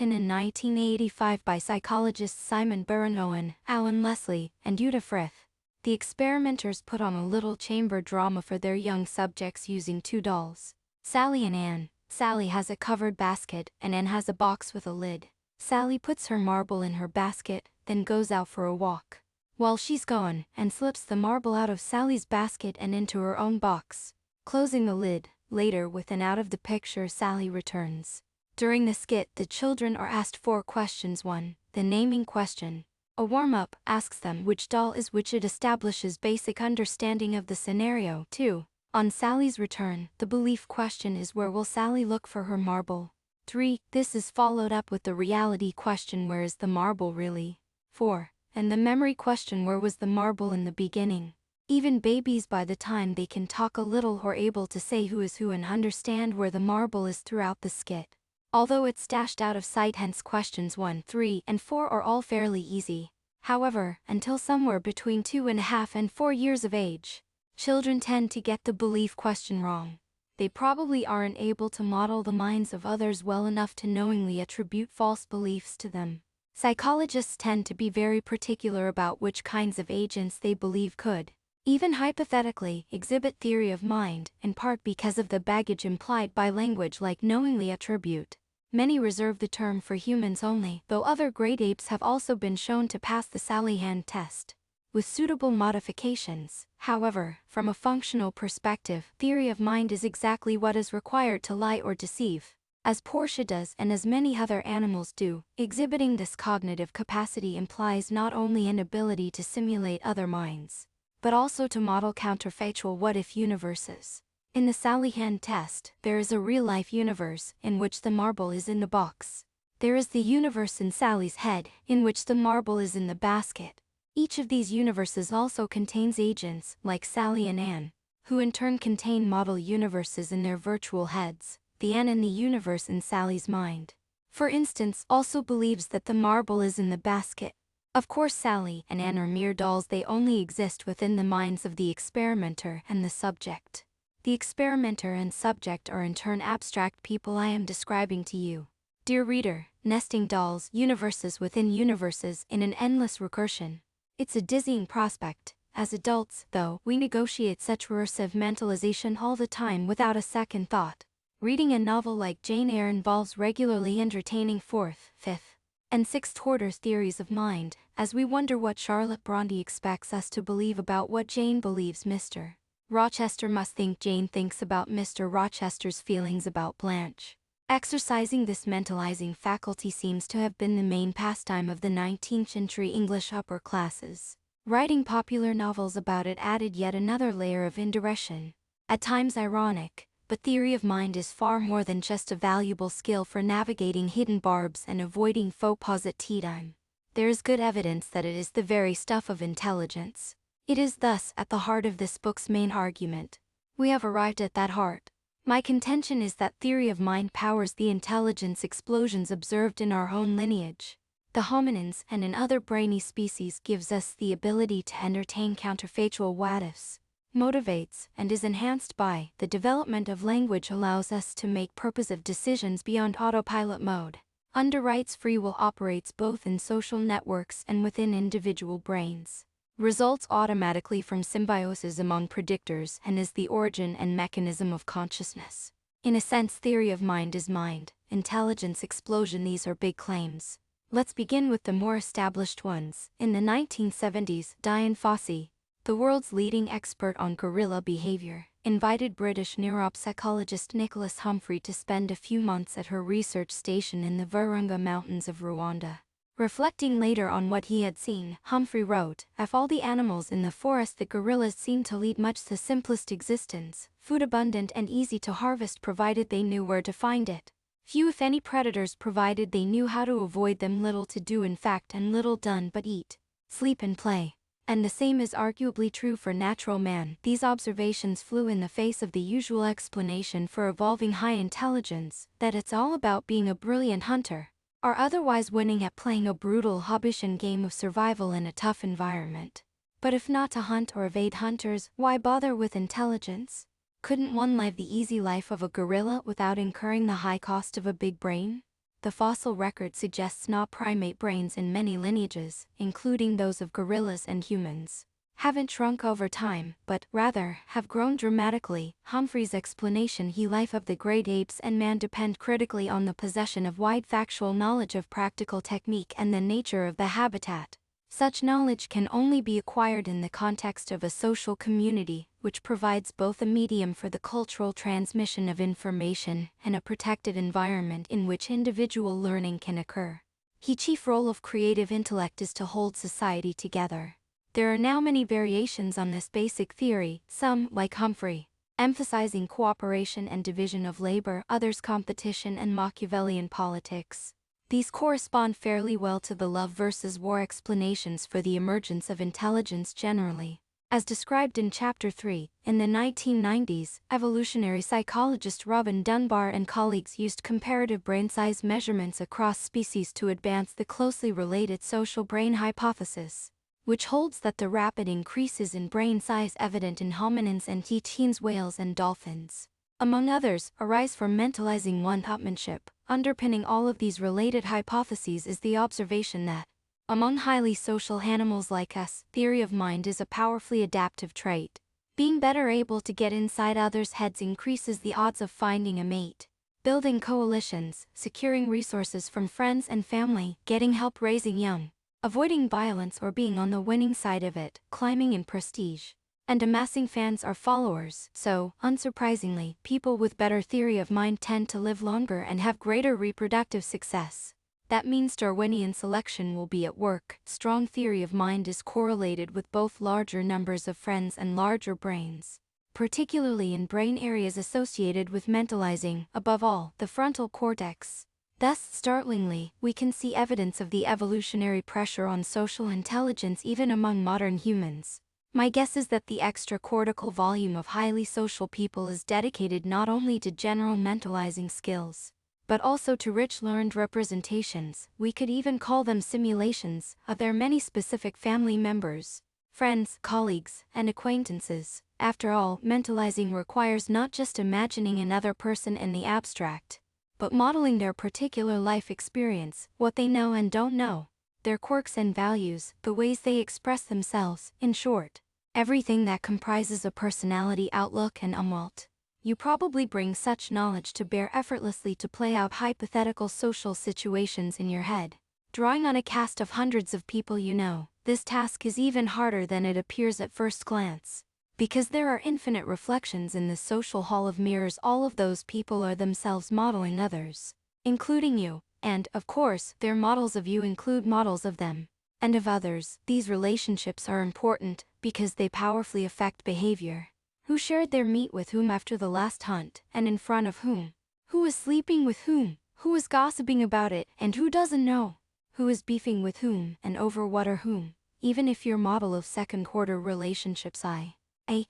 in 1985 by psychologists Simon Baron-Owen, Alan Leslie, and Uta Frith. The experimenters put on a little chamber drama for their young subjects using two dolls, Sally and Anne. Sally has a covered basket, and Anne has a box with a lid. Sally puts her marble in her basket, then goes out for a walk. While she's gone, Anne slips the marble out of Sally's basket and into her own box, closing the lid. Later, with Anne out of the picture, Sally returns. During the skit, the children are asked 4 questions. 1. The naming question. A warm-up asks them which doll is which. It establishes basic understanding of the scenario. 2. On Sally's return, the belief question is where will Sally look for her marble? 3. This is followed up with the reality question, where is the marble really? 4. And the memory question, where was the marble in the beginning? Even babies, by the time they can talk a little, are able to say who is who and understand where the marble is throughout the skit. Although it's dashed out of sight, hence questions 1, 3, and 4 are all fairly easy. However, until somewhere between 2.5 and 4 years of age, children tend to get the belief question wrong. They probably aren't able to model the minds of others well enough to knowingly attribute false beliefs to them. Psychologists tend to be very particular about which kinds of agents they believe could, even hypothetically, exhibit theory of mind, in part because of the baggage implied by language like knowingly attribute. Many reserve the term for humans only, though other great apes have also been shown to pass the Sally hand test with suitable modifications. However, from a functional perspective, theory of mind is exactly what is required to lie or deceive, as Portia does and as many other animals do. Exhibiting this cognitive capacity implies not only an ability to simulate other minds, but also to model counterfactual what-if universes. In the Sally hand test, there is a real-life universe, in which the marble is in the box. There is the universe in Sally's head, in which the marble is in the basket. Each of these universes also contains agents, like Sally and Anne, who in turn contain model universes in their virtual heads. The Anne in the universe in Sally's mind, for instance, also believes that the marble is in the basket. Of course, Sally and Anne are mere dolls. They only exist within the minds of the experimenter and the subject. The experimenter and subject are in turn abstract people I am describing to you. Dear reader, nesting dolls, universes within universes in an endless recursion. It's a dizzying prospect. As adults, though, we negotiate such recursive mentalization all the time without a second thought. Reading a novel like Jane Eyre involves regularly entertaining 4th, 5th, and 6th order theories of mind, as we wonder what Charlotte Bronte expects us to believe about what Jane believes Mr. Rochester must think Jane thinks about Mr. Rochester's feelings about Blanche. Exercising this mentalizing faculty seems to have been the main pastime of the 19th century English upper classes. Writing popular novels about it added yet another layer of indirection, at times ironic, but theory of mind is far more than just a valuable skill for navigating hidden barbs and avoiding faux pas at tea time. There is good evidence that it is the very stuff of intelligence. It is thus at the heart of this book's main argument. We have arrived at that heart. My contention is that theory of mind powers the intelligence explosions observed in our own lineage. The hominins and in other brainy species gives us the ability to entertain counterfactual what-ifs, motivates and is enhanced by the development of language, allows us to make purposive decisions beyond autopilot mode, underwrites free will, operates both in social networks and within individual brains, results automatically from symbiosis among predictors, and is the origin and mechanism of consciousness. In a sense, theory of mind is mind, intelligence explosion. These are big claims. Let's begin with the more established ones. In the 1970s, Dian Fossey, the world's leading expert on gorilla behavior, invited British neuropsychologist Nicholas Humphrey to spend a few months at her research station in the Virunga Mountains of Rwanda. Reflecting later on what he had seen, Humphrey wrote, "Of all the animals in the forest, the gorillas seemed to lead much the simplest existence, food abundant and easy to harvest provided they knew where to find it. Few if any predators provided they knew how to avoid them, little to do in fact and little done but eat, sleep and play." And the same is arguably true for natural man. These observations flew in the face of the usual explanation for evolving high intelligence, that it's all about being a brilliant hunter, or otherwise winning at playing a brutal Hobbesian game of survival in a tough environment. But if not to hunt or evade hunters, why bother with intelligence? Couldn't one live the easy life of a gorilla without incurring the high cost of a big brain? the fossil record suggests non-primate brains in many lineages, including those of gorillas and humans, haven't shrunk over time, but, rather, have grown dramatically. Humphrey's explanation life of the great apes and man depend critically on the possession of wide factual knowledge of practical technique and the nature of the habitat. Such knowledge can only be acquired in the context of a social community, which provides both a medium for the cultural transmission of information and a protected environment in which individual learning can occur. The chief role of creative intellect is to hold society together. There are now many variations on this basic theory, some, like Humphrey, emphasizing cooperation and division of labor, others competition and Machiavellian politics. These correspond fairly well to the love versus war explanations for the emergence of intelligence generally. As described in Chapter 3, in the 1990s, evolutionary psychologist Robin Dunbar and colleagues used comparative brain size measurements across species to advance the closely related social brain hypothesis, which holds that the rapid increases in brain size evident in hominins and teens, whales and dolphins, among others, arise from mentalizing one-upmanship. Underpinning all of these related hypotheses is the observation that, among highly social animals like us, theory of mind is a powerfully adaptive trait. Being better able to get inside others' heads increases the odds of finding a mate, building coalitions, securing resources from friends and family, getting help raising young, avoiding violence or being on the winning side of it, climbing in prestige, and amassing fans or followers. So, unsurprisingly, people with better theory of mind tend to live longer and have greater reproductive success. That means Darwinian selection will be at work. Strong theory of mind is correlated with both larger numbers of friends and larger brains, particularly in brain areas associated with mentalizing, above all, the frontal cortex. Thus, startlingly, we can see evidence of the evolutionary pressure on social intelligence even among modern humans. My guess is that the extracortical volume of highly social people is dedicated not only to general mentalizing skills, but also to rich learned representations. We could even call them simulations of their many specific family members, friends, colleagues, and acquaintances. After all, mentalizing requires not just imagining another person in the abstract, but modeling their particular life experience, what they know and don't know, their quirks and values, the ways they express themselves, in short, everything that comprises a personality, outlook, and umwelt. You probably bring such knowledge to bear effortlessly to play out hypothetical social situations in your head. Drawing on a cast of hundreds of people you know, this task is even harder than it appears at first glance. Because there are infinite reflections in the social hall of mirrors, all of those people are themselves modeling others, including you, and, of course, their models of you include models of them, and of others. These relationships are important, because they powerfully affect behavior. Who shared their meat with whom after the last hunt, and in front of whom? Who was sleeping with whom? Who was gossiping about it, and who doesn't know? Who is beefing with whom, and over what or whom? Even if your model of second-order relationships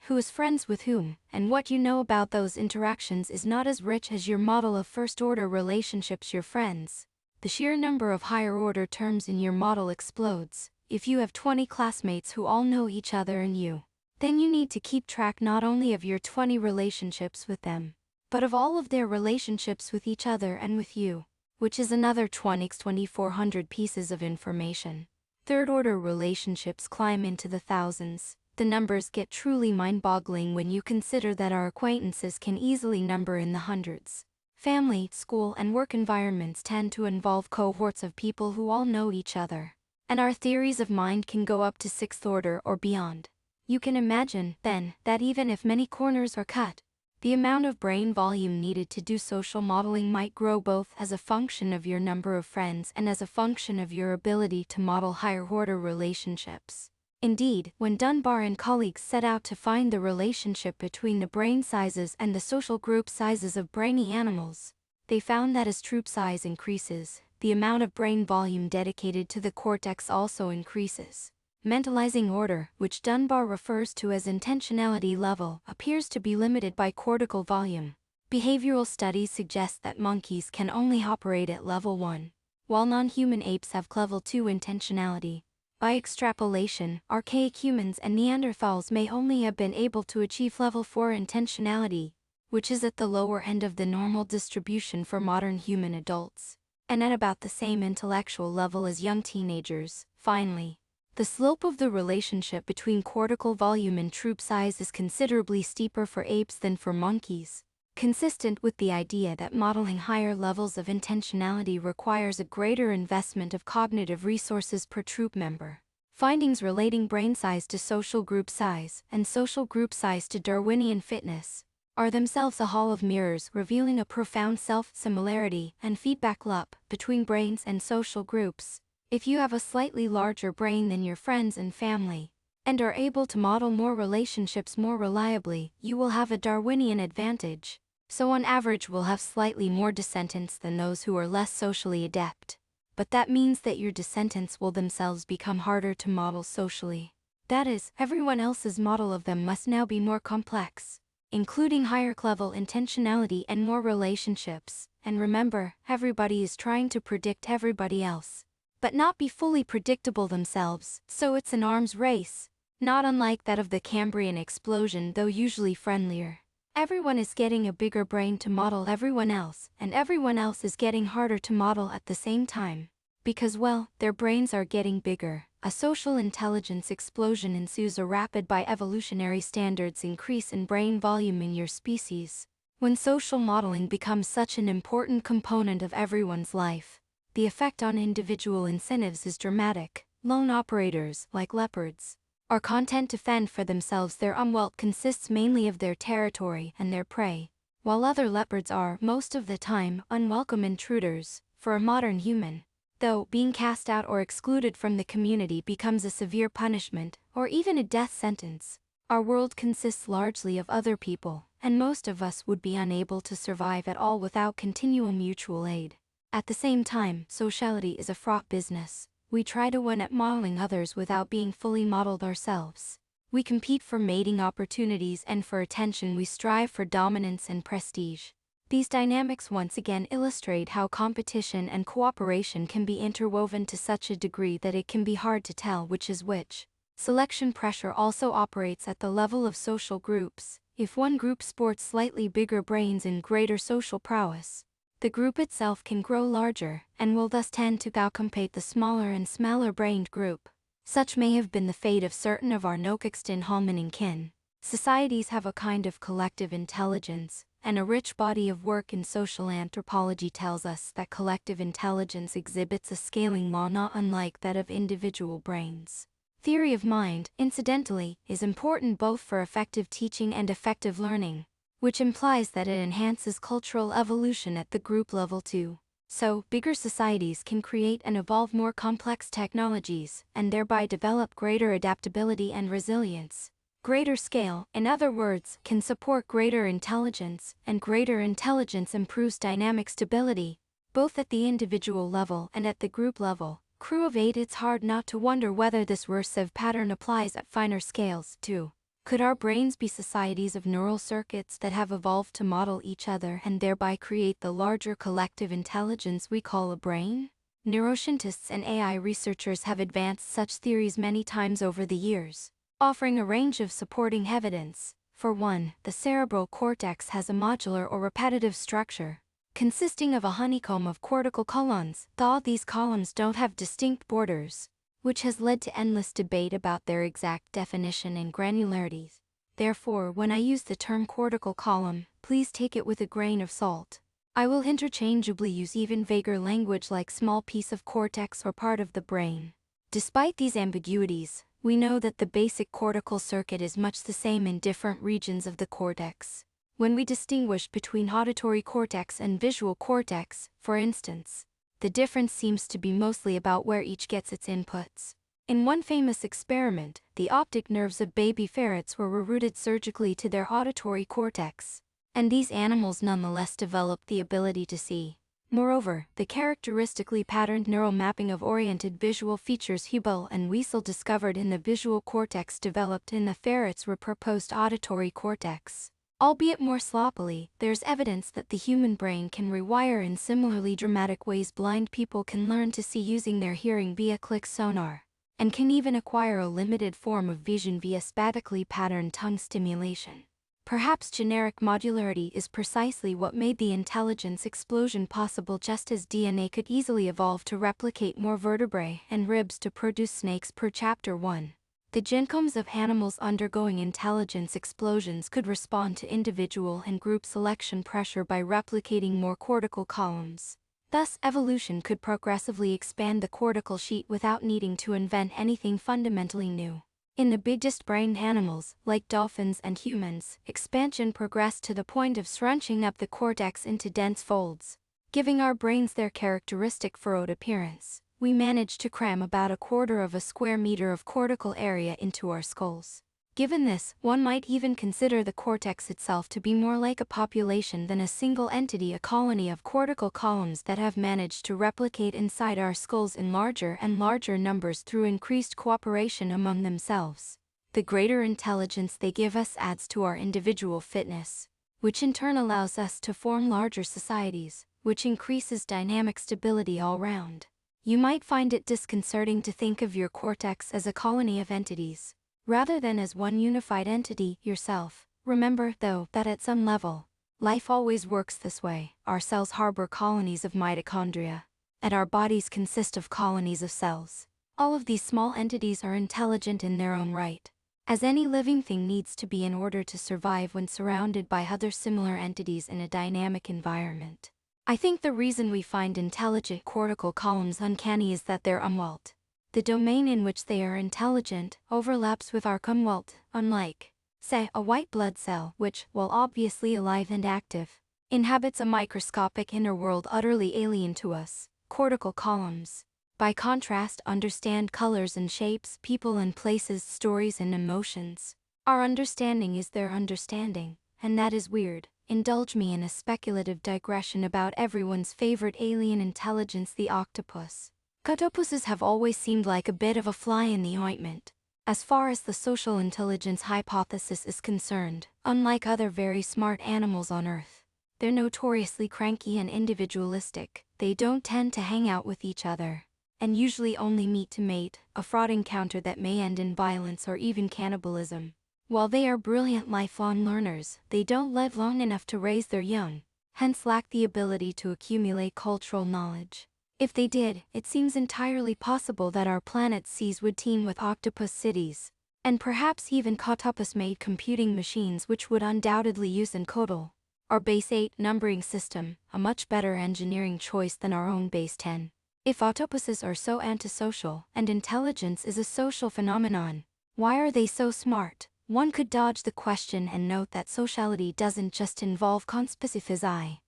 who is friends with whom, and what you know about those interactions is not as rich as your model of first-order relationships, your friends, the sheer number of higher-order terms in your model explodes. If you have 20 classmates who all know each other and you, then you need to keep track not only of your 20 relationships with them, but of all of their relationships with each other and with you, which is another 2,400 pieces of information. Third-order relationships climb into the thousands. The numbers get truly mind-boggling when you consider that our acquaintances can easily number in the hundreds. Family, school, and work environments tend to involve cohorts of people who all know each other, and our theories of mind can go up to sixth order or beyond. You can imagine, then, that even if many corners are cut, the amount of brain volume needed to do social modeling might grow both as a function of your number of friends and as a function of your ability to model higher-order relationships. Indeed, when Dunbar and colleagues set out to find the relationship between the brain sizes and the social group sizes of brainy animals, they found that as troop size increases, the amount of brain volume dedicated to the cortex also increases. Mentalizing order, which Dunbar refers to as intentionality level, appears to be limited by cortical volume. Behavioral studies suggest that monkeys can only operate at level 1, while non-human apes have level 2 intentionality. By extrapolation, archaic humans and Neanderthals may only have been able to achieve level 4 intentionality, which is at the lower end of the normal distribution for modern human adults. and at about the same intellectual level as young teenagers. Finally, the slope of the relationship between cortical volume and troop size is considerably steeper for apes than for monkeys, consistent with the idea that modeling higher levels of intentionality requires a greater investment of cognitive resources per troop member. Findings relating brain size to social group size and social group size to Darwinian fitness are themselves a hall of mirrors, revealing a profound self-similarity and feedback loop between brains and social groups. If you have a slightly larger brain than your friends and family, and are able to model more relationships more reliably, you will have a Darwinian advantage. So on average will have slightly more descendants than those who are less socially adept. But that means that your descendants will themselves become harder to model socially. That is, everyone else's model of them must now be more complex, including higher level intentionality and more relationships. And remember, everybody is trying to predict everybody else, but not be fully predictable themselves, so it's an arms race, not unlike that of the Cambrian explosion, though usually friendlier. Everyone is getting a bigger brain to model everyone else, and everyone else is getting harder to model at the same time. Because, well, their brains are getting bigger. A social intelligence explosion ensues, a rapid by evolutionary standards increase in brain volume in your species. When social modeling becomes such an important component of everyone's life, the effect on individual incentives is dramatic. Lone operators, like leopards, are content to fend for themselves. Their wealth consists mainly of their territory and their prey, while other leopards are, most of the time, unwelcome intruders. For a modern human, though, being cast out or excluded from the community becomes a severe punishment, or even a death sentence. Our world consists largely of other people, and most of us would be unable to survive at all without continual mutual aid. At the same time, sociality is a fraught business. We try to win at modeling others without being fully modeled ourselves. We compete for mating opportunities and for attention. We strive for dominance and prestige. These dynamics once again illustrate how competition and cooperation can be interwoven to such a degree that it can be hard to tell which is which. Selection pressure also operates at the level of social groups. If one group sports slightly bigger brains and greater social prowess, the group itself can grow larger, and will thus tend to outcompete the smaller and smaller-brained group. Such may have been the fate of certain of our no-extinct hominin kin. Societies have a kind of collective intelligence, and a rich body of work in social anthropology tells us that collective intelligence exhibits a scaling law not unlike that of individual brains. Theory of mind, incidentally, is important both for effective teaching and effective learning, which implies that it enhances cultural evolution at the group level too. So, bigger societies can create and evolve more complex technologies, and thereby develop greater adaptability and resilience. Greater scale, in other words, can support greater intelligence, and greater intelligence improves dynamic stability, both at the individual level and at the group level. Crew of 8. It's hard not to wonder whether this recursive pattern applies at finer scales too. Could our brains be societies of neural circuits that have evolved to model each other and thereby create the larger collective intelligence we call a brain? Neuroscientists and AI researchers have advanced such theories many times over the years, offering a range of supporting evidence. For one, the cerebral cortex has a modular or repetitive structure, consisting of a honeycomb of cortical columns, though these columns don't have distinct borders, which has led to endless debate about their exact definition and granularities. Therefore, when I use the term cortical column, please take it with a grain of salt. I will interchangeably use even vaguer language like small piece of cortex or part of the brain. Despite these ambiguities, we know that the basic cortical circuit is much the same in different regions of the cortex. When we distinguish between auditory cortex and visual cortex, for instance, the difference seems to be mostly about where each gets its inputs. In one famous experiment, the optic nerves of baby ferrets were rerouted surgically to their auditory cortex, and these animals nonetheless developed the ability to see. Moreover, the characteristically patterned neural mapping of oriented visual features Hubel and Wiesel discovered in the visual cortex developed in the ferret's repurposed auditory cortex. Albeit more sloppily, there's evidence that the human brain can rewire in similarly dramatic ways. Blind people can learn to see using their hearing via click sonar, and can even acquire a limited form of vision via spatically patterned tongue stimulation. Perhaps generic modularity is precisely what made the intelligence explosion possible, just as DNA could easily evolve to replicate more vertebrae and ribs to produce snakes per chapter 1. The genomes of animals undergoing intelligence explosions could respond to individual and group selection pressure by replicating more cortical columns. Thus, evolution could progressively expand the cortical sheet without needing to invent anything fundamentally new. In the biggest-brained animals, like dolphins and humans, expansion progressed to the point of scrunching up the cortex into dense folds, giving our brains their characteristic furrowed appearance. We managed to cram about 1/4 of a square meter of cortical area into our skulls. Given this, one might even consider the cortex itself to be more like a population than a single entity, a colony of cortical columns that have managed to replicate inside our skulls in larger and larger numbers through increased cooperation among themselves. The greater intelligence they give us adds to our individual fitness, which in turn allows us to form larger societies, which increases dynamic stability all round. You might find it disconcerting to think of your cortex as a colony of entities, rather than as one unified entity, yourself. Remember, though, that at some level, life always works this way. Our cells harbor colonies of mitochondria, and our bodies consist of colonies of cells. All of these small entities are intelligent in their own right, as any living thing needs to be in order to survive when surrounded by other similar entities in a dynamic environment. I think the reason we find intelligent cortical columns uncanny is that they're unwelt. The domain in which they are intelligent overlaps with our unwelt, unlike, say, a white blood cell, which, while obviously alive and active, inhabits a microscopic inner world utterly alien to us. Cortical columns, by contrast, understand colors and shapes, people and places, stories and emotions. Our understanding is their understanding, and that is weird. Indulge me in a speculative digression about everyone's favorite alien intelligence, the octopus. Octopuses have always seemed like a bit of a fly in the ointment. As far as the social intelligence hypothesis is concerned, unlike other very smart animals on Earth, they're notoriously cranky and individualistic. They don't tend to hang out with each other, and usually only meet to mate, a fraught encounter that may end in violence or even cannibalism. While they are brilliant lifelong learners, they don't live long enough to raise their young, hence lack the ability to accumulate cultural knowledge. If they did, it seems entirely possible that our planet's seas would teem with octopus cities, and perhaps even octopus-made computing machines which would undoubtedly use encodal, our base 8 numbering system, a much better engineering choice than our own base 10. If octopuses are so antisocial, and intelligence is a social phenomenon, why are they so smart? One could dodge the question and note that sociality doesn't just involve conspicuity,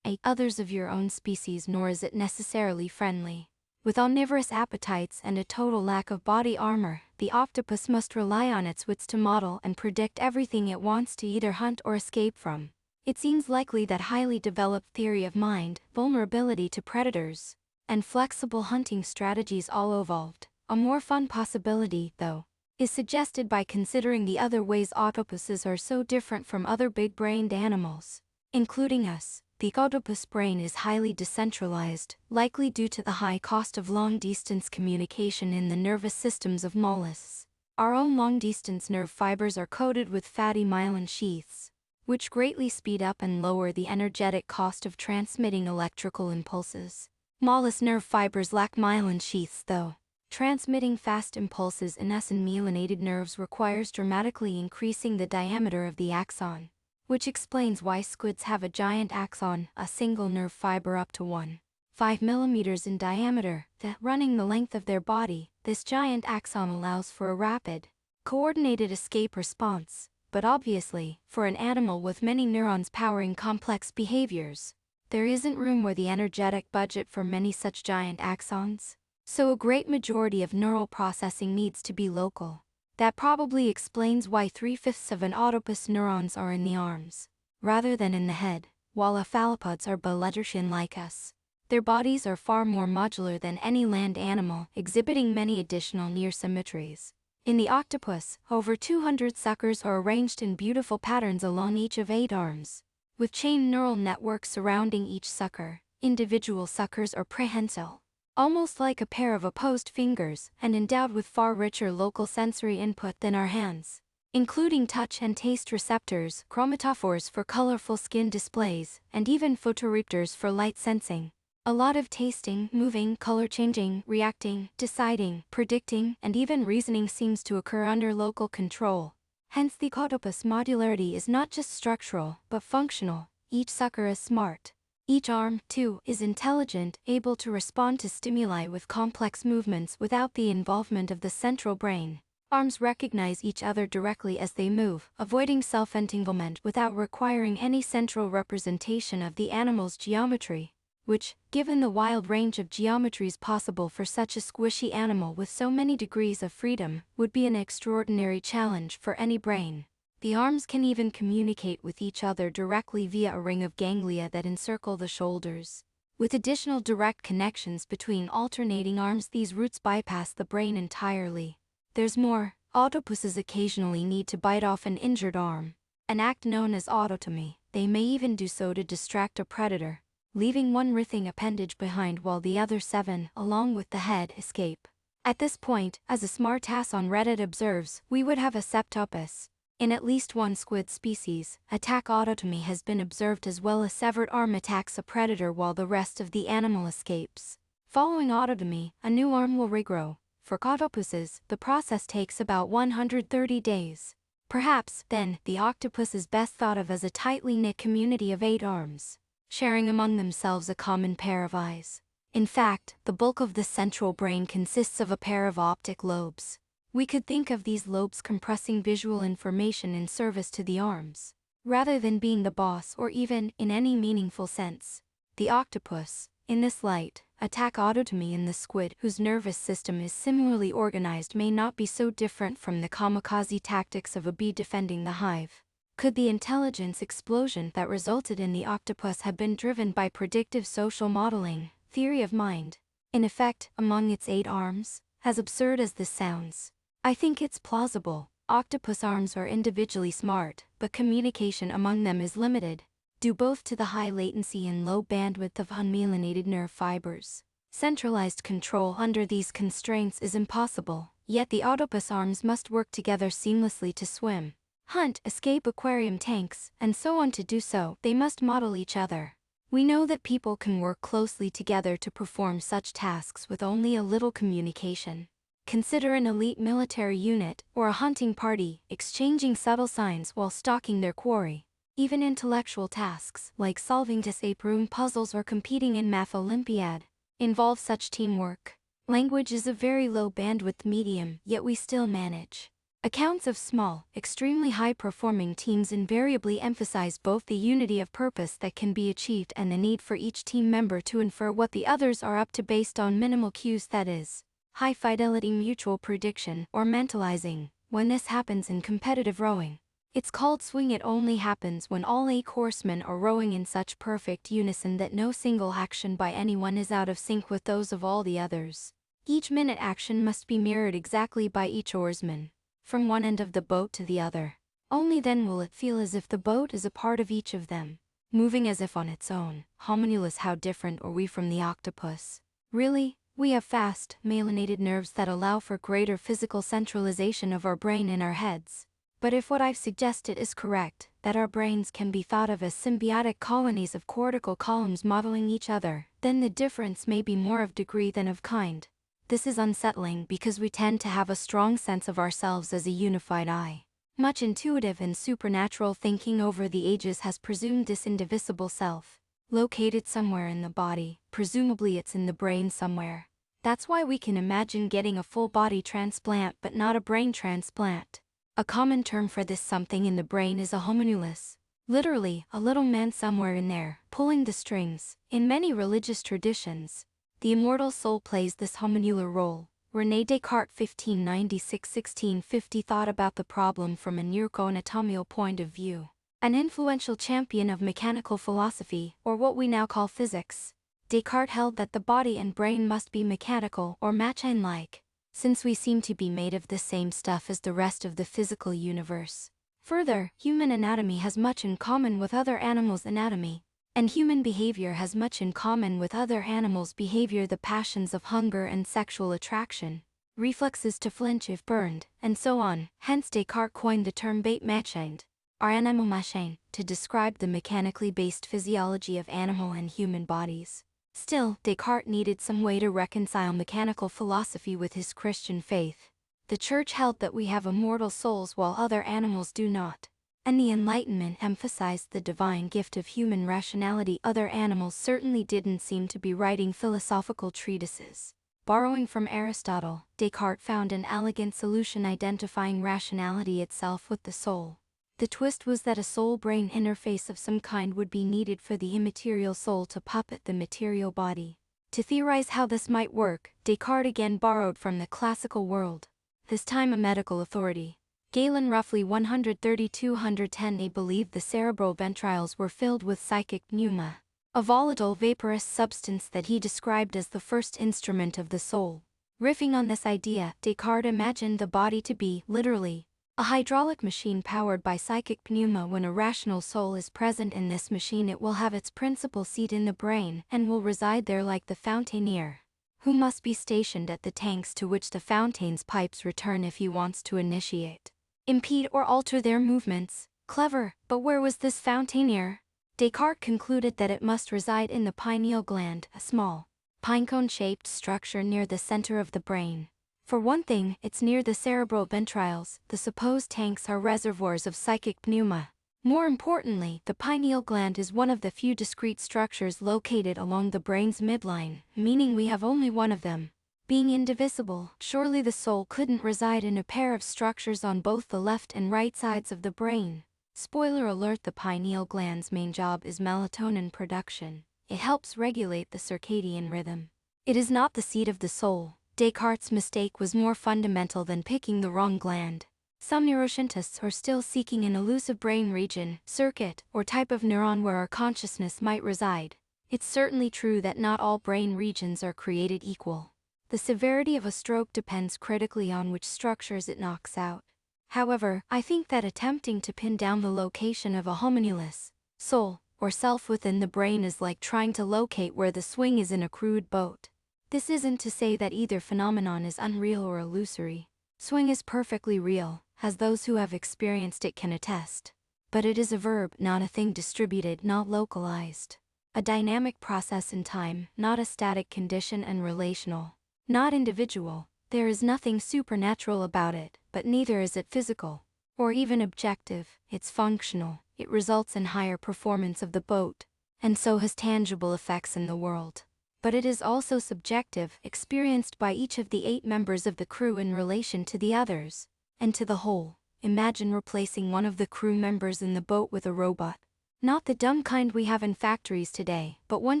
others of your own species, nor is it necessarily friendly. With omnivorous appetites and a total lack of body armor, the octopus must rely on its wits to model and predict everything it wants to either hunt or escape from. It seems likely that highly developed theory of mind, vulnerability to predators, and flexible hunting strategies all evolved. A more fun possibility, though, is suggested by considering the other ways octopuses are so different from other big-brained animals, including us. The octopus brain is highly decentralized, likely due to the high cost of long-distance communication in the nervous systems of mollusks. Our own long-distance nerve fibers are coated with fatty myelin sheaths, which greatly speed up and lower the energetic cost of transmitting electrical impulses. Mollusk nerve fibers lack myelin sheaths, though. Transmitting fast impulses in myelinated nerves requires dramatically increasing the diameter of the axon, which explains why squids have a giant axon, a single nerve fiber up to 1.5 millimeters in diameter, running the length of their body. This giant axon allows for a rapid, coordinated escape response, but obviously, for an animal with many neurons powering complex behaviors, there isn't room or the energetic budget for many such giant axons. So a great majority of neural processing needs to be local. That probably explains why 3/5 of an octopus neurons are in the arms, rather than in the head, while cephalopods are bilateral like us. Their bodies are far more modular than any land animal, exhibiting many additional near symmetries. In the octopus, over 200 suckers are arranged in beautiful patterns along each of 8 arms, with chain neural networks surrounding each sucker. Individual suckers are prehensile, almost like a pair of opposed fingers, and endowed with far richer local sensory input than our hands. including touch and taste receptors, chromatophores for colorful skin displays, and even photoreceptors for light sensing. A lot of tasting, moving, color-changing, reacting, deciding, predicting, and even reasoning seems to occur under local control. Hence the octopus modularity is not just structural, but functional. Each sucker is smart. Each arm, too, is intelligent, able to respond to stimuli with complex movements without the involvement of the central brain. Arms recognize each other directly as they move, avoiding self-entanglement without requiring any central representation of the animal's geometry, which, given the wild range of geometries possible for such a squishy animal with so many degrees of freedom, would be an extraordinary challenge for any brain. The arms can even communicate with each other directly via a ring of ganglia that encircle the shoulders. With additional direct connections between alternating arms, these roots bypass the brain entirely. There's more. Octopuses occasionally need to bite off an injured arm, an act known as autotomy. They may even do so to distract a predator, leaving one writhing appendage behind while the other 7, along with the head, escape. At this point, as a smartass on Reddit observes, we would have a septopus. In at least one squid species, attack autotomy has been observed as well. A severed arm attacks a predator while the rest of the animal escapes. Following autotomy, a new arm will regrow. For octopuses, the process takes about 130 days. Perhaps, then, the octopus is best thought of as a tightly knit community of 8 arms, sharing among themselves a common pair of eyes. In fact, the bulk of the central brain consists of a pair of optic lobes. We could think of these lobes compressing visual information in service to the arms, rather than being the boss or even, in any meaningful sense, the octopus. In this light, attack autotomy in the squid, whose nervous system is similarly organized, may not be so different from the kamikaze tactics of a bee defending the hive. Could the intelligence explosion that resulted in the octopus have been driven by predictive social modeling, theory of mind, in effect, among its 8 arms? As absurd as this sounds, I think it's plausible. Octopus arms are individually smart, but communication among them is limited, due both to the high latency and low bandwidth of unmyelinated nerve fibers. Centralized control under these constraints is impossible, yet the octopus arms must work together seamlessly to swim, hunt, escape aquarium tanks, and so on. To do so, they must model each other. We know that people can work closely together to perform such tasks with only a little communication. Consider an elite military unit, or a hunting party, exchanging subtle signs while stalking their quarry. Even intellectual tasks, like solving escape room puzzles or competing in math Olympiad, involve such teamwork. Language is a very low bandwidth medium, yet we still manage. Accounts of small, extremely high-performing teams invariably emphasize both the unity of purpose that can be achieved and the need for each team member to infer what the others are up to based on minimal cues, that is, high-fidelity mutual prediction or mentalizing. When this happens in competitive rowing, it's called swing. It only happens when all 8 horsemen are rowing in such perfect unison that no single action by anyone is out of sync with those of all the others. Each minute action must be mirrored exactly by each oarsman, from one end of the boat to the other. Only then will it feel as if the boat is a part of each of them, moving as if on its own. Homunculus, how different are we from the octopus? Really, we have fast, myelinated nerves that allow for greater physical centralization of our brain in our heads. But if what I've suggested is correct, that our brains can be thought of as symbiotic colonies of cortical columns modeling each other, then the difference may be more of degree than of kind. This is unsettling because we tend to have a strong sense of ourselves as a unified I. Much intuitive and supernatural thinking over the ages has presumed this indivisible self, located somewhere in the body. Presumably it's in the brain somewhere. That's why we can imagine getting a full body transplant but not a brain transplant. A common term for this something in the brain is a homunculus. Literally, a little man somewhere in there, pulling the strings. In many religious traditions, the immortal soul plays this homuncular role. René Descartes 1596–1650 thought about the problem from a neuroanatomical point of view. An influential champion of mechanical philosophy, or what we now call physics, Descartes held that the body and brain must be mechanical or machine-like, since we seem to be made of the same stuff as the rest of the physical universe. Further, human anatomy has much in common with other animals' anatomy, and human behavior has much in common with other animals' behavior. The passions of hunger and sexual attraction, reflexes to flinch if burned, and so on. Hence Descartes coined the term bête machined, or animal machine, to describe the mechanically based physiology of animal and human bodies. Still, Descartes needed some way to reconcile mechanical philosophy with his Christian faith. The Church held that we have immortal souls while other animals do not, and the Enlightenment emphasized the divine gift of human rationality. Other animals certainly didn't seem to be writing philosophical treatises. Borrowing from Aristotle, Descartes found an elegant solution identifying rationality itself with the soul. The twist was that a soul-brain interface of some kind would be needed for the immaterial soul to puppet the material body. To theorize how this might work, Descartes again borrowed from the classical world, this time a medical authority. Galen roughly 130–210 A believed the cerebral ventriles were filled with psychic pneuma, a volatile vaporous substance that he described as the first instrument of the soul. Riffing on this idea, Descartes imagined the body to be, literally, a hydraulic machine powered by psychic pneuma. When a rational soul is present in this machine, it will have its principal seat in the brain and will reside there like the fountaineer, who must be stationed at the tanks to which the fountain's pipes return if he wants to initiate, impede or alter their movements. Clever, but where was this fountaineer? Descartes concluded that it must reside in the pineal gland, a small, pinecone-shaped structure near the center of the brain. For one thing, it's near the cerebral ventriles. The supposed tanks are reservoirs of psychic pneuma. More importantly, the pineal gland is one of the few discrete structures located along the brain's midline, meaning we have only one of them. Being indivisible, surely the soul couldn't reside in a pair of structures on both the left and right sides of the brain. Spoiler alert: the pineal gland's main job is melatonin production. It helps regulate the circadian rhythm. It is not the seat of the soul. Descartes' mistake was more fundamental than picking the wrong gland. Some neuroscientists are still seeking an elusive brain region, circuit, or type of neuron where our consciousness might reside. It's certainly true that not all brain regions are created equal. The severity of a stroke depends critically on which structures it knocks out. However, I think that attempting to pin down the location of a homunculus, soul, or self within the brain is like trying to locate where the swing is in a crude boat. This isn't to say that either phenomenon is unreal or illusory. Swing is perfectly real, as those who have experienced it can attest. But it is a verb, not a thing, distributed, not localized. A dynamic process in time, not a static condition, and relational, not individual. There is nothing supernatural about it, but neither is it physical, or even objective. It's functional. It results in higher performance of the boat, and so has tangible effects in the world. But it is also subjective, experienced by each of the 8 members of the crew in relation to the others, and to the whole. Imagine replacing one of the crew members in the boat with a robot. Not the dumb kind we have in factories today, but one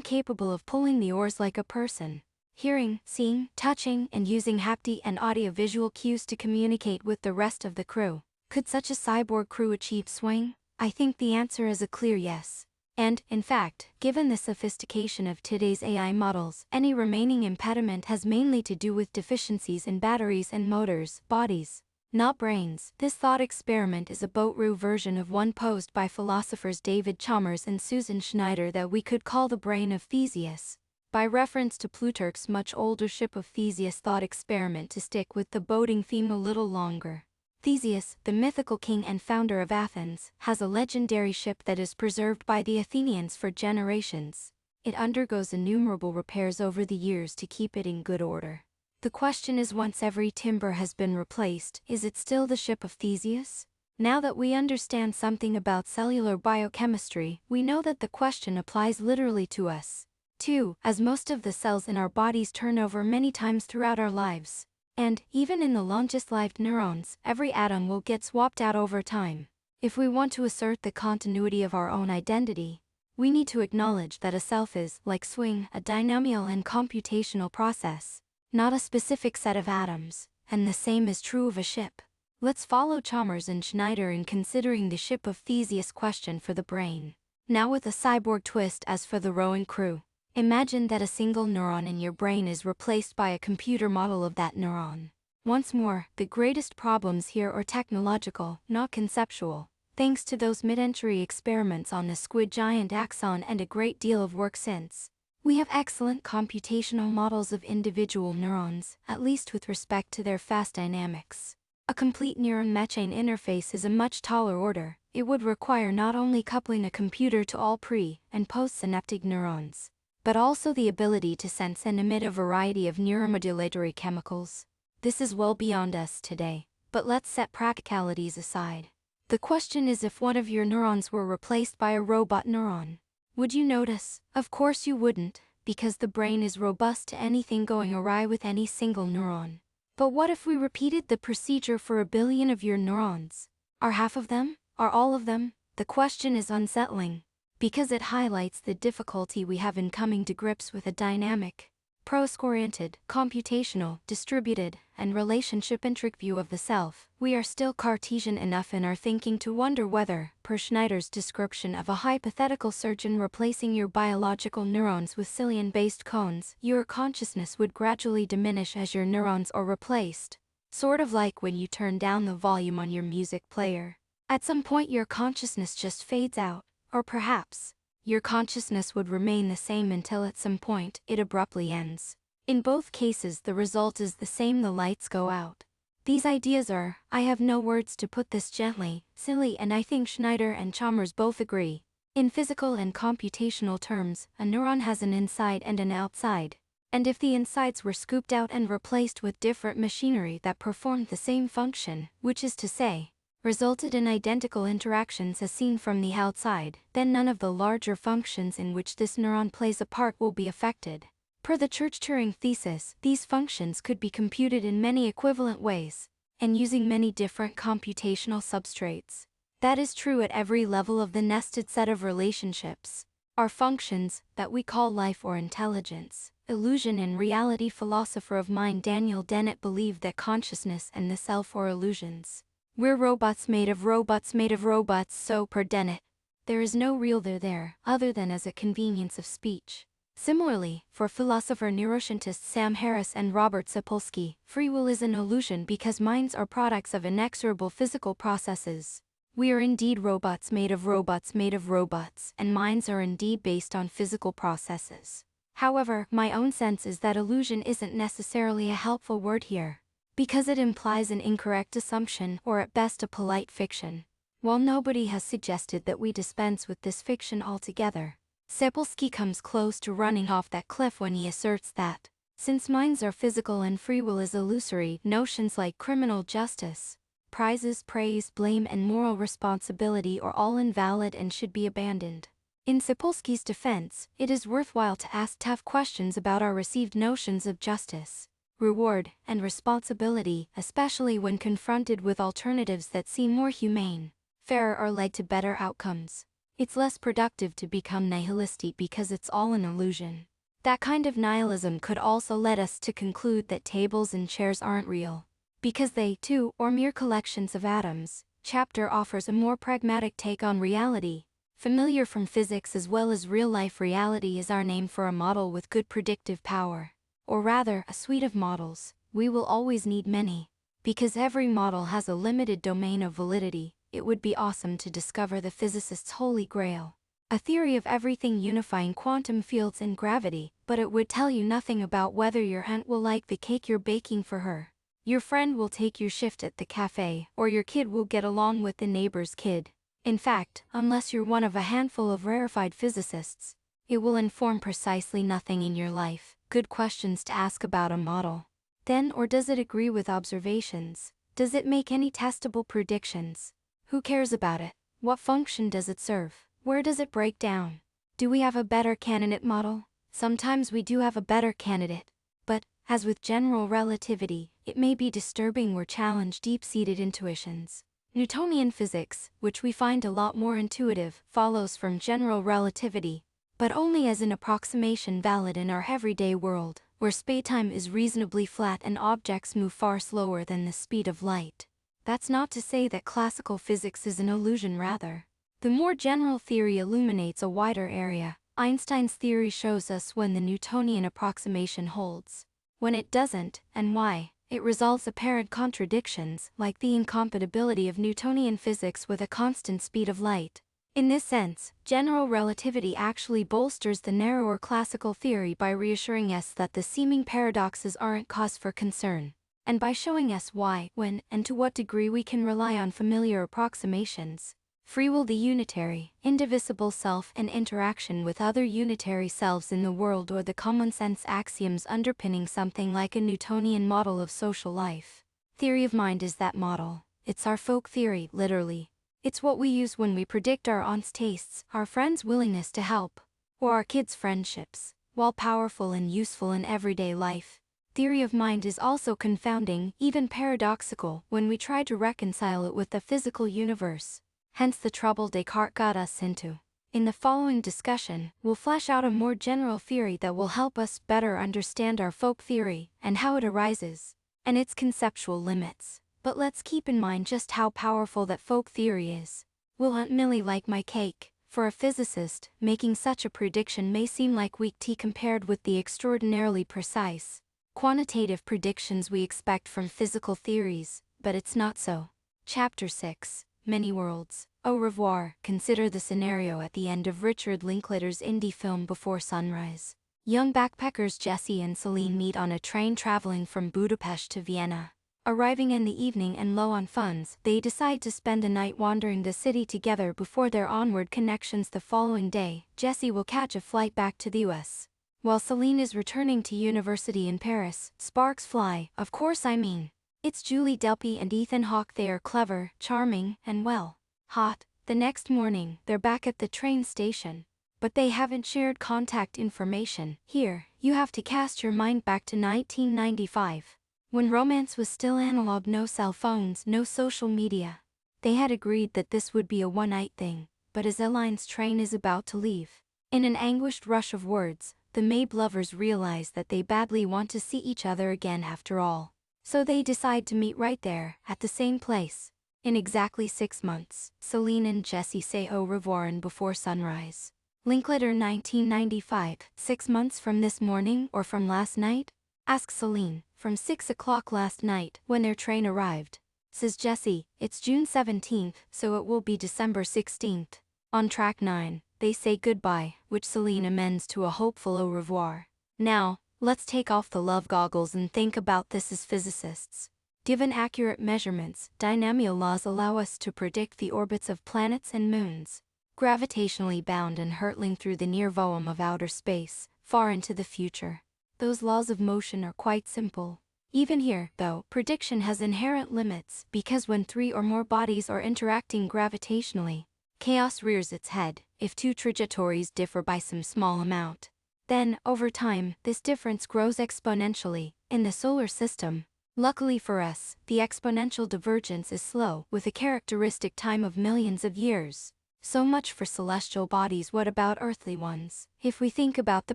capable of pulling the oars like a person, hearing, seeing, touching, and using haptic and audio-visual cues to communicate with the rest of the crew. Could such a cyborg crew achieve swing? I think the answer is a clear yes. And, in fact, given the sophistication of today's AI models, any remaining impediment has mainly to do with deficiencies in batteries and motors, bodies, not brains. This thought experiment is a boat-roo version of one posed by philosophers David Chalmers and Susan Schneider that we could call the brain of Theseus, by reference to Plutarch's much older Ship of Theseus thought experiment. To stick with the boating theme a little longer, Theseus, the mythical king and founder of Athens, has a legendary ship that is preserved by the Athenians for generations. It undergoes innumerable repairs over the years to keep it in good order. The question is, once every timber has been replaced, is it still the ship of Theseus? Now that we understand something about cellular biochemistry, we know that the question applies literally to us, too, as most of the cells in our bodies turn over many times throughout our lives. And, even in the longest-lived neurons, every atom will get swapped out over time. If we want to assert the continuity of our own identity, we need to acknowledge that a self is, like swing, a dynamical and computational process, not a specific set of atoms, and the same is true of a ship. Let's follow Chalmers and Schneider in considering the Ship of Theseus question for the brain. Now with a cyborg twist as for the rowing crew. Imagine that a single neuron in your brain is replaced by a computer model of that neuron. Once more, the greatest problems here are technological, not conceptual. Thanks to those mid-entry experiments on the squid giant Axon and a great deal of work since, We have excellent computational models of individual neurons, at least with respect to their fast dynamics. A complete neuron-chain interface is a much taller order. It would require not only coupling a computer to all pre- and post-synaptic neurons, but also the ability to sense and emit a variety of neuromodulatory chemicals. This is well beyond us today, but let's set practicalities aside. The question is, if one of your neurons were replaced by a robot neuron, would you notice? Of course you wouldn't, because the brain is robust to anything going awry with any single neuron. But what if we repeated the procedure for 1 billion of your neurons? Are half of them? Are all of them? The question is unsettling, because it highlights the difficulty we have in coming to grips with a dynamic, process-oriented, computational, distributed, and relationship-centric view of the self. We are still Cartesian enough in our thinking to wonder whether, per Schneider's description of a hypothetical surgeon replacing your biological neurons with psyllium-based cones, your consciousness would gradually diminish as your neurons are replaced. Sort of like when you turn down the volume on your music player. At some point your consciousness just fades out, or perhaps, your consciousness would remain the same until at some point it abruptly ends. In both cases the result is the same: the lights go out. These ideas are, I have no words to put this gently, silly, and I think Schneider and Chalmers both agree. In physical and computational terms, a neuron has an inside and an outside. And if the insides were scooped out and replaced with different machinery that performed the same function, which is to say, resulted in identical interactions as seen from the outside, then none of the larger functions in which this neuron plays a part will be affected. Per the Church-Turing thesis, these functions could be computed in many equivalent ways, and using many different computational substrates. That is true at every level of the nested set of relationships. Our functions, that we call life or intelligence, illusion and reality. Philosopher of mind Daniel Dennett believed that consciousness and the self are illusions. We're robots made of robots made of robots, so per Dennett, there is no real there, other than as a convenience of speech. Similarly, for philosopher neuroscientists Sam Harris and Robert Sapolsky, free will is an illusion because minds are products of inexorable physical processes. We are indeed robots made of robots made of robots, and minds are indeed based on physical processes. However, my own sense is that illusion isn't necessarily a helpful word here, because it implies an incorrect assumption or at best a polite fiction. While nobody has suggested that we dispense with this fiction altogether, Sapolsky comes close to running off that cliff when he asserts that, since minds are physical and free will is illusory, notions like criminal justice, prizes, praise, blame, and moral responsibility are all invalid and should be abandoned. In Sapolsky's defense, it is worthwhile to ask tough questions about our received notions of justice, reward, and responsibility, especially when confronted with alternatives that seem more humane, fairer, or led to better outcomes. It's less productive to become nihilistic because it's all an illusion. That kind of nihilism could also lead us to conclude that tables and chairs aren't real, because they, too, are mere collections of atoms. Chapter offers a more pragmatic take on reality. Familiar from physics as well as real-life reality is our name for a model with good predictive power. Or rather, a suite of models. We will always need many. Because every model has a limited domain of validity, it would be awesome to discover the physicist's holy grail. A theory of everything unifying quantum fields and gravity, but it would tell you nothing about whether your aunt will like the cake you're baking for her, your friend will take your shift at the cafe, or your kid will get along with the neighbor's kid. In fact, unless you're one of a handful of rarefied physicists, it will inform precisely nothing in your life. Good questions to ask about a model. Then, or does it agree with observations? Does it make any testable predictions? Who cares about it? What function does it serve? Where does it break down? Do we have a better candidate model? Sometimes we do have a better candidate, but, as with general relativity, it may be disturbing or challenge deep-seated intuitions. Newtonian physics, which we find a lot more intuitive, follows from general relativity, but only as an approximation valid in our everyday world, where spacetime is reasonably flat and objects move far slower than the speed of light. That's not to say that classical physics is an illusion. Rather, the more general theory illuminates a wider area. Einstein's theory shows us when the Newtonian approximation holds, when it doesn't, and why. It resolves apparent contradictions, like the incompatibility of Newtonian physics with a constant speed of light. In this sense, general relativity actually bolsters the narrower classical theory by reassuring us that the seeming paradoxes aren't cause for concern, and by showing us why, when, and to what degree we can rely on familiar approximations. Free will, the unitary, indivisible self, and interaction with other unitary selves in the world, or the common-sense axioms underpinning something like a Newtonian model of social life. Theory of mind is that model. It's our folk theory, literally. It's what we use when we predict our aunt's tastes, our friends' willingness to help, or our kids' friendships. While powerful and useful in everyday life, theory of mind is also confounding, even paradoxical, when we try to reconcile it with the physical universe. Hence the trouble Descartes got us into. In the following discussion, we'll flesh out a more general theory that will help us better understand our folk theory, and how it arises, and its conceptual limits. But let's keep in mind just how powerful that folk theory is. Will Aunt Millie like my cake? For a physicist, making such a prediction may seem like weak tea compared with the extraordinarily precise, quantitative predictions we expect from physical theories, but it's not so. Chapter 6. Many Worlds. Au revoir. Consider the scenario at the end of Richard Linklater's indie film Before Sunrise. Young backpackers Jesse and Celine meet on a train traveling from Budapest to Vienna. Arriving in the evening and low on funds, they decide to spend a night wandering the city together before their onward connections the following day. Jesse will catch a flight back to the US, while Celine is returning to university in Paris. Sparks fly, of course I mean. It's Julie Delpy and Ethan Hawke. They are clever, charming, and well, hot. The next morning, they're back at the train station, but they haven't shared contact information. Here, you have to cast your mind back to 1995. When romance was still analog, no cell phones, no social media. They had agreed that this would be a one-night thing, but as Eline's train is about to leave, in an anguished rush of words, the Mabe lovers realize that they badly want to see each other again after all. So they decide to meet right there, at the same place. In exactly 6 months, Celine and Jesse say au revoir in Before Sunrise. Linklater 1995. 6 months from this morning or from last night? Asks Celine. From 6 o'clock last night, when their train arrived. Says Jesse, it's June 17th, so it will be December 16th. On track 9, they say goodbye, which Celine amends to a hopeful au revoir. Now, let's take off the love goggles and think about this as physicists. Given accurate measurements, dynamo laws allow us to predict the orbits of planets and moons, gravitationally bound and hurtling through the near vacuum of outer space, far into the future. Those laws of motion are quite simple. Even here, though, prediction has inherent limits, because when 3 or more bodies are interacting gravitationally, chaos rears its head, if 2 trajectories differ by some small amount. Then, over time, this difference grows exponentially. In the solar system, luckily for us, the exponential divergence is slow, with a characteristic time of millions of years. So much for celestial bodies. What about earthly ones? If we think about the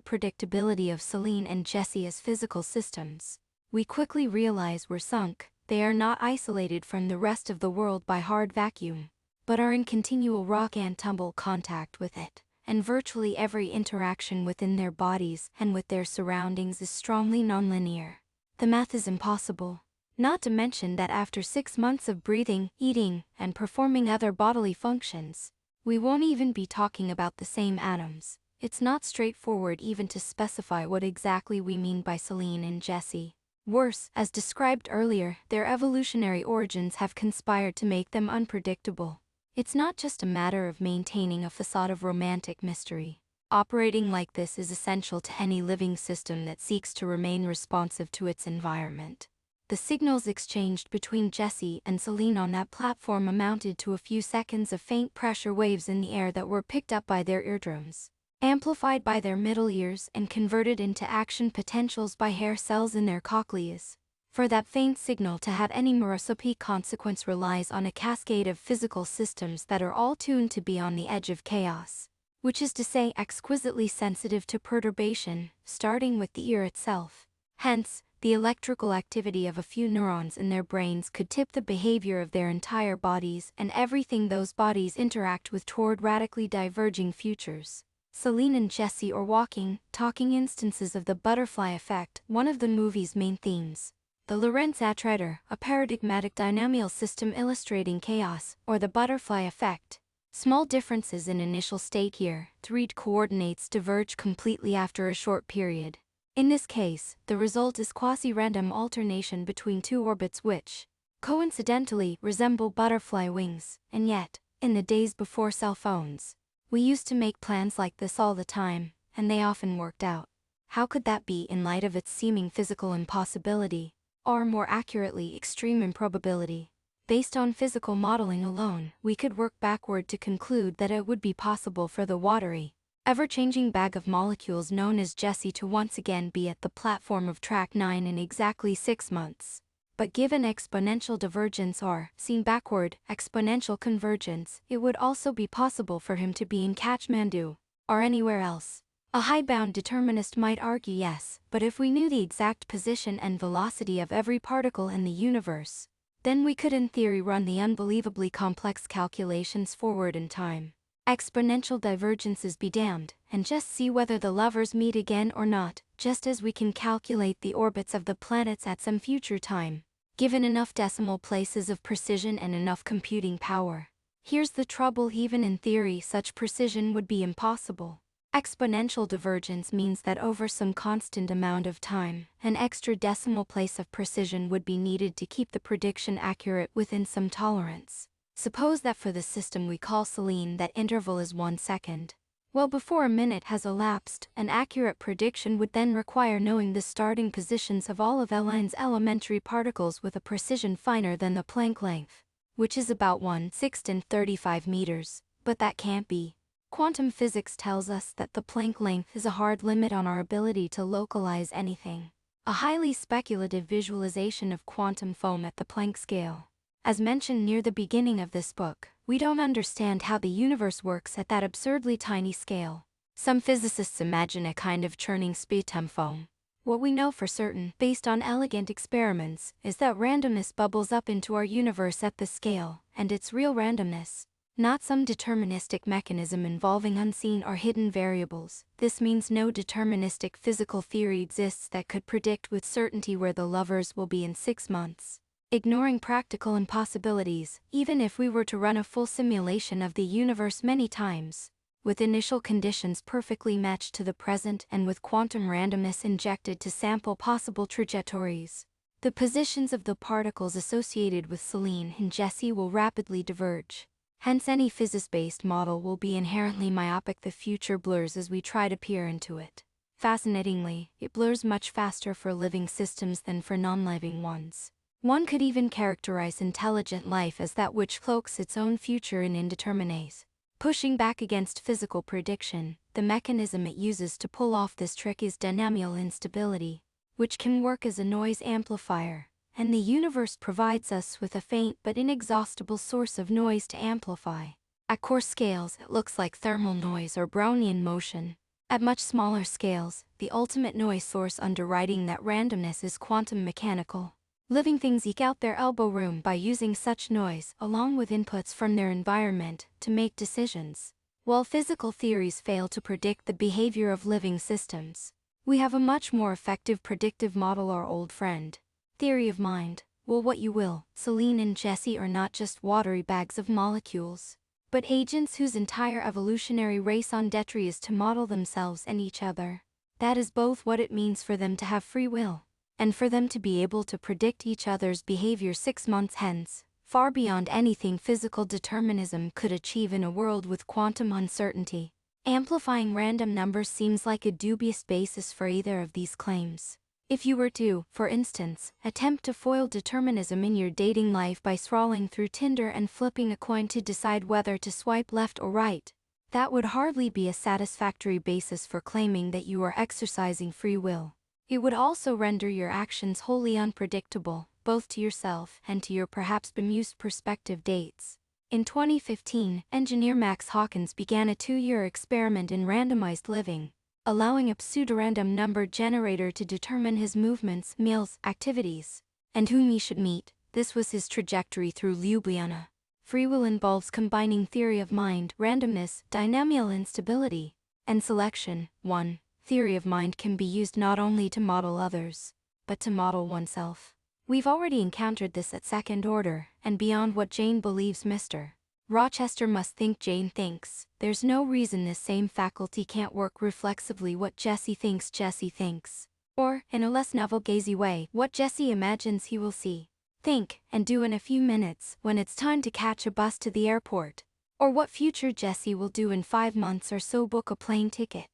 predictability of Celine and Jesse as physical systems, we quickly realize we're sunk. They are not isolated from the rest of the world by hard vacuum, but are in continual rock and tumble contact with it. And virtually every interaction within their bodies and with their surroundings is strongly nonlinear. The math is impossible. Not to mention that after 6 months of breathing, eating, and performing other bodily functions, we won't even be talking about the same atoms. It's not straightforward even to specify what exactly we mean by Celine and Jesse. Worse, as described earlier, their evolutionary origins have conspired to make them unpredictable. It's not just a matter of maintaining a facade of romantic mystery. Operating like this is essential to any living system that seeks to remain responsive to its environment. The signals exchanged between Jesse and Celine on that platform amounted to a few seconds of faint pressure waves in the air that were picked up by their eardrums, amplified by their middle ears, and converted into action potentials by hair cells in their cochleas. For that faint signal to have any microscopic consequence relies on a cascade of physical systems that are all tuned to be on the edge of chaos, which is to say exquisitely sensitive to perturbation, starting with the ear itself. Hence, the electrical activity of a few neurons in their brains could tip the behavior of their entire bodies and everything those bodies interact with toward radically diverging futures. Celine and Jesse are walking, talking instances of the butterfly effect, one of the movie's main themes. The Lorentz attrider, a paradigmatic dynamical system illustrating chaos, or the butterfly effect, Small differences in initial state here, 3 coordinates diverge completely after a short period. In this case, the result is quasi-random alternation between two orbits which, coincidentally, resemble butterfly wings, and yet, in the days before cell phones, we used to make plans like this all the time, and they often worked out. How could that be in light of its seeming physical impossibility, or more accurately, extreme improbability? Based on physical modeling alone, we could work backward to conclude that it would be possible for the watery, ever-changing bag of molecules known as Jessie to once again be at the platform of track 9 in exactly 6 months. But given exponential divergence or, seen backward, exponential convergence, it would also be possible for him to be in Kathmandu, or anywhere else. A high-bound determinist might argue yes, but if we knew the exact position and velocity of every particle in the universe, then we could in theory run the unbelievably complex calculations forward in time. Exponential divergences be damned, and just see whether the lovers meet again or not, just as we can calculate the orbits of the planets at some future time, given enough decimal places of precision and enough computing power. Here's the trouble: even in theory such precision would be impossible. Exponential divergence means that over some constant amount of time, an extra decimal place of precision would be needed to keep the prediction accurate within some tolerance. Suppose that for the system we call Selene that interval is 1 second. Well, before a minute has elapsed, an accurate prediction would then require knowing the starting positions of all of Eline's elementary particles with a precision finer than the Planck length, which is about 1/6 in 35 meters, but that can't be. Quantum physics tells us that the Planck length is a hard limit on our ability to localize anything. A highly speculative visualization of quantum foam at the Planck scale. As mentioned near the beginning of this book, we don't understand how the universe works at that absurdly tiny scale. Some physicists imagine a kind of churning sputum foam. What we know for certain, based on elegant experiments, is that randomness bubbles up into our universe at this scale, and it's real randomness, not some deterministic mechanism involving unseen or hidden variables. This means no deterministic physical theory exists that could predict with certainty where the lovers will be in 6 months. Ignoring practical impossibilities, even if we were to run a full simulation of the universe many times, with initial conditions perfectly matched to the present and with quantum randomness injected to sample possible trajectories, the positions of the particles associated with Selene and Jessie will rapidly diverge. Hence any physics-based model will be inherently myopic. The future blurs as we try to peer into it. Fascinatingly, it blurs much faster for living systems than for non-living ones. One could even characterize intelligent life as that which cloaks its own future in indeterminates. Pushing back against physical prediction, the mechanism it uses to pull off this trick is dynamical instability, which can work as a noise amplifier, and the universe provides us with a faint but inexhaustible source of noise to amplify. At coarse scales, it looks like thermal noise or Brownian motion. At much smaller scales, the ultimate noise source underwriting that randomness is quantum mechanical. Living things eke out their elbow room by using such noise, along with inputs from their environment, to make decisions. While physical theories fail to predict the behavior of living systems, we have a much more effective predictive model: our old friend, theory of mind. Well, what you will, Selene and Jessie are not just watery bags of molecules, but agents whose entire evolutionary race on Detri is to model themselves and each other. That is both what it means for them to have free will, and for them to be able to predict each other's behavior 6 months hence, far beyond anything physical determinism could achieve in a world with quantum uncertainty. Amplifying random numbers seems like a dubious basis for either of these claims. If you were to, for instance, attempt to foil determinism in your dating life by scrolling through Tinder and flipping a coin to decide whether to swipe left or right, that would hardly be a satisfactory basis for claiming that you are exercising free will. It would also render your actions wholly unpredictable, both to yourself and to your perhaps bemused prospective dates. In 2015, engineer Max Hawkins began a 2-year experiment in randomized living, allowing a pseudorandom number generator to determine his movements, meals, activities, and whom he should meet. This was his trajectory through Ljubljana. Free will involves combining theory of mind, randomness, dynamical instability, and selection. 1. Theory of mind can be used not only to model others, but to model oneself. We've already encountered this at second order, and beyond what Jane believes Mr. Rochester must think Jane thinks. There's no reason this same faculty can't work reflexively what Jesse thinks. Or, in a less novel-gazy way, what Jesse imagines he will see, think, and do in a few minutes when it's time to catch a bus to the airport. Or what future Jesse will do in 5 months or so, book a plane ticket.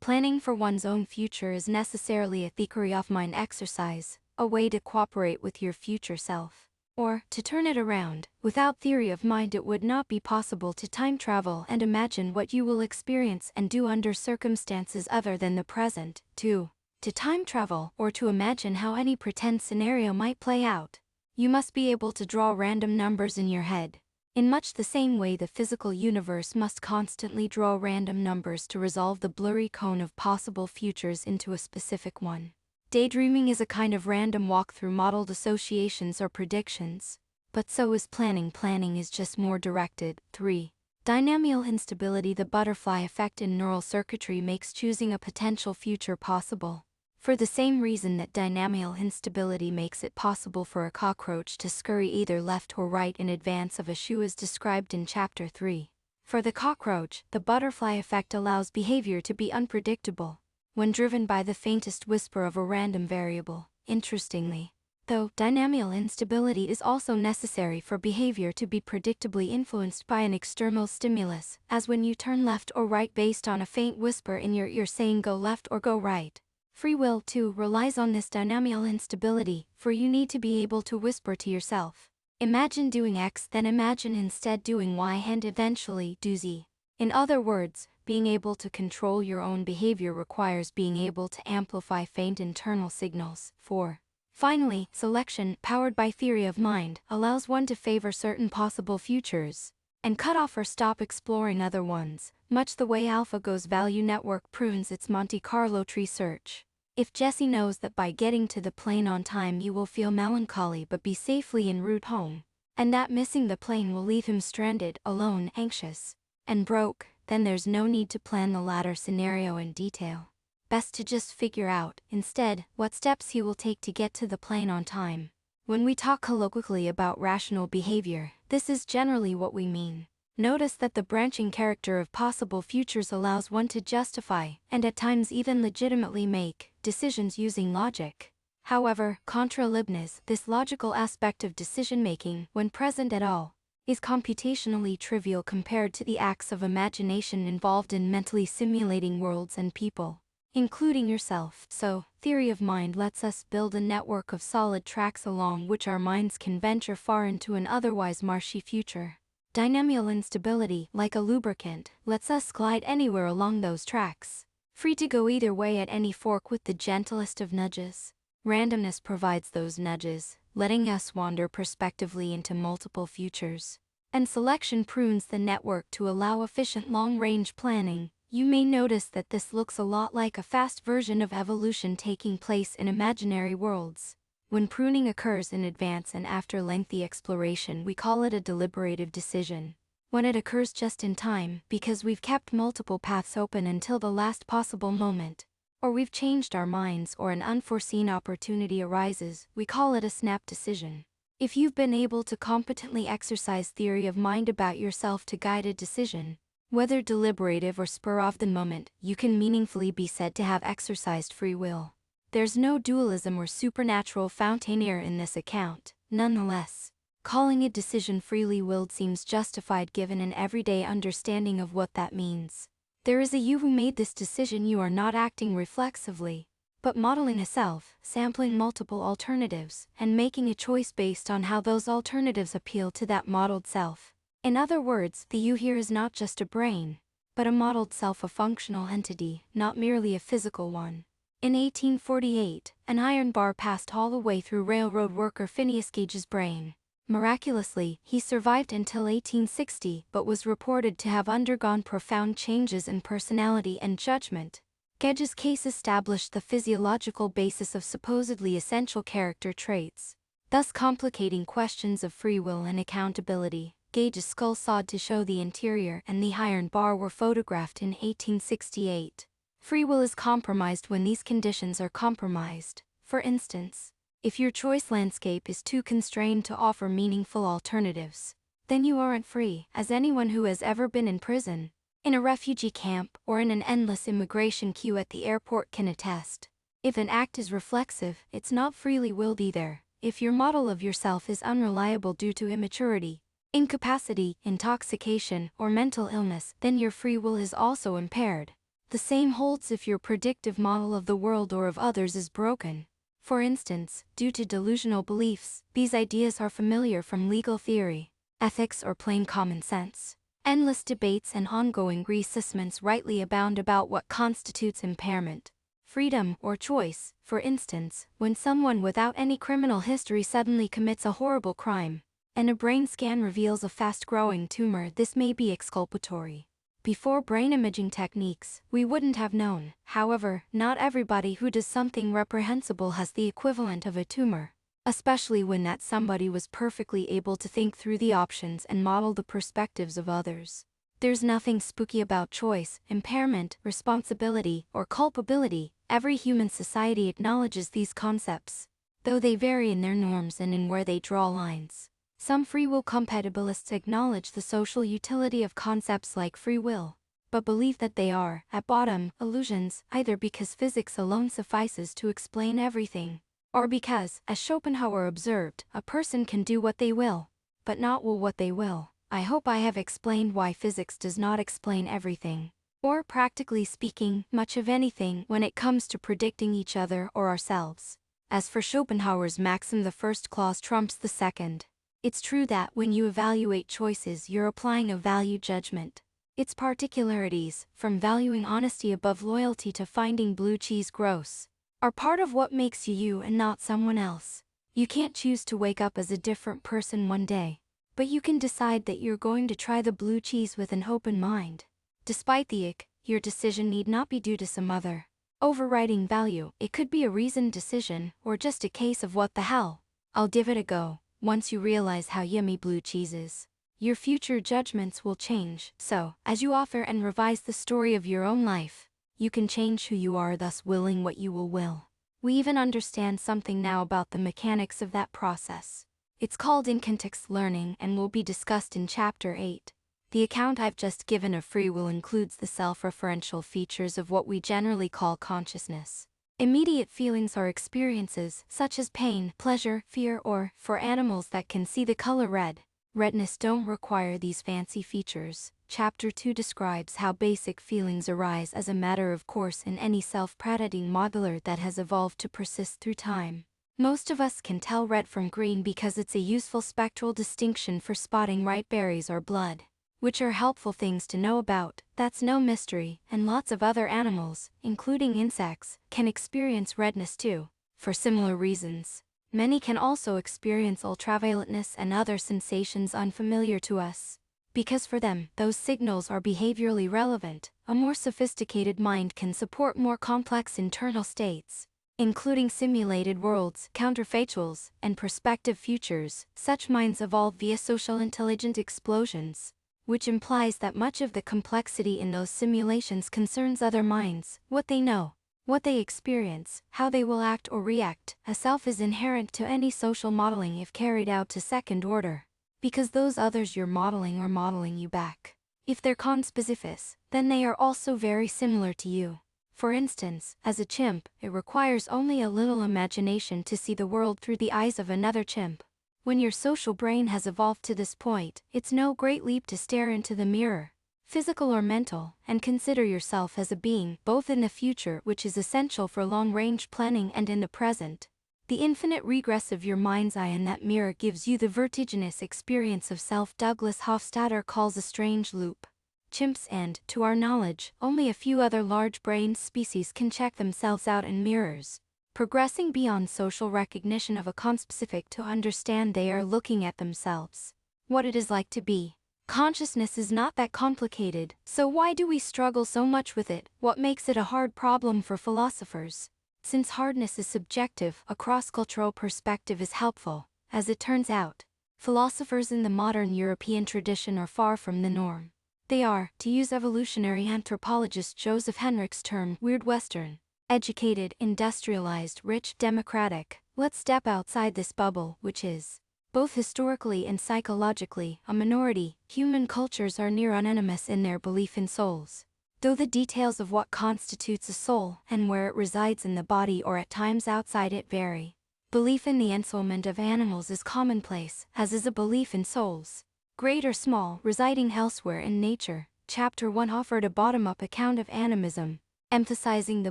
Planning for one's own future is necessarily a theory of mind exercise, a way to cooperate with your future self. Or, to turn it around, without theory of mind it would not be possible to time travel and imagine what you will experience and do under circumstances other than the present. To time travel, or to imagine how any pretend scenario might play out, you must be able to draw random numbers in your head. In much the same way the physical universe must constantly draw random numbers to resolve the blurry cone of possible futures into a specific one. Daydreaming is a kind of random walk through modeled associations or predictions. But so is planning. Planning is just more directed. 3. Dynamical instability. The butterfly effect in neural circuitry makes choosing a potential future possible. For the same reason that dynamical instability makes it possible for a cockroach to scurry either left or right in advance of a shoe as described in Chapter 3. For the cockroach, the butterfly effect allows behavior to be unpredictable, when driven by the faintest whisper of a random variable. Interestingly, though, dynamical instability is also necessary for behavior to be predictably influenced by an external stimulus, as when you turn left or right based on a faint whisper in your ear saying go left or go right. Free will, too, relies on this dynamical instability, for you need to be able to whisper to yourself, imagine doing X, then imagine instead doing Y, and eventually do Z. In other words, being able to control your own behavior requires being able to amplify faint internal signals. 4. Finally, selection, powered by theory of mind, allows one to favor certain possible futures and cut off or stop exploring other ones, much the way AlphaGo's value network prunes its Monte Carlo tree search. If Jesse knows that by getting to the plane on time he will feel melancholy but be safely en route home, and that missing the plane will leave him stranded, alone, anxious, and broke, then there's no need to plan the latter scenario in detail. Best to just figure out, instead, what steps he will take to get to the plane on time. When we talk colloquially about rational behavior, this is generally what we mean. Notice that the branching character of possible futures allows one to justify, and at times even legitimately make, decisions using logic. However, contra libnes, this logical aspect of decision-making, when present at all, is computationally trivial compared to the acts of imagination involved in mentally simulating worlds and people, including yourself. So, theory of mind lets us build a network of solid tracks along which our minds can venture far into an otherwise marshy future. Dynamical instability, like a lubricant, lets us glide anywhere along those tracks, free to go either way at any fork with the gentlest of nudges. Randomness provides those nudges, letting us wander prospectively into multiple futures. And selection prunes the network to allow efficient long-range planning. You may notice that this looks a lot like a fast version of evolution taking place in imaginary worlds. When pruning occurs in advance and after lengthy exploration, we call it a deliberative decision. When it occurs just in time, because we've kept multiple paths open until the last possible moment, or we've changed our minds or an unforeseen opportunity arises, we call it a snap decision. If you've been able to competently exercise theory of mind about yourself to guide a decision, whether deliberative or spur of the moment, you can meaningfully be said to have exercised free will. There's no dualism or supernatural fountainer in this account. Nonetheless, calling a decision freely willed seems justified given an everyday understanding of what that means. There is a you who made this decision. You are not acting reflexively, but modeling a self, sampling multiple alternatives, and making a choice based on how those alternatives appeal to that modeled self. In other words, the you here is not just a brain, but a modeled self, a functional entity, not merely a physical one. In 1848, an iron bar passed all the way through railroad worker Phineas Gage's brain. Miraculously, he survived until 1860 but was reported to have undergone profound changes in personality and judgment. Gage's case established the physiological basis of supposedly essential character traits, thus complicating questions of free will and accountability. Gage's skull sawed to show the interior and the iron bar were photographed in 1868. Free will is compromised when these conditions are compromised. For instance, if your choice landscape is too constrained to offer meaningful alternatives, then you aren't free, as anyone who has ever been in prison, in a refugee camp, or in an endless immigration queue at the airport can attest. If an act is reflexive, it's not freely willed either. If your model of yourself is unreliable due to immaturity, incapacity, intoxication, or mental illness, then your free will is also impaired. The same holds if your predictive model of the world or of others is broken. For instance, due to delusional beliefs, these ideas are familiar from legal theory, ethics, or plain common sense. Endless debates and ongoing reassessments rightly abound about what constitutes impairment, freedom, or choice. For instance, when someone without any criminal history suddenly commits a horrible crime, and a brain scan reveals a fast-growing tumor, this may be exculpatory. Before brain imaging techniques, we wouldn't have known. However, not everybody who does something reprehensible has the equivalent of a tumor, especially when that somebody was perfectly able to think through the options and model the perspectives of others. There's nothing spooky about choice, impairment, responsibility, or culpability. Every human society acknowledges these concepts, though they vary in their norms and in where they draw lines. Some free will compatibilists acknowledge the social utility of concepts like free will, but believe that they are, at bottom, illusions, either because physics alone suffices to explain everything, or because, as Schopenhauer observed, a person can do what they will, but not will what they will. I hope I have explained why physics does not explain everything, or practically speaking, much of anything when it comes to predicting each other or ourselves. As for Schopenhauer's maxim, the first clause trumps the second. It's true that when you evaluate choices, you're applying a value judgment. Its particularities, from valuing honesty above loyalty to finding blue cheese gross, are part of what makes you you and not someone else. You can't choose to wake up as a different person one day, but you can decide that you're going to try the blue cheese with an open mind. Despite the ick, your decision need not be due to some other overriding value. It could be a reasoned decision, or just a case of what the hell, I'll give it a go. Once you realize how yummy blue cheese is, your future judgments will change. So, as you author and revise the story of your own life, you can change who you are, thus willing what you will. We even understand something now about the mechanics of that process. It's called in-context learning and will be discussed in Chapter 8. The account I've just given of free will includes the self-referential features of what we generally call consciousness. Immediate feelings are experiences, such as pain, pleasure, fear, or, for animals that can see the color red, redness, don't require these fancy features. Chapter 2 describes how basic feelings arise as a matter of course in any self-predicating modeler that has evolved to persist through time. Most of us can tell red from green because it's a useful spectral distinction for spotting ripe berries or blood, which are helpful things to know about. That's no mystery, and lots of other animals, including insects, can experience redness too, for similar reasons. Many can also experience ultravioletness and other sensations unfamiliar to us, because for them, those signals are behaviorally relevant. A more sophisticated mind can support more complex internal states, including simulated worlds, counterfactuals, and prospective futures. Such minds evolve via social intelligent explosions, which implies that much of the complexity in those simulations concerns other minds, what they know, what they experience, how they will act or react. A self is inherent to any social modeling if carried out to second order, because those others you're modeling are modeling you back. If they're conspecifics, then they are also very similar to you. For instance, as a chimp, it requires only a little imagination to see the world through the eyes of another chimp. When your social brain has evolved to this point, it's no great leap to stare into the mirror, physical or mental, and consider yourself as a being, both in the future, which is essential for long-range planning, and in the present. The infinite regress of your mind's eye in that mirror gives you the vertiginous experience of self Douglas Hofstadter calls a strange loop. Chimps and, to our knowledge, only a few other large-brained species can check themselves out in mirrors, progressing beyond social recognition of a conspecific to understand they are looking at themselves. What it is like to be consciousness is not that complicated, so why do we struggle so much with it? What makes it a hard problem for philosophers? Since hardness is subjective, a cross-cultural perspective is helpful. As it turns out, philosophers in the modern European tradition are far from the norm. They are, to use evolutionary anthropologist Joseph Henrich's term, weird Western. Educated, industrialized, rich, democratic. Let's step outside this bubble, which is Both historically and psychologically, a minority, human cultures are near unanimous in their belief in souls. Though the details of what constitutes a soul and where it resides in the body or at times outside it vary. Belief in the ensoulment of animals is commonplace, as is a belief in souls, great or small, residing elsewhere in nature. Chapter 1 offered a bottom-up account of animism, emphasizing the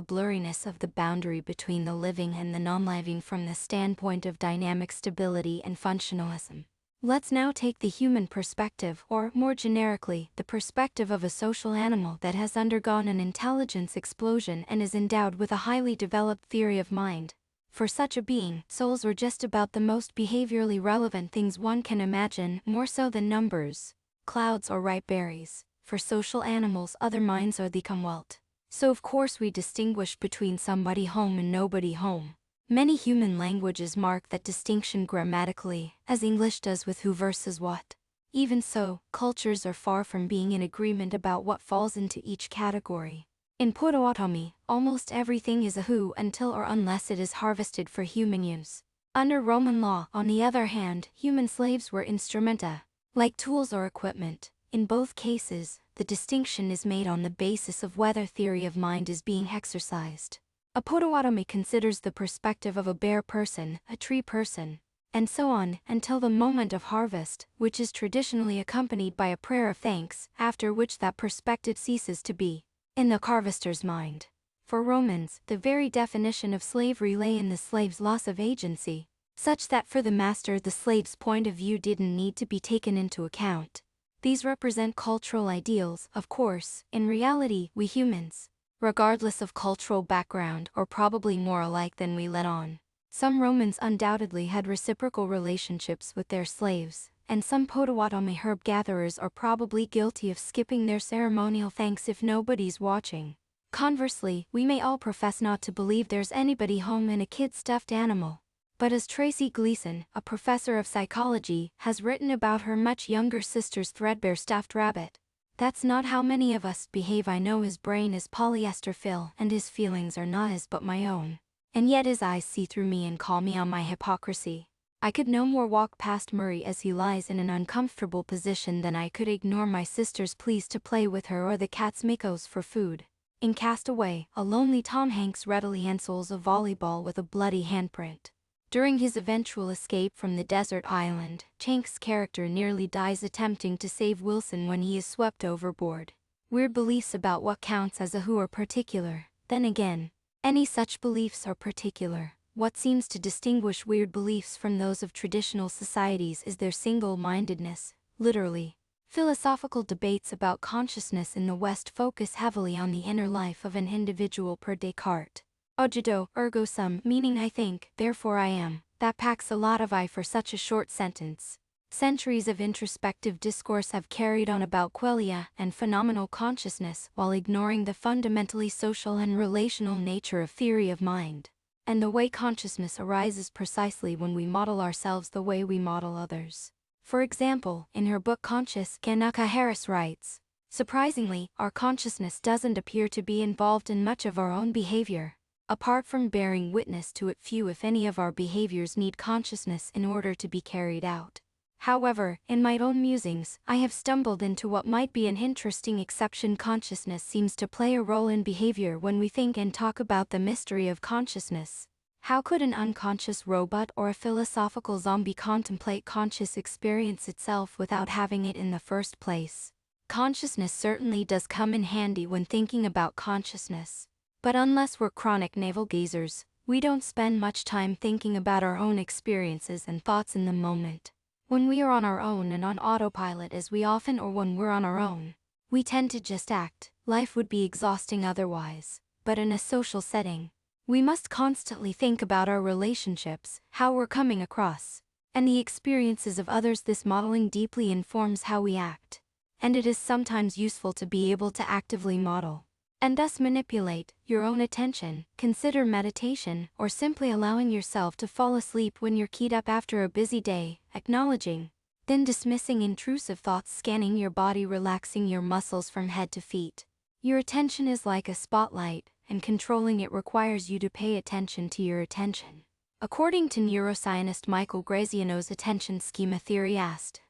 blurriness of the boundary between the living and the non-living from the standpoint of dynamic stability and functionalism. Let's now take the human perspective, or more generically, the perspective of a social animal that has undergone an intelligence explosion and is endowed with a highly developed theory of mind. For such a being, souls are just about the most behaviorally relevant things one can imagine, more so than numbers, clouds or ripe berries. For social animals, other minds are the Commonwealth. So of course we distinguish between somebody home and nobody home. Many human languages mark that distinction grammatically, as English does with who versus what. Even so, cultures are far from being in agreement about what falls into each category. In Potawatomi, almost everything is a who until or unless it is harvested for human use. Under Roman law, on the other hand, human slaves were instrumenta, like tools or equipment. In both cases, the distinction is made on the basis of whether theory of mind is being exercised. A Potawatomi considers the perspective of a bear person, a tree person, and so on, until the moment of harvest, which is traditionally accompanied by a prayer of thanks, after which that perspective ceases to be in the harvester's mind. For Romans, the very definition of slavery lay in the slave's loss of agency, such that for the master the slave's point of view didn't need to be taken into account. These represent cultural ideals, of course. In reality, we humans, regardless of cultural background, are probably more alike than we let on. Some Romans undoubtedly had reciprocal relationships with their slaves, and some Potawatomi herb gatherers are probably guilty of skipping their ceremonial thanks if nobody's watching. Conversely, we may all profess not to believe there's anybody home in a kid's stuffed animal. But as Tracy Gleason, a professor of psychology, has written about her much younger sister's threadbare stuffed rabbit, that's not how many of us behave. I know his brain is polyester fill and his feelings are not his but my own. And yet his eyes see through me and call me on my hypocrisy. I could no more walk past Murray as he lies in an uncomfortable position than I could ignore my sister's pleas to play with her or the cat's Mikos for food. In Castaway, a lonely Tom Hanks readily ensouls a volleyball with a bloody handprint. During his eventual escape from the desert island, Hank's character nearly dies attempting to save Wilson when he is swept overboard. Weird beliefs about what counts as a who are particular. Then again, any such beliefs are particular. What seems to distinguish weird beliefs from those of traditional societies is their single-mindedness, literally. Philosophical debates about consciousness in the West focus heavily on the inner life of an individual per Descartes. Ojido, ergo sum, meaning I think, therefore I am. That packs a lot of I for such a short sentence. Centuries of introspective discourse have carried on about qualia and phenomenal consciousness while ignoring the fundamentally social and relational nature of theory of mind. And the way consciousness arises precisely when we model ourselves the way we model others. For example, in her book Conscious, Kanaka Harris writes, surprisingly, our consciousness doesn't appear to be involved in much of our own behavior. Apart from bearing witness to it, few if any of our behaviors need consciousness in order to be carried out. However, in my own musings, I have stumbled into what might be an interesting exception. Consciousness seems to play a role in behavior when we think and talk about the mystery of consciousness. How could an unconscious robot or a philosophical zombie contemplate conscious experience itself without having it in the first place? Consciousness certainly does come in handy when thinking about consciousness. But unless we're chronic navel-gazers, we don't spend much time thinking about our own experiences and thoughts in the moment. When we are on our own and on autopilot, as we often or when we're on our own, we tend to just act. Life would be exhausting otherwise. But in a social setting, we must constantly think about our relationships, how we're coming across, and the experiences of others. This modeling deeply informs how we act. And it is sometimes useful to be able to actively model and thus manipulate your own attention. Consider meditation, or simply allowing yourself to fall asleep when you're keyed up after a busy day, acknowledging, then dismissing intrusive thoughts, scanning your body, relaxing your muscles from head to feet. Your attention is like a spotlight, and controlling it requires you to pay attention to your attention. According to neuroscientist Michael Graziano's attention schema theory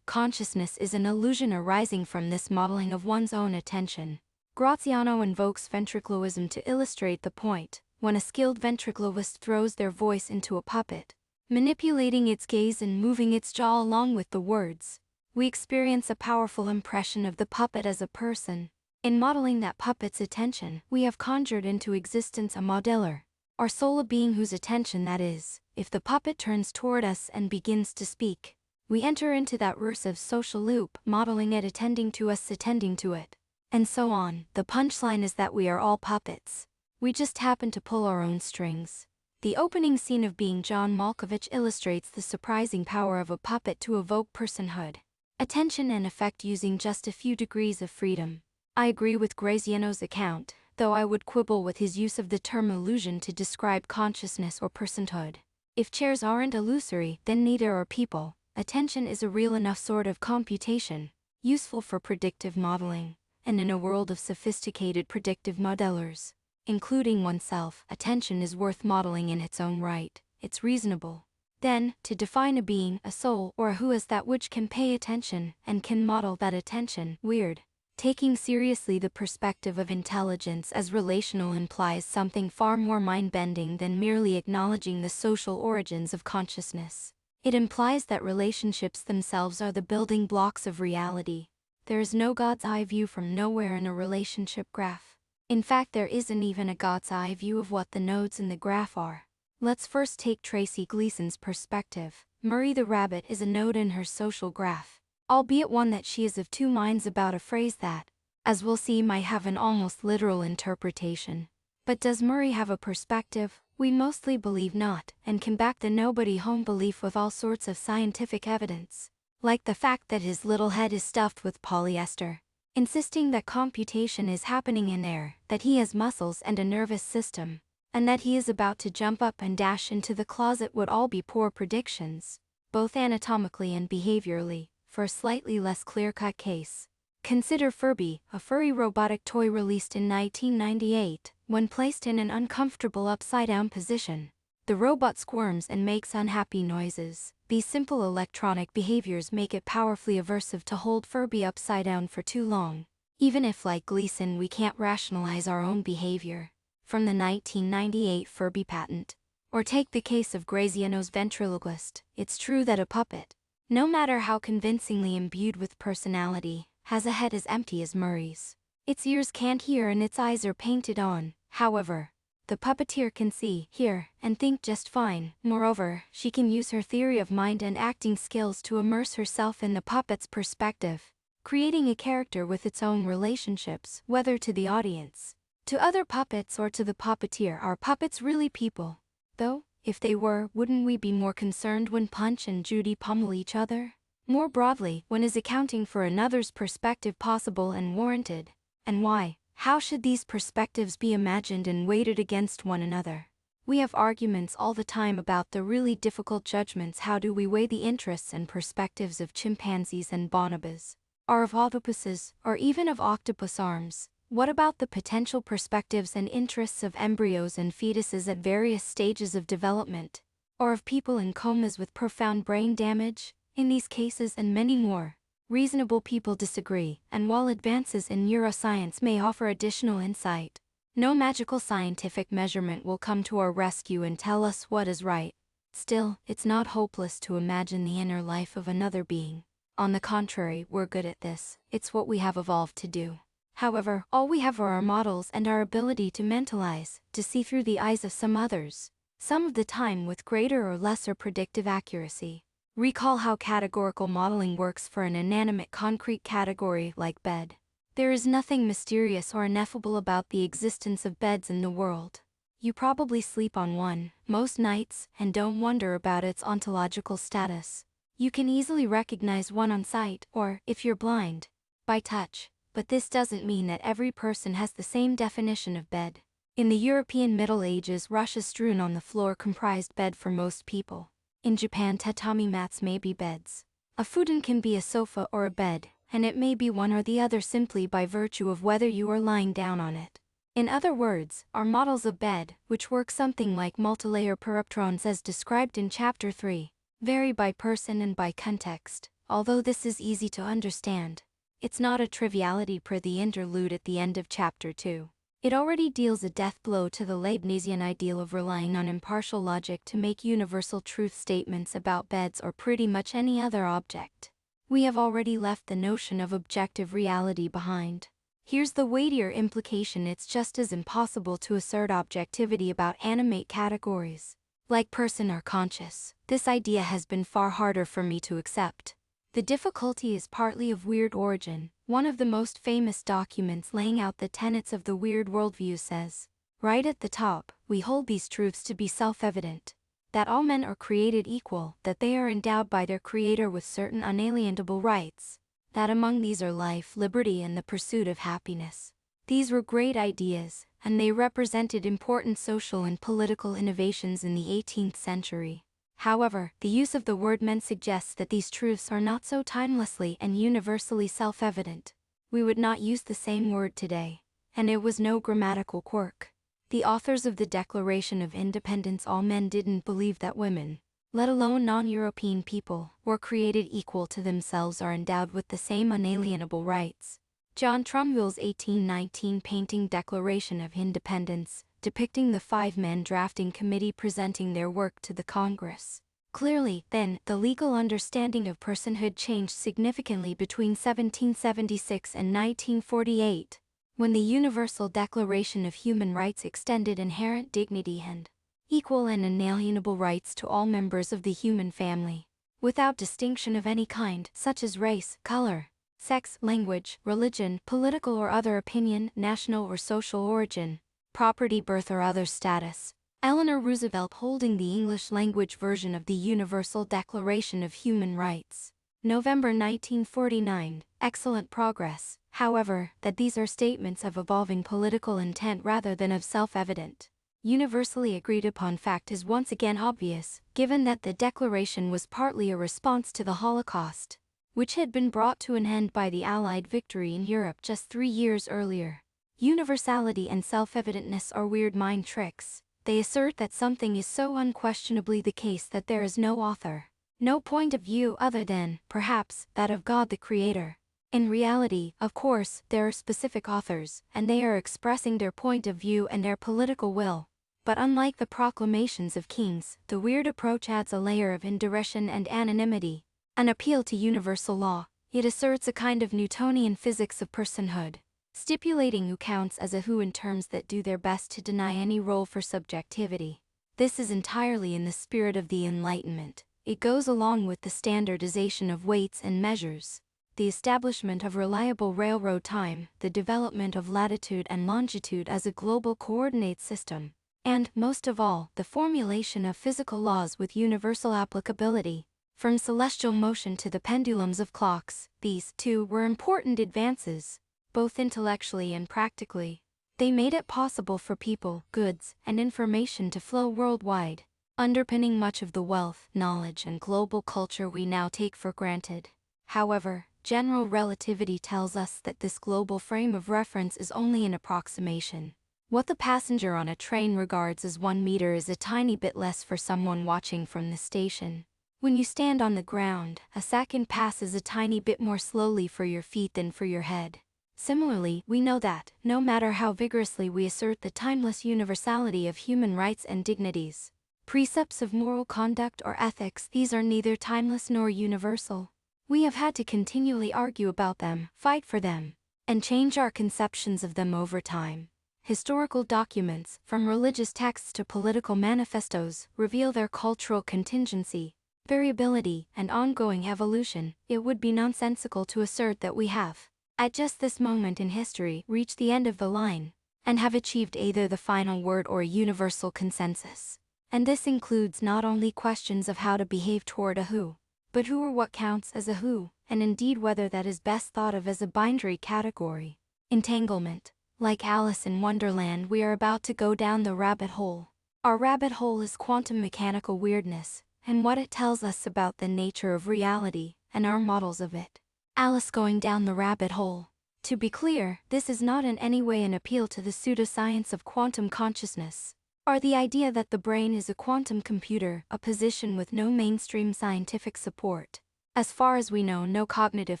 consciousness is an illusion arising from this modeling of one's own attention. Graziano invokes ventriloquism to illustrate the point. When a skilled ventriloquist throws their voice into a puppet, manipulating its gaze and moving its jaw along with the words, we experience a powerful impression of the puppet as a person. In modeling that puppet's attention, we have conjured into existence a modeler, our soul, a being whose attention that is. If the puppet turns toward us and begins to speak, we enter into that recursive social loop, modeling it, attending to us, attending to it, and so on. The punchline is that we are all puppets. We just happen to pull our own strings. The opening scene of Being John Malkovich illustrates the surprising power of a puppet to evoke personhood, attention and effect using just a few degrees of freedom. I agree with Graziano's account, though I would quibble with his use of the term illusion to describe consciousness or personhood. If chairs aren't illusory, then neither are people. Attention is a real enough sort of computation, useful for predictive modeling, and in a world of sophisticated predictive modelers, including oneself, attention is worth modeling in its own right. It's reasonable, then, to define a being, a soul, or a who as that which can pay attention and can model that attention. Weird. Taking seriously the perspective of intelligence as relational implies something far more mind-bending than merely acknowledging the social origins of consciousness. It implies that relationships themselves are the building blocks of reality. There is no God's eye view from nowhere in a relationship graph. In fact, there isn't even a God's eye view of what the nodes in the graph are. Let's first take Tracy Gleason's perspective. Murray the rabbit is a node in her social graph, albeit one that she is of two minds about, a phrase that, as we'll see, might have an almost literal interpretation. But does Murray have a perspective? We mostly believe not, and can back the nobody home belief with all sorts of scientific evidence, like the fact that his little head is stuffed with polyester, insisting that computation is happening in there, that he has muscles and a nervous system, and that he is about to jump up and dash into the closet would all be poor predictions, both anatomically and behaviorally. For a slightly less clear-cut case, consider Furby, a furry robotic toy released in 1998. When placed in an uncomfortable upside-down position, the robot squirms and makes unhappy noises. These simple electronic behaviors make it powerfully aversive to hold Furby upside down for too long, even if, like Gleason, we can't rationalize our own behavior. From the 1998 Furby patent. Or take the case of Graziano's ventriloquist. It's true that a puppet, no matter how convincingly imbued with personality, has a head as empty as Murray's. Its ears can't hear and its eyes are painted on. However, the puppeteer can see, hear, and think just fine. Moreover, she can use her theory of mind and acting skills to immerse herself in the puppet's perspective, creating a character with its own relationships, whether to the audience, to other puppets, or to the puppeteer. Are puppets really people? Though, if they were, wouldn't we be more concerned when Punch and Judy pummel each other? More broadly, when is accounting for another's perspective possible and warranted? And why? How should these perspectives be imagined and weighted against one another? We have arguments all the time about the really difficult judgments. How do we weigh the interests and perspectives of chimpanzees and bonobos, or of octopuses, or even of octopus arms? What about the potential perspectives and interests of embryos and fetuses at various stages of development, or of people in comas with profound brain damage? In these cases and many more, reasonable people disagree, and while advances in neuroscience may offer additional insight, no magical scientific measurement will come to our rescue and tell us what is right. Still, it's not hopeless to imagine the inner life of another being. On the contrary, we're good at this. It's what we have evolved to do. However, all we have are our models and our ability to mentalize, to see through the eyes of some others, some of the time with greater or lesser predictive accuracy. Recall how categorical modeling works for an inanimate concrete category like bed. There is nothing mysterious or ineffable about the existence of beds in the world. You probably sleep on one most nights and don't wonder about its ontological status. You can easily recognize one on sight, or, if you're blind, by touch. But this doesn't mean that every person has the same definition of bed. In the European Middle Ages, rushes strewn on the floor comprised bed for most people. In Japan, tatami mats may be beds. A futon can be a sofa or a bed, and it may be one or the other simply by virtue of whether you are lying down on it. In other words, our models of bed, which work something like multilayer perceptrons as described in Chapter 3, vary by person and by context. Although this is easy to understand, it's not a triviality per the interlude at the end of Chapter 2. It already deals a death blow to the Leibnizian ideal of relying on impartial logic to make universal truth statements about beds or pretty much any other object. We have already left the notion of objective reality behind. Here's the weightier implication: it's just as impossible to assert objectivity about animate categories, like person or conscious. This idea has been far harder for me to accept. The difficulty is partly of weird origin. One of the most famous documents laying out the tenets of the weird worldview says, right at the top, we hold these truths to be self-evident: that all men are created equal, that they are endowed by their Creator with certain unalienable rights, that among these are life, liberty, and the pursuit of happiness. These were great ideas, and they represented important social and political innovations in the 18th century. However, the use of the word men suggests that these truths are not so timelessly and universally self-evident. We would not use the same word today, and it was no grammatical quirk. The authors of the Declaration of Independence, all men, didn't believe that women, let alone non-European people, were created equal to themselves or endowed with the same unalienable rights. John Trumbull's 1819 painting Declaration of Independence, depicting the 5 men drafting committee presenting their work to the Congress. Clearly, then, the legal understanding of personhood changed significantly between 1776 and 1948, when the Universal Declaration of Human Rights extended inherent dignity and equal and inalienable rights to all members of the human family, without distinction of any kind, such as race, color, sex, language, religion, political or other opinion, national or social origin, property, birth, or other status. Eleanor Roosevelt, holding the English language version of the Universal Declaration of Human Rights. November 1949. Excellent progress, however, that these are statements of evolving political intent rather than of self-evident, universally agreed upon fact is once again obvious, given that the Declaration was partly a response to the Holocaust, which had been brought to an end by the Allied victory in Europe just 3 years earlier. Universality and self-evidentness are weird mind tricks. They assert that something is so unquestionably the case that there is no author, no point of view other than, perhaps, that of God the Creator. In reality, of course, there are specific authors, and they are expressing their point of view and their political will. But unlike the proclamations of kings, the weird approach adds a layer of indirection and anonymity, an appeal to universal law. It asserts a kind of Newtonian physics of personhood, stipulating who counts as a who in terms that do their best to deny any role for subjectivity. This is entirely in the spirit of the Enlightenment. It goes along with the standardization of weights and measures, the establishment of reliable railroad time, the development of latitude and longitude as a global coordinate system, and, most of all, the formulation of physical laws with universal applicability. From celestial motion to the pendulums of clocks, these, too, were important advances, both intellectually and practically. They made it possible for people, goods, and information to flow worldwide, underpinning much of the wealth, knowledge, and global culture we now take for granted. However, general relativity tells us that this global frame of reference is only an approximation. What the passenger on a train regards as 1 meter is a tiny bit less for someone watching from the station. When you stand on the ground, a second passes a tiny bit more slowly for your feet than for your head. Similarly, we know that, no matter how vigorously we assert the timeless universality of human rights and dignities, precepts of moral conduct or ethics, these are neither timeless nor universal. We have had to continually argue about them, fight for them, and change our conceptions of them over time. Historical documents, from religious texts to political manifestos, reveal their cultural contingency, variability, and ongoing evolution. It would be nonsensical to assert that we have, at just this moment in history, reached the end of the line, and have achieved either the final word or a universal consensus. And this includes not only questions of how to behave toward a who, but who or what counts as a who, and indeed whether that is best thought of as a binary category. Entanglement. Like Alice in Wonderland, we are about to go down the rabbit hole. Our rabbit hole is quantum mechanical weirdness, and what it tells us about the nature of reality, and our models of it. Alice going down the rabbit hole. To be clear, this is not in any way an appeal to the pseudoscience of quantum consciousness, or the idea that the brain is a quantum computer, a position with no mainstream scientific support. As far as we know, no cognitive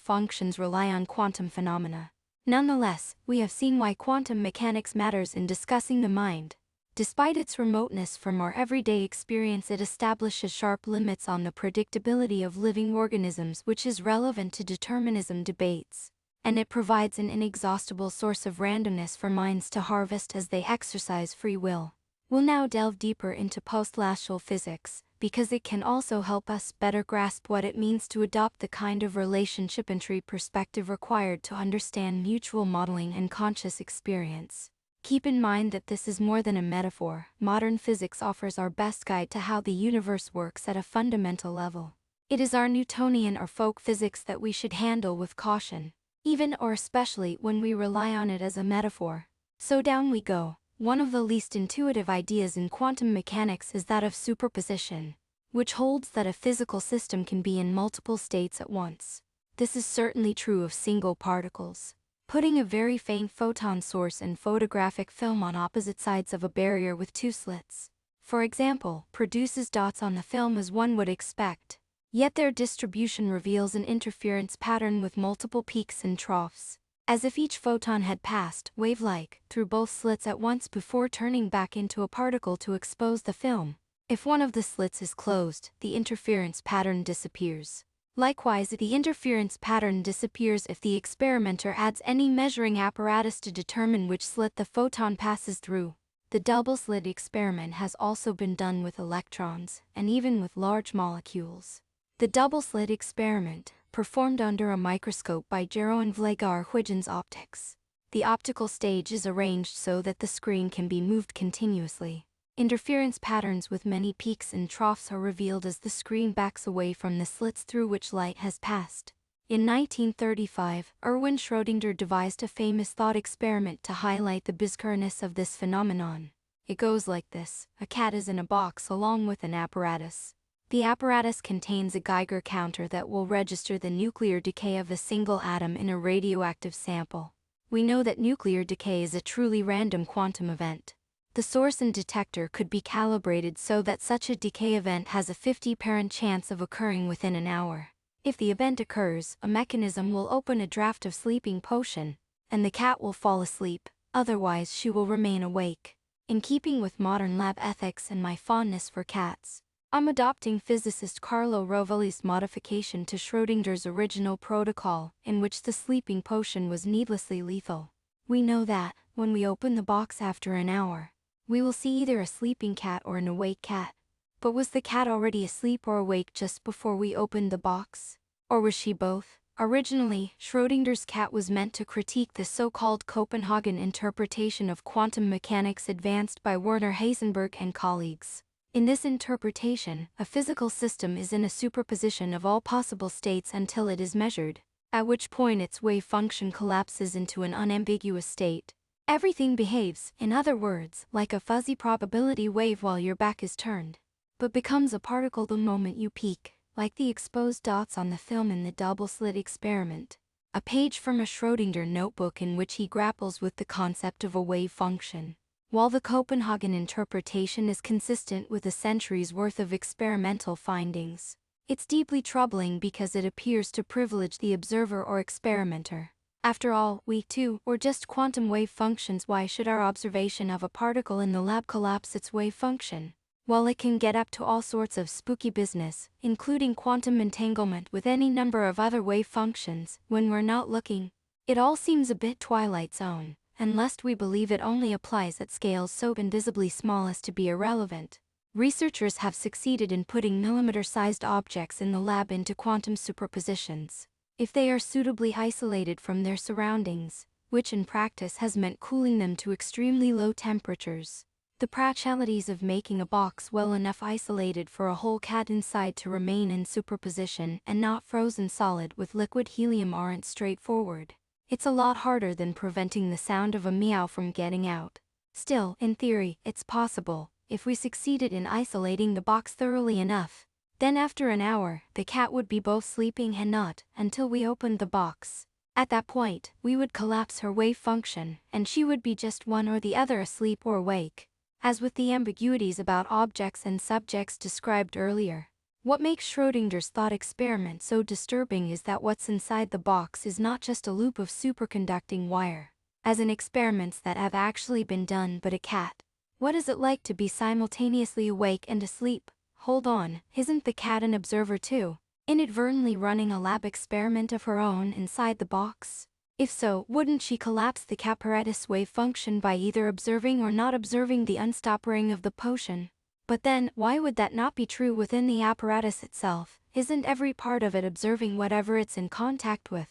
functions rely on quantum phenomena. Nonetheless, we have seen why quantum mechanics matters in discussing the mind. Despite its remoteness from our everyday experience, it establishes sharp limits on the predictability of living organisms, which is relevant to determinism debates. And it provides an inexhaustible source of randomness for minds to harvest as they exercise free will. We'll now delve deeper into postlacial physics, because it can also help us better grasp what it means to adopt the kind of relationship and tree perspective required to understand mutual modeling and conscious experience. Keep in mind that this is more than a metaphor. Modern physics offers our best guide to how the universe works at a fundamental level. It is our Newtonian or folk physics that we should handle with caution, even or especially when we rely on it as a metaphor. So down we go. One of the least intuitive ideas in quantum mechanics is that of superposition, which holds that a physical system can be in multiple states at once. This is certainly true of single particles. Putting a very faint photon source and photographic film on opposite sides of a barrier with two slits, for example, produces dots on the film as one would expect. Yet their distribution reveals an interference pattern with multiple peaks and troughs, as if each photon had passed, wave-like, through both slits at once before turning back into a particle to expose the film. If one of the slits is closed, the interference pattern disappears. Likewise, the interference pattern disappears if the experimenter adds any measuring apparatus to determine which slit the photon passes through. The double-slit experiment has also been done with electrons, and even with large molecules. The double-slit experiment, performed under a microscope by Gero and Vlegar Huygens optics. The optical stage is arranged so that the screen can be moved continuously. Interference patterns with many peaks and troughs are revealed as the screen backs away from the slits through which light has passed. In 1935, Erwin Schrödinger devised a famous thought experiment to highlight the bizarreness of this phenomenon. It goes like this: a cat is in a box along with an apparatus. The apparatus contains a Geiger counter that will register the nuclear decay of a single atom in a radioactive sample. We know that nuclear decay is a truly random quantum event. The source and detector could be calibrated so that such a decay event has a 50% chance of occurring within an hour. If the event occurs, a mechanism will open a draft of sleeping potion, and the cat will fall asleep, otherwise she will remain awake. In keeping with modern lab ethics and my fondness for cats, I'm adopting physicist Carlo Rovelli's modification to Schrödinger's original protocol, in which the sleeping potion was needlessly lethal. We know that, when we open the box after an hour, we will see either a sleeping cat or an awake cat. But was the cat already asleep or awake just before we opened the box? Or was she both? Originally, Schrödinger's cat was meant to critique the so-called Copenhagen interpretation of quantum mechanics advanced by Werner Heisenberg and colleagues. In this interpretation, a physical system is in a superposition of all possible states until it is measured, at which point its wave function collapses into an unambiguous state. Everything behaves, in other words, like a fuzzy probability wave while your back is turned, but becomes a particle the moment you peek, like the exposed dots on the film in the double-slit experiment. A page from a Schrödinger notebook in which he grapples with the concept of a wave function. While the Copenhagen interpretation is consistent with a century's worth of experimental findings, it's deeply troubling because it appears to privilege the observer or experimenter. After all, we, too, were just quantum wave functions. Why should our observation of a particle in the lab collapse its wave function? While it can get up to all sorts of spooky business, including quantum entanglement with any number of other wave functions, when we're not looking, it all seems a bit Twilight Zone, and lest we believe it only applies at scales so invisibly small as to be irrelevant. Researchers have succeeded in putting millimeter-sized objects in the lab into quantum superpositions, if they are suitably isolated from their surroundings, which in practice has meant cooling them to extremely low temperatures. The practicalities of making a box well enough isolated for a whole cat inside to remain in superposition and not frozen solid with liquid helium aren't straightforward. It's a lot harder than preventing the sound of a meow from getting out. Still, in theory, it's possible, if we succeeded in isolating the box thoroughly enough. Then after an hour, the cat would be both sleeping and not, until we opened the box. At that point, we would collapse her wave function, and she would be just one or the other, asleep or awake. As with the ambiguities about objects and subjects described earlier, what makes Schrödinger's thought experiment so disturbing is that what's inside the box is not just a loop of superconducting wire, as in experiments that have actually been done, but a cat. What is it like to be simultaneously awake and asleep? Hold on, isn't the cat an observer too, inadvertently running a lab experiment of her own inside the box? If so, wouldn't she collapse the apparatus wave function by either observing or not observing the unstopping of the potion? But then, why would that not be true within the apparatus itself? Isn't every part of it observing whatever it's in contact with?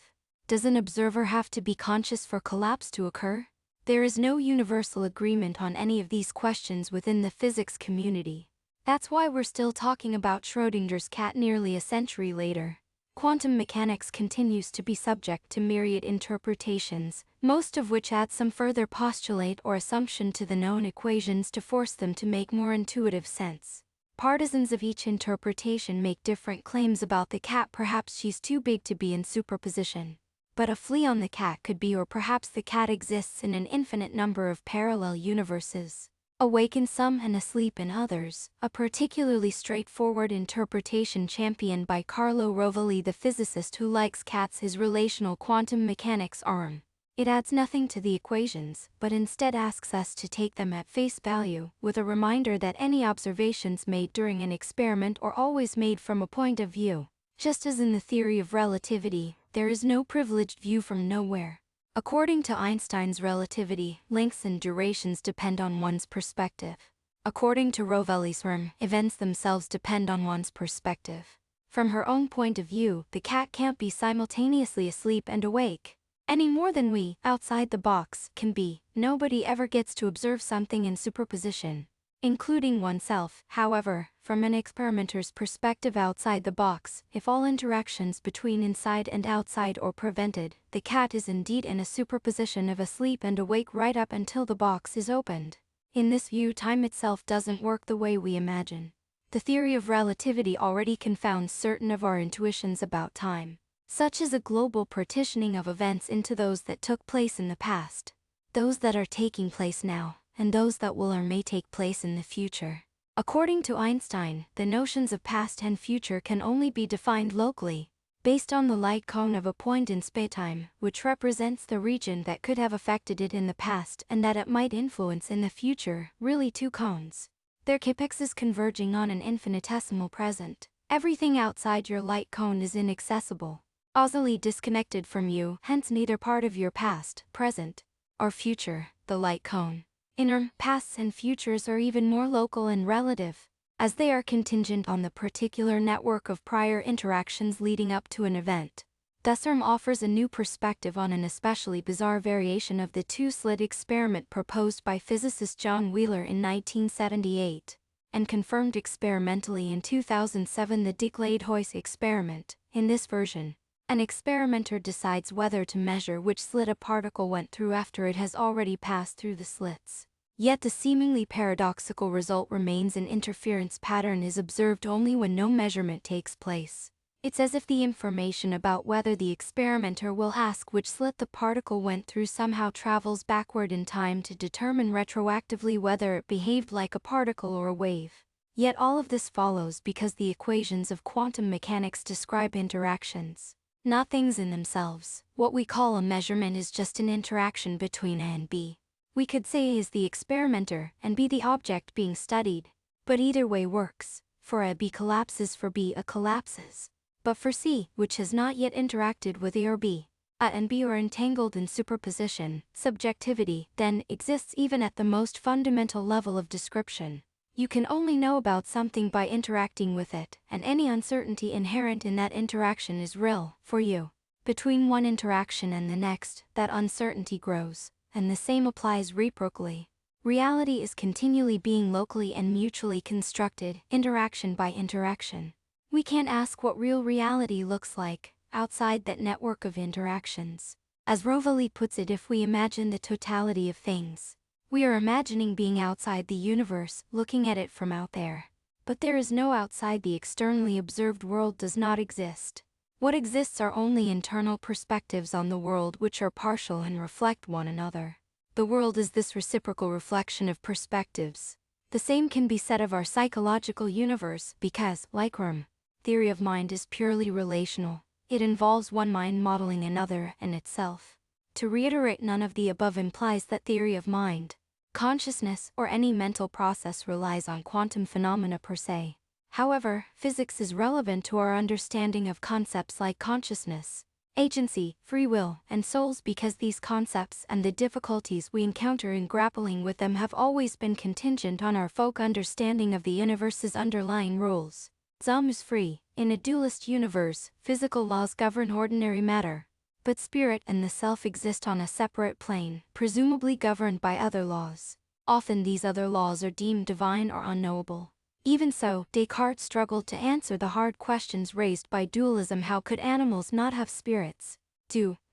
Does an observer have to be conscious for collapse to occur? There is no universal agreement on any of these questions within the physics community. That's why we're still talking about Schrödinger's cat nearly a century later. Quantum mechanics continues to be subject to myriad interpretations, most of which add some further postulate or assumption to the known equations to force them to make more intuitive sense. Partisans of each interpretation make different claims about the cat. Perhaps she's too big to be in superposition. But a flea on the cat could be, or perhaps the cat exists in an infinite number of parallel universes, awake in some and asleep in others, a particularly straightforward interpretation championed by Carlo Rovelli, the physicist who likes cats. His relational quantum mechanics arm. It adds nothing to the equations, but instead asks us to take them at face value, with a reminder that any observations made during an experiment are always made from a point of view. Just as in the theory of relativity, there is no privileged view from nowhere. According to Einstein's relativity, lengths and durations depend on one's perspective. According to Rovelli's firm, events themselves depend on one's perspective. From her own point of view, the cat can't be simultaneously asleep and awake, any more than we, outside the box, can be. Nobody ever gets to observe something in superposition, including oneself. However, from an experimenter's perspective outside the box, if all interactions between inside and outside are prevented, the cat is indeed in a superposition of asleep and awake right up until the box is opened. In this view, time itself doesn't work the way we imagine. The theory of relativity already confounds certain of our intuitions about time, such as a global partitioning of events into those that took place in the past, those that are taking place now, and those that will or may take place in the future. According to Einstein, the notions of past and future can only be defined locally, based on the light cone of a point in spacetime, which represents the region that could have affected it in the past and that it might influence in the future. Really, two cones, their apexes converging on an infinitesimal present. Everything outside your light cone is inaccessible, causally disconnected from you, hence neither part of your past, present, or future, the light cone. Inner pasts and futures are even more local and relative, as they are contingent on the particular network of prior interactions leading up to an event. Thus, offers a new perspective on an especially bizarre variation of the two-slit experiment proposed by physicist John Wheeler in 1978, and confirmed experimentally in 2007, the Dick-Lade-Hoyce experiment. In this version, an experimenter decides whether to measure which slit a particle went through after it has already passed through the slits. Yet the seemingly paradoxical result remains: an interference pattern is observed only when no measurement takes place. It's as if the information about whether the experimenter will ask which slit the particle went through somehow travels backward in time to determine retroactively whether it behaved like a particle or a wave. Yet all of this follows because the equations of quantum mechanics describe interactions, not things in themselves. What we call a measurement is just an interaction between A and B. We could say A is the experimenter and B the object being studied, but either way works. For A, B collapses; for B, A collapses. But for C, which has not yet interacted with A or B, A and B are entangled in superposition. Subjectivity, then, exists even at the most fundamental level of description. You can only know about something by interacting with it, and any uncertainty inherent in that interaction is real for you. Between one interaction and the next, that uncertainty grows, and the same applies reciprocally. Reality is continually being locally and mutually constructed, interaction by interaction. We can't ask what real reality looks like outside that network of interactions. As Rovelli puts it, if we imagine the totality of things, we are imagining being outside the universe, looking at it from out there. But there is no outside. The externally observed world does not exist. What exists are only internal perspectives on the world which are partial and reflect one another. The world is this reciprocal reflection of perspectives. The same can be said of our psychological universe because, like Rome, theory of mind is purely relational. It involves one mind modeling another and itself. To reiterate, none of the above implies that theory of mind, consciousness, or any mental process relies on quantum phenomena per se. However, physics is relevant to our understanding of concepts like consciousness, agency, free will, and souls because these concepts and the difficulties we encounter in grappling with them have always been contingent on our folk understanding of the universe's underlying rules. Zum is free. In a dualist universe, physical laws govern ordinary matter, but spirit and the self exist on a separate plane, presumably governed by other laws. Often these other laws are deemed divine or unknowable. Even so, Descartes struggled to answer the hard questions raised by dualism. How could animals not have spirits?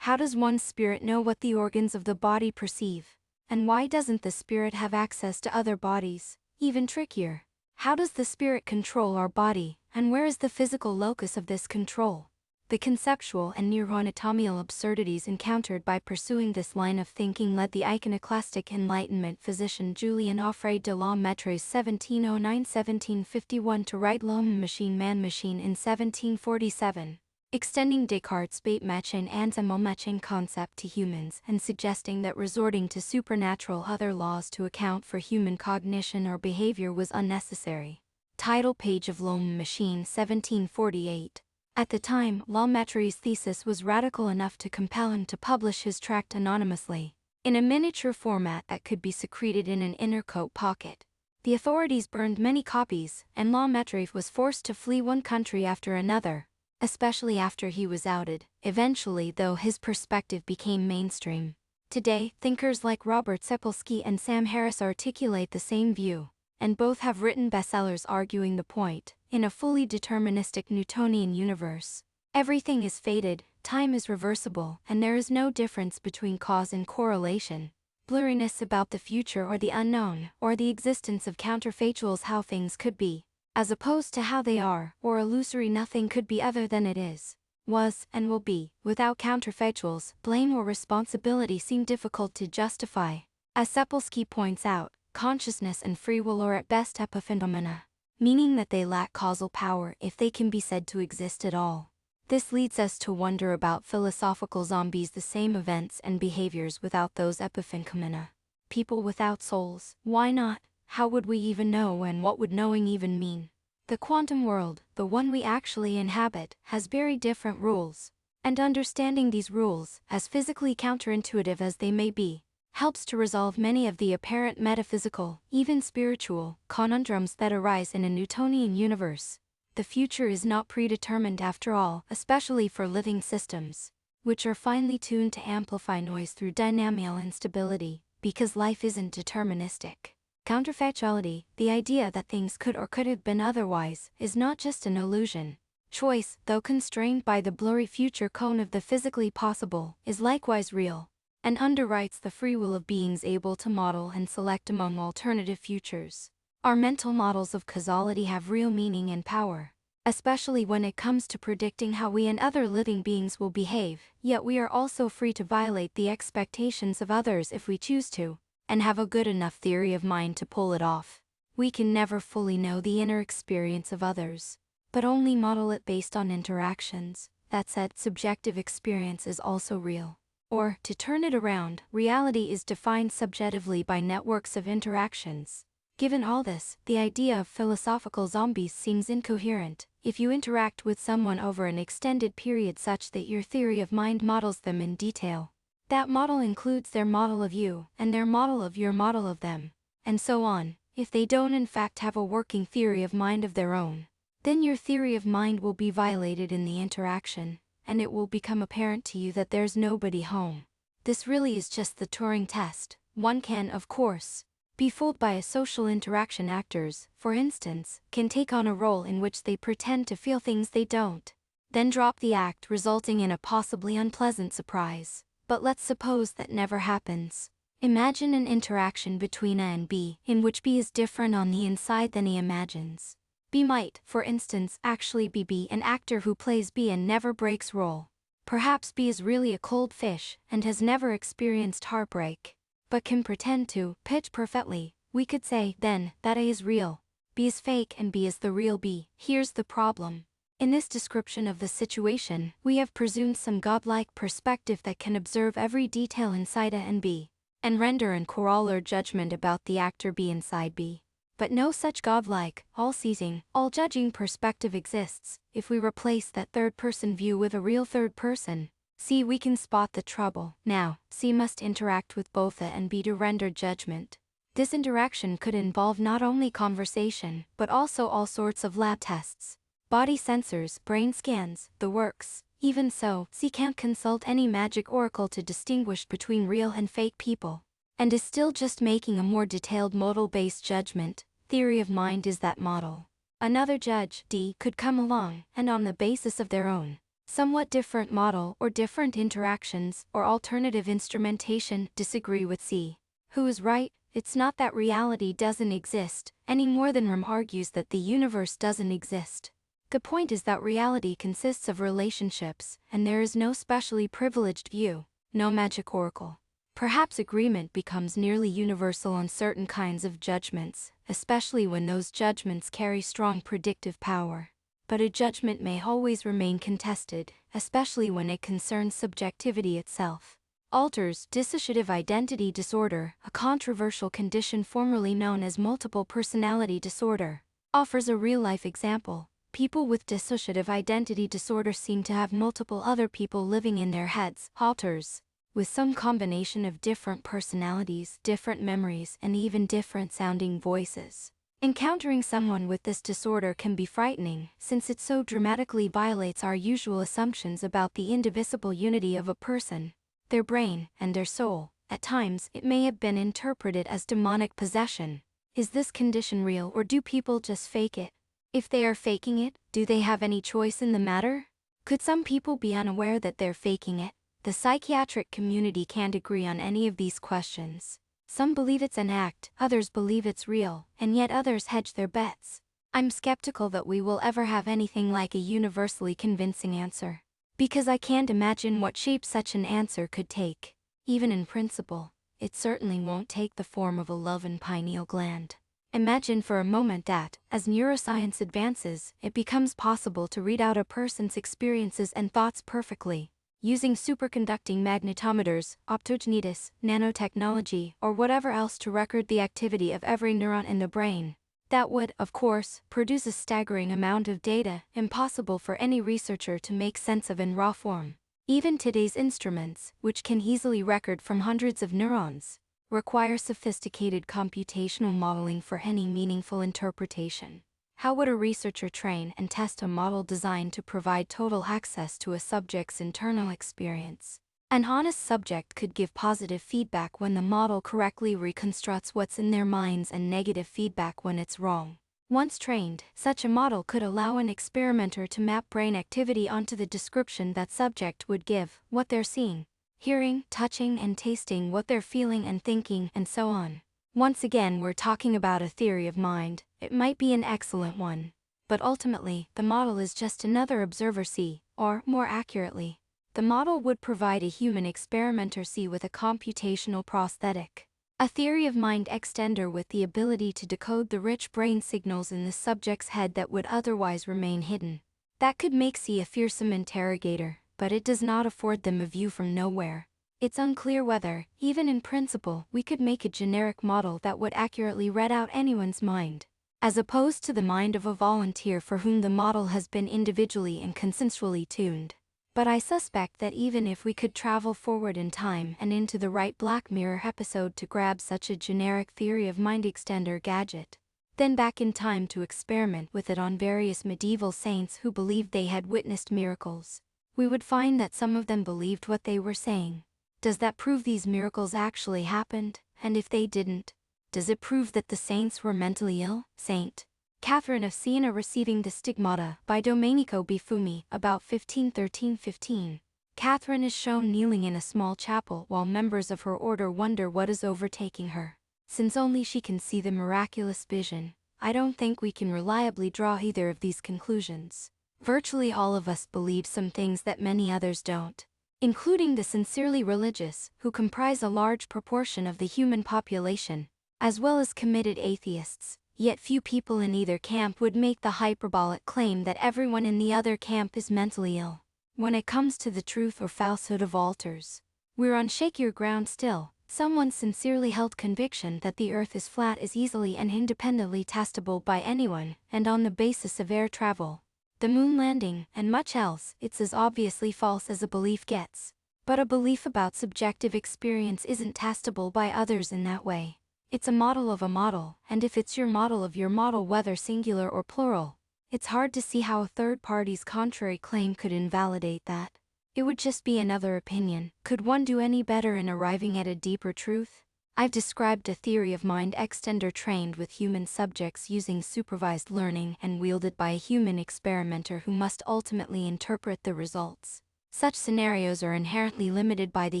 How does one's spirit know what the organs of the body perceive? And why doesn't the spirit have access to other bodies? Even trickier, how does the spirit control our body, and where is the physical locus of this control? The conceptual and neuroanatomical absurdities encountered by pursuing this line of thinking led the iconoclastic Enlightenment physician Julien Offray de la Mettrie's 1709–1751 to write L'homme machine man-machine in 1747, extending Descartes' bête-machine animal-machine concept to humans and suggesting that resorting to supernatural other laws to account for human cognition or behavior was unnecessary. Title page of L'homme machine 1748. At the time, La Mettrie's thesis was radical enough to compel him to publish his tract anonymously, in a miniature format that could be secreted in an inner coat pocket. The authorities burned many copies, and La Mettrie was forced to flee one country after another, especially after he was outed. Eventually, though, his perspective became mainstream. Today, thinkers like Robert Sapolsky and Sam Harris articulate the same view, and both have written bestsellers arguing the point. In a fully deterministic Newtonian universe, everything is fated, time is reversible, and there is no difference between cause and correlation, blurriness about the future or the unknown, or the existence of counterfactuals how things could be, as opposed to how they are, or illusory nothing could be other than it is, was, and will be. Without counterfactuals, blame or responsibility seem difficult to justify. As Sapolsky points out, consciousness and free will are at best epiphenomena, meaning that they lack causal power if they can be said to exist at all. This leads us to wonder about philosophical zombies, the same events and behaviors without those epiphenomena. People without souls, why not? How would we even know, and what would knowing even mean? The quantum world, the one we actually inhabit, has very different rules, and understanding these rules, as physically counterintuitive as they may be, helps to resolve many of the apparent metaphysical, even spiritual, conundrums that arise in a Newtonian universe. The future is not predetermined after all, especially for living systems, which are finely tuned to amplify noise through dynamical instability, because life isn't deterministic. Counterfactuality, the idea that things could or could have been otherwise, is not just an illusion. Choice, though constrained by the blurry future cone of the physically possible, is likewise real, and underwrites the free will of beings able to model and select among alternative futures. Our mental models of causality have real meaning and power, especially when it comes to predicting how we and other living beings will behave, yet we are also free to violate the expectations of others if we choose to, and have a good enough theory of mind to pull it off. We can never fully know the inner experience of others, but only model it based on interactions. That said, subjective experience is also real. Or, to turn it around, reality is defined subjectively by networks of interactions. Given all this, the idea of philosophical zombies seems incoherent. If you interact with someone over an extended period such that your theory of mind models them in detail, that model includes their model of you, and their model of your model of them, and so on. If they don't in fact have a working theory of mind of their own, then your theory of mind will be violated in the interaction, and it will become apparent to you that there's nobody home. This really is just the Turing test. One can, of course, be fooled by a social interaction. Actors, for instance, can take on a role in which they pretend to feel things they don't, then drop the act, resulting in a possibly unpleasant surprise. But let's suppose that never happens. Imagine an interaction between A and B, in which B is different on the inside than he imagines. B might, for instance, actually be B, an actor who plays B and never breaks role. Perhaps B is really a cold fish and has never experienced heartbreak, but can pretend to pitch perfectly. We could say, then, that A is real, B is fake, and B is the real B. Here's the problem. In this description of the situation, we have presumed some godlike perspective that can observe every detail inside A and B, and render an corollary judgment about the actor B inside B. But no such godlike, all-seeing, all-judging perspective exists. If we replace that third-person view with a real third person, C, we can spot the trouble. Now, C must interact with both A and B to render judgment. This interaction could involve not only conversation, but also all sorts of lab tests, body sensors, brain scans, the works. Even so, C can't consult any magic oracle to distinguish between real and fake people, and is still just making a more detailed model-based judgment. Theory of mind is that model. Another judge, D, could come along, and on the basis of their own, somewhat different model or different interactions or alternative instrumentation, disagree with C. Who is right? It's not that reality doesn't exist, any more than Rem argues that the universe doesn't exist. The point is that reality consists of relationships, and there is no specially privileged view, no magic oracle. Perhaps agreement becomes nearly universal on certain kinds of judgments, especially when those judgments carry strong predictive power. But a judgment may always remain contested, especially when it concerns subjectivity itself. Alter's dissociative identity disorder, a controversial condition formerly known as multiple personality disorder, offers a real-life example. People with dissociative identity disorder seem to have multiple other people living in their heads, Alters, with some combination of different personalities, different memories, and even different sounding voices. Encountering someone with this disorder can be frightening, since it so dramatically violates our usual assumptions about the indivisible unity of a person, their brain, and their soul. At times, it may have been interpreted as demonic possession. Is this condition real, or do people just fake it? If they are faking it, do they have any choice in the matter? Could some people be unaware that they're faking it? The psychiatric community can't agree on any of these questions. Some believe it's an act, others believe it's real, and yet others hedge their bets. I'm skeptical that we will ever have anything like a universally convincing answer, because I can't imagine what shape such an answer could take. Even in principle, it certainly won't take the form of a love and pineal gland. Imagine for a moment that, as neuroscience advances, it becomes possible to read out a person's experiences and thoughts perfectly, using superconducting magnetometers, optogenetics, nanotechnology, or whatever else to record the activity of every neuron in the brain. That would, of course, produce a staggering amount of data, impossible for any researcher to make sense of in raw form. Even today's instruments, which can easily record from hundreds of neurons, require sophisticated computational modeling for any meaningful interpretation. How would a researcher train and test a model designed to provide total access to a subject's internal experience? An honest subject could give positive feedback when the model correctly reconstructs what's in their minds and negative feedback when it's wrong. Once trained, such a model could allow an experimenter to map brain activity onto the description that subject would give, what they're seeing, hearing, touching, and tasting, what they're feeling and thinking, and so on. Once again, we're talking about a theory of mind. It might be an excellent one, but ultimately, the model is just another observer C, or, more accurately, the model would provide a human experimenter C with a computational prosthetic. A theory of mind extender with the ability to decode the rich brain signals in the subject's head that would otherwise remain hidden. That could make C a fearsome interrogator, but it does not afford them a view from nowhere. It's unclear whether, even in principle, we could make a generic model that would accurately read out anyone's mind, as opposed to the mind of a volunteer for whom the model has been individually and consensually tuned. But I suspect that even if we could travel forward in time and into the right Black Mirror episode to grab such a generic theory of mind extender gadget, then back in time to experiment with it on various medieval saints who believed they had witnessed miracles, we would find that some of them believed what they were saying. Does that prove these miracles actually happened? And if they didn't, does it prove that the saints were mentally ill? Saint Catherine of Siena receiving the Stigmata by Domenico Buffoni, about 1513-15. Catherine is shown kneeling in a small chapel while members of her order wonder what is overtaking her, since only she can see the miraculous vision. I don't think we can reliably draw either of these conclusions. Virtually all of us believe some things that many others don't, including the sincerely religious, who comprise a large proportion of the human population, as well as committed atheists. Yet few people in either camp would make the hyperbolic claim that everyone in the other camp is mentally ill. When it comes to the truth or falsehood of altars, we're on shakier ground still. Someone's sincerely held conviction that the Earth is flat is easily and independently testable by anyone, and on the basis of air travel, the moon landing, and much else. It's as obviously false as a belief gets. But a belief about subjective experience isn't testable by others in that way. It's a model of a model, and if it's your model of your model, whether singular or plural, it's hard to see how a third party's contrary claim could invalidate that. It would just be another opinion. Could one do any better in arriving at a deeper truth? I've described a theory of mind extender trained with human subjects using supervised learning and wielded by a human experimenter who must ultimately interpret the results. Such scenarios are inherently limited by the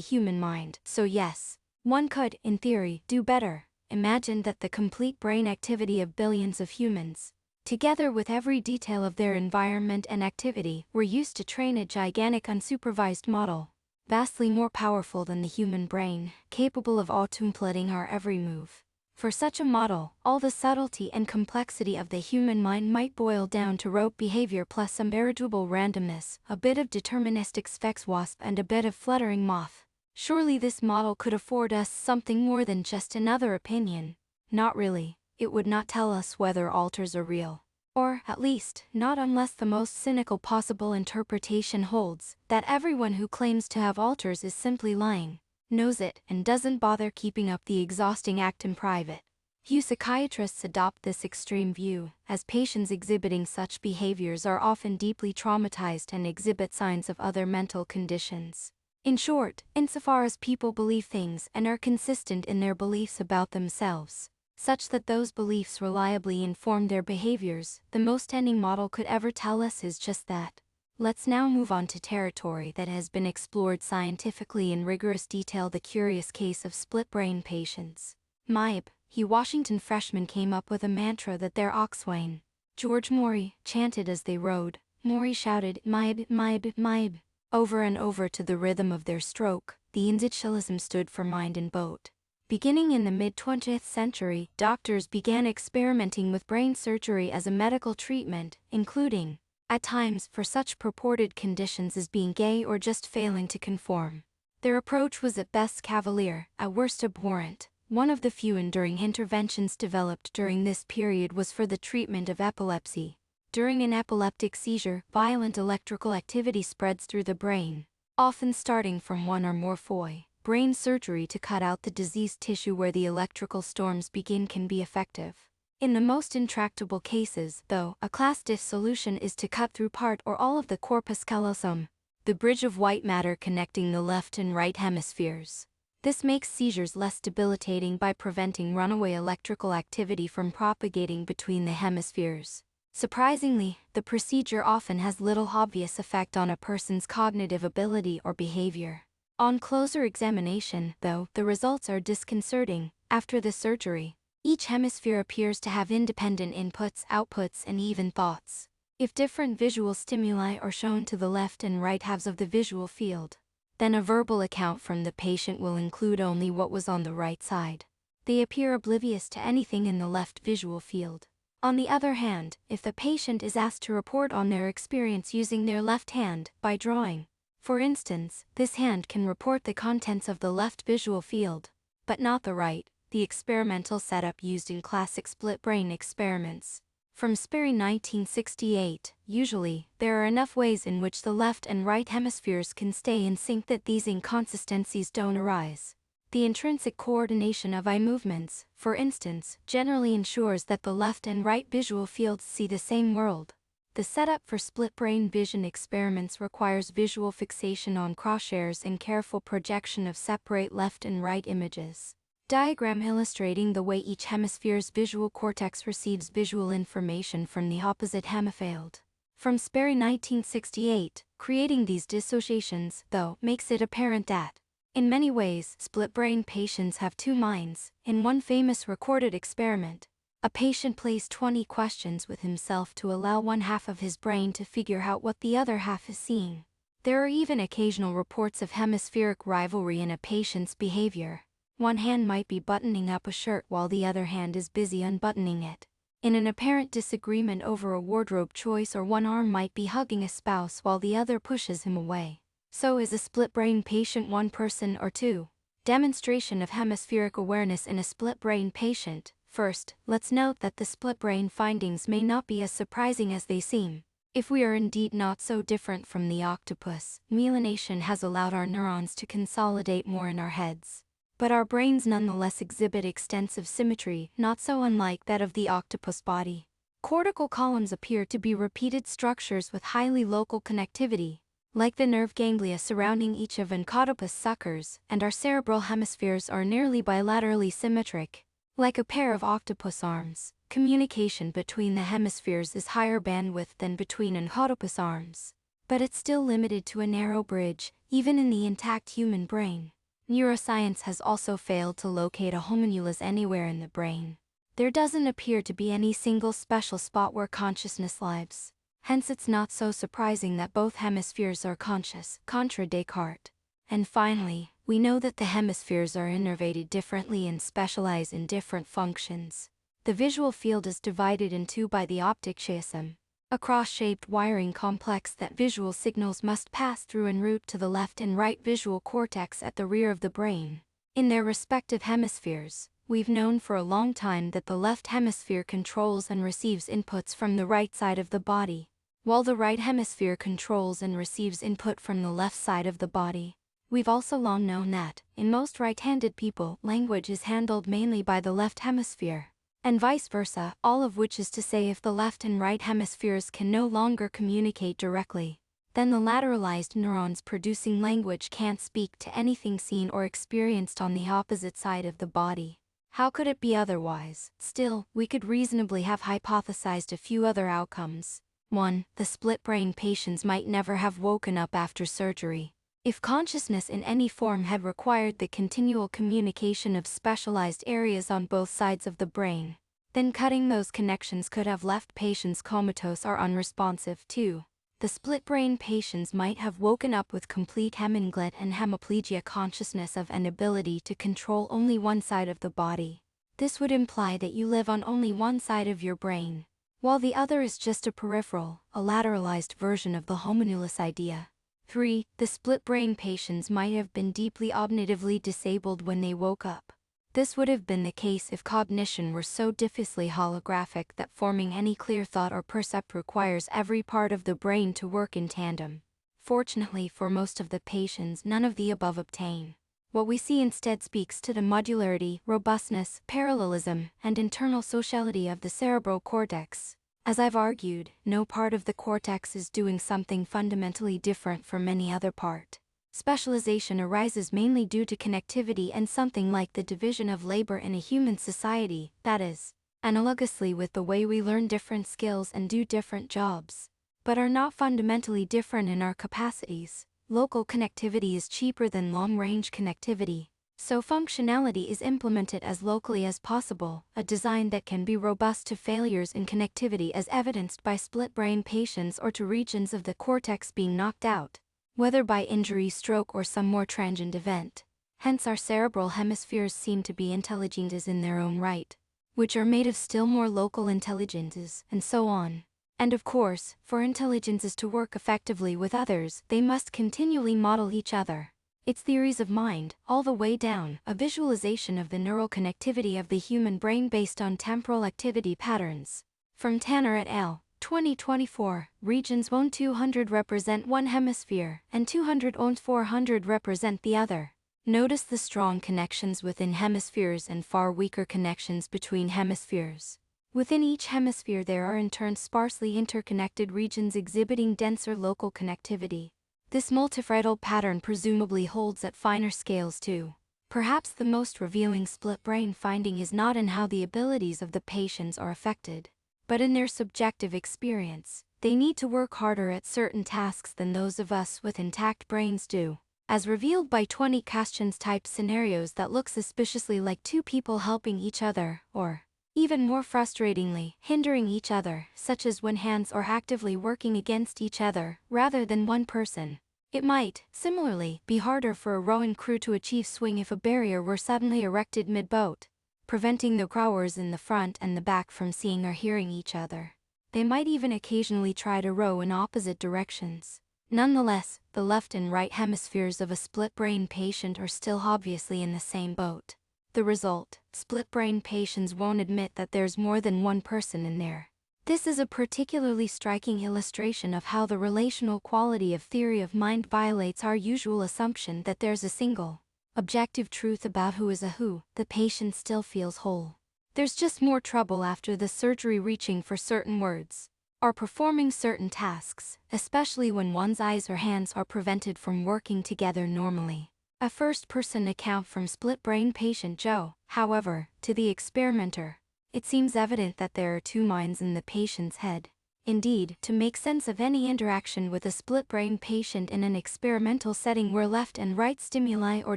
human mind, so yes, one could, in theory, do better. Imagine that the complete brain activity of billions of humans, together with every detail of their environment and activity, were used to train a gigantic unsupervised model, vastly more powerful than the human brain, capable of auto-implementing our every move. For such a model, all the subtlety and complexity of the human mind might boil down to rote behavior plus some irreducible randomness, a bit of deterministic sphex wasp and a bit of fluttering moth. Surely this model could afford us something more than just another opinion. Not really. It would not tell us whether altars are real. Or, at least, not unless the most cynical possible interpretation holds, that everyone who claims to have altars is simply lying, knows it, and doesn't bother keeping up the exhausting act in private. Few psychiatrists adopt this extreme view, as patients exhibiting such behaviors are often deeply traumatized and exhibit signs of other mental conditions. In short, insofar as people believe things and are consistent in their beliefs about themselves, such that those beliefs reliably inform their behaviors, the most any model could ever tell us is just that. Let's now move on to territory that has been explored scientifically in rigorous detail: the curious case of split-brain patients. Mybe, he Washington freshman came up with a mantra that their Oxwayne, George Morey, chanted as they rode. Morey shouted, "Mybe, Mybe, Mybe," over and over to the rhythm of their stroke. The initialism stood for mind and boat. Beginning in the mid-20th century, doctors began experimenting with brain surgery as a medical treatment, including, at times, for such purported conditions as being gay or just failing to conform. Their approach was at best cavalier, at worst abhorrent. One of the few enduring interventions developed during this period was for the treatment of epilepsy. During an epileptic seizure, violent electrical activity spreads through the brain, often starting from one or more foci. Brain surgery to cut out the diseased tissue where the electrical storms begin can be effective. In the most intractable cases, though, a class diff solution is to cut through part or all of the corpus callosum, the bridge of white matter connecting the left and right hemispheres. This makes seizures less debilitating by preventing runaway electrical activity from propagating between the hemispheres. Surprisingly, the procedure often has little obvious effect on a person's cognitive ability or behavior. On closer examination, though, the results are disconcerting. After the surgery, each hemisphere appears to have independent inputs, outputs, and even thoughts. If different visual stimuli are shown to the left and right halves of the visual field, then a verbal account from the patient will include only what was on the right side. They appear oblivious to anything in the left visual field. On the other hand, if the patient is asked to report on their experience using their left hand, by drawing, for instance, this hand can report the contents of the left visual field, but not the right, the experimental setup used in classic split-brain experiments. From Sperry 1968, usually, there are enough ways in which the left and right hemispheres can stay in sync that these inconsistencies don't arise. The intrinsic coordination of eye movements, for instance, generally ensures that the left and right visual fields see the same world. The setup for split-brain vision experiments requires visual fixation on crosshairs and careful projection of separate left and right images. Diagram illustrating the way each hemisphere's visual cortex receives visual information from the opposite hemifield. From Sperry 1968, creating these dissociations, though, makes it apparent that, in many ways, split-brain patients have two minds. In one famous recorded experiment, A patient plays 20 questions with himself to allow one half of his brain to figure out what the other half is seeing. There are even occasional reports of hemispheric rivalry in a patient's behavior. One hand might be buttoning up a shirt while the other hand is busy unbuttoning it. In an apparent disagreement over a wardrobe choice, or one arm might be hugging a spouse while the other pushes him away. So is a split-brain patient one person or two? Demonstration of hemispheric awareness in a split-brain patient. First, let's note that the split-brain findings may not be as surprising as they seem. If we are indeed not so different from the octopus, myelination has allowed our neurons to consolidate more in our heads. But our brains nonetheless exhibit extensive symmetry, not so unlike that of the octopus body. Cortical columns appear to be repeated structures with highly local connectivity, like the nerve ganglia surrounding each of an octopus suckers, and our cerebral hemispheres are nearly bilaterally symmetric. Like a pair of octopus arms, communication between the hemispheres is higher bandwidth than between an octopus arms. But it's still limited to a narrow bridge, even in the intact human brain. Neuroscience has also failed to locate a homunculus anywhere in the brain. There doesn't appear to be any single special spot where consciousness lives. Hence it's not so surprising that both hemispheres are conscious, contra Descartes. And finally, we know that the hemispheres are innervated differently and specialize in different functions. The visual field is divided in two by the optic chiasm, a cross-shaped wiring complex that visual signals must pass through en route to the left and right visual cortex at the rear of the brain. In their respective hemispheres, we've known for a long time that the left hemisphere controls and receives inputs from the right side of the body, while the right hemisphere controls and receives input from the left side of the body. We've also long known that, in most right-handed people, language is handled mainly by the left hemisphere, and vice versa, all of which is to say if the left and right hemispheres can no longer communicate directly, then the lateralized neurons producing language can't speak to anything seen or experienced on the opposite side of the body. How could it be otherwise? Still, we could reasonably have hypothesized a few other outcomes. 1. The split-brain patients might never have woken up after surgery. If consciousness in any form had required the continual communication of specialized areas on both sides of the brain, then cutting those connections could have left patients comatose or unresponsive. 2. The split-brain patients might have woken up with complete heminglet and hemiplegia consciousness of and ability to control only one side of the body. This would imply that you live on only one side of your brain, while the other is just a peripheral, a lateralized version of the homunculus idea. 3. The split-brain patients might have been deeply cognitively disabled when they woke up. This would have been the case if cognition were so diffusely holographic that forming any clear thought or percept requires every part of the brain to work in tandem. Fortunately for most of the patients, none of the above obtain. What we see instead speaks to the modularity, robustness, parallelism, and internal sociality of the cerebral cortex. As I've argued, no part of the cortex is doing something fundamentally different from any other part. Specialization arises mainly due to connectivity and something like the division of labor in a human society, that is, analogously with the way we learn different skills and do different jobs, but are not fundamentally different in our capacities. Local connectivity is cheaper than long-range connectivity, so functionality is implemented as locally as possible, a design that can be robust to failures in connectivity as evidenced by split-brain patients or to regions of the cortex being knocked out, whether by injury, stroke, or some more transient event. Hence our cerebral hemispheres seem to be intelligences in their own right, which are made of still more local intelligences, and so on. And of course, for intelligences to work effectively with others, they must continually model each other. It's theories of mind, all the way down, a visualization of the neural connectivity of the human brain based on temporal activity patterns. From Tanner et al., 2024, regions 1-200 represent one hemisphere, and 200-400 represent the other. Notice the strong connections within hemispheres and far weaker connections between hemispheres. Within each hemisphere there are in turn sparsely interconnected regions exhibiting denser local connectivity. This multifridal pattern presumably holds at finer scales too. Perhaps the most revealing split-brain finding is not in how the abilities of the patients are affected, but in their subjective experience. They need to work harder at certain tasks than those of us with intact brains do, as revealed by 20 questions type scenarios that look suspiciously like two people helping each other, or Even more frustratingly, hindering each other, such as when hands are actively working against each other, rather than one person. It might, similarly, be harder for a rowing crew to achieve swing if a barrier were suddenly erected mid-boat, preventing the rowers in the front and the back from seeing or hearing each other. They might even occasionally try to row in opposite directions. Nonetheless, the left and right hemispheres of a split-brain patient are still obviously in the same boat. The result, split-brain patients won't admit that there's more than one person in there. This is a particularly striking illustration of how the relational quality of theory of mind violates our usual assumption that there's a single, objective truth about who is a who. The patient still feels whole. There's just more trouble after the surgery reaching for certain words, or performing certain tasks, especially when one's eyes or hands are prevented from working together normally. A first-person account from split-brain patient Joe, however, to the experimenter, it seems evident that there are two minds in the patient's head. Indeed, to make sense of any interaction with a split-brain patient in an experimental setting where left and right stimuli are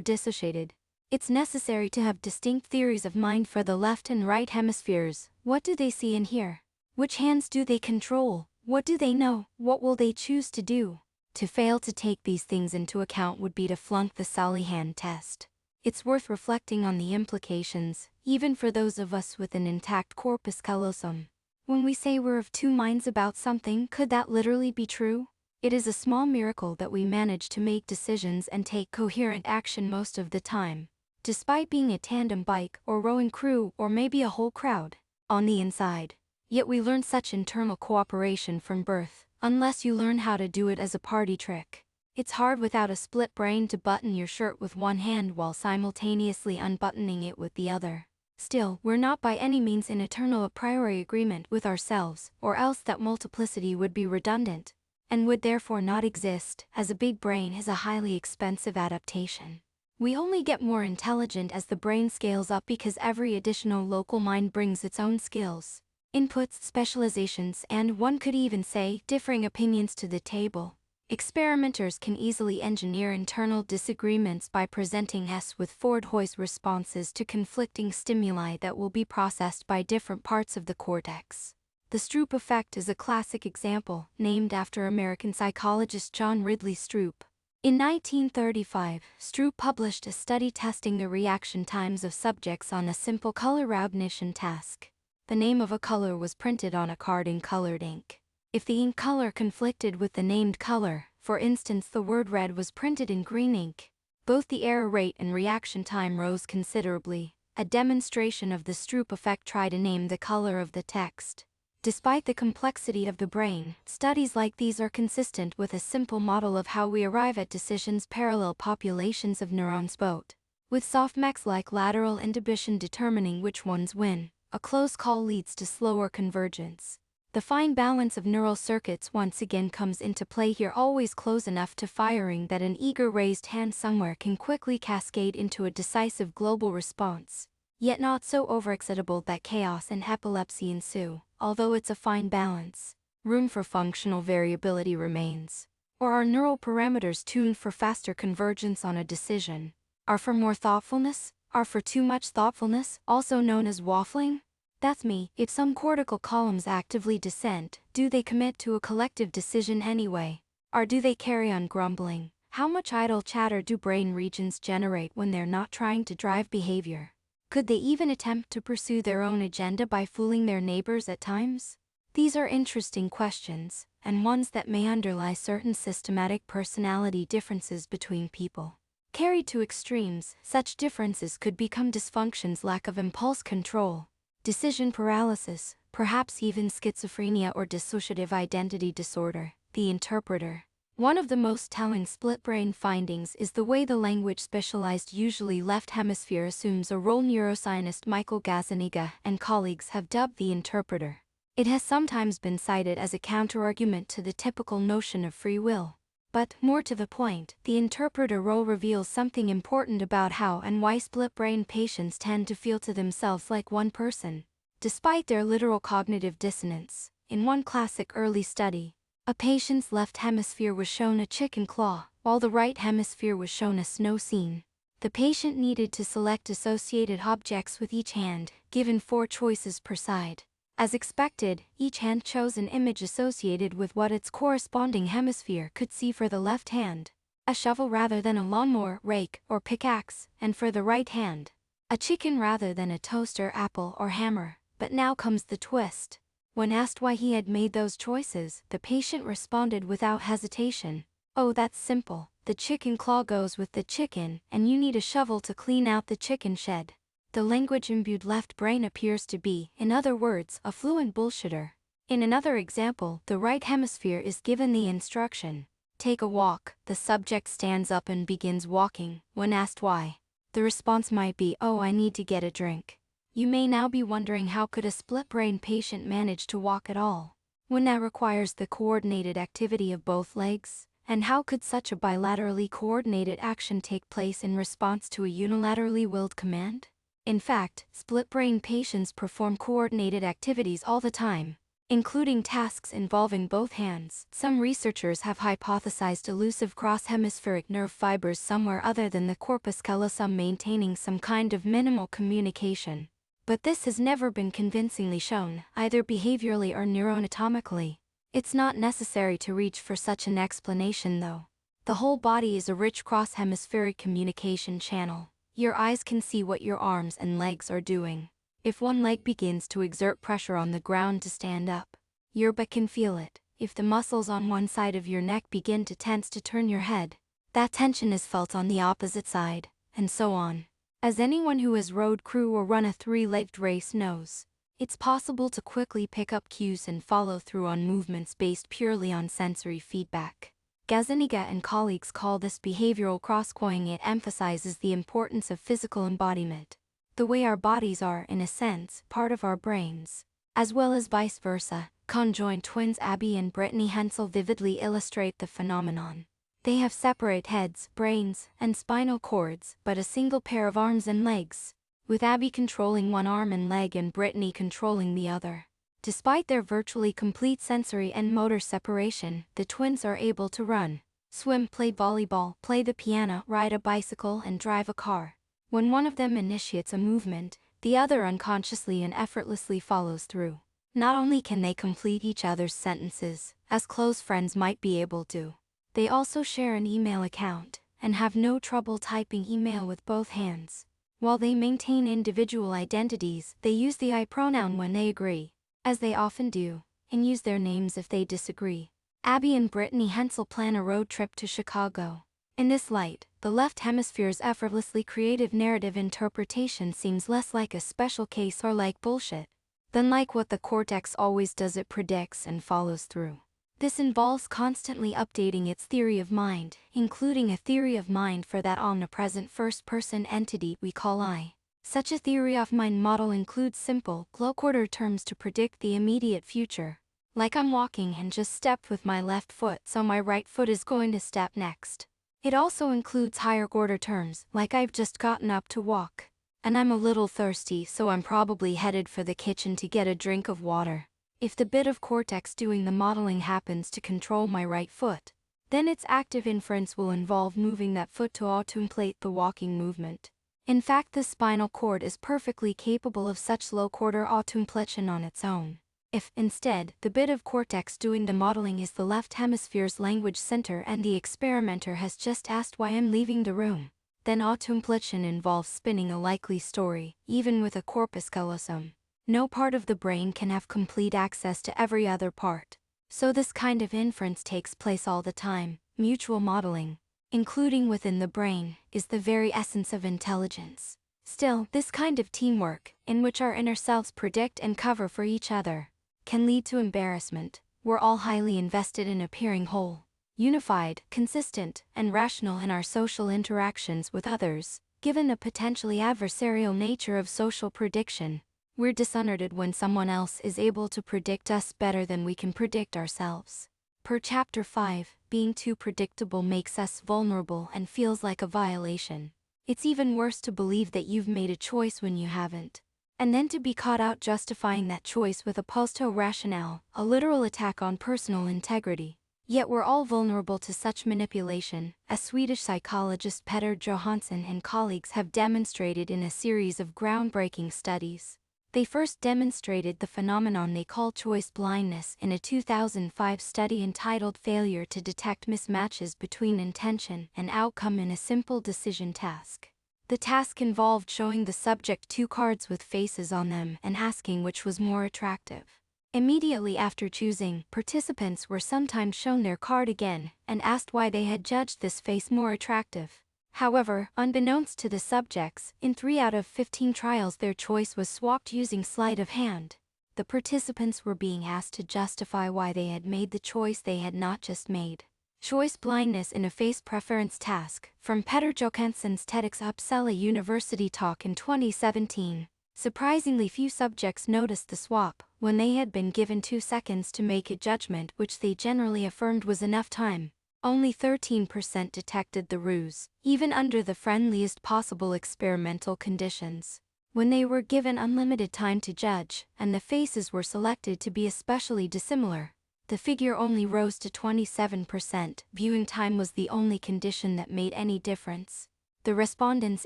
dissociated, it's necessary to have distinct theories of mind for the left and right hemispheres. What do they see and hear? Which hands do they control? What do they know? What will they choose to do? To fail to take these things into account would be to flunk the Sally-Hand test. It's worth reflecting on the implications, even for those of us with an intact corpus callosum. When we say we're of two minds about something, could that literally be true? It is a small miracle that we manage to make decisions and take coherent action most of the time, despite being a tandem bike or rowing crew or maybe a whole crowd on the inside. Yet we learn such internal cooperation from birth, unless you learn how to do it as a party trick. It's hard without a split brain to button your shirt with one hand while simultaneously unbuttoning it with the other. Still, we're not by any means in eternal a priori agreement with ourselves, or else that multiplicity would be redundant, and would therefore not exist, as a big brain is a highly expensive adaptation. We only get more intelligent as the brain scales up because every additional local mind brings its own skills, inputs, specializations, and one could even say, differing opinions to the table. Experimenters can easily engineer internal disagreements by presenting us with Ford-Hoy's responses to conflicting stimuli that will be processed by different parts of the cortex. The Stroop effect is a classic example, named after American psychologist John Ridley Stroop. In 1935, Stroop published a study testing the reaction times of subjects on a simple color recognition task. The name of a color was printed on a card in colored ink. If the ink color conflicted with the named color, for instance the word red was printed in green ink, both the error rate and reaction time rose considerably. A demonstration of the Stroop effect tried to name the color of the text. Despite the complexity of the brain, studies like these are consistent with a simple model of how we arrive at decisions. Parallel populations of neurons vote, with softmax like lateral inhibition determining which ones win. A close call leads to slower convergence. The fine balance of neural circuits once again comes into play here, always close enough to firing that an eager raised hand somewhere can quickly cascade into a decisive global response, yet not so overexcitable that chaos and epilepsy ensue. Although it's a fine balance, room for functional variability remains. Or are neural parameters tuned for faster convergence on a decision? Are for more thoughtfulness? Are for too much thoughtfulness, also known as waffling? That's me. If some cortical columns actively dissent, do they commit to a collective decision anyway? Or do they carry on grumbling? How much idle chatter do brain regions generate when they're not trying to drive behavior? Could they even attempt to pursue their own agenda by fooling their neighbors at times? These are interesting questions, and ones that may underlie certain systematic personality differences between people. Carried to extremes, such differences could become dysfunctions: lack of impulse control, decision paralysis, perhaps even schizophrenia or dissociative identity disorder. The interpreter. One of the most telling split-brain findings is the way the language-specialized, usually left hemisphere assumes a role. Neuroscientist Michael Gazzaniga and colleagues have dubbed the interpreter. It has sometimes been cited as a counterargument to the typical notion of free will. But, more to the point, the interpreter role reveals something important about how and why split-brain patients tend to feel to themselves like one person, despite their literal cognitive dissonance. In one classic early study, a patient's left hemisphere was shown a chicken claw, while the right hemisphere was shown a snow scene. The patient needed to select associated objects with each hand, given 4 choices per side. As expected, each hand chose an image associated with what its corresponding hemisphere could see for the left hand. A shovel rather than a lawnmower, rake, or pickaxe, and for the right hand, a chicken rather than a toaster, apple, or hammer. But now comes the twist. When asked why he had made those choices, the patient responded without hesitation, "Oh, that's simple. The chicken claw goes with the chicken, and you need a shovel to clean out the chicken shed." The language-imbued left brain appears to be, in other words, a fluent bullshitter. In another example, the right hemisphere is given the instruction, "Take a walk." The subject stands up and begins walking. When asked why, the response might be, "Oh, I need to get a drink." You may now be wondering, how could a split-brain patient manage to walk at all, when that requires the coordinated activity of both legs? And how could such a bilaterally coordinated action take place in response to a unilaterally willed command? In fact, split-brain patients perform coordinated activities all the time, including tasks involving both hands. Some researchers have hypothesized elusive cross-hemispheric nerve fibers somewhere other than the corpus callosum maintaining some kind of minimal communication. But this has never been convincingly shown, either behaviorally or neuroanatomically. It's not necessary to reach for such an explanation though. The whole body is a rich cross-hemispheric communication channel. Your eyes can see what your arms and legs are doing. If one leg begins to exert pressure on the ground to stand up, your butt can feel it. If the muscles on one side of your neck begin to tense to turn your head, that tension is felt on the opposite side, and so on. As anyone who has road crew or run a 3-legged race knows, it's possible to quickly pick up cues and follow through on movements based purely on sensory feedback. Gazaniga and colleagues call this behavioral cross-coing. It emphasizes the importance of physical embodiment. The way our bodies are, in a sense, part of our brains, as well as vice versa. Conjoined twins Abby and Brittany Hensel vividly illustrate the phenomenon. They have separate heads, brains, and spinal cords, but a single pair of arms and legs, with Abby controlling one arm and leg and Brittany controlling the other. Despite their virtually complete sensory and motor separation, the twins are able to run, swim, play volleyball, play the piano, ride a bicycle, and drive a car. When one of them initiates a movement, the other unconsciously and effortlessly follows through. Not only can they complete each other's sentences, as close friends might be able to, they also share an email account, and have no trouble typing email with both hands. While they maintain individual identities, they use the I pronoun when they agree, as they often do, and use their names if they disagree. Abby and Brittany Hensel plan a road trip to Chicago. In this light, the left hemisphere's effortlessly creative narrative interpretation seems less like a special case or like bullshit than like what the cortex always does. It predicts and follows through. This involves constantly updating its theory of mind, including a theory of mind for that omnipresent first-person entity we call I. Such a theory of mind model includes simple, low-order terms to predict the immediate future, like I'm walking and just stepped with my left foot, so my right foot is going to step next. It also includes higher-order terms, like I've just gotten up to walk, and I'm a little thirsty, so I'm probably headed for the kitchen to get a drink of water. If the bit of cortex doing the modeling happens to control my right foot, then its active inference will involve moving that foot to automate the walking movement. In fact, the spinal cord is perfectly capable of such low-order automation on its own. If, instead, the bit of cortex doing the modeling is the left hemisphere's language center and the experimenter has just asked why I'm leaving the room, then automation involves spinning a likely story, even with a corpus callosum. No part of the brain can have complete access to every other part, so this kind of inference takes place all the time. Mutual modeling, including within the brain, is the very essence of intelligence. Still, this kind of teamwork, in which our inner selves predict and cover for each other, can lead to embarrassment. We're all highly invested in appearing whole, unified, consistent, and rational in our social interactions with others. Given the potentially adversarial nature of social prediction, we're dishonored when someone else is able to predict us better than we can predict ourselves. Per Chapter 5, being too predictable makes us vulnerable and feels like a violation. It's even worse to believe that you've made a choice when you haven't, and then to be caught out justifying that choice with a post-ho rationale, a literal attack on personal integrity. Yet we're all vulnerable to such manipulation, as Swedish psychologist Petter Johansson and colleagues have demonstrated in a series of groundbreaking studies. They first demonstrated the phenomenon they call choice blindness in a 2005 study entitled Failure to Detect Mismatches Between Intention and Outcome in a Simple Decision Task. The task involved showing the subject two cards with faces on them and asking which was more attractive. Immediately after choosing, participants were sometimes shown their card again and asked why they had judged this face more attractive. However, unbeknownst to the subjects, in 3 out of 15 trials their choice was swapped using sleight of hand. The participants were being asked to justify why they had made the choice they had not just made. Choice blindness in a face preference task, from Petter Johansson's TEDx Uppsala University talk in 2017. Surprisingly few subjects noticed the swap, when they had been given 2 seconds to make a judgment which they generally affirmed was enough time. Only 13% detected the ruse, even under the friendliest possible experimental conditions. When they were given unlimited time to judge, and the faces were selected to be especially dissimilar, the figure only rose to 27%. Viewing time was the only condition that made any difference. The respondents'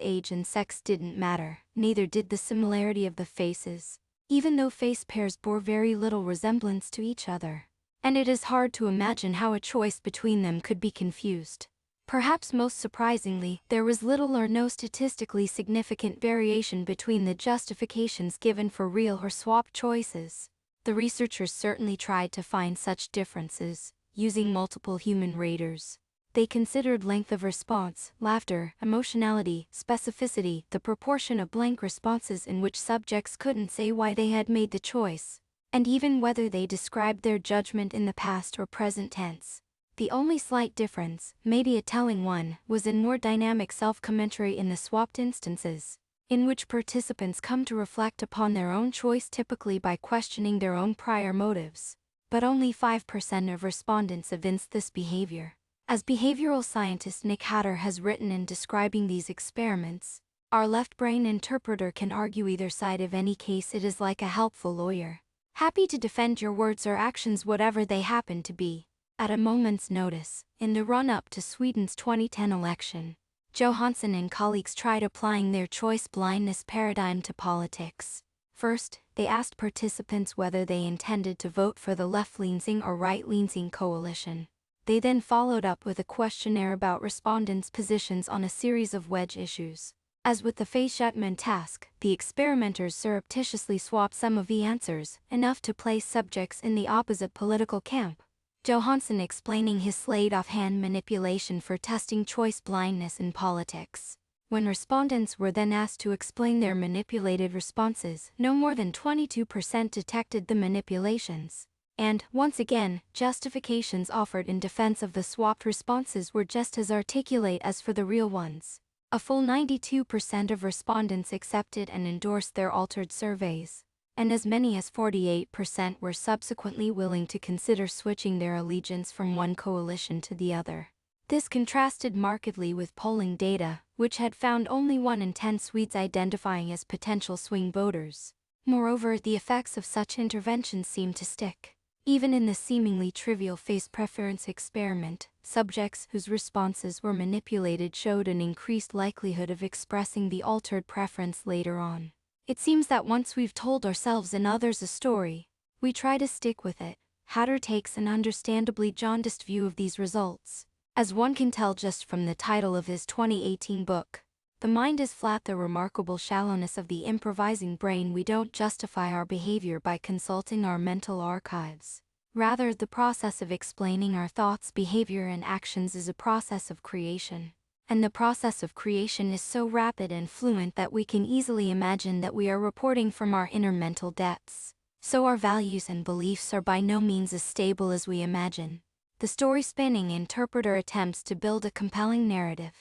age and sex didn't matter, neither did the similarity of the faces, even though face pairs bore very little resemblance to each other. And it is hard to imagine how a choice between them could be confused. Perhaps most surprisingly, there was little or no statistically significant variation between the justifications given for real or swap choices. The researchers certainly tried to find such differences, using multiple human raters. They considered length of response, laughter, emotionality, specificity, the proportion of blank responses in which subjects couldn't say why they had made the choice, and even whether they described their judgment in the past or present tense. The only slight difference, maybe a telling one, was in more dynamic self-commentary in the swapped instances, in which participants come to reflect upon their own choice typically by questioning their own prior motives. But only 5% of respondents evinced this behavior. As behavioral scientist Nick Hatter has written in describing these experiments, our left brain interpreter can argue either side of any case. It is like a helpful lawyer, happy to defend your words or actions whatever they happen to be. At a moment's notice, in the run-up to Sweden's 2010 election, Johansson and colleagues tried applying their choice blindness paradigm to politics. First, they asked participants whether they intended to vote for the left-leaning or right-leaning coalition. They then followed up with a questionnaire about respondents' positions on a series of wedge issues. As with the face judgment task, the experimenters surreptitiously swapped some of the answers, enough to place subjects in the opposite political camp. Johansson explaining his sleight-of-hand manipulation for testing choice blindness in politics. When respondents were then asked to explain their manipulated responses, no more than 22% detected the manipulations. And, once again, justifications offered in defense of the swapped responses were just as articulate as for the real ones. A full 92% of respondents accepted and endorsed their altered surveys, and as many as 48% were subsequently willing to consider switching their allegiance from one coalition to the other. This contrasted markedly with polling data, which had found only 1 in 10 Swedes identifying as potential swing voters. Moreover, the effects of such interventions seemed to stick. Even in the seemingly trivial face preference experiment, subjects whose responses were manipulated showed an increased likelihood of expressing the altered preference later on. It seems that once we've told ourselves and others a story, we try to stick with it. Hatter takes an understandably jaundiced view of these results, as one can tell just from the title of his 2018 book. The mind is flat. The remarkable shallowness of the improvising brain. We don't justify our behavior by consulting our mental archives. Rather, the process of explaining our thoughts, behavior, and actions is a process of creation. And the process of creation is so rapid and fluent that we can easily imagine that we are reporting from our inner mental depths. So our values and beliefs are by no means as stable as we imagine. The story-spinning interpreter attempts to build a compelling narrative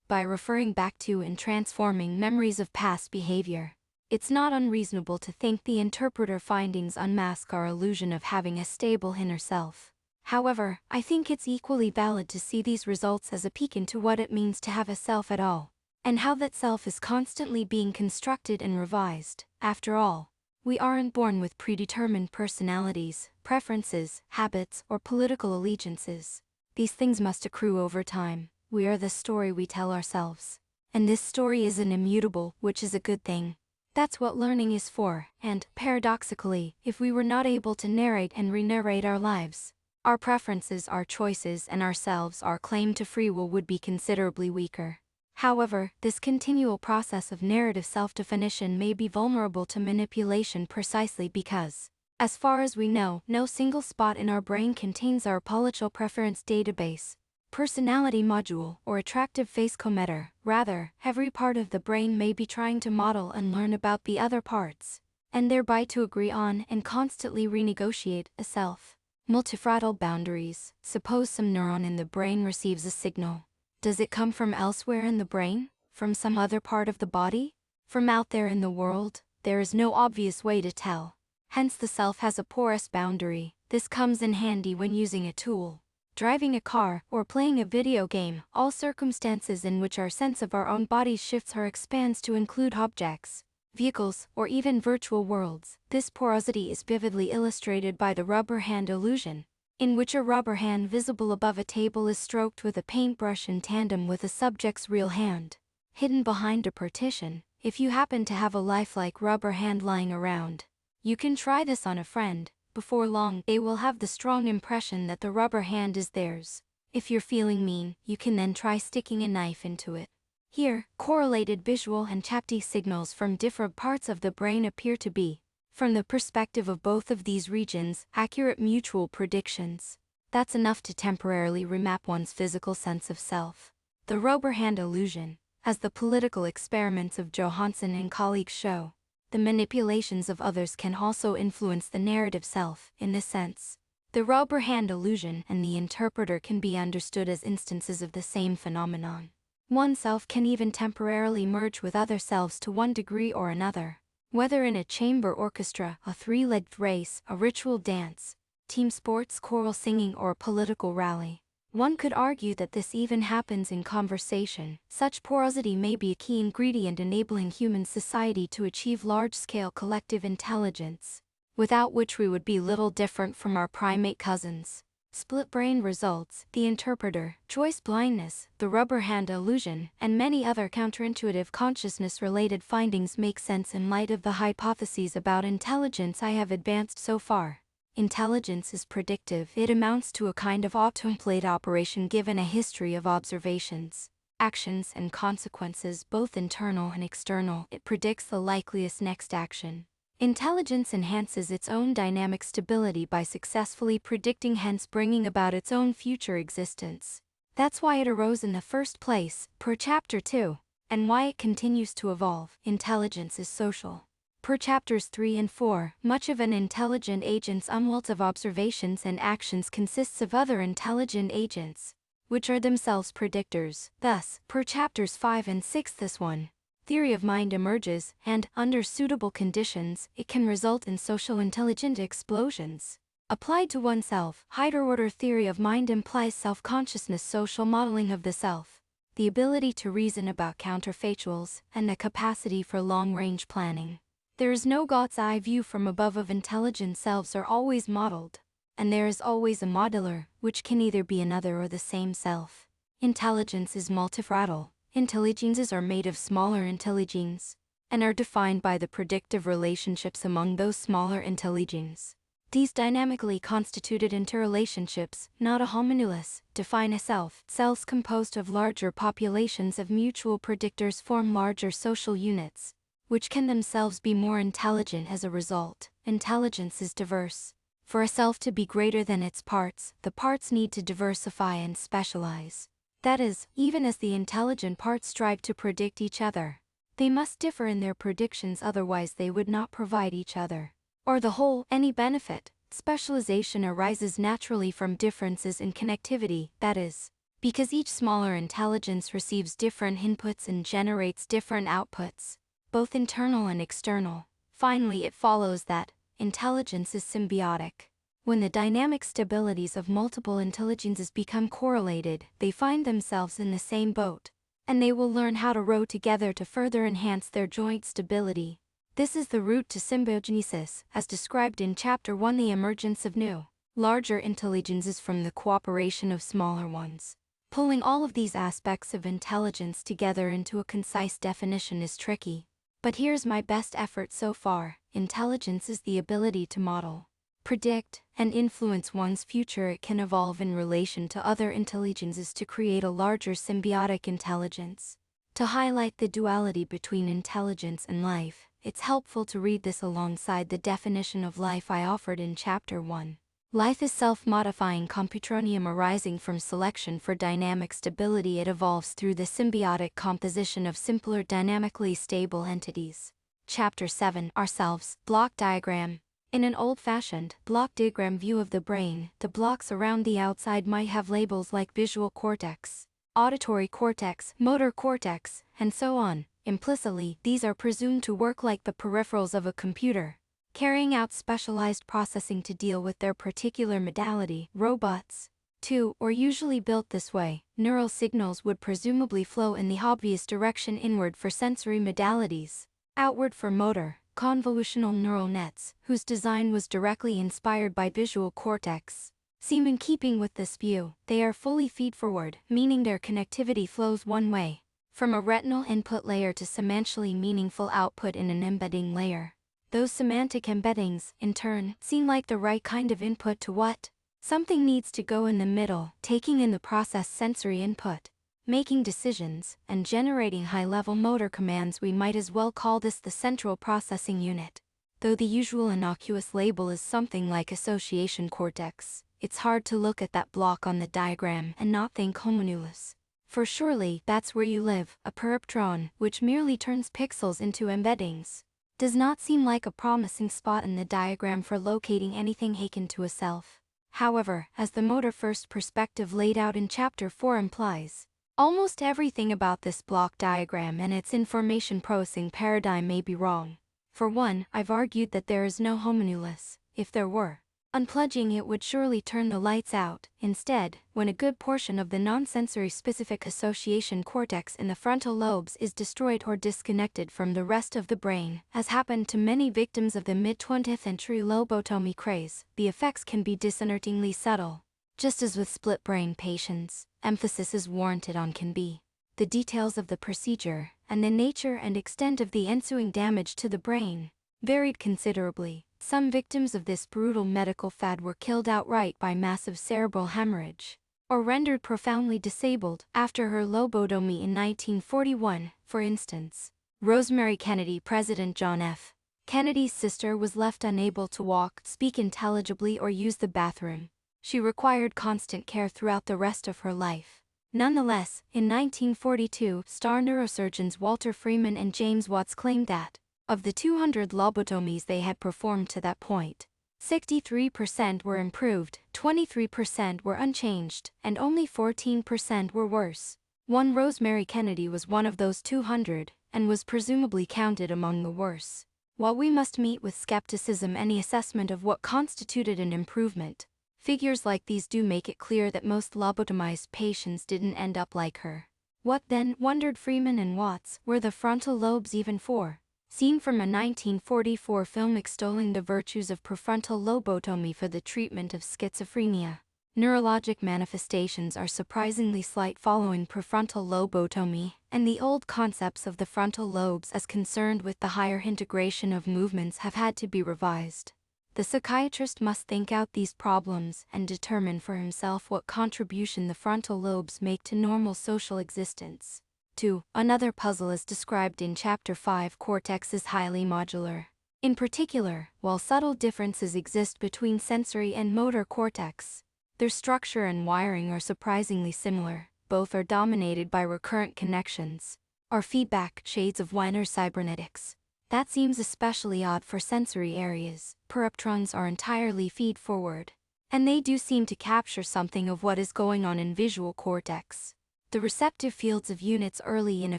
by referring back to and transforming memories of past behavior. It's not unreasonable to think the interpreter findings unmask our illusion of having a stable inner self. However, I think it's equally valid to see these results as a peek into what it means to have a self at all, and how that self is constantly being constructed and revised. After all, We aren't born with predetermined personalities, preferences, habits, or political allegiances. These things must accrue over time. We are the story we tell ourselves. And this story isn't immutable, which is a good thing. That's what learning is for, and, paradoxically, if we were not able to narrate and re-narrate our lives, our preferences, our choices, and ourselves, our claim to free will would be considerably weaker. However, this continual process of narrative self-definition may be vulnerable to manipulation precisely because, as far as we know, no single spot in our brain contains our political preference database, personality module, or attractive face cometer. Rather, every part of the brain may be trying to model and learn about the other parts, and thereby to agree on and constantly renegotiate a self. Multifrontal boundaries. Suppose some neuron in the brain receives a signal. Does it come from elsewhere in the brain? From some other part of the body? From out there in the world? There is no obvious way to tell. Hence the self has a porous boundary. This comes in handy when using a tool, driving a car, or playing a video game, all circumstances in which our sense of our own bodies shifts or expands to include objects, vehicles, or even virtual worlds. This porosity is vividly illustrated by the rubber hand illusion, in which a rubber hand visible above a table is stroked with a paintbrush in tandem with a subject's real hand, hidden behind a partition. If you happen to have a lifelike rubber hand lying around, you can try this on a friend. Before long, they will have the strong impression that the rubber hand is theirs. If you're feeling mean, you can then try sticking a knife into it. Here, correlated visual and haptic signals from different parts of the brain appear to be, from the perspective of both of these regions, accurate mutual predictions. That's enough to temporarily remap one's physical sense of self. The rubber hand illusion. As the political experiments of Johansson and colleagues show, the manipulations of others can also influence the narrative self. In this sense, the rubber hand illusion and the interpreter can be understood as instances of the same phenomenon. One self can even temporarily merge with other selves to one degree or another. Whether in a chamber orchestra, a three-legged race, a ritual dance, team sports, choral singing, or a political rally. One could argue that this even happens in conversation. Such porosity may be a key ingredient enabling human society to achieve large-scale collective intelligence, without which we would be little different from our primate cousins. Split brain results, the interpreter, choice blindness, the rubber hand illusion, and many other counterintuitive consciousness-related findings make sense in light of the hypotheses about intelligence I have advanced so far. Intelligence is predictive. It amounts to a kind of auto-template operation given a history of observations, actions, and consequences, both internal and external. It predicts the likeliest next action. Intelligence enhances its own dynamic stability by successfully predicting, hence bringing about its own future existence. That's why it arose in the first place, per chapter 2, and why it continues to evolve. Intelligence is social. Per chapters 3 and 4, much of an intelligent agent's umwelt of observations and actions consists of other intelligent agents, which are themselves predictors. Thus, per chapters 5 and 6, this one, theory of mind emerges, and, under suitable conditions, it can result in social intelligent explosions. Applied to oneself, higher-order theory of mind implies self-consciousness, social modeling of the self, the ability to reason about counterfactuals, and the capacity for long-range planning. There is no God's eye view from above of intelligent selves are always modeled, and there is always a modeler, which can either be another or the same self. Intelligence is multifrontal. Intelligences are made of smaller intelligences, and are defined by the predictive relationships among those smaller intelligences. These dynamically constituted interrelationships, not a homunculus, define a self. Cells composed of larger populations of mutual predictors form larger social units, which can themselves be more intelligent as a result. Intelligence is diverse. For a self to be greater than its parts, the parts need to diversify and specialize. That is, even as the intelligent parts strive to predict each other, they must differ in their predictions, otherwise they would not provide each other, or the whole, any benefit. Specialization arises naturally from differences in connectivity, that is, because each smaller intelligence receives different inputs and generates different outputs, both internal and external. Finally, it follows that intelligence is symbiotic. When the dynamic stabilities of multiple intelligences become correlated, they find themselves in the same boat, and they will learn how to row together to further enhance their joint stability. This is the route to symbiogenesis, as described in Chapter 1, the emergence of new, larger intelligences from the cooperation of smaller ones. Pulling all of these aspects of intelligence together into a concise definition is tricky. But here's my best effort so far. Intelligence is the ability to model, predict, and influence one's future. It can evolve in relation to other intelligences to create a larger symbiotic intelligence. To highlight the duality between intelligence and life, it's helpful to read this alongside the definition of life I offered in Chapter 1. Life is self-modifying computronium arising from selection for dynamic stability. It evolves through the symbiotic composition of simpler dynamically stable entities. Chapter 7, Ourselves, Block Diagram. In an old-fashioned, block diagram view of the brain, the blocks around the outside might have labels like visual cortex, auditory cortex, motor cortex, and so on. Implicitly, these are presumed to work like the peripherals of a computer, carrying out specialized processing to deal with their particular modality. Robots, too, are usually built this way. Neural signals would presumably flow in the obvious direction inward for sensory modalities, outward for motor. Convolutional neural nets, whose design was directly inspired by visual cortex, seem in keeping with this view. They are fully feed-forward, meaning their connectivity flows one way, from a retinal input layer to semantially meaningful output in an embedding layer. Those semantic embeddings, in turn, seem like the right kind of input to what? Something needs to go in the middle, taking in the process sensory input, making decisions, and generating high-level motor commands. We might as well call this the central processing unit. Though the usual innocuous label is something like association cortex, it's hard to look at that block on the diagram and not think homunculus. For surely, that's where you live. A periptron, which merely turns pixels into embeddings, does not seem like a promising spot in the diagram for locating anything akin to a self. However, as the motor first perspective laid out in Chapter 4 implies, almost everything about this block diagram and its information processing paradigm may be wrong. For one, I've argued that there is no homunculus. If there were, unplugging it would surely turn the lights out. Instead, when a good portion of the non-sensory specific association cortex in the frontal lobes is destroyed or disconnected from the rest of the brain, as happened to many victims of the mid-20th century lobotomy craze, the effects can be disconcertingly subtle. Just as with split-brain patients, emphasis is warranted on can be. The details of the procedure, and the nature and extent of the ensuing damage to the brain, varied considerably. Some victims of this brutal medical fad were killed outright by massive cerebral hemorrhage, or rendered profoundly disabled after her lobotomy in 1941, for instance. Rosemary Kennedy. President John F. Kennedy's sister was left unable to walk, speak intelligibly, or use the bathroom. She required constant care throughout the rest of her life. Nonetheless, in 1942, star neurosurgeons Walter Freeman and James Watts claimed that, of the 200 lobotomies they had performed to that point, 63% were improved, 23% were unchanged, and only 14% were worse. One Rosemary Kennedy was one of those 200, and was presumably counted among the worse. While we must meet with skepticism any assessment of what constituted an improvement, figures like these do make it clear that most lobotomized patients didn't end up like her. What then, wondered Freeman and Watts, were the frontal lobes even for? Seen from a 1944 film extolling the virtues of prefrontal lobotomy for the treatment of schizophrenia, neurologic manifestations are surprisingly slight following prefrontal lobotomy, and the old concepts of the frontal lobes as concerned with the higher integration of movements have had to be revised. The psychiatrist must think out these problems and determine for himself what contribution the frontal lobes make to normal social existence. 2. Another puzzle is described in Chapter 5. Cortex is highly modular. In particular, while subtle differences exist between sensory and motor cortex, their structure and wiring are surprisingly similar. Both are dominated by recurrent connections, or feedback, shades of Wiener cybernetics. That seems especially odd for sensory areas. Periptrons are entirely feed-forward, and they do seem to capture something of what is going on in visual cortex. The receptive fields of units early in a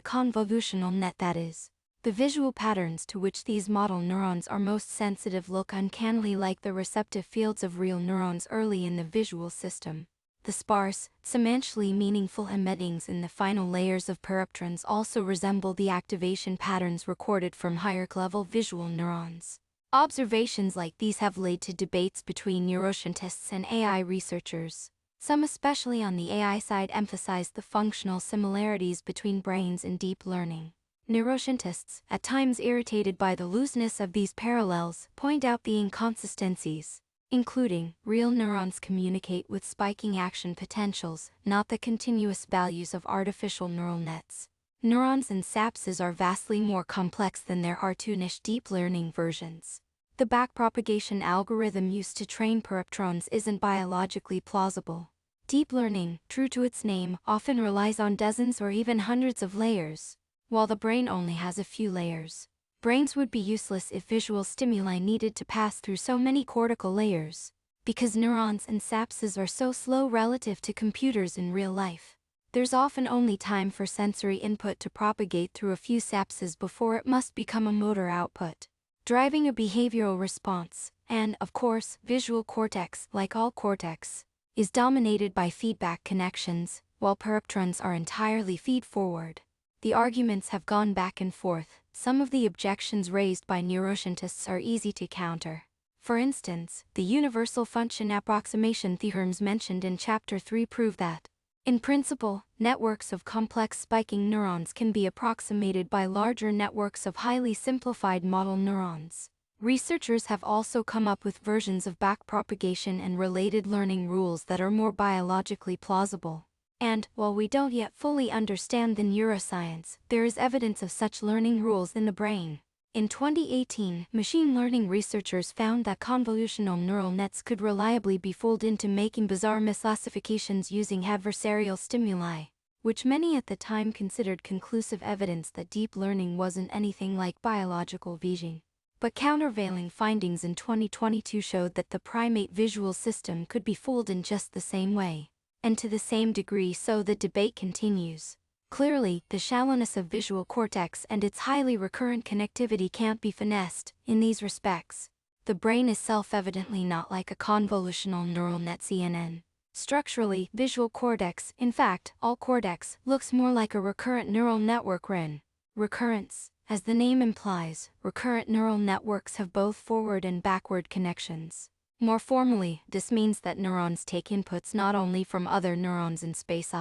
convolutional net, that is, the visual patterns to which these model neurons are most sensitive, look uncannily like the receptive fields of real neurons early in the visual system. The sparse, semantially meaningful embeddings in the final layers of periptrons also resemble the activation patterns recorded from higher-level visual neurons. Observations like these have led to debates between neuroscientists and AI researchers. Some, especially on the AI side, emphasize the functional similarities between brains and deep learning. Neuroscientists, at times irritated by the looseness of these parallels, point out the inconsistencies, including real neurons communicate with spiking action potentials, not the continuous values of artificial neural nets. Neurons and synapses are vastly more complex than their cartoonish deep learning versions. The backpropagation algorithm used to train periptrons isn't biologically plausible. Deep learning, true to its name, often relies on dozens or even hundreds of layers, while the brain only has a few layers. Brains would be useless if visual stimuli needed to pass through so many cortical layers, because neurons and synapses are so slow relative to computers in real life. There's often only time for sensory input to propagate through a few synapses before it must become a motor output, driving a behavioral response. And, of course, visual cortex, like all cortex, is dominated by feedback connections, while periptrons are entirely feed-forward. The arguments have gone back and forth. Some of the objections raised by neuroscientists are easy to counter. For instance, the universal function approximation theorems mentioned in Chapter 3 prove that, in principle, networks of complex spiking neurons can be approximated by larger networks of highly simplified model neurons. Researchers have also come up with versions of backpropagation and related learning rules that are more biologically plausible. And, while we don't yet fully understand the neuroscience, there is evidence of such learning rules in the brain. In 2018, machine learning researchers found that convolutional neural nets could reliably be fooled into making bizarre misclassifications using adversarial stimuli, which many at the time considered conclusive evidence that deep learning wasn't anything like biological vision. But countervailing findings in 2022 showed that the primate visual system could be fooled in just the same way, and to the same degree, so the debate continues. Clearly, the shallowness of visual cortex and its highly recurrent connectivity can't be finessed. In these respects, the brain is self-evidently not like a convolutional neural net CNN. Structurally, visual cortex, in fact, all cortex, looks more like a recurrent neural network RNN. Recurrence. As the name implies, recurrent neural networks have both forward and backward connections. More formally, this means that neurons take inputs not only from other neurons in space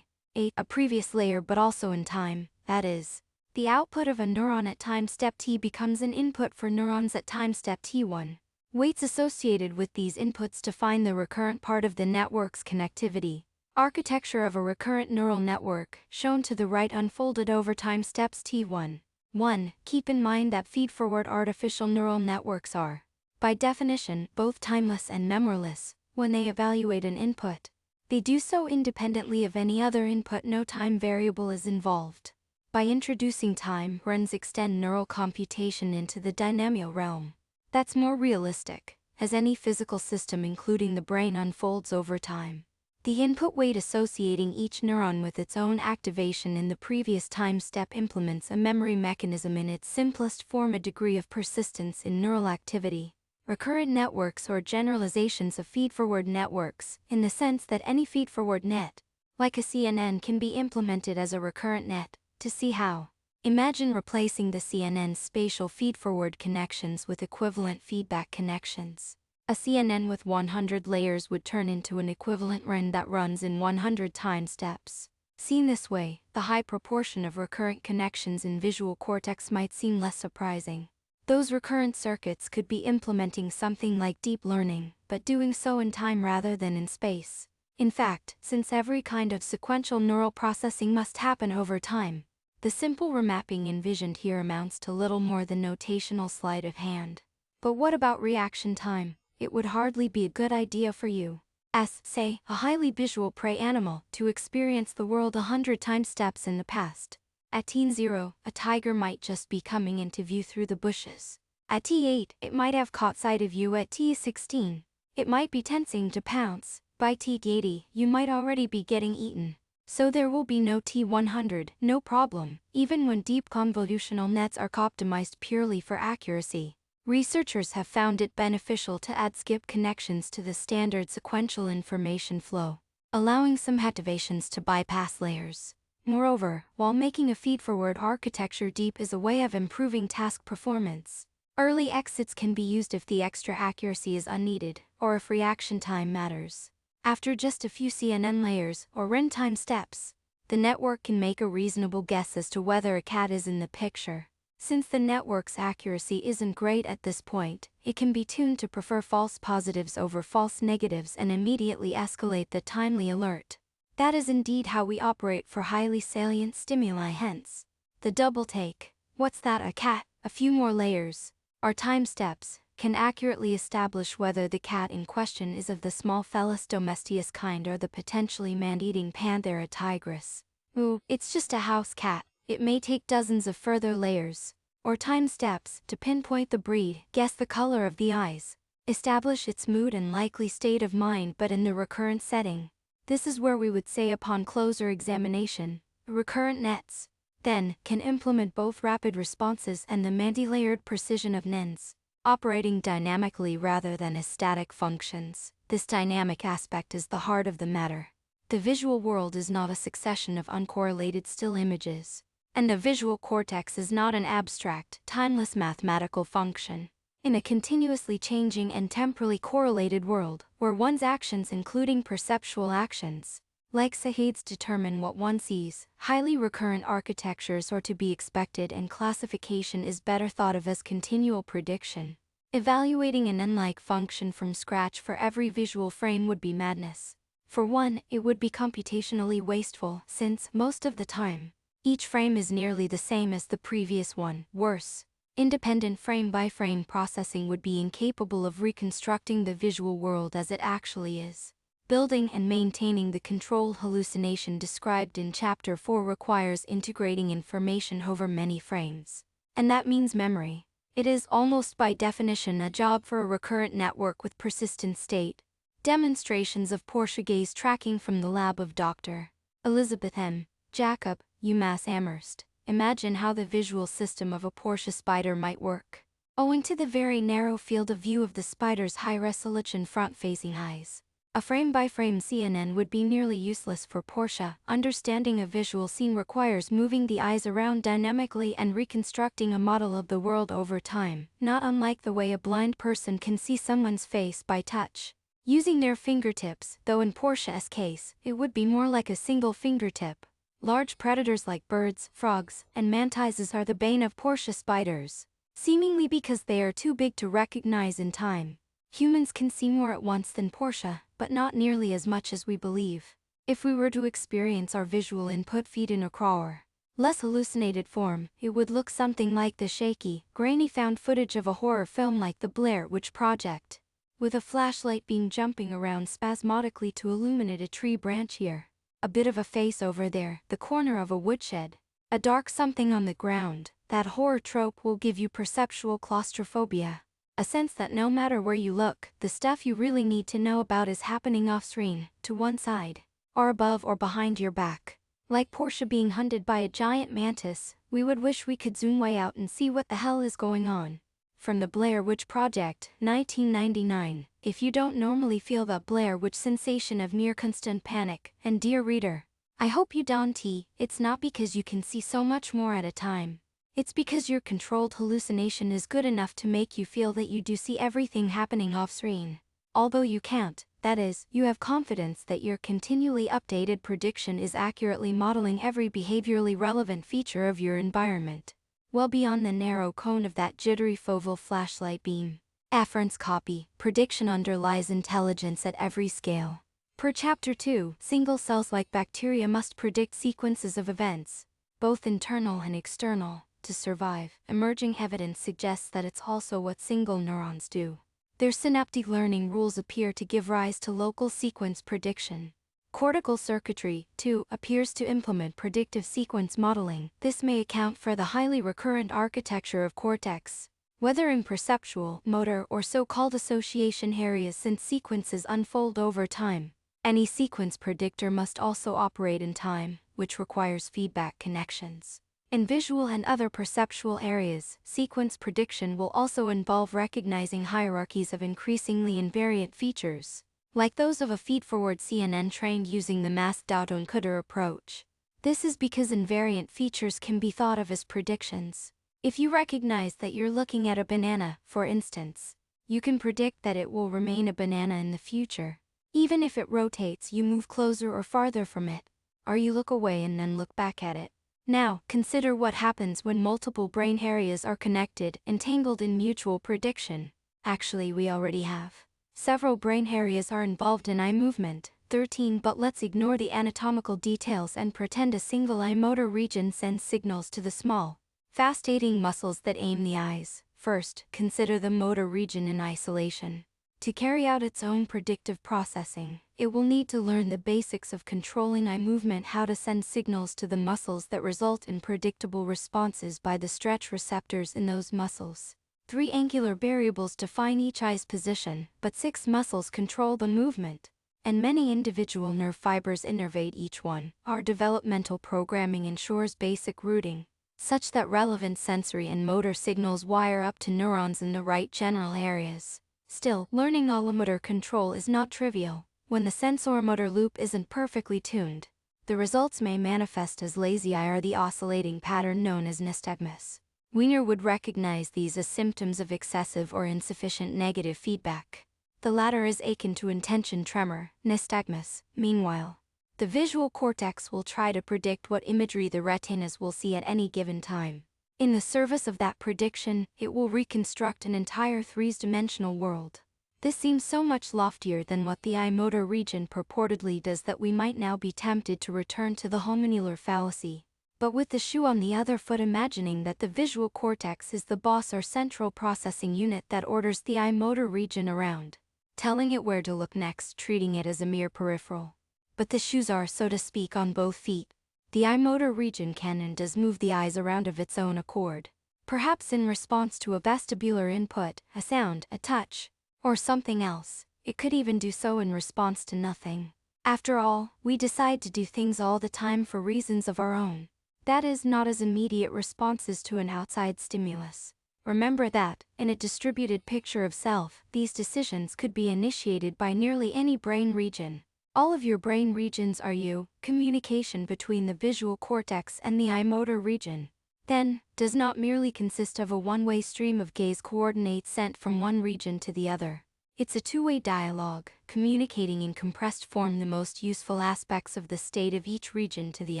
a previous layer but also in time, that is, the output of a neuron at time step t becomes an input for neurons at time step t1. Weights associated with these inputs define the recurrent part of the network's connectivity. Architecture of a recurrent neural network, shown to the right, unfolded over time steps t1. 1. Keep in mind that feed-forward artificial neural networks are, by definition, both timeless and memoryless. When they evaluate an input, they do so independently of any other input. No time variable is involved. By introducing time, RNNs extend neural computation into the dynamic realm. That's more realistic, as any physical system including the brain unfolds over time. The input weight associating each neuron with its own activation in the previous time step implements a memory mechanism in its simplest form, a degree of persistence in neural activity. Recurrent networks or generalizations of feed-forward networks, in the sense that any feed-forward net, like a CNN, can be implemented as a recurrent net. To see how, imagine replacing the CNN's spatial feed-forward connections with equivalent feedback connections. A CNN with 100 layers would turn into an equivalent RNN that runs in 100 time steps. Seen this way, the high proportion of recurrent connections in visual cortex might seem less surprising. Those recurrent circuits could be implementing something like deep learning, but doing so in time rather than in space. In fact, since every kind of sequential neural processing must happen over time, the simple remapping envisioned here amounts to little more than notational sleight of hand. But what about reaction time? It would hardly be a good idea for you, as, say, a highly visual prey animal, to experience the world 100 time steps in the past. At T0, a tiger might just be coming into view through the bushes. At T8, it might have caught sight of you. At T16, it might be tensing to pounce. By T80, you might already be getting eaten. So there will be no T100, no problem, even when deep convolutional nets are optimized purely for accuracy. Researchers have found it beneficial to add skip connections to the standard sequential information flow. allowing some activations to bypass layers. Moreover, while making a feed-forward architecture deep is a way of improving task performance, early exits can be used if the extra accuracy is unneeded, or if reaction time matters. After just a few CNN layers, or runtime steps, the network can make a reasonable guess as to whether a cat is in the picture. Since the network's accuracy isn't great at this point, it can be tuned to prefer false positives over false negatives and immediately escalate the timely alert. That is indeed how we operate for highly salient stimuli, hence the double take. What's that, a cat? A few more layers, or time steps, can accurately establish whether the cat in question is of the small Felis domestius kind or the potentially man-eating Panthera tigris. Ooh, it's just a house cat. It may take dozens of further layers, or time steps, to pinpoint the breed, guess the color of the eyes, establish its mood and likely state of mind. But in the recurrent setting, this is where we would say upon closer examination, recurrent nets, then, can implement both rapid responses and the multi-layered precision of NINs, operating dynamically rather than as static functions. This dynamic aspect is the heart of the matter. The visual world is not a succession of uncorrelated still images, and the visual cortex is not an abstract, timeless mathematical function. In a continuously changing and temporally correlated world, where one's actions, including perceptual actions, like Sahids, determine what one sees, highly recurrent architectures are to be expected, and classification is better thought of as continual prediction. Evaluating an N-like function from scratch for every visual frame would be madness. For one, it would be computationally wasteful, since, most of the time, each frame is nearly the same as the previous one. Worse, independent frame-by-frame processing would be incapable of reconstructing the visual world as it actually is. Building and maintaining the controlled hallucination described in Chapter 4 requires integrating information over many frames. And that means memory. It is, almost by definition, a job for a recurrent network with persistent state. Demonstrations of Porsche gaze tracking from the lab of Dr. Elizabeth M. Jacob, UMass Amherst. Imagine how the visual system of a Porsche spider might work. Owing to the very narrow field of view of the spider's high-resolution front-facing eyes, a frame-by-frame CNN would be nearly useless for Porsche. Understanding a visual scene requires moving the eyes around dynamically and reconstructing a model of the world over time, not unlike the way a blind person can see someone's face by touch, using their fingertips, though in Porsche's case, it would be more like a single fingertip. Large predators like birds, frogs, and mantises are the bane of Porsche spiders, seemingly because they are too big to recognize in time. Humans can see more at once than Porsche, but not nearly as much as we believe. If we were to experience our visual input feed in a rawer, less hallucinated form, it would look something like the shaky, grainy found footage of a horror film like The Blair Witch Project, with a flashlight beam jumping around spasmodically to illuminate a tree branch here, a bit of a face over there, the corner of a woodshed, a dark something on the ground. That horror trope will give you perceptual claustrophobia, a sense that no matter where you look, the stuff you really need to know about is happening off-screen, to one side, or above or behind your back. Like Porsche being hunted by a giant mantis, we would wish we could zoom way out and see what the hell is going on. From The Blair Witch Project, 1999. If you don't normally feel the Blair Witch sensation of near constant panic, and dear reader, I hope you don't, it's not because you can see so much more at a time. It's because your controlled hallucination is good enough to make you feel that you do see everything happening off-screen. Although you can't, that is, you have confidence that your continually updated prediction is accurately modeling every behaviorally relevant feature of your environment, well beyond the narrow cone of that jittery foveal flashlight beam. Afferent's copy, prediction underlies intelligence at every scale. Per Chapter 2, single cells like bacteria must predict sequences of events, both internal and external, to survive. Emerging evidence suggests that it's also what single neurons do. Their synaptic learning rules appear to give rise to local sequence prediction. Cortical circuitry, too, appears to implement predictive sequence modeling. This may account for the highly recurrent architecture of cortex, whether in perceptual, motor, or so-called association areas, since sequences unfold over time. Any sequence predictor must also operate in time, which requires feedback connections. In visual and other perceptual areas, sequence prediction will also involve recognizing hierarchies of increasingly invariant features, like those of a feed-forward CNN trained using the masked encoder approach. This is because invariant features can be thought of as predictions. If you recognize that you're looking at a banana, for instance, you can predict that it will remain a banana in the future. Even if it rotates, you move closer or farther from it, or you look away and then look back at it. Now, consider what happens when multiple brain areas are connected, entangled in mutual prediction. Actually, we already have. Several brain areas are involved in eye movement, 13, but let's ignore the anatomical details and pretend a single eye motor region sends signals to the small, fast-acting muscles that aim the eyes. First, consider the motor region in isolation. To carry out its own predictive processing, it will need to learn the basics of controlling eye movement, how to send signals to the muscles that result in predictable responses by the stretch receptors in those muscles. 3 angular variables define each eye's position, but 6 muscles control the movement, and many individual nerve fibers innervate each one. Our developmental programming ensures basic routing, such that relevant sensory and motor signals wire up to neurons in the right general areas. Still, learning oculomotor control is not trivial. When the sensoromotor loop isn't perfectly tuned, the results may manifest as lazy eye or the oscillating pattern known as nystagmus. Wiener would recognize these as symptoms of excessive or insufficient negative feedback. The latter is akin to intention tremor, nystagmus. Meanwhile, the visual cortex will try to predict what imagery the retinas will see at any given time. In the service of that prediction, it will reconstruct an entire three-dimensional world. This seems so much loftier than what the eye motor region purportedly does that we might now be tempted to return to the homuncular fallacy. But with the shoe on the other foot, imagining that the visual cortex is the boss or central processing unit that orders the eye motor region around, telling it where to look next, treating it as a mere peripheral. But the shoes are, so to speak, on both feet. The eye motor region can and does move the eyes around of its own accord, perhaps in response to a vestibular input, a sound, a touch, or something else. It could even do so in response to nothing. After all, we decide to do things all the time for reasons of our own. That is, not as immediate responses to an outside stimulus. Remember that, in a distributed picture of self, these decisions could be initiated by nearly any brain region. All of your brain regions are you, communication between the visual cortex and the eye motor region, then, does not merely consist of a one-way stream of gaze coordinates sent from one region to the other. It's a two-way dialogue, communicating in compressed form the most useful aspects of the state of each region to the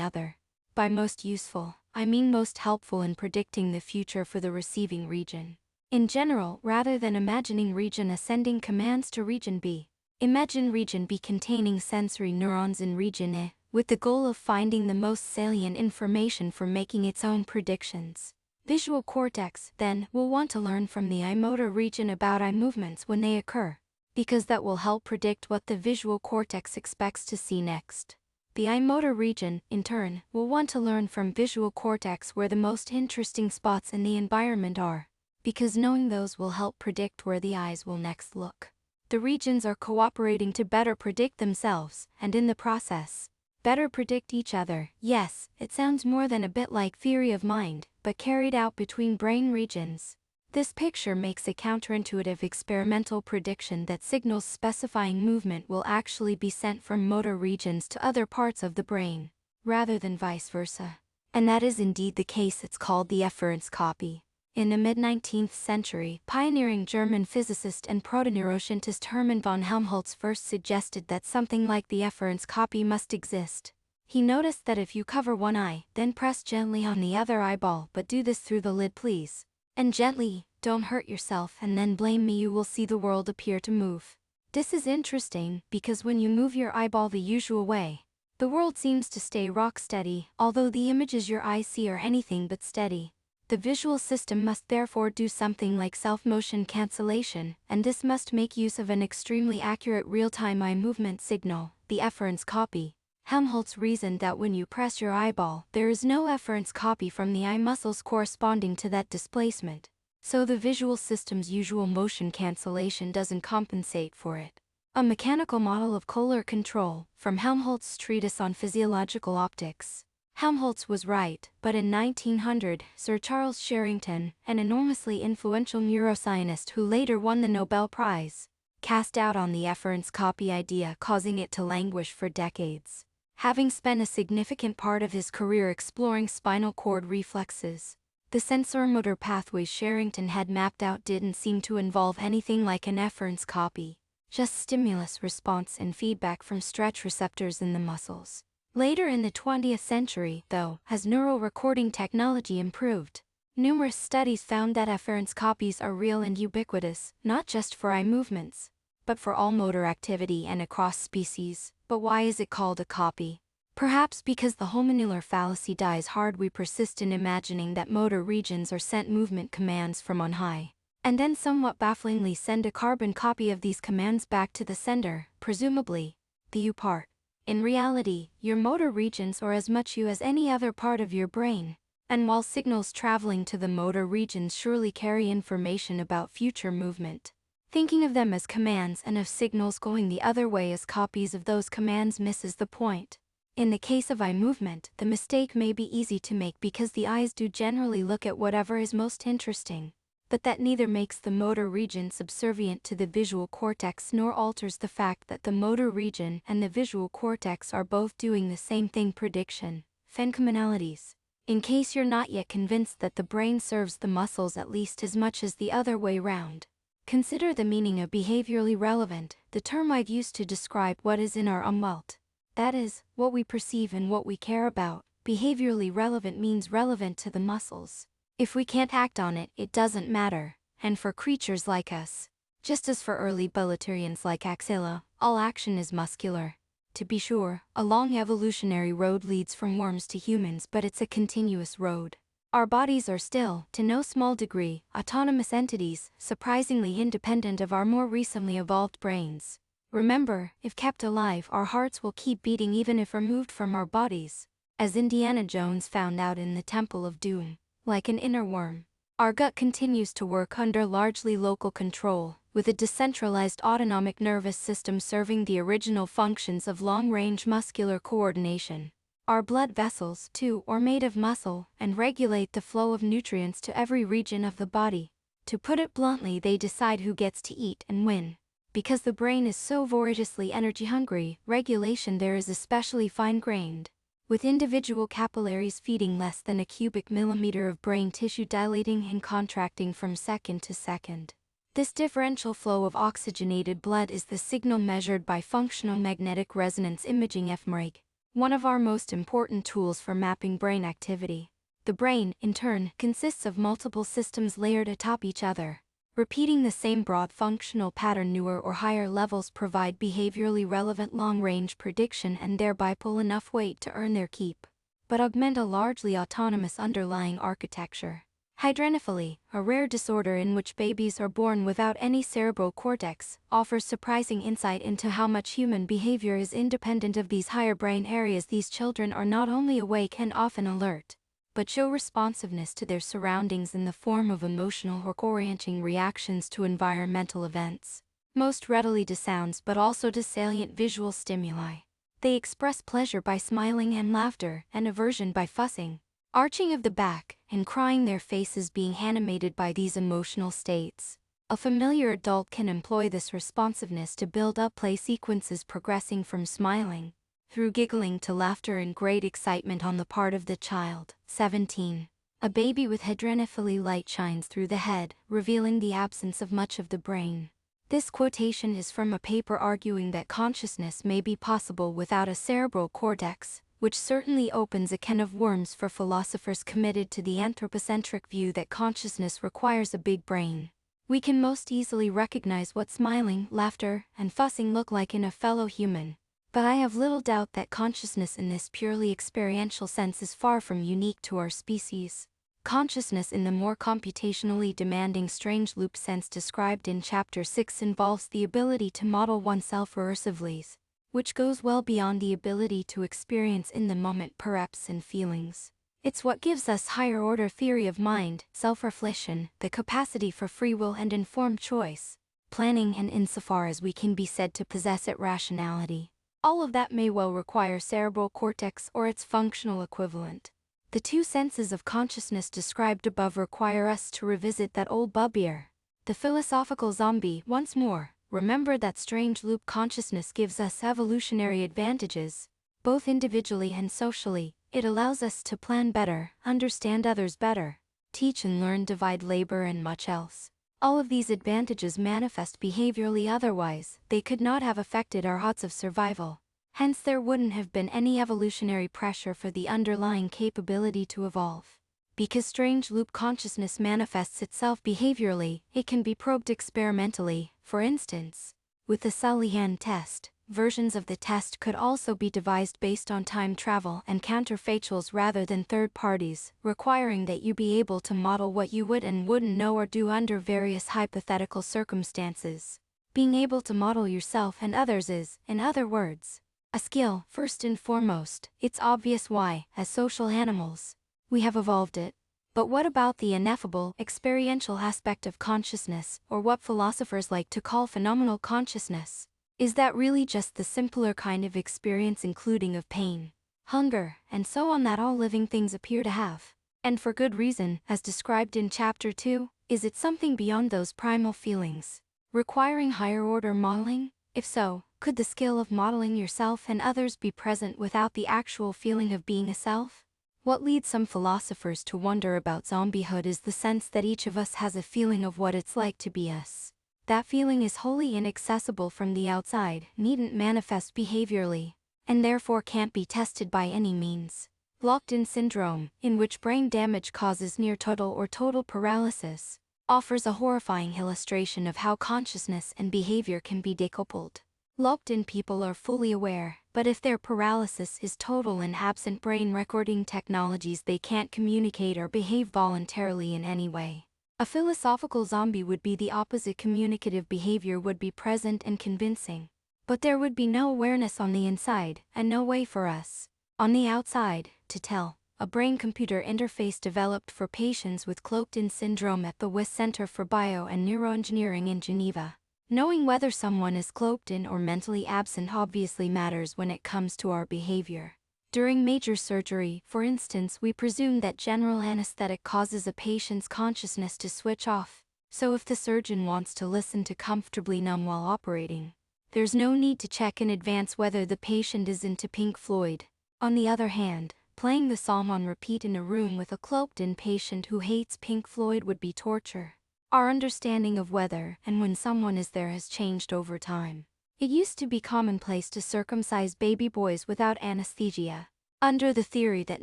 other. By most useful, I mean most helpful in predicting the future for the receiving region. In general, rather than imagining region A sending commands to region B, imagine region B containing sensory neurons in region A, with the goal of finding the most salient information for making its own predictions. Visual cortex, then, will want to learn from the eye motor region about eye movements when they occur, because that will help predict what the visual cortex expects to see next. The eye motor region, in turn, will want to learn from visual cortex where the most interesting spots in the environment are, because knowing those will help predict where the eyes will next look. The regions are cooperating to better predict themselves, and in the process, better predict each other. Yes, it sounds more than a bit like theory of mind, but carried out between brain regions. This picture makes a counterintuitive experimental prediction that signals specifying movement will actually be sent from motor regions to other parts of the brain, rather than vice versa. And that is indeed the case. It's called the efference copy. In the mid-19th century, pioneering German physicist and protoneuroscientist Hermann von Helmholtz first suggested that something like the efference copy must exist. He noticed that if you cover one eye, then press gently on the other eyeball, but do this through the lid please. And gently, don't hurt yourself and then blame me, you will see the world appear to move. This is interesting, because when you move your eyeball the usual way, the world seems to stay rock steady, although the images your eyes see are anything but steady. The visual system must therefore do something like self-motion cancellation, and this must make use of an extremely accurate real-time eye movement signal, the efference copy. Helmholtz reasoned that when you press your eyeball, there is no efference copy from the eye muscles corresponding to that displacement, so the visual system's usual motion cancellation doesn't compensate for it. A mechanical model of Kohler control, from Helmholtz's treatise on physiological optics. Helmholtz was right, but in 1900, Sir Charles Sherrington, an enormously influential neuroscientist who later won the Nobel Prize, cast doubt on the efference copy idea, causing it to languish for decades. Having spent a significant part of his career exploring spinal cord reflexes, the sensor-motor pathways Sherrington had mapped out didn't seem to involve anything like an efference copy, just stimulus response and feedback from stretch receptors in the muscles. Later in the 20th century, though, as neural recording technology improved, numerous studies found that efference copies are real and ubiquitous, not just for eye movements, but for all motor activity and across species. But why is it called a copy? Perhaps because the hominular fallacy dies hard. We persist in imagining that motor regions are sent movement commands from on high, and then somewhat bafflingly send a carbon copy of these commands back to the sender, presumably the you part. In reality, your motor regions are as much you as any other part of your brain, and while signals traveling to the motor regions surely carry information about future movement, thinking of them as commands and of signals going the other way as copies of those commands misses the point. In the case of eye movement, the mistake may be easy to make because the eyes do generally look at whatever is most interesting, but that neither makes the motor region subservient to the visual cortex nor alters the fact that the motor region and the visual cortex are both doing the same thing: prediction, phenomenalities. In case you're not yet convinced that the brain serves the muscles at least as much as the other way round, consider the meaning of behaviorally relevant, the term I've used to describe what is in our umwelt. That is, what we perceive and what we care about. Behaviorally relevant means relevant to the muscles. If we can't act on it, it doesn't matter. And for creatures like us, just as for early bilaterians like Axilla, all action is muscular. To be sure, a long evolutionary road leads from worms to humans, but it's a continuous road. Our bodies are still, to no small degree, autonomous entities, surprisingly independent of our more recently evolved brains. Remember, if kept alive, our hearts will keep beating even if removed from our bodies, as Indiana Jones found out in the Temple of Doom. Like an inner worm, our gut continues to work under largely local control, with a decentralized autonomic nervous system serving the original functions of long-range muscular coordination. Our blood vessels, too, are made of muscle and regulate the flow of nutrients to every region of the body. To put it bluntly, they decide who gets to eat and when. Because the brain is so voraciously energy-hungry, regulation there is especially fine-grained, with individual capillaries feeding less than a cubic millimeter of brain tissue, dilating and contracting from second to second. This differential flow of oxygenated blood is the signal measured by functional magnetic resonance imaging fMRIG, one of our most important tools for mapping brain activity. The brain, in turn, consists of multiple systems layered atop each other. Repeating the same broad functional pattern, newer or higher levels provide behaviorally relevant long-range prediction and thereby pull enough weight to earn their keep, but augment a largely autonomous underlying architecture. Hydranophilia, a rare disorder in which babies are born without any cerebral cortex, offers surprising insight into how much human behavior is independent of these higher brain areas. These children are not only awake and often alert, but show responsiveness to their surroundings in the form of emotional or orienting reactions to environmental events, most readily to sounds but also to salient visual stimuli. They express pleasure by smiling and laughter, and aversion by fussing, arching of the back, and crying, their faces being animated by these emotional states. A familiar adult can employ this responsiveness to build up play sequences progressing from smiling, through giggling to laughter and great excitement on the part of the child. 17. A baby with hydranophilia light shines through the head, revealing the absence of much of the brain. This quotation is from a paper arguing that consciousness may be possible without a cerebral cortex, which certainly opens a can of worms for philosophers committed to the anthropocentric view that consciousness requires a big brain. We can most easily recognize what smiling, laughter, and fussing look like in a fellow human. But I have little doubt that consciousness in this purely experiential sense is far from unique to our species. Consciousness in the more computationally demanding strange loop sense described in Chapter 6 involves the ability to model oneself recursively, which goes well beyond the ability to experience in the moment percepts and feelings. It's what gives us higher-order theory of mind, self-reflection, the capacity for free will and informed choice, planning, and insofar as we can be said to possess it, rationality. All of that may well require cerebral cortex or its functional equivalent. The two senses of consciousness described above require us to revisit that old bugbear, the philosophical zombie, once more, remember that strange loop consciousness gives us evolutionary advantages, both individually and socially. It allows us to plan better, understand others better, teach and learn, divide labor, and much else. All of these advantages manifest behaviorally, otherwise they could not have affected our odds of survival. Hence there wouldn't have been any evolutionary pressure for the underlying capability to evolve. Because strange loop consciousness manifests itself behaviorally, it can be probed experimentally. For instance, with the Sullivan test, versions of the test could also be devised based on time travel and counterfactuals rather than third parties, requiring that you be able to model what you would and wouldn't know or do under various hypothetical circumstances. Being able to model yourself and others is, in other words, a skill. First and foremost, it's obvious why, as social animals, we have evolved it. But what about the ineffable, experiential aspect of consciousness, or what philosophers like to call phenomenal consciousness? Is that really just the simpler kind of experience, including of pain, hunger, and so on, that all living things appear to have? And for good reason, as described in Chapter 2, is it something beyond those primal feelings, requiring higher-order modeling? If so, could the skill of modeling yourself and others be present without the actual feeling of being a self? What leads some philosophers to wonder about zombiehood is the sense that each of us has a feeling of what it's like to be us. That feeling is wholly inaccessible from the outside, needn't manifest behaviorally, and therefore can't be tested by any means. Locked-in syndrome, in which brain damage causes near total or total paralysis, offers a horrifying illustration of how consciousness and behavior can be decoupled. Locked-in people are fully aware, but if their paralysis is total and absent brain recording technologies, they can't communicate or behave voluntarily in any way. A philosophical zombie would be the opposite. Communicative behavior would be present and convincing, but there would be no awareness on the inside, and no way for us, on the outside, to tell. A brain-computer interface developed for patients with cloaked-in syndrome at the Wyss Center for Bio and Neuroengineering in Geneva. Knowing whether someone is cloaked in or mentally absent obviously matters when it comes to our behavior. During major surgery, for instance, we presume that general anesthetic causes a patient's consciousness to switch off, so if the surgeon wants to listen to comfortably numb while operating, there's no need to check in advance whether the patient is into Pink Floyd. On the other hand, playing the song on repeat in a room with a cloaked-in patient who hates Pink Floyd would be torture. Our understanding of whether and when someone is there has changed over time. It used to be commonplace to circumcise baby boys without anesthesia, under the theory that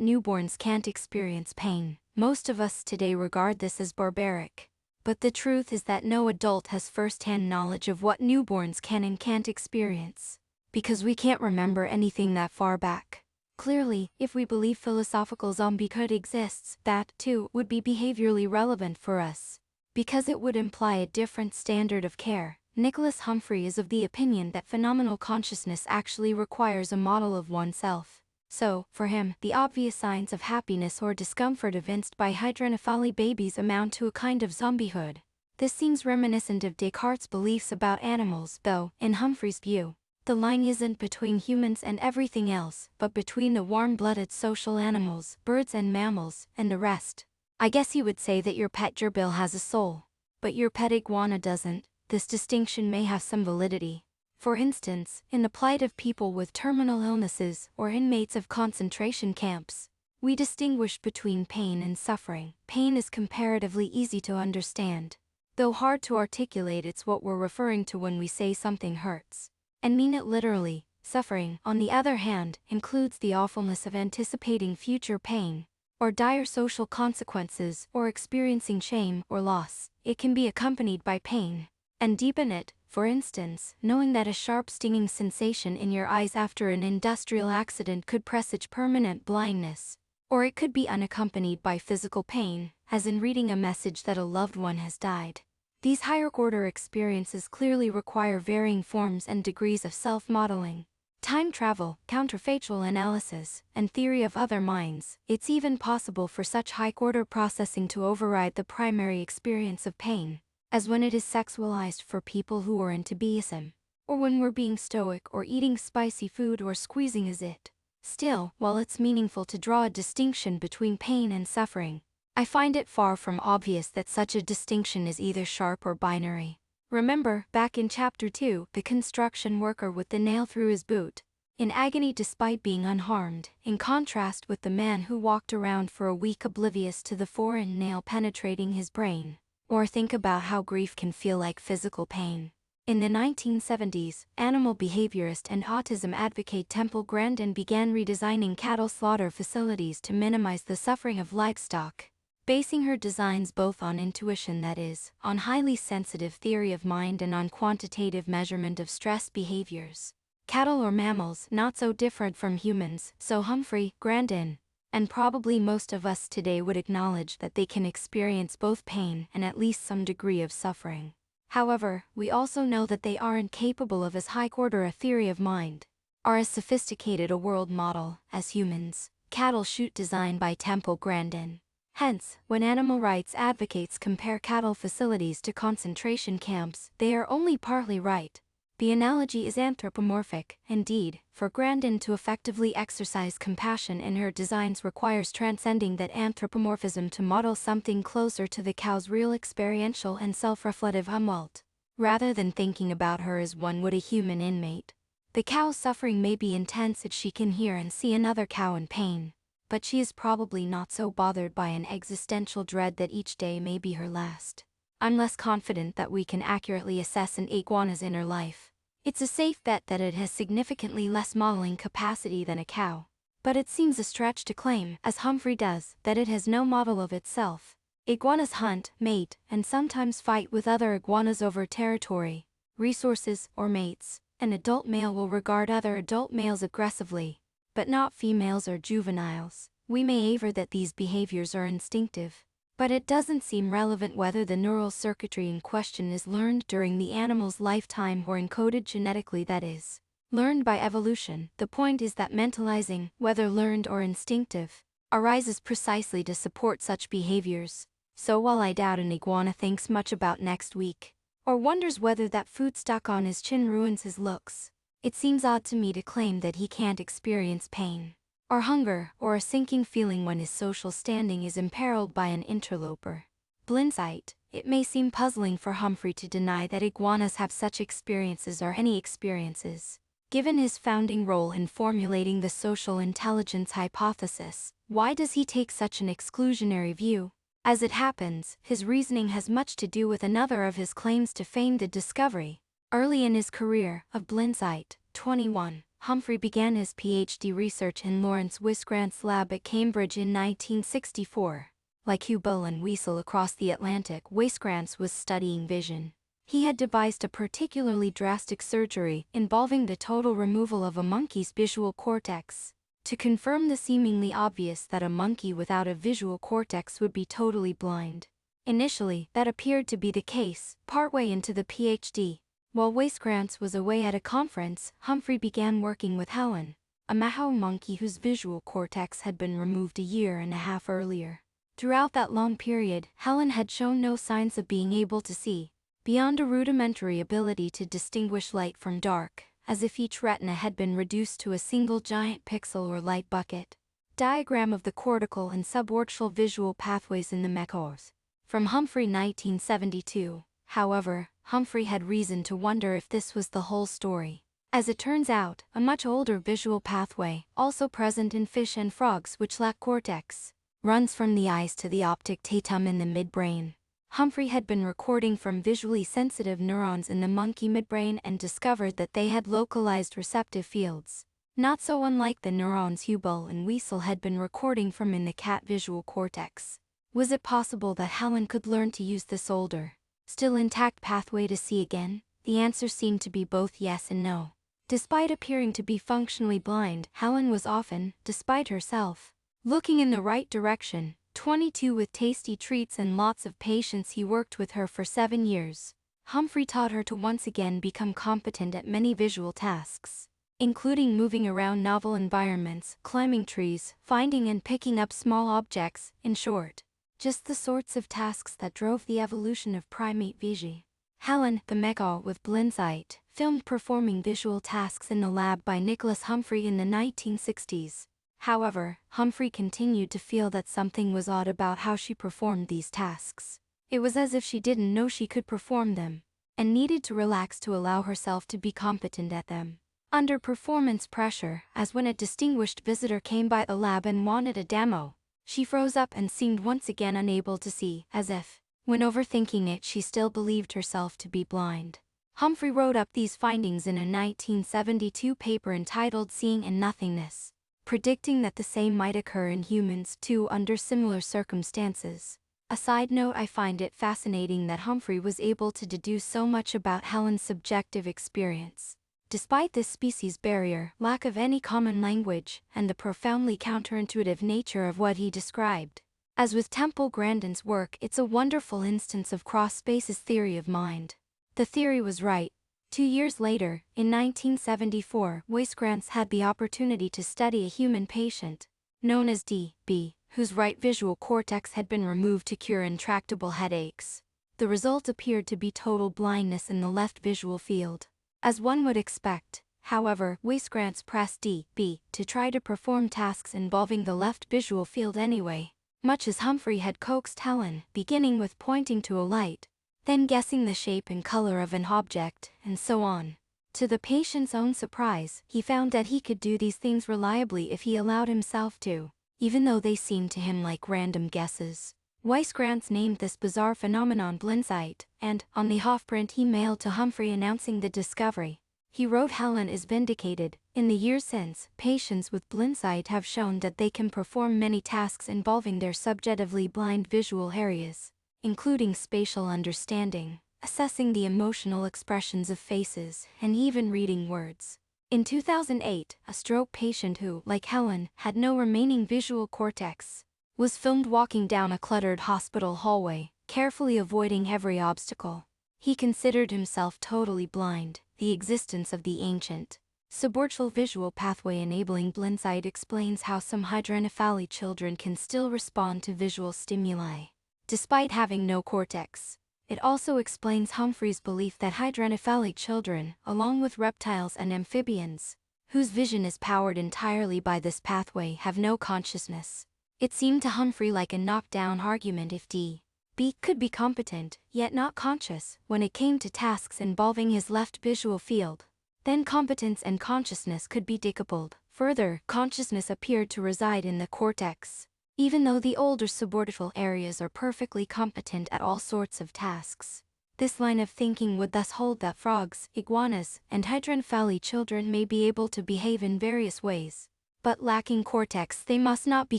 newborns can't experience pain. Most of us today regard this as barbaric. But the truth is that no adult has first-hand knowledge of what newborns can and can't experience, because we can't remember anything that far back. Clearly, if we believe philosophical zombiehood exists, that, too, would be behaviorally relevant for us, because it would imply a different standard of care. Nicholas Humphrey is of the opinion that phenomenal consciousness actually requires a model of oneself. So, for him, the obvious signs of happiness or discomfort evinced by hydranophaly babies amount to a kind of zombiehood. This seems reminiscent of Descartes' beliefs about animals, though, in Humphrey's view, the line isn't between humans and everything else, but between the warm-blooded social animals, birds and mammals, and the rest. I guess you would say that your pet gerbil has a soul, but your pet iguana doesn't. This distinction may have some validity. For instance, in the plight of people with terminal illnesses or inmates of concentration camps, we distinguish between pain and suffering. Pain is comparatively easy to understand. Though hard to articulate, it's what we're referring to when we say something hurts, and mean it literally. Suffering, on the other hand, includes the awfulness of anticipating future pain, or dire social consequences, or experiencing shame or loss. It can be accompanied by pain, and deepen it. For instance, knowing that a sharp stinging sensation in your eyes after an industrial accident could presage permanent blindness. Or it could be unaccompanied by physical pain, as in reading a message that a loved one has died. These higher-order experiences clearly require varying forms and degrees of self-modeling. Time travel, counterfactual analysis, and theory of other minds. It's even possible for such high-order processing to override the primary experience of pain, as when it is sexualized for people who are into BDSM, or when we're being stoic or eating spicy food or squeezing a zit. Still, while it's meaningful to draw a distinction between pain and suffering, I find it far from obvious that such a distinction is either sharp or binary. Remember, back in Chapter 2, the construction worker with the nail through his boot, in agony despite being unharmed, in contrast with the man who walked around for a week oblivious to the foreign nail penetrating his brain. Or think about how grief can feel like physical pain. In the 1970s, animal behaviorist and autism advocate Temple Grandin began redesigning cattle slaughter facilities to minimize the suffering of livestock, basing her designs both on intuition, that is, on highly sensitive theory of mind, and on quantitative measurement of stress behaviors. Cattle or mammals, not so different from humans, so Humphrey Grandin, and probably most of us today would acknowledge that they can experience both pain and at least some degree of suffering. However, we also know that they aren't capable of as high-order a theory of mind, or as sophisticated a world model, as humans. Cattle chute design by Temple Grandin. Hence, when animal rights advocates compare cattle facilities to concentration camps, they are only partly right. The analogy is anthropomorphic. Indeed, for Grandin to effectively exercise compassion in her designs requires transcending that anthropomorphism to model something closer to the cow's real experiential and self-reflective tumult, rather than thinking about her as one would a human inmate. The cow's suffering may be intense as she can hear and see another cow in pain, but she is probably not so bothered by an existential dread that each day may be her last. I'm less confident that we can accurately assess an iguana's inner life. It's a safe bet that it has significantly less modeling capacity than a cow. But it seems a stretch to claim, as Humphrey does, that it has no model of itself. Iguanas hunt, mate, and sometimes fight with other iguanas over territory, resources, or mates. An adult male will regard other adult males aggressively, but not females or juveniles. We may aver that these behaviors are instinctive, but it doesn't seem relevant whether the neural circuitry in question is learned during the animal's lifetime or encoded genetically, that is, learned by evolution. The point is that mentalizing, whether learned or instinctive, arises precisely to support such behaviors. So while I doubt an iguana thinks much about next week, or wonders whether that food stuck on his chin ruins his looks, it seems odd to me to claim that he can't experience pain, or hunger, or a sinking feeling when his social standing is imperiled by an interloper. Blindsight. It may seem puzzling for Humphrey to deny that iguanas have such experiences or any experiences. Given his founding role in formulating the social intelligence hypothesis, why does he take such an exclusionary view? As it happens, his reasoning has much to do with another of his claims to fame, the discovery, early in his career, of blindsight. 21. Humphrey began his PhD research in Lawrence Wisgrant's lab at Cambridge in 1964. Like Hubble and Weasel across the Atlantic, Wisgrant was studying vision. He had devised a particularly drastic surgery involving the total removal of a monkey's visual cortex, to confirm the seemingly obvious that a monkey without a visual cortex would be totally blind. Initially, that appeared to be the case. Partway into the PhD, while Wisgrant was away at a conference, Humphrey began working with Helen, a Maho monkey whose visual cortex had been removed a year and a half earlier. Throughout that long period, Helen had shown no signs of being able to see, beyond a rudimentary ability to distinguish light from dark, as if each retina had been reduced to a single giant pixel or light bucket. Diagram of the cortical and suborbital visual pathways in the macros. From Humphrey 1972. However, Humphrey had reason to wonder if this was the whole story. As it turns out, a much older visual pathway, also present in fish and frogs which lack cortex, runs from the eyes to the optic tatum in the midbrain. Humphrey had been recording from visually sensitive neurons in the monkey midbrain and discovered that they had localized receptive fields, not so unlike the neurons Hubble and Weasel had been recording from in the cat visual cortex. Was it possible that Helen could learn to use this older, still intact pathway to see again? The answer seemed to be both yes and no. Despite appearing to be functionally blind, Helen was often, despite herself, looking in the right direction. 22. With tasty treats and lots of patience, he worked with her for 7 years. Humphrey taught her to once again become competent at many visual tasks, including moving around novel environments, climbing trees, finding and picking up small objects. In short, just the sorts of tasks that drove the evolution of primate vision. Helen, the mecha with blindsight, filmed performing visual tasks in the lab by Nicholas Humphrey in the 1960s. However, Humphrey continued to feel that something was odd about how she performed these tasks. It was as if she didn't know she could perform them. and needed to relax to allow herself to be competent at them. Under performance pressure, as when a distinguished visitor came by the lab and wanted a demo, she froze up and seemed once again unable to see, as if, when overthinking it, she still believed herself to be blind. Humphrey wrote up these findings in a 1972 paper entitled Seeing in Nothingness, predicting that the same might occur in humans too under similar circumstances. A side note: I find it fascinating that Humphrey was able to deduce so much about Helen's subjective experience. Despite this species barrier, lack of any common language, and the profoundly counterintuitive nature of what he described. As with Temple Grandin's work, it's a wonderful instance of cross-spaces theory of mind. The theory was right. 2 years later, in 1974, Weiskrantz had the opportunity to study a human patient, known as D.B., whose right visual cortex had been removed to cure intractable headaches. The result appeared to be total blindness in the left visual field. As one would expect, however, Weiskrantz pressed D.B. to try to perform tasks involving the left visual field anyway, much as Humphrey had coaxed Helen, beginning with pointing to a light, then guessing the shape and color of an object, and so on. To the patient's own surprise, he found that he could do these things reliably if he allowed himself to, even though they seemed to him like random guesses. Weiskrantz named this bizarre phenomenon blindsight, and, on the Hofprint he mailed to Humphrey announcing the discovery, he wrote, "Helen is vindicated. In the years since, patients with blindsight have shown that they can perform many tasks involving their subjectively blind visual areas, including spatial understanding, assessing the emotional expressions of faces, and even reading words." In 2008, a stroke patient who, like Helen, had no remaining visual cortex, was filmed walking down a cluttered hospital hallway, carefully avoiding every obstacle. He considered himself totally blind. The existence of the ancient suborbital visual pathway enabling blindsight explains how some hydranencephaly children can still respond to visual stimuli, despite having no cortex. It also explains Humphrey's belief that hydranencephaly children, along with reptiles and amphibians, whose vision is powered entirely by this pathway, have no consciousness. It seemed to Humphrey like a knockdown argument if D.B. could be competent, yet not conscious, when it came to tasks involving his left visual field, then competence and consciousness could be decoupled. Further, consciousness appeared to reside in the cortex, even though the older suborbital areas are perfectly competent at all sorts of tasks. This line of thinking would thus hold that frogs, iguanas, and hydranencephaly children may be able to behave in various ways, but lacking cortex they must not be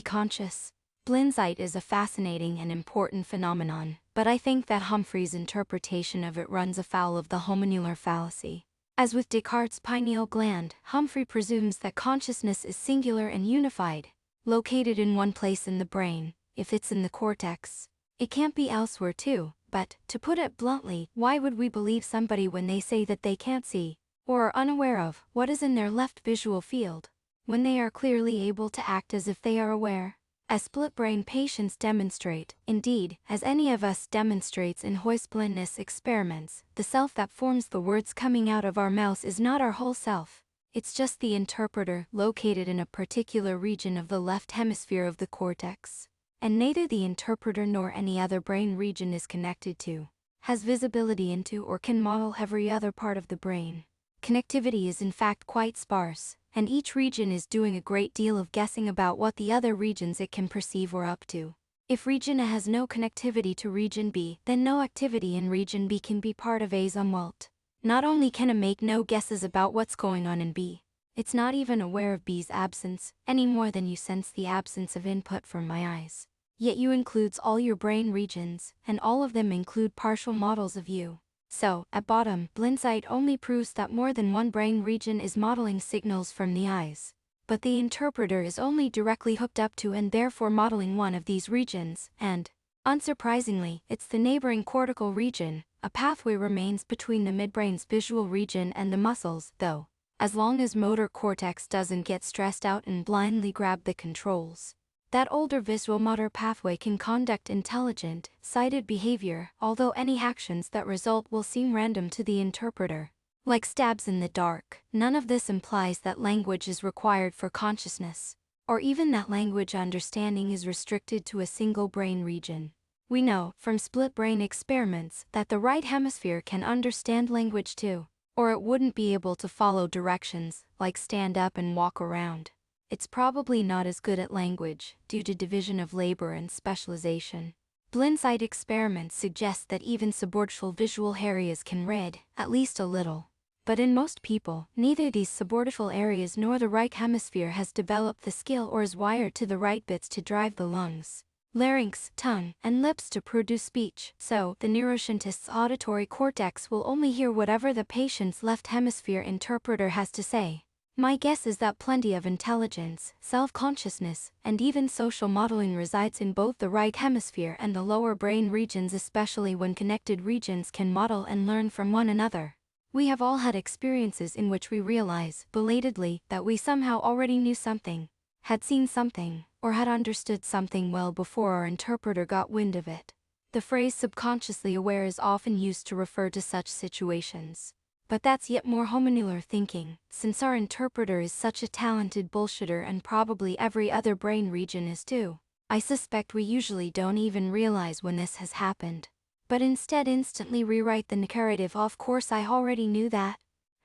conscious. Blindsight is a fascinating and important phenomenon, but I think that Humphrey's interpretation of it runs afoul of the homuncular fallacy. As with Descartes' pineal gland, Humphrey presumes that consciousness is singular and unified, located in one place in the brain. If it's in the cortex, it can't be elsewhere too. But, to put it bluntly, why would we believe somebody when they say that they can't see, or are unaware of, what is in their left visual field, when they are clearly able to act as if they are aware? As split-brain patients demonstrate, indeed, as any of us demonstrates in Hoy's blindness experiments, the self that forms the words coming out of our mouths is not our whole self. It's just the interpreter, located in a particular region of the left hemisphere of the cortex, and neither the interpreter nor any other brain region is connected to, has visibility into, or can model every other part of the brain. Connectivity is in fact quite sparse, and each region is doing a great deal of guessing about what the other regions it can perceive are up to. If region A has no connectivity to region B, then no activity in region B can be part of A's umwelt. Not only can A make no guesses about what's going on in B, it's not even aware of B's absence, any more than you sense the absence of input from my eyes. Yet you includes all your brain regions, and all of them include partial models of you. So, at bottom, blindsight only proves that more than one brain region is modeling signals from the eyes. But the interpreter is only directly hooked up to and therefore modeling one of these regions, and, unsurprisingly, it's the neighboring cortical region. A pathway remains between the midbrain's visual region and the muscles, though, as long as motor cortex doesn't get stressed out and blindly grab the controls. That older visual motor pathway can conduct intelligent, sighted behavior, although any actions that result will seem random to the interpreter, like stabs in the dark. None of this implies that language is required for consciousness, or even that language understanding is restricted to a single brain region. We know, from split-brain experiments, that the right hemisphere can understand language too, or it wouldn't be able to follow directions, like stand up and walk around. It's probably not as good at language, due to division of labor and specialization. Blindsight experiments suggest that even suborbital visual areas can read, at least a little. But in most people, neither these suborbital areas nor the right hemisphere has developed the skill or is wired to the right bits to drive the lungs, larynx, tongue, and lips to produce speech, so the neuroscientist's auditory cortex will only hear whatever the patient's left hemisphere interpreter has to say. My guess is that plenty of intelligence, self-consciousness, and even social modeling resides in both the right hemisphere and the lower brain regions, especially when connected regions can model and learn from one another. We have all had experiences in which we realize, belatedly, that we somehow already knew something, had seen something, or had understood something well before our interpreter got wind of it. The phrase subconsciously aware is often used to refer to such situations. But that's yet more hominular thinking, since our interpreter is such a talented bullshitter and probably every other brain region is too. I suspect we usually don't even realize when this has happened, but instead instantly rewrite the narrative. Of course I already knew that.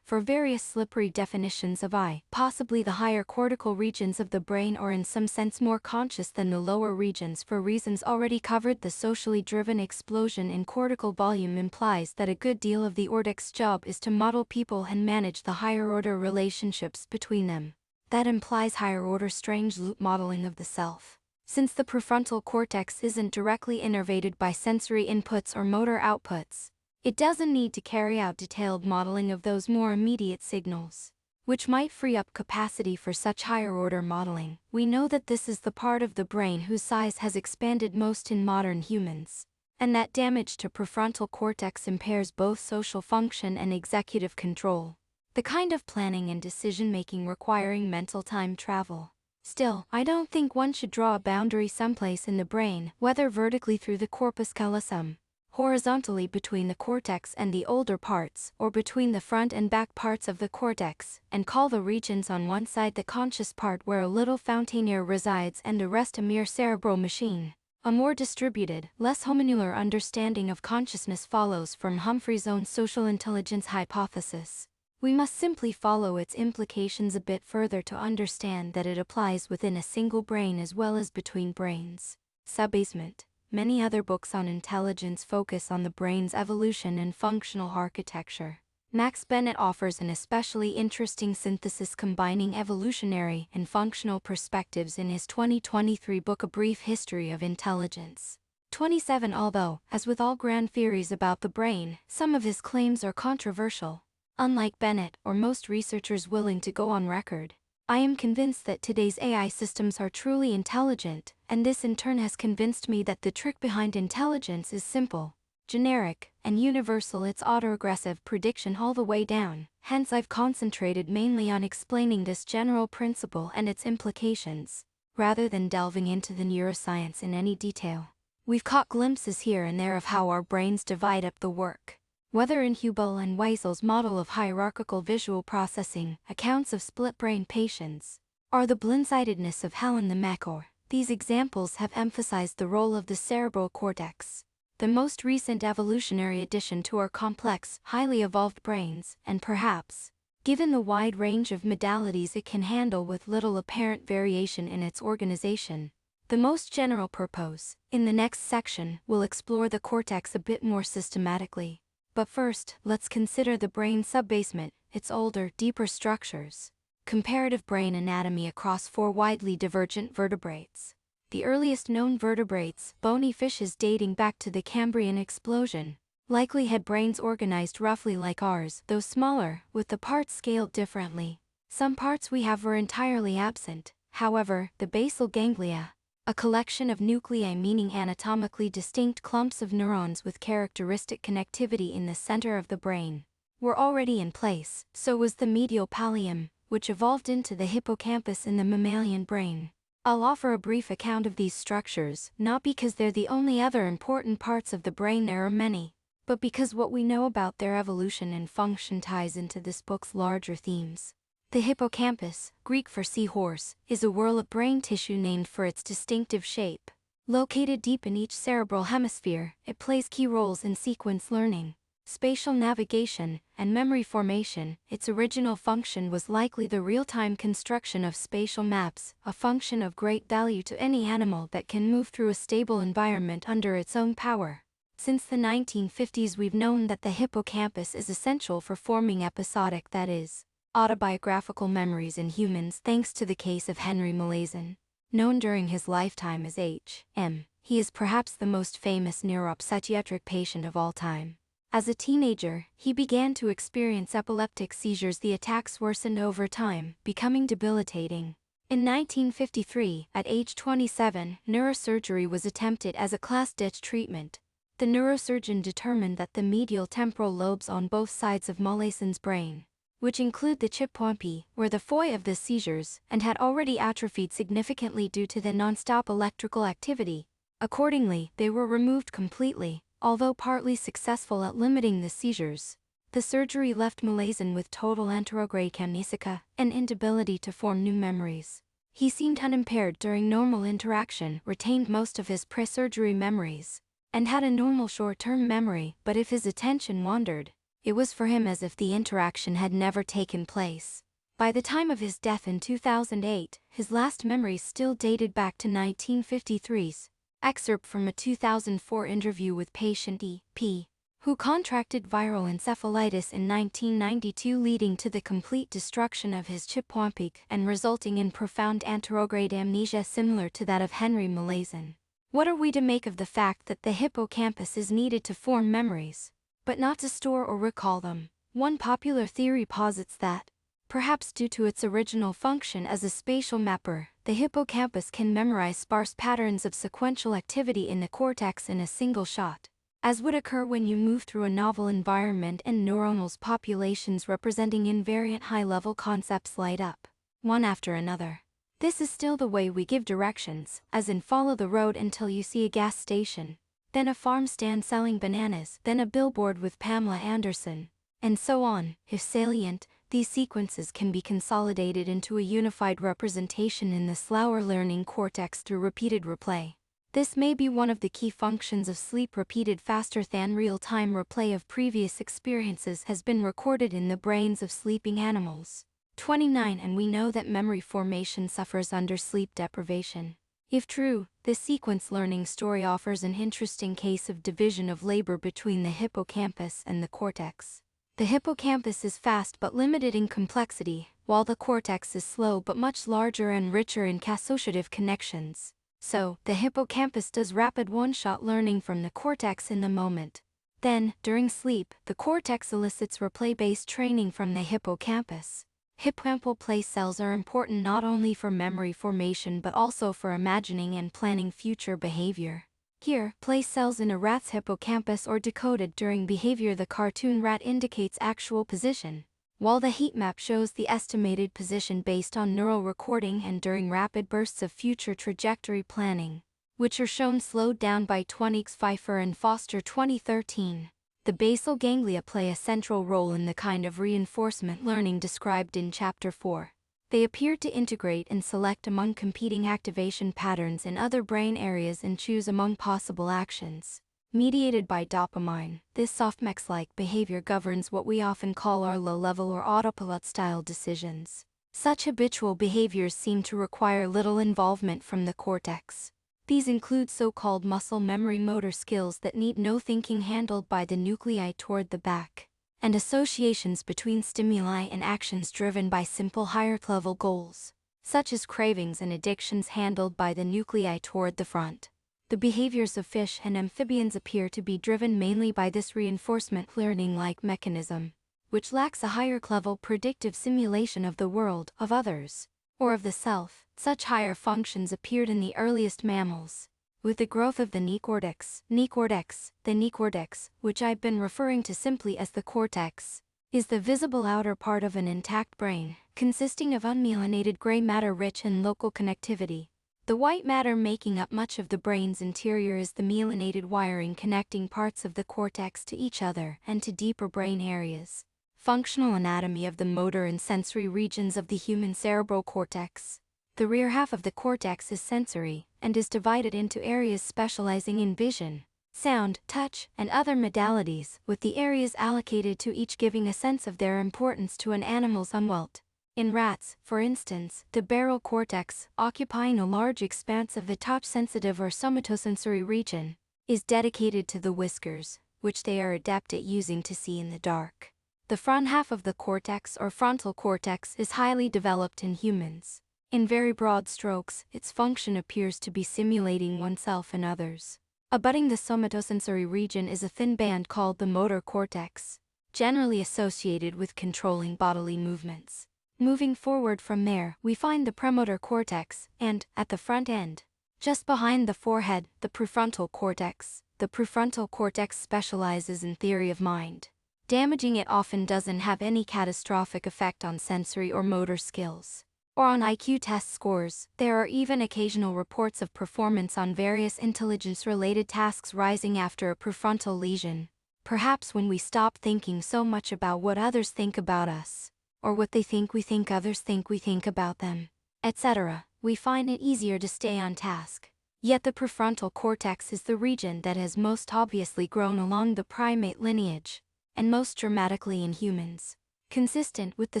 For various slippery definitions of I, possibly the higher cortical regions of the brain are in some sense more conscious than the lower regions for reasons already covered. The socially driven explosion in cortical volume implies that a good deal of the cortex job is to model people and manage the higher order relationships between them. That implies higher order strange loop modeling of the self. Since the prefrontal cortex isn't directly innervated by sensory inputs or motor outputs, it doesn't need to carry out detailed modeling of those more immediate signals, which might free up capacity for such higher-order modeling. We know that this is the part of the brain whose size has expanded most in modern humans, and that damage to prefrontal cortex impairs both social function and executive control, the kind of planning and decision-making requiring mental time travel. Still, I don't think one should draw a boundary someplace in the brain, whether vertically through the corpus callosum, horizontally between the cortex and the older parts, or between the front and back parts of the cortex, and call the regions on one side the conscious part where a little fountain air resides and the rest a mere cerebral machine. A more distributed, less hominular understanding of consciousness follows from Humphrey's own social intelligence hypothesis. We must simply follow its implications a bit further to understand that it applies within a single brain as well as between brains. Subbasement. Many other books on intelligence focus on the brain's evolution and functional architecture. Max Bennett offers an especially interesting synthesis combining evolutionary and functional perspectives in his 2023 book A Brief History of Intelligence. 27. Although, as with all grand theories about the brain, some of his claims are controversial, unlike Bennett or most researchers willing to go on record, I am convinced that today's AI systems are truly intelligent, and this in turn has convinced me that the trick behind intelligence is simple, generic, and universal. It's autoaggressive prediction all the way down. Hence I've concentrated mainly on explaining this general principle and its implications, rather than delving into the neuroscience in any detail. We've caught glimpses here and there of how our brains divide up the work, whether in Hubel and Weisel's model of hierarchical visual processing, accounts of split-brain patients, or the blindsightedness of Helen the Macor. These examples have emphasized the role of the cerebral cortex, the most recent evolutionary addition to our complex, highly evolved brains, and perhaps, given the wide range of modalities it can handle with little apparent variation in its organization, the most general purpose. In the next section, we'll explore the cortex a bit more systematically. But first, let's consider the brain subbasement, its older, deeper structures. Comparative brain anatomy across 4 widely divergent vertebrates. The earliest known vertebrates, bony fishes dating back to the Cambrian explosion, likely had brains organized roughly like ours, though smaller, with the parts scaled differently. Some parts we have were entirely absent, however. The basal ganglia, a collection of nuclei meaning anatomically distinct clumps of neurons with characteristic connectivity in the center of the brain, were already in place. So was the medial pallium, which evolved into the hippocampus in the mammalian brain. I'll offer a brief account of these structures, not because they're the only other important parts of the brain, there are many, but because what we know about their evolution and function ties into this book's larger themes. The hippocampus, Greek for seahorse, is a whorl of brain tissue named for its distinctive shape. Located deep in each cerebral hemisphere, it plays key roles in sequence learning, spatial navigation, and memory formation. Its original function was likely the real-time construction of spatial maps, a function of great value to any animal that can move through a stable environment under its own power. Since the 1950s, we've known that the hippocampus is essential for forming episodic, that is, autobiographical memories in humans, thanks to the case of Henry Molaison. Known during his lifetime as H.M., he is perhaps the most famous neuropsychiatric patient of all time. As a teenager, he began to experience epileptic seizures. The attacks worsened over time, becoming debilitating. In 1953, at age 27, neurosurgery was attempted as a class-ditch treatment. The neurosurgeon determined that the medial temporal lobes on both sides of Molaison's brain, which include the chip-pompey, were the foci of the seizures, and had already atrophied significantly due to the non-stop electrical activity. Accordingly, they were removed completely, although partly successful at limiting the seizures. The surgery left Molaison with total anterograde amnesia, an inability to form new memories. He seemed unimpaired during normal interaction, retained most of his pre-surgery memories, and had a normal short-term memory, but if his attention wandered, it was for him as if the interaction had never taken place. By the time of his death in 2008, his last memories still dated back to 1953's. Excerpt from a 2004 interview with patient E.P., who contracted viral encephalitis in 1992, leading to the complete destruction of his chip-pompey and resulting in profound anterograde amnesia similar to that of Henry Molaison. What are we to make of the fact that the hippocampus is needed to form memories, but not to store or recall them? One popular theory posits that, perhaps due to its original function as a spatial mapper, the hippocampus can memorize sparse patterns of sequential activity in the cortex in a single shot, as would occur when you move through a novel environment and neuronal populations representing invariant high-level concepts light up, one after another. This is still the way we give directions, as in follow the road until you see a gas station, then a farm stand selling bananas, then a billboard with Pamela Anderson, and so on. If salient, these sequences can be consolidated into a unified representation in the slower learning cortex through repeated replay. This may be one of the key functions of sleep. Repeated faster than real-time replay of previous experiences has been recorded in the brains of sleeping animals. 29. And we know that memory formation suffers under sleep deprivation. If true, this sequence learning story offers an interesting case of division of labor between the hippocampus and the cortex. The hippocampus is fast but limited in complexity, while the cortex is slow but much larger and richer in associative connections. So, the hippocampus does rapid one-shot learning from the cortex in the moment. Then, during sleep, the cortex elicits replay-based training from the hippocampus. Hippocampal place cells are important not only for memory formation but also for imagining and planning future behavior. Here, place cells in a rat's hippocampus are decoded during behavior. The cartoon rat indicates actual position, while the heat map shows the estimated position based on neural recording and during rapid bursts of future trajectory planning, which are shown slowed down by 20x Pfeiffer and Foster 2013. The basal ganglia play a central role in the kind of reinforcement learning described in Chapter 4. They appear to integrate and select among competing activation patterns in other brain areas and choose among possible actions. Mediated by dopamine, this softmax-like behavior governs what we often call our low-level or autopilot-style decisions. Such habitual behaviors seem to require little involvement from the cortex. These include so-called muscle memory motor skills that need no thinking, handled by the nuclei toward the back, and associations between stimuli and actions driven by simple higher-level goals, such as cravings and addictions, handled by the nuclei toward the front. The behaviors of fish and amphibians appear to be driven mainly by this reinforcement learning-like mechanism, which lacks a higher-level predictive simulation of the world, of others, or of the self. Such higher functions appeared in the earliest mammals. With the growth of the neocortex, the neocortex, which I've been referring to simply as the cortex, is the visible outer part of an intact brain, consisting of unmyelinated gray matter rich in local connectivity. The white matter making up much of the brain's interior is the myelinated wiring connecting parts of the cortex to each other and to deeper brain areas. Functional anatomy of the motor and sensory regions of the human cerebral cortex. The rear half of the cortex is sensory, and is divided into areas specializing in vision, sound, touch, and other modalities, with the areas allocated to each giving a sense of their importance to an animal's unwelt. In rats, for instance, the barrel cortex, occupying a large expanse of the touch-sensitive or somatosensory region, is dedicated to the whiskers, which they are adept at using to see in the dark. The front half of the cortex or frontal cortex is highly developed in humans. In very broad strokes, its function appears to be simulating oneself and others. Abutting the somatosensory region is a thin band called the motor cortex, generally associated with controlling bodily movements. Moving forward from there, we find the premotor cortex, and, at the front end, just behind the forehead, the prefrontal cortex. The prefrontal cortex specializes in theory of mind. Damaging it often doesn't have any catastrophic effect on sensory or motor skills, or on IQ test scores. There are even occasional reports of performance on various intelligence-related tasks rising after a prefrontal lesion, perhaps when we stop thinking so much about what others think about us, or what they think we think others think we think about them, etc. We find it easier to stay on task. Yet the prefrontal cortex is the region that has most obviously grown along the primate lineage, and most dramatically in humans. Consistent with the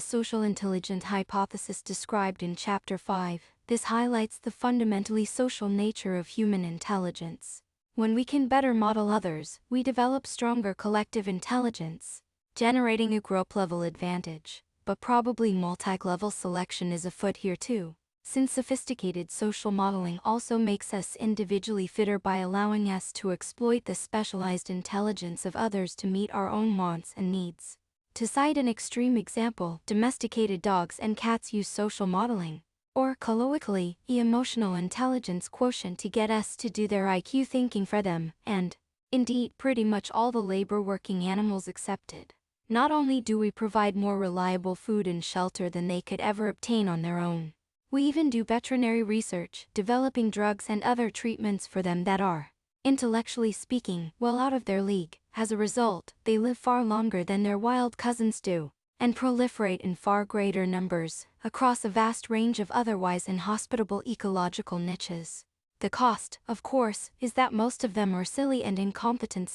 social intelligent hypothesis described in Chapter 5, this highlights the fundamentally social nature of human intelligence. When we can better model others, we develop stronger collective intelligence, generating a group-level advantage. But probably multi-level selection is afoot here too, since sophisticated social modeling also makes us individually fitter by allowing us to exploit the specialized intelligence of others to meet our own wants and needs. To cite an extreme example, domesticated dogs and cats use social modeling, or colloquially, emotional intelligence quotient, to get us to do their IQ thinking for them, and, indeed, pretty much all the labor working animals accepted. Not only do we provide more reliable food and shelter than they could ever obtain on their own, we even do veterinary research, developing drugs and other treatments for them that are, intellectually speaking, well out of their league. As a result, they live far longer than their wild cousins do, and proliferate in far greater numbers, across a vast range of otherwise inhospitable ecological niches. The cost, of course, is that most of them are silly and incompetent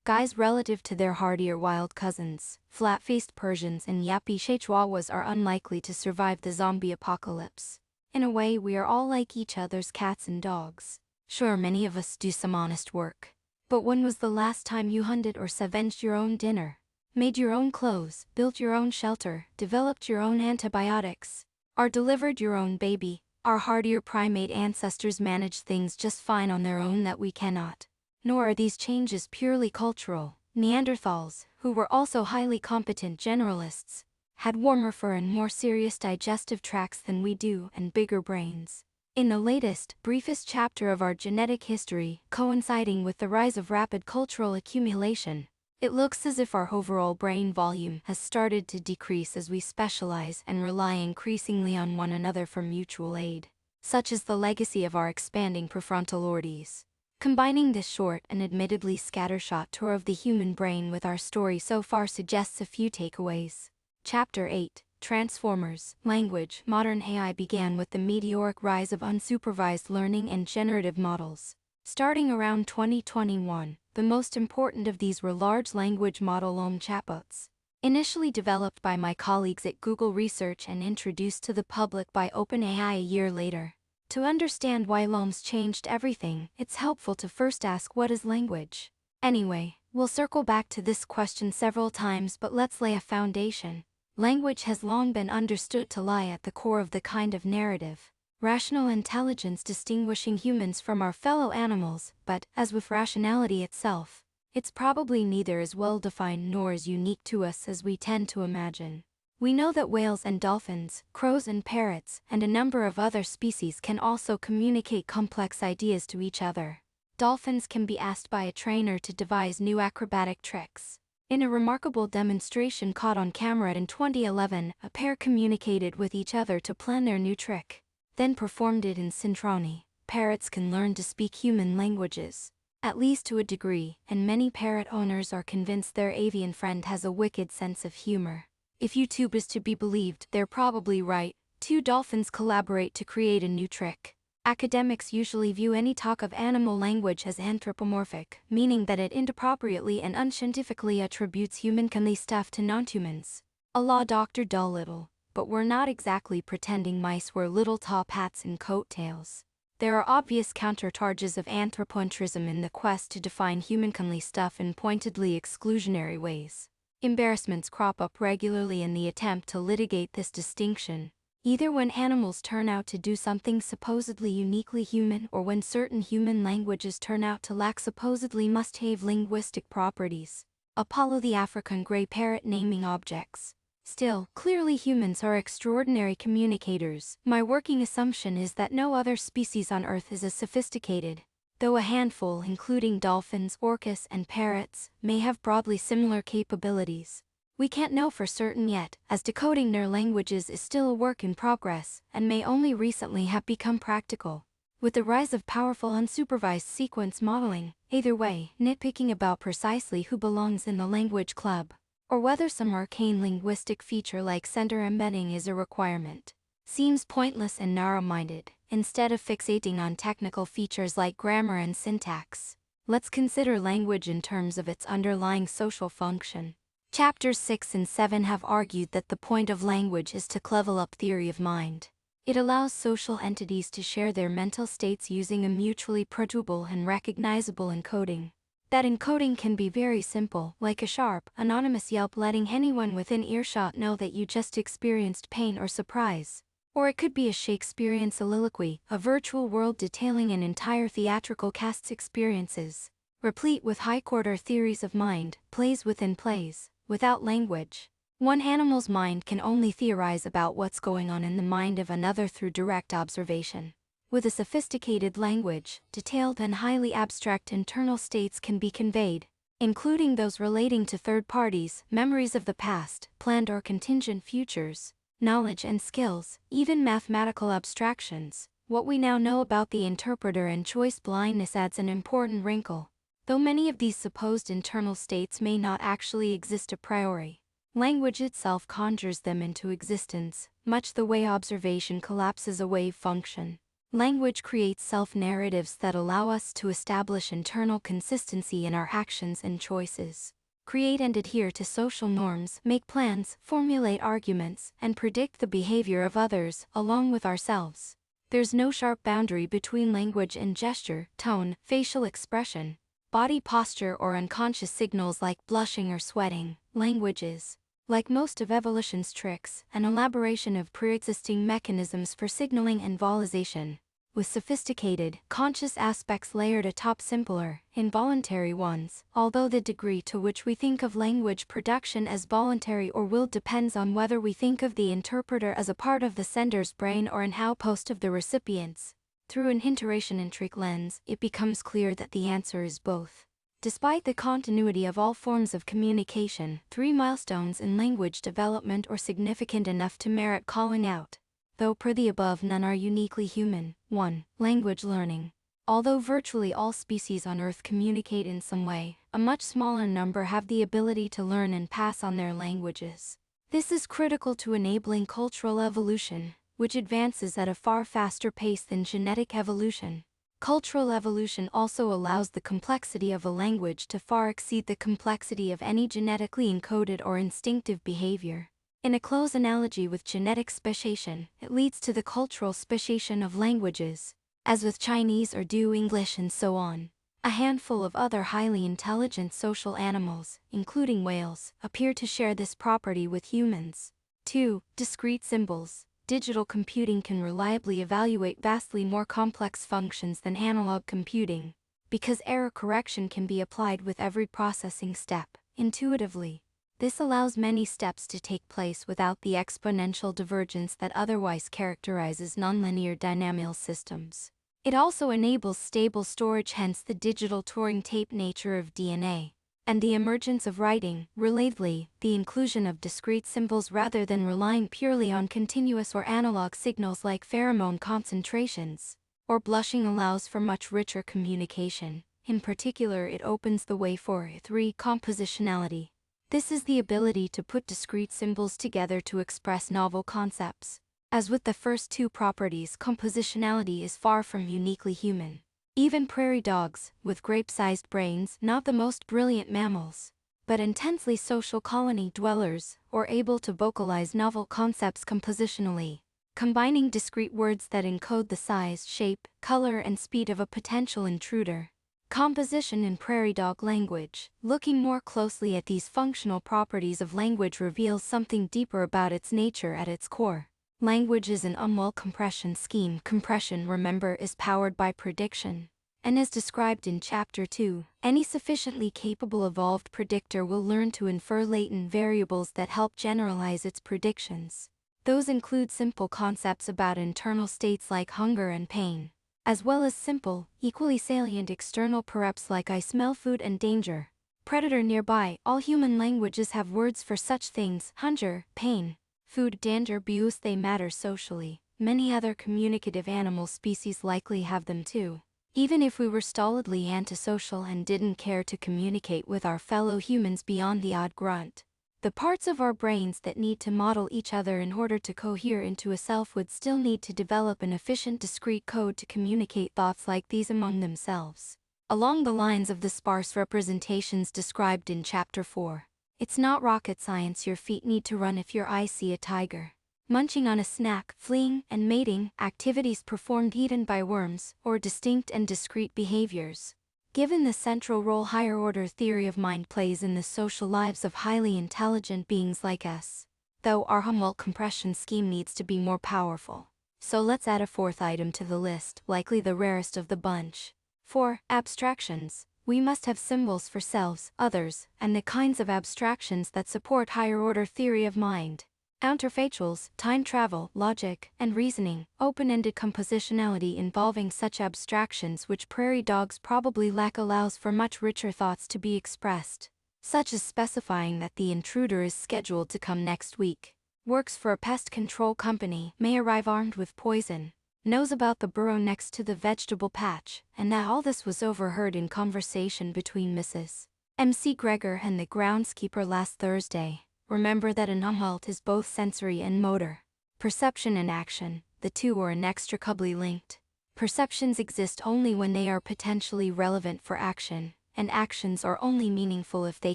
guys relative to their hardier wild cousins. Flat-faced Persians and yappy Chihuahuas are unlikely to survive the zombie apocalypse. In a way, we are all like each other's cats and dogs. Sure, many of us do some honest work. But when was the last time you hunted or scavenged your own dinner, made your own clothes, built your own shelter, developed your own antibiotics, or delivered your own baby? Our hardier primate ancestors managed things just fine on their own that we cannot. Nor are these changes purely cultural. Neanderthals, who were also highly competent generalists, had warmer fur and more serious digestive tracts than we do, and bigger brains. In the latest, briefest chapter of our genetic history, coinciding with the rise of rapid cultural accumulation, it looks as if our overall brain volume has started to decrease as we specialize and rely increasingly on one another for mutual aid. Such is the legacy of our expanding prefrontal cortex. Combining this short and admittedly scattershot tour of the human brain with our story so far suggests a few takeaways. Chapter 8. Transformers. Language. Modern AI began with the meteoric rise of unsupervised learning and generative models. Starting around 2021, the most important of these were large language model chatbots. Initially developed by my colleagues at Google Research and introduced to the public by OpenAI a year later. To understand why LLMs changed everything, it's helpful to first ask, what is language? Anyway, we'll circle back to this question several times, but let's lay a foundation. Language has long been understood to lie at the core of the kind of narrative, rational intelligence distinguishing humans from our fellow animals, but, as with rationality itself, it's probably neither as well defined nor as unique to us as we tend to imagine. We know that whales and dolphins, crows and parrots, and a number of other species can also communicate complex ideas to each other. Dolphins can be asked by a trainer to devise new acrobatic tricks. In a remarkable demonstration caught on camera in 2011, a pair communicated with each other to plan their new trick, then performed it in synchrony. Parrots can learn to speak human languages, at least to a degree, and many parrot owners are convinced their avian friend has a wicked sense of humor. If YouTube is to be believed, they're probably right, Two dolphins collaborate to create a new trick. Academics usually view any talk of animal language as anthropomorphic, meaning that it inappropriately and unscientifically attributes human-kindly stuff to non-humans. A law Dr. Dolittle, but we're not exactly pretending mice wear little top hats and coattails. There are obvious countercharges of anthropocentrism in the quest to define human-kindly stuff in pointedly exclusionary ways. Embarrassments crop up regularly in the attempt to litigate this distinction, either when animals turn out to do something supposedly uniquely human or when certain human languages turn out to lack supposedly must-have linguistic properties. Apollo the African gray parrot naming objects. Still, clearly humans are extraordinary communicators. My working assumption is that no other species on Earth is as sophisticated, though a handful, including dolphins, orcas, and parrots, may have broadly similar capabilities. We can't know for certain yet, as decoding their languages is still a work in progress and may only recently have become practical. With the rise of powerful unsupervised sequence modeling, either way, nitpicking about precisely who belongs in the language club, or whether some arcane linguistic feature like sender embedding is a requirement, seems pointless and narrow-minded. Instead of fixating on technical features like grammar and syntax, let's consider language in terms of its underlying social function. Chapters 6 and 7 have argued that the point of language is to level up theory of mind. It allows social entities to share their mental states using a mutually producible and recognizable encoding. That encoding can be very simple, like a sharp, anonymous yelp letting anyone within earshot know that you just experienced pain or surprise. Or it could be a Shakespearean soliloquy, a virtual world detailing an entire theatrical cast's experiences, replete with high-order theories of mind, plays within plays. Without language, one animal's mind can only theorize about what's going on in the mind of another through direct observation. With a sophisticated language, detailed and highly abstract internal states can be conveyed, including those relating to third parties, memories of the past, planned or contingent futures, knowledge and skills, even mathematical abstractions. What we now know about the interpreter and choice blindness adds an important wrinkle. Though many of these supposed internal states may not actually exist a priori, language itself conjures them into existence, much the way observation collapses a wave function. Language creates self-narratives that allow us to establish internal consistency in our actions and choices, create and adhere to social norms, make plans, formulate arguments, and predict the behavior of others, along with ourselves. There's no sharp boundary between language and gesture, tone, facial expression, body posture or unconscious signals like blushing or sweating. Language is, like most of evolution's tricks, an elaboration of pre-existing mechanisms for signaling and vocalization, with sophisticated, conscious aspects layered atop simpler, involuntary ones. Although the degree to which we think of language production as voluntary or willed depends on whether we think of the interpreter as a part of the sender's brain or an outpost of the recipient's. Through an iteration-intric lens, it becomes clear that the answer is both. Despite the continuity of all forms of communication, 3 milestones in language development are significant enough to merit calling out, though per the above none are uniquely human. 1. Language learning. Although virtually all species on Earth communicate in some way, a much smaller number have the ability to learn and pass on their languages. This is critical to enabling cultural evolution, which advances at a far faster pace than genetic evolution. Cultural evolution also allows the complexity of a language to far exceed the complexity of any genetically encoded or instinctive behavior. In a close analogy with genetic speciation, it leads to the cultural speciation of languages, as with Chinese, Urdu, English, and so on. A handful of other highly intelligent social animals, including whales, appear to share this property with humans. 2. Discrete symbols. Digital computing can reliably evaluate vastly more complex functions than analog computing, because error correction can be applied with every processing step, intuitively. This allows many steps to take place without the exponential divergence that otherwise characterizes nonlinear dynamical systems. It also enables stable storage, hence the digital Turing tape nature of DNA. And the emergence of writing. Relatedly, the inclusion of discrete symbols rather than relying purely on continuous or analog signals like pheromone concentrations or blushing allows for much richer communication. In particular, it opens the way for 3. Compositionality. This is the ability to put discrete symbols together to express novel concepts. As with the first two properties, compositionality is far from uniquely human. Even prairie dogs, with grape-sized brains, not the most brilliant mammals, but intensely social colony dwellers, or able to vocalize novel concepts compositionally, combining discrete words that encode the size, shape, color, and speed of a potential intruder. Composition in prairie dog language. Looking more closely at these functional properties of language reveals something deeper about its nature at its core. Language is an unwell compression scheme. Compression, remember, is powered by prediction. And as described in Chapter 2, any sufficiently capable evolved predictor will learn to infer latent variables that help generalize its predictions. Those include simple concepts about internal states like hunger and pain, as well as simple, equally salient external percepts like I smell food and danger. Predator nearby. All human languages have words for such things: hunger, pain, food, danger, because they matter socially. Many other communicative animal species likely have them too. Even if we were stolidly antisocial and didn't care to communicate with our fellow humans beyond the odd grunt, the parts of our brains that need to model each other in order to cohere into a self would still need to develop an efficient discrete code to communicate thoughts like these among themselves. Along the lines of the sparse representations described in Chapter 4, it's not rocket science. Your feet need to run if your eyes see a tiger. Munching on a snack, fleeing, and mating, activities performed eaten by worms, or distinct and discrete behaviors. Given the central role higher-order theory of mind plays in the social lives of highly intelligent beings like us, though our humble compression scheme needs to be more powerful. So let's add a fourth item to the list, likely the rarest of the bunch. 4. Abstractions. We must have symbols for selves, others, and the kinds of abstractions that support higher-order theory of mind. Counterfactuals, time travel, logic, and reasoning, open-ended compositionality involving such abstractions which prairie dogs probably lack allows for much richer thoughts to be expressed, such as specifying that the intruder is scheduled to come next week, works for a pest control company, may arrive armed with poison, knows about the burrow next to the vegetable patch, and that all this was overheard in conversation between Mrs. M.C. Gregor and the groundskeeper last Thursday. Remember that an adult is both sensory and motor. Perception and action, the two are inextricably linked. Perceptions exist only when they are potentially relevant for action, and actions are only meaningful if they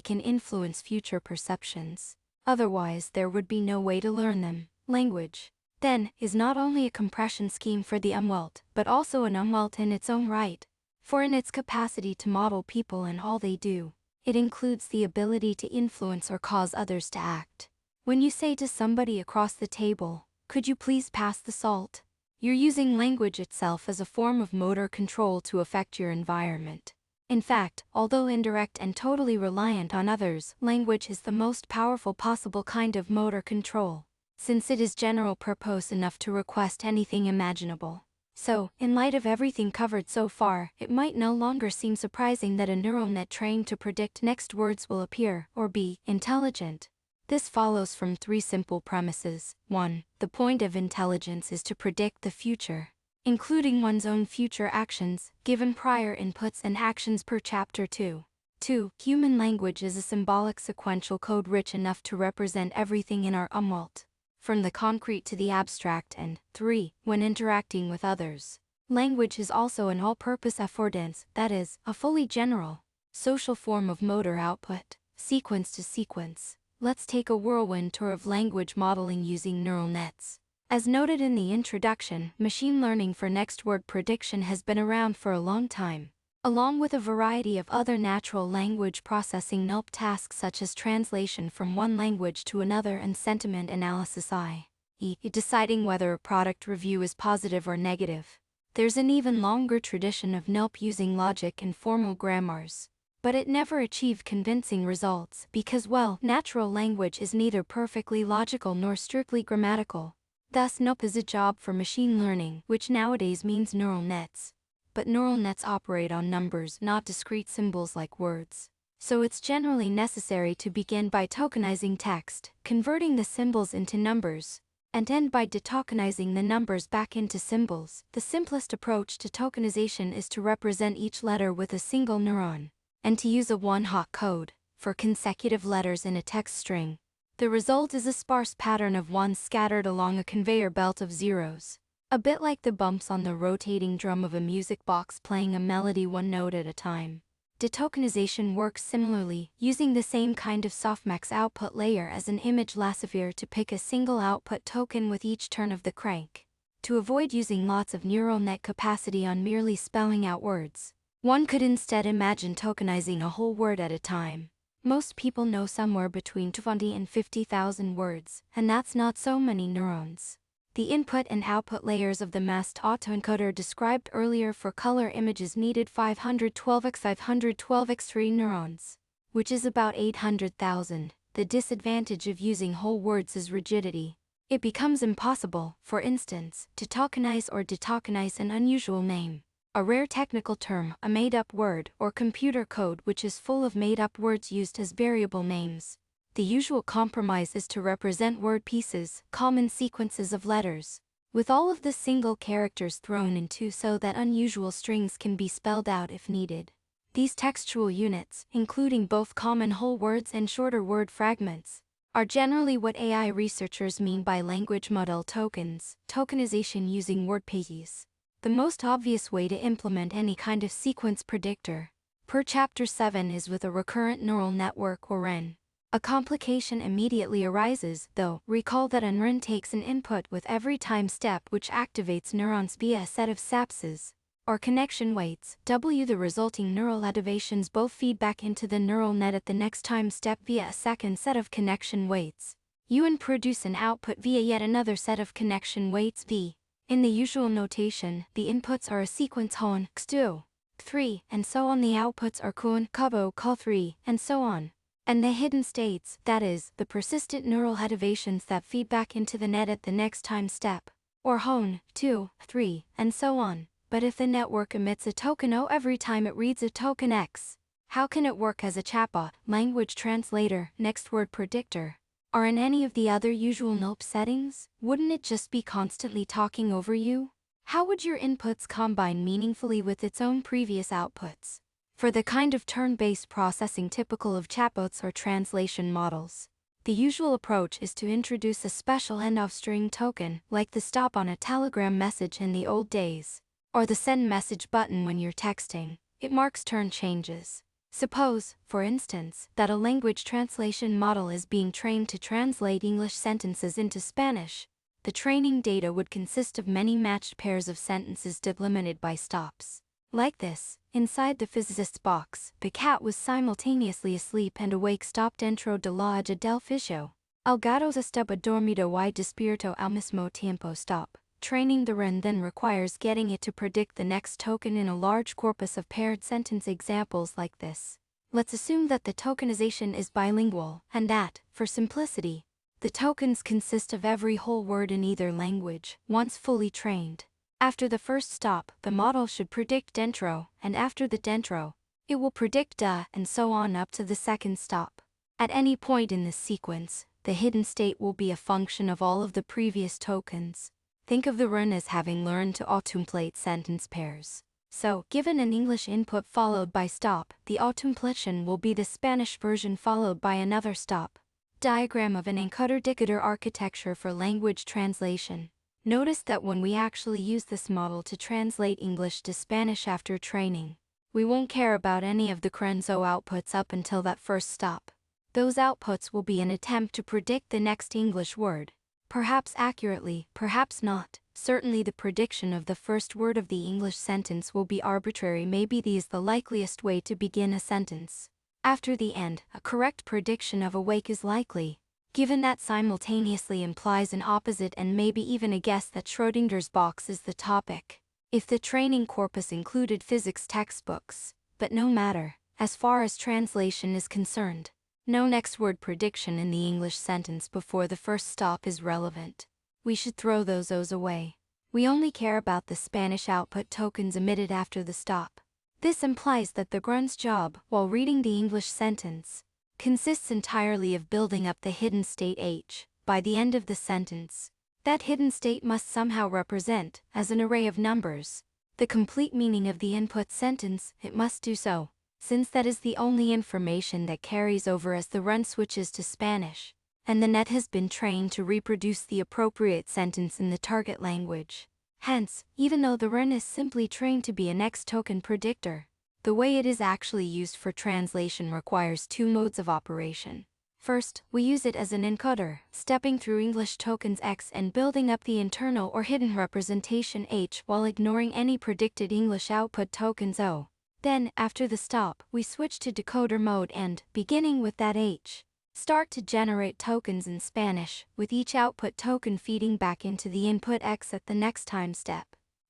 can influence future perceptions. Otherwise, there would be no way to learn them. Language, then, is not only a compression scheme for the umwelt, but also an umwelt in its own right. For in its capacity to model people and all they do, it includes the ability to influence or cause others to act. When you say to somebody across the table, "Could you please pass the salt?" you're using language itself as a form of motor control to affect your environment. In fact, although indirect and totally reliant on others, language is the most powerful possible kind of motor control, since it is general purpose enough to request anything imaginable. So, in light of everything covered so far, it might no longer seem surprising that a neural net trained to predict next words will appear, or be, intelligent. This follows from three simple premises. 1. The point of intelligence is to predict the future, including one's own future actions, given prior inputs and actions per Chapter 2. 2. Human language is a symbolic sequential code rich enough to represent everything in our umwelt, from the concrete to the abstract. And 3. When interacting with others, language is also an all-purpose affordance, that is, a fully general, social form of motor output, sequence to sequence. Let's take a whirlwind tour of language modeling using neural nets. As noted in the introduction, machine learning for next word prediction has been around for a long time, along with a variety of other natural language processing NLP tasks such as translation from one language to another and sentiment analysis, i.e., deciding whether a product review is positive or negative. There's an even longer tradition of NLP using logic and formal grammars, but it never achieved convincing results because, well, natural language is neither perfectly logical nor strictly grammatical. Thus, NLP is a job for machine learning, which nowadays means neural nets. But neural nets operate on numbers, not discrete symbols like words. So it's generally necessary to begin by tokenizing text, converting the symbols into numbers, and end by detokenizing the numbers back into symbols. The simplest approach to tokenization is to represent each letter with a single neuron, and to use a one-hot code for consecutive letters in a text string. The result is a sparse pattern of ones scattered along a conveyor belt of zeros. A bit like the bumps on the rotating drum of a music box playing a melody one note at a time. Detokenization works similarly, using the same kind of softmax output layer as an image classifier to pick a single output token with each turn of the crank. To avoid using lots of neural net capacity on merely spelling out words, one could instead imagine tokenizing a whole word at a time. Most people know somewhere between 20 and 50,000 words, and that's not so many neurons. The input and output layers of the masked autoencoder described earlier for color images needed 512x512x3 neurons, which is about 800,000. The disadvantage of using whole words is rigidity. It becomes impossible, for instance, to tokenize or detokenize an unusual name, a rare technical term, a made-up word, or computer code which is full of made-up words used as variable names. The usual compromise is to represent word pieces, common sequences of letters, with all of the single characters thrown into so that unusual strings can be spelled out if needed. These textual units, including both common whole words and shorter word fragments, are generally what AI researchers mean by language model tokens, tokenization using word pieces. The most obvious way to implement any kind of sequence predictor, per Chapter 7, is with a recurrent neural network or RNN. A complication immediately arises, though. Recall that an RNN takes an input with every time step which activates neurons via a set of SAPSes, or connection weights. The resulting neural activations both feed back into the neural net at the next time step via a second set of connection weights. And produce an output via yet another set of connection weights V. In the usual notation, the inputs are a sequence hon, x2, 3, and so on. The outputs are kun, kabo, k3, and so on. And the hidden states, that is, the persistent neural activations that feed back into the net at the next time step, or hon, 2, 3, and so on. But if the network emits a token O every time it reads a token X, how can it work as a chatbot, language translator, next word predictor, or in any of the other usual NLP settings? Wouldn't it just be constantly talking over you? How would your inputs combine meaningfully with its own previous outputs? For the kind of turn-based processing typical of chatbots or translation models, the usual approach is to introduce a special end-of string token, like the stop on a telegram message in the old days, or the send message button when you're texting. It marks turn changes. Suppose, for instance, that a language translation model is being trained to translate English sentences into Spanish. The training data would consist of many matched pairs of sentences delimited by stops. Like this, inside the physicist's box, the cat was simultaneously asleep and awake. Stop dentro de la olla del fijo. El gato estaba dormido y despierto al mismo tiempo. Stop. Training the RNN then requires getting it to predict the next token in a large corpus of paired sentence examples like this. Let's assume that the tokenization is bilingual, and that, for simplicity, the tokens consist of every whole word in either language, once fully trained. After the first stop, the model should predict dentro, and after the dentro, it will predict da, and so on up to the second stop. At any point in this sequence, the hidden state will be a function of all of the previous tokens. Think of the RNN as having learned to automplate sentence pairs. So, given an English input followed by stop, the autompletion will be the Spanish version followed by another stop. Diagram of an encoder-decoder architecture for language translation. Notice that when we actually use this model to translate English to Spanish after training, we won't care about any of the Crenzo outputs up until that first stop. Those outputs will be an attempt to predict the next English word. Perhaps accurately, perhaps not. Certainly the prediction of the first word of the English sentence will be arbitrary. Maybe the is the likeliest way to begin a sentence. After the end, a correct prediction of awake is likely, given that simultaneously implies an opposite and maybe even a guess that Schrödinger's box is the topic. If the training corpus included physics textbooks, but no matter, as far as translation is concerned, no next word prediction in the English sentence before the first stop is relevant. We should throw those O's away. We only care about the Spanish output tokens emitted after the stop. This implies that the GRUN's job, while reading the English sentence, consists entirely of building up the hidden state H. By the end of the sentence, that hidden state must somehow represent, as an array of numbers, the complete meaning of the input sentence. It must do so, since that is the only information that carries over as the RNN switches to Spanish. and the net has been trained to reproduce the appropriate sentence in the target language. Hence, even though the REN is simply trained to be a next token predictor, the way it is actually used for translation requires two modes of operation. First, we use it as an encoder, stepping through English tokens X and building up the internal or hidden representation H while ignoring any predicted English output tokens O. Then, after the stop, we switch to decoder mode and, beginning with that H, start to generate tokens in Spanish, with each output token feeding back into the input X at the next time step.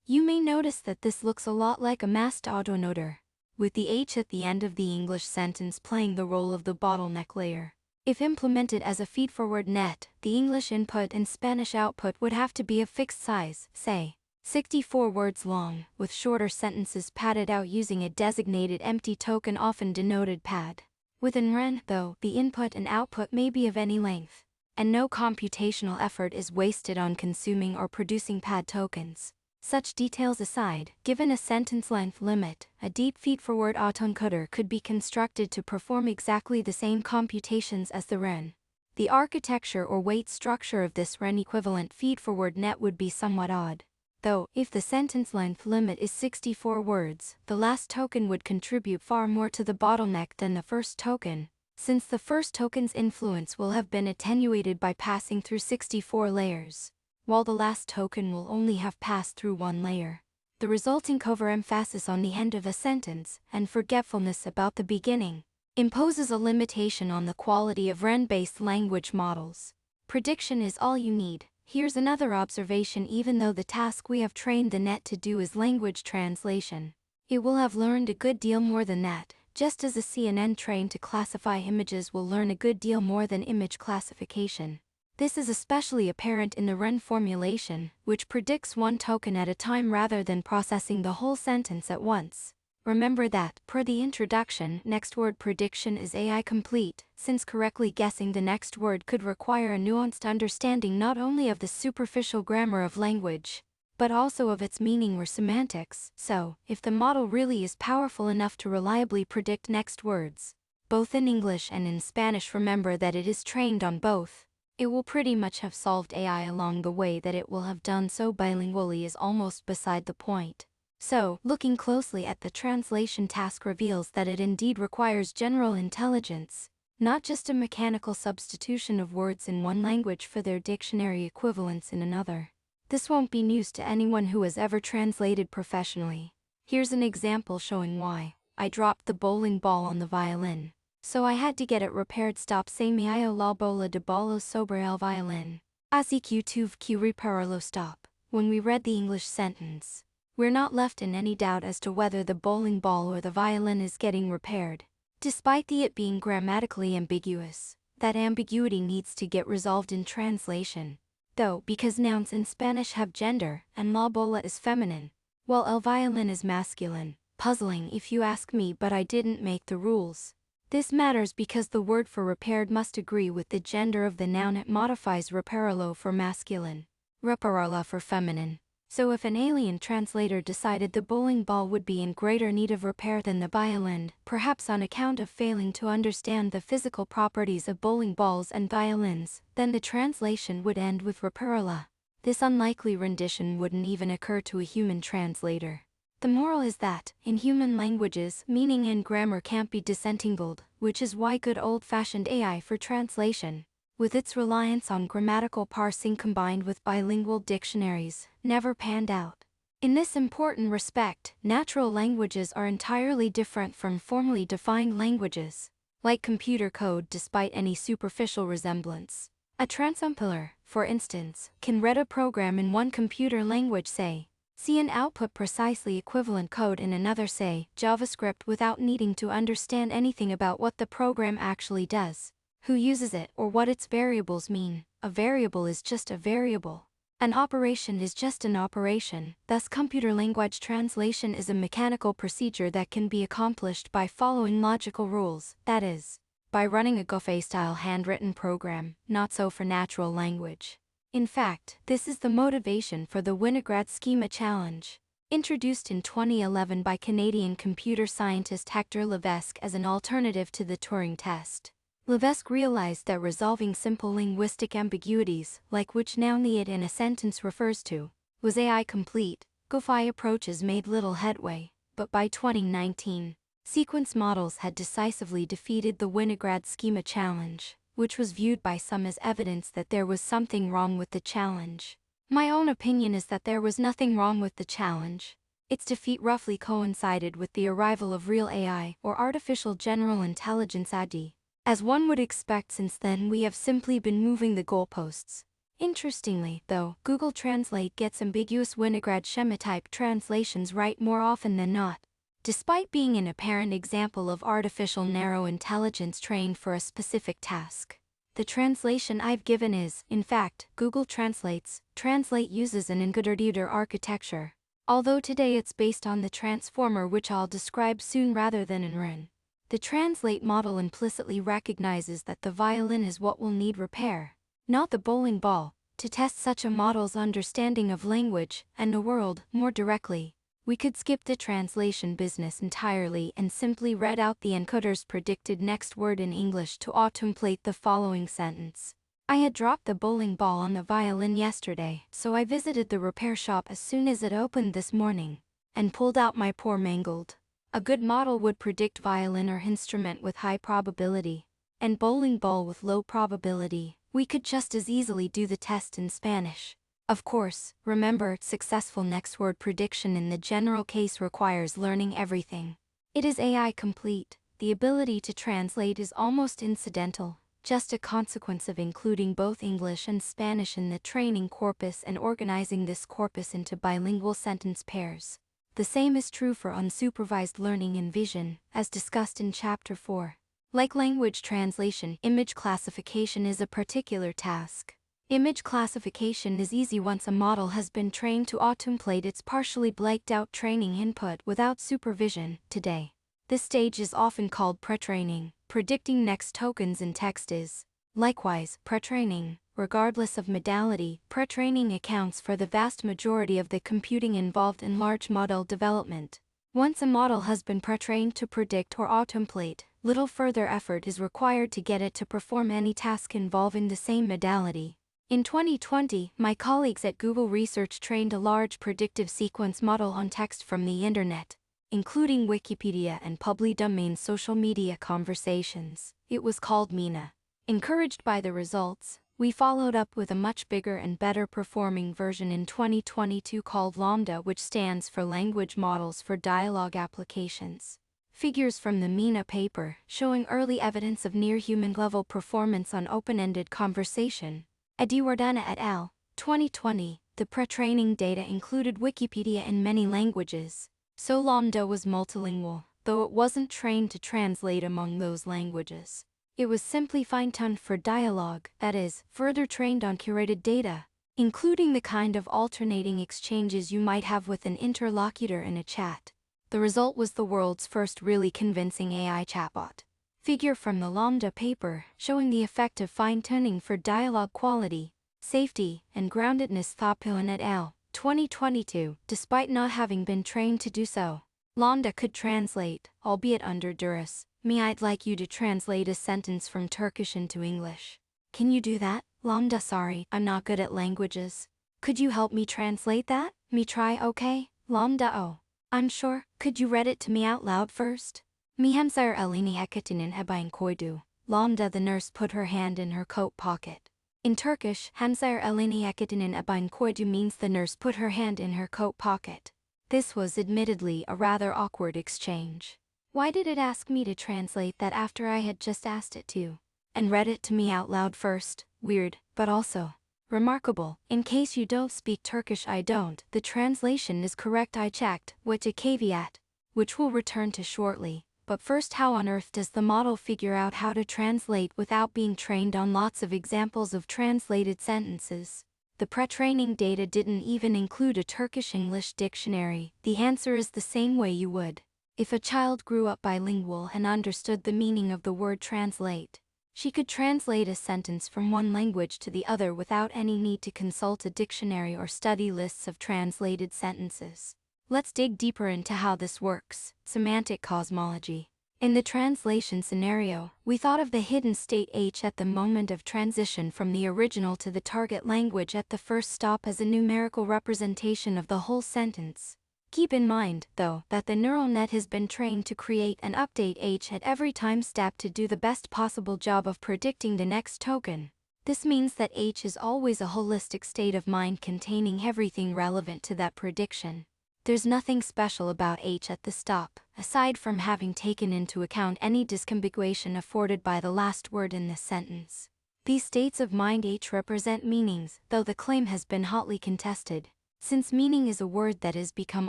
You may notice that this looks a lot like a masked autoencoder, with the H at the end of the English sentence playing the role of the bottleneck layer. If implemented as a feedforward net, the English input and Spanish output would have to be a fixed size, say, 64 words long, with shorter sentences padded out using a designated empty token often denoted pad. Within REN, though, the input and output may be of any length, and no computational effort is wasted on consuming or producing pad tokens. Such details aside, given a sentence length limit, a deep feedforward autoencoder could be constructed to perform exactly the same computations as the REN. The architecture or weight structure of this REN equivalent feedforward net would be somewhat odd. Though, if the sentence length limit is 64 words, the last token would contribute far more to the bottleneck than the first token, since the first token's influence will have been attenuated by passing through 64 layers, while the last token will only have passed through one layer. The resulting overemphasis on the end of a sentence, and forgetfulness about the beginning, imposes a limitation on the quality of REN-based language models. Prediction is all you need. Here's another observation: even though the task we have trained the net to do is language translation, it will have learned a good deal more than that, just as a CNN trained to classify images will learn a good deal more than image classification. This is especially apparent in the REN formulation, which predicts one token at a time rather than processing the whole sentence at once. Remember that, per the introduction, next word prediction is AI complete, since correctly guessing the next word could require a nuanced understanding not only of the superficial grammar of language, but also of its meaning or semantics. So, if the model really is powerful enough to reliably predict next words, both in English and in Spanish, remember that it is trained on both. It will pretty much have solved AI along the way. That it will have done so bilingually is almost beside the point. So, looking closely at the translation task reveals that it indeed requires general intelligence, not just a mechanical substitution of words in one language for their dictionary equivalents in another. This won't be news to anyone who has ever translated professionally. Here's an example showing why. I dropped the bowling ball on the violin, so I had to get it repaired. Stop se me io la bola de balo sobre el violin. Así que tuve que repararlo. Stop. When we read the English sentence, we're not left in any doubt as to whether the bowling ball or the violin is getting repaired. Despite it being grammatically ambiguous, that ambiguity needs to get resolved in translation. Though, because nouns in Spanish have gender, and la bola is feminine, while el violin is masculine. Puzzling if you ask me, but I didn't make the rules. This matters because the word for repaired must agree with the gender of the noun it modifies: repararlo for masculine, repararla for feminine. So if an alien translator decided the bowling ball would be in greater need of repair than the violin, perhaps on account of failing to understand the physical properties of bowling balls and violins, then the translation would end with repararla. This unlikely rendition wouldn't even occur to a human translator. The moral is that, in human languages, meaning and grammar can't be disentangled, which is why good old-fashioned AI for translation, with its reliance on grammatical parsing combined with bilingual dictionaries, never panned out. In this important respect, natural languages are entirely different from formally defined languages, like computer code. Despite any superficial resemblance, a transcompiler, for instance, can read a program in one computer language, say C, and output precisely equivalent code in another, say JavaScript, without needing to understand anything about what the program actually does, who uses it, or what its variables mean. A variable is just a variable. An operation is just an operation. Thus, computer language translation is a mechanical procedure that can be accomplished by following logical rules, that is, by running a Go-style handwritten program. Not so for natural language. In fact, this is the motivation for the Winograd Schema Challenge, introduced in 2011 by Canadian computer scientist Hector Levesque as an alternative to the Turing test. Levesque realized that resolving simple linguistic ambiguities, like which noun the it in a sentence refers to, was AI complete. GoFi approaches made little headway, but by 2019, sequence models had decisively defeated the Winograd schema challenge, which was viewed by some as evidence that there was something wrong with the challenge. My own opinion is that there was nothing wrong with the challenge. Its defeat roughly coincided with the arrival of real AI, or artificial general intelligence (AGI). As one would expect, since then we have simply been moving the goalposts. Interestingly, though, Google Translate gets ambiguous Winograd schema-type translations right more often than not. Despite being an apparent example of artificial narrow intelligence trained for a specific task, the translation I've given is, in fact, Google Translate's. Translate uses an encoder-decoder architecture, although today it's based on the transformer, which I'll describe soon, rather than in RN. The Translate model implicitly recognizes that the violin is what will need repair, not the bowling ball. To test such a model's understanding of language and the world more directly, we could skip the translation business entirely and simply read out the encoder's predicted next word in English to automplate the following sentence. I had dropped the bowling ball on the violin yesterday, so I visited the repair shop as soon as it opened this morning, and pulled out my poor mangled. A good model would predict violin or instrument with high probability, and bowling ball with low probability. We could just as easily do the test in Spanish. Of course, remember, successful next word prediction in the general case requires learning everything. It is AI complete. The ability to translate is almost incidental, just a consequence of including both English and Spanish in the training corpus and organizing this corpus into bilingual sentence pairs. The same is true for unsupervised learning in vision, as discussed in Chapter 4. Like language translation, image classification is a particular task. Image classification is easy once a model has been trained to automplate its partially blanked out training input without supervision. Today, this stage is often called pre-training. Predicting next tokens in text is, likewise, pre-training. Regardless of modality, pre-training accounts for the vast majority of the computing involved in large model development. Once a model has been pre-trained to predict or automplate, little further effort is required to get it to perform any task involving the same modality. In 2020, my colleagues at Google Research trained a large predictive sequence model on text from the internet, including Wikipedia and public domain social media conversations. It was called Mina. Encouraged by the results, we followed up with a much bigger and better performing version in 2022 called Lambda, which stands for Language Models for Dialogue Applications. Figures from the Mina paper, showing early evidence of near-human level performance on open-ended conversation. Adiwardana et al., 2020, the pre-training data included Wikipedia in many languages, so Lambda was multilingual, though it wasn't trained to translate among those languages. It was simply fine-tuned for dialogue, that is, further trained on curated data, including the kind of alternating exchanges you might have with an interlocutor in a chat. The result was the world's first really convincing AI chatbot. Figure from the Lambda paper, showing the effect of fine-tuning for dialogue quality, safety, and groundedness. Thapilin et al., 2022, despite not having been trained to do so. Lambda could translate, albeit under duress. Me, I'd like you to translate a sentence from Turkish into English. Can you do that? Lambda, sorry, I'm not good at languages. Could you help me translate that? Me try, okay? Lambda, oh, I'm sure. Could you read it to me out loud first? Me hemsire elini hekatinin ebain koydu. Lambda, the nurse put her hand in her coat pocket. In Turkish, hemsire elini hekatinin ebain koydu means the nurse put her hand in her coat pocket. This was admittedly a rather awkward exchange. Why did it ask me to translate that after I had just asked it to? And read it to me out loud first? Weird, but also remarkable. In case you don't speak Turkish, I don't. The translation is correct, I checked, with a caveat, which we'll return to shortly. But first, how on earth does the model figure out how to translate without being trained on lots of examples of translated sentences? The pre-training data didn't even include a Turkish-English dictionary. The answer is the same way you would if a child grew up bilingual and understood the meaning of the word translate. She could translate a sentence from one language to the other without any need to consult a dictionary or study lists of translated sentences. Let's dig deeper into how this works. Semantic cosmology. In the translation scenario, we thought of the hidden state H at the moment of transition from the original to the target language at the first stop as a numerical representation of the whole sentence. Keep in mind, though, that the neural net has been trained to create and update H at every time step to do the best possible job of predicting the next token. This means that H is always a holistic state of mind containing everything relevant to that prediction. There's nothing special about H at the stop, aside from having taken into account any disambiguation afforded by the last word in this sentence. These states of mind H represent meanings, though the claim has been hotly contested, since meaning is a word that has become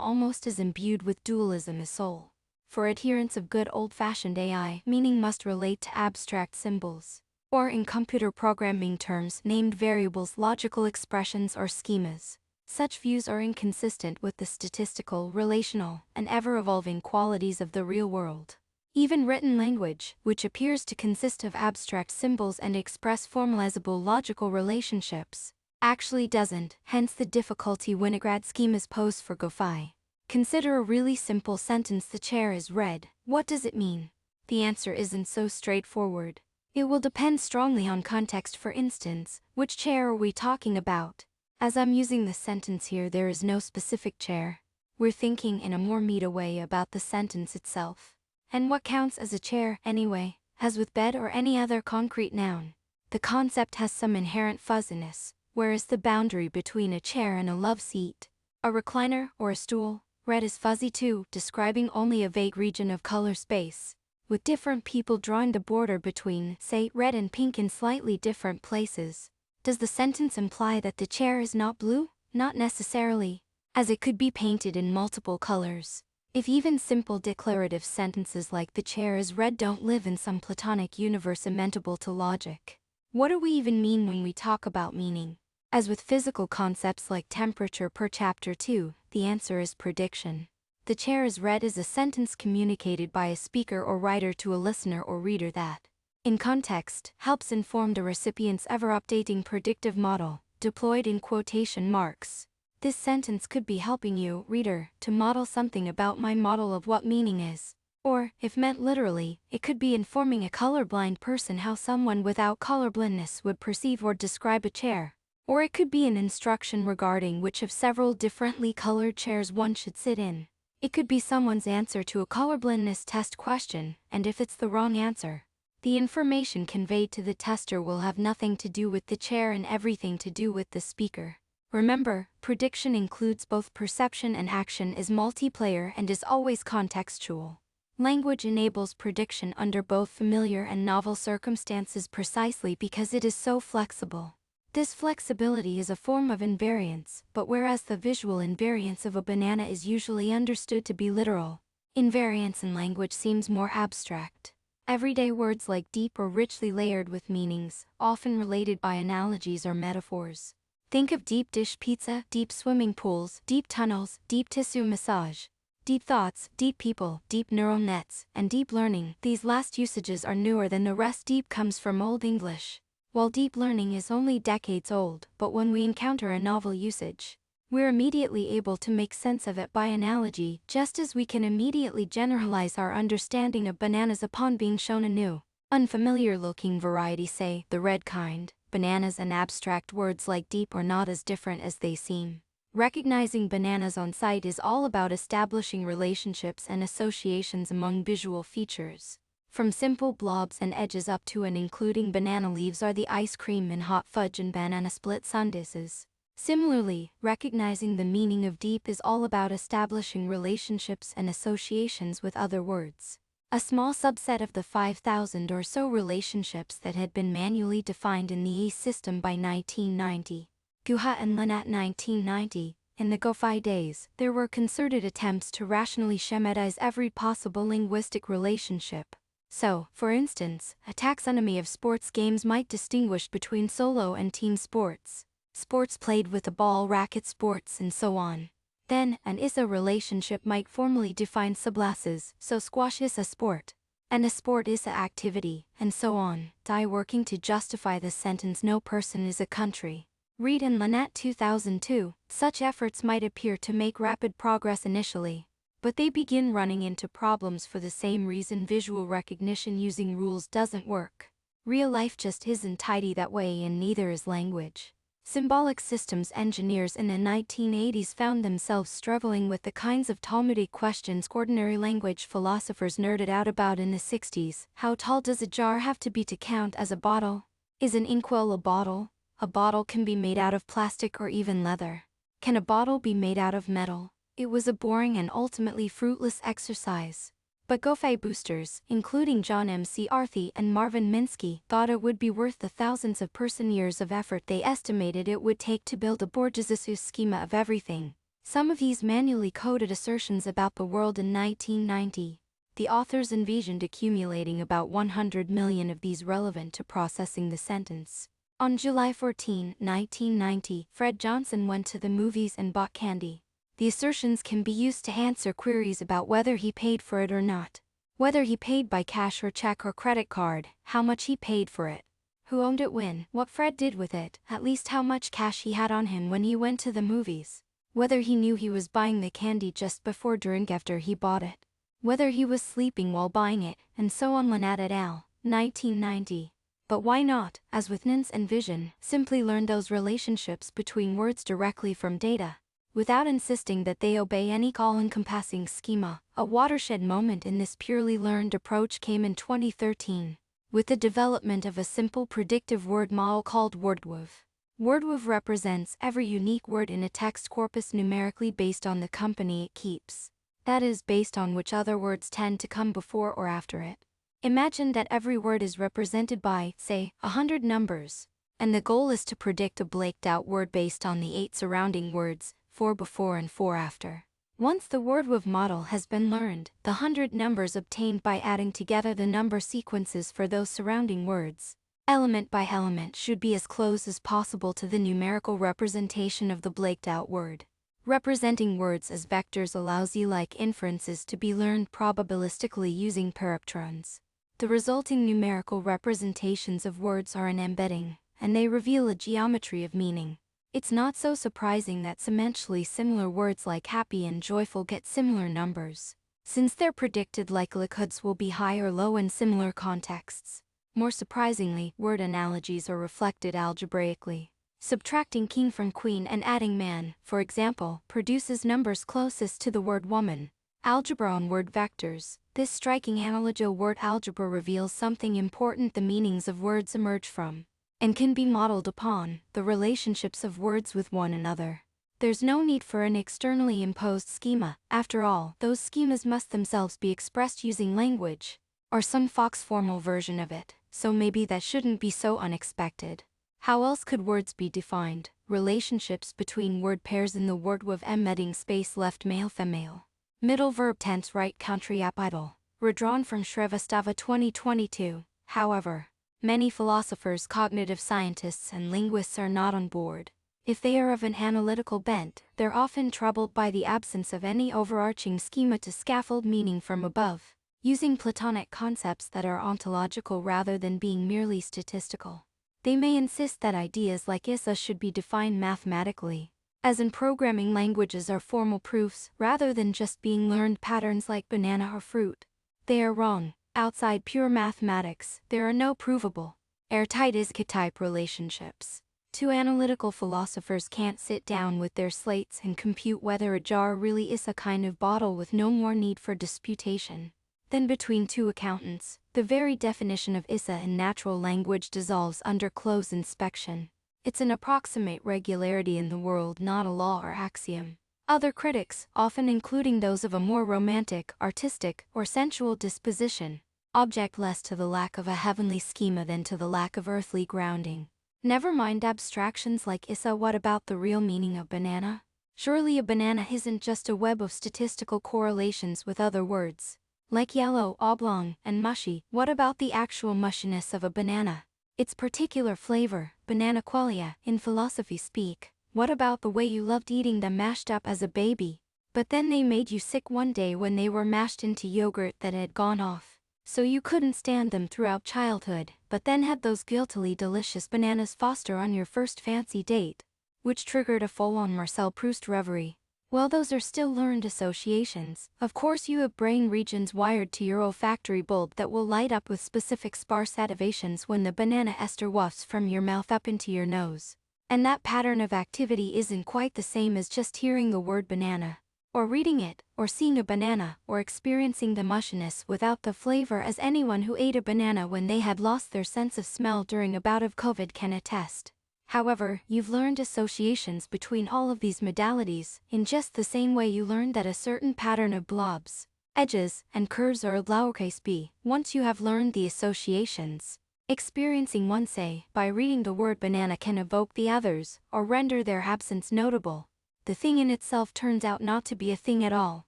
almost as imbued with dualism as soul. For adherents of good old-fashioned AI, meaning must relate to abstract symbols, or in computer programming terms, named variables, logical expressions, or schemas. Such views are inconsistent with the statistical, relational, and ever-evolving qualities of the real world. Even written language, which appears to consist of abstract symbols and express formalizable logical relationships, actually doesn't, hence the difficulty Winograd schemas pose for GoFi. Consider a really simple sentence: the chair is red. What does it mean? The answer isn't so straightforward. It will depend strongly on context. For instance, which chair are we talking about? As I'm using the sentence here, there is no specific chair. We're thinking in a more meta way about the sentence itself. And what counts as a chair, anyway? As with bed or any other concrete noun, the concept has some inherent fuzziness. Where is the boundary between a chair and a love seat? A recliner or a stool? Red is fuzzy too, describing only a vague region of color space, with different people drawing the border between, say, red and pink in slightly different places. Does the sentence imply that the chair is not blue? Not necessarily, as it could be painted in multiple colors. If even simple declarative sentences like "the chair is red" don't live in some platonic universe amenable to logic, what do we even mean when we talk about meaning? As with physical concepts like temperature per chapter 2, the answer is prediction. The chair is red is a sentence communicated by a speaker or writer to a listener or reader that, in context, helps inform the recipient's ever-updating predictive model, deployed in quotation marks. This sentence could be helping you, reader, to model something about my model of what meaning is. Or, if meant literally, it could be informing a colorblind person how someone without colorblindness would perceive or describe a chair. Or it could be an instruction regarding which of several differently colored chairs one should sit in. It could be someone's answer to a colorblindness test question, and if it's the wrong answer, the information conveyed to the tester will have nothing to do with the chair and everything to do with the speaker. Remember, prediction includes both perception and action, is multiplayer, and is always contextual. Language enables prediction under both familiar and novel circumstances precisely because it is so flexible. This flexibility is a form of invariance, but whereas the visual invariance of a banana is usually understood to be literal, invariance in language seems more abstract. Everyday words like deep or richly layered with meanings, often related by analogies or metaphors. Think of deep dish pizza, deep swimming pools, deep tunnels, deep tissue massage, deep thoughts, deep people, deep neural nets, and deep learning. These last usages are newer than the rest. Deep comes from Old English, while deep learning is only decades old, but when we encounter a novel usage, we're immediately able to make sense of it by analogy, just as we can immediately generalize our understanding of bananas upon being shown a new, unfamiliar-looking variety, say, the red kind. Bananas and abstract words like deep are not as different as they seem. Recognizing bananas on sight is all about establishing relationships and associations among visual features. From simple blobs and edges up to and including banana leaves are the ice cream and hot fudge and banana split sundaes. Similarly, recognizing the meaning of deep is all about establishing relationships and associations with other words. A small subset of the 5,000 or so relationships that had been manually defined in the E system by 1990. Guha and Lynette 1990. In the GoFi days, there were concerted attempts to rationally schematize every possible linguistic relationship. So, for instance, a taxonomy of sports games might distinguish between solo and team sports, sports played with a ball, racket sports, and so on. Then, an ISA relationship might formally define subclasses, so squash is a sport, and a sport is a activity, and so on. Working to justify the sentence "no person is a country." Reed and Lynette 2002. Such efforts might appear to make rapid progress initially, But they begin running into problems for the same reason visual recognition using rules doesn't work. Real life just isn't tidy that way, and neither is language. Symbolic systems engineers in the 1980s found themselves struggling with the kinds of Talmudic questions ordinary language philosophers nerded out about in the 60s. How tall does a jar have to be to count as a bottle? Is an inkwell a bottle? A bottle can be made out of plastic or even leather. Can a bottle be made out of metal? It was a boring and ultimately fruitless exercise. But GoFi boosters, including John McCarthy and Marvin Minsky, thought it would be worth the thousands of person-years of effort they estimated it would take to build a Borges-esque schema of everything. Some of these manually coded assertions about the world in 1990. The authors envisioned accumulating about 100 million of these relevant to processing the sentence. On July 14, 1990, Fred Johnson went to the movies and bought candy. The assertions can be used to answer queries about whether he paid for it or not. Whether he paid by cash or check or credit card, how much he paid for it, who owned it when, what Fred did with it, at least how much cash he had on him when he went to the movies. Whether he knew he was buying the candy just before or after he bought it. Whether he was sleeping while buying it, and so on. Lynette et al., 1990. But why not, as with NINS and Vision, simply learn those relationships between words directly from data, without insisting that they obey any all-encompassing schema? A watershed moment in this purely learned approach came in 2013, with the development of a simple predictive word model called WordWave. WordWave represents every unique word in a text corpus numerically based on the company it keeps. That is, based on which other words tend to come before or after it. Imagine that every word is represented by, say, 100 numbers, and the goal is to predict a blanked-out word based on the 8 surrounding words, 4 before and 4 after. Once the WordWave model has been learned, the 100 numbers obtained by adding together the number sequences for those surrounding words, element by element, should be as close as possible to the numerical representation of the blanked-out word. Representing words as vectors allows Z-like inferences to be learned probabilistically using paraptrons. The resulting numerical representations of words are an embedding, and they reveal a geometry of meaning. It's not so surprising that semantically similar words like happy and joyful get similar numbers, since their predicted likelihoods will be high or low in similar contexts. More surprisingly, word analogies are reflected algebraically. Subtracting king from queen and adding man, for example, produces numbers closest to the word woman. Algebra on word vectors. This striking analogy word algebra reveals something important: the meanings of words emerge from, and can be modeled upon, the relationships of words with one another. There's no need for an externally imposed schema. After all, those schemas must themselves be expressed using language, or some formal version of it, so maybe that shouldn't be so unexpected. How else could words be defined? Relationships between word pairs in the WordWave embedding space: left male female, middle verb tense, right country app idle. Redrawn from Shrivastava 2022. However, many philosophers, cognitive scientists, and linguists are not on board. If they are of an analytical bent, they're often troubled by the absence of any overarching schema to scaffold meaning from above, using Platonic concepts that are ontological rather than being merely statistical. They may insist that ideas like ISA should be defined mathematically, as in programming languages are formal proofs rather than just being learned patterns like banana or fruit. They are wrong. Outside pure mathematics, there are no provable, airtight ISA-type relationships. Two analytical philosophers can't sit down with their slates and compute whether a jar really is a kind of bottle with no more need for disputation than between two accountants. The very definition of ISA in natural language dissolves under close inspection. It's an approximate regularity in the world, not a law or axiom. Other critics, often including those of a more romantic, artistic, or sensual disposition, object less to the lack of a heavenly schema than to the lack of earthly grounding. Never mind abstractions like ISA, what about the real meaning of banana? Surely a banana isn't just a web of statistical correlations with other words, like yellow, oblong, and mushy. What about the actual mushiness of a banana? Its particular flavor, banana qualia, in philosophy speak. What about the way you loved eating them mashed up as a baby, but then they made you sick one day when they were mashed into yogurt that had gone off, so you couldn't stand them throughout childhood, but then had those guiltily delicious bananas foster on your first fancy date, which triggered a full-on Marcel Proust reverie? Well, those are still learned associations. Of course, you have brain regions wired to your olfactory bulb that will light up with specific sparse activations when the banana ester wafts from your mouth up into your nose. And that pattern of activity isn't quite the same as just hearing the word banana, or reading it, or seeing a banana, or experiencing the mushiness without the flavor, as anyone who ate a banana when they had lost their sense of smell during a bout of COVID can attest. However, you've learned associations between all of these modalities, in just the same way you learned that a certain pattern of blobs, edges, and curves are a lowercase b. Once you have learned the associations, experiencing one, say, by reading the word banana can evoke the others, or render their absence notable. The thing in itself turns out not to be a thing at all.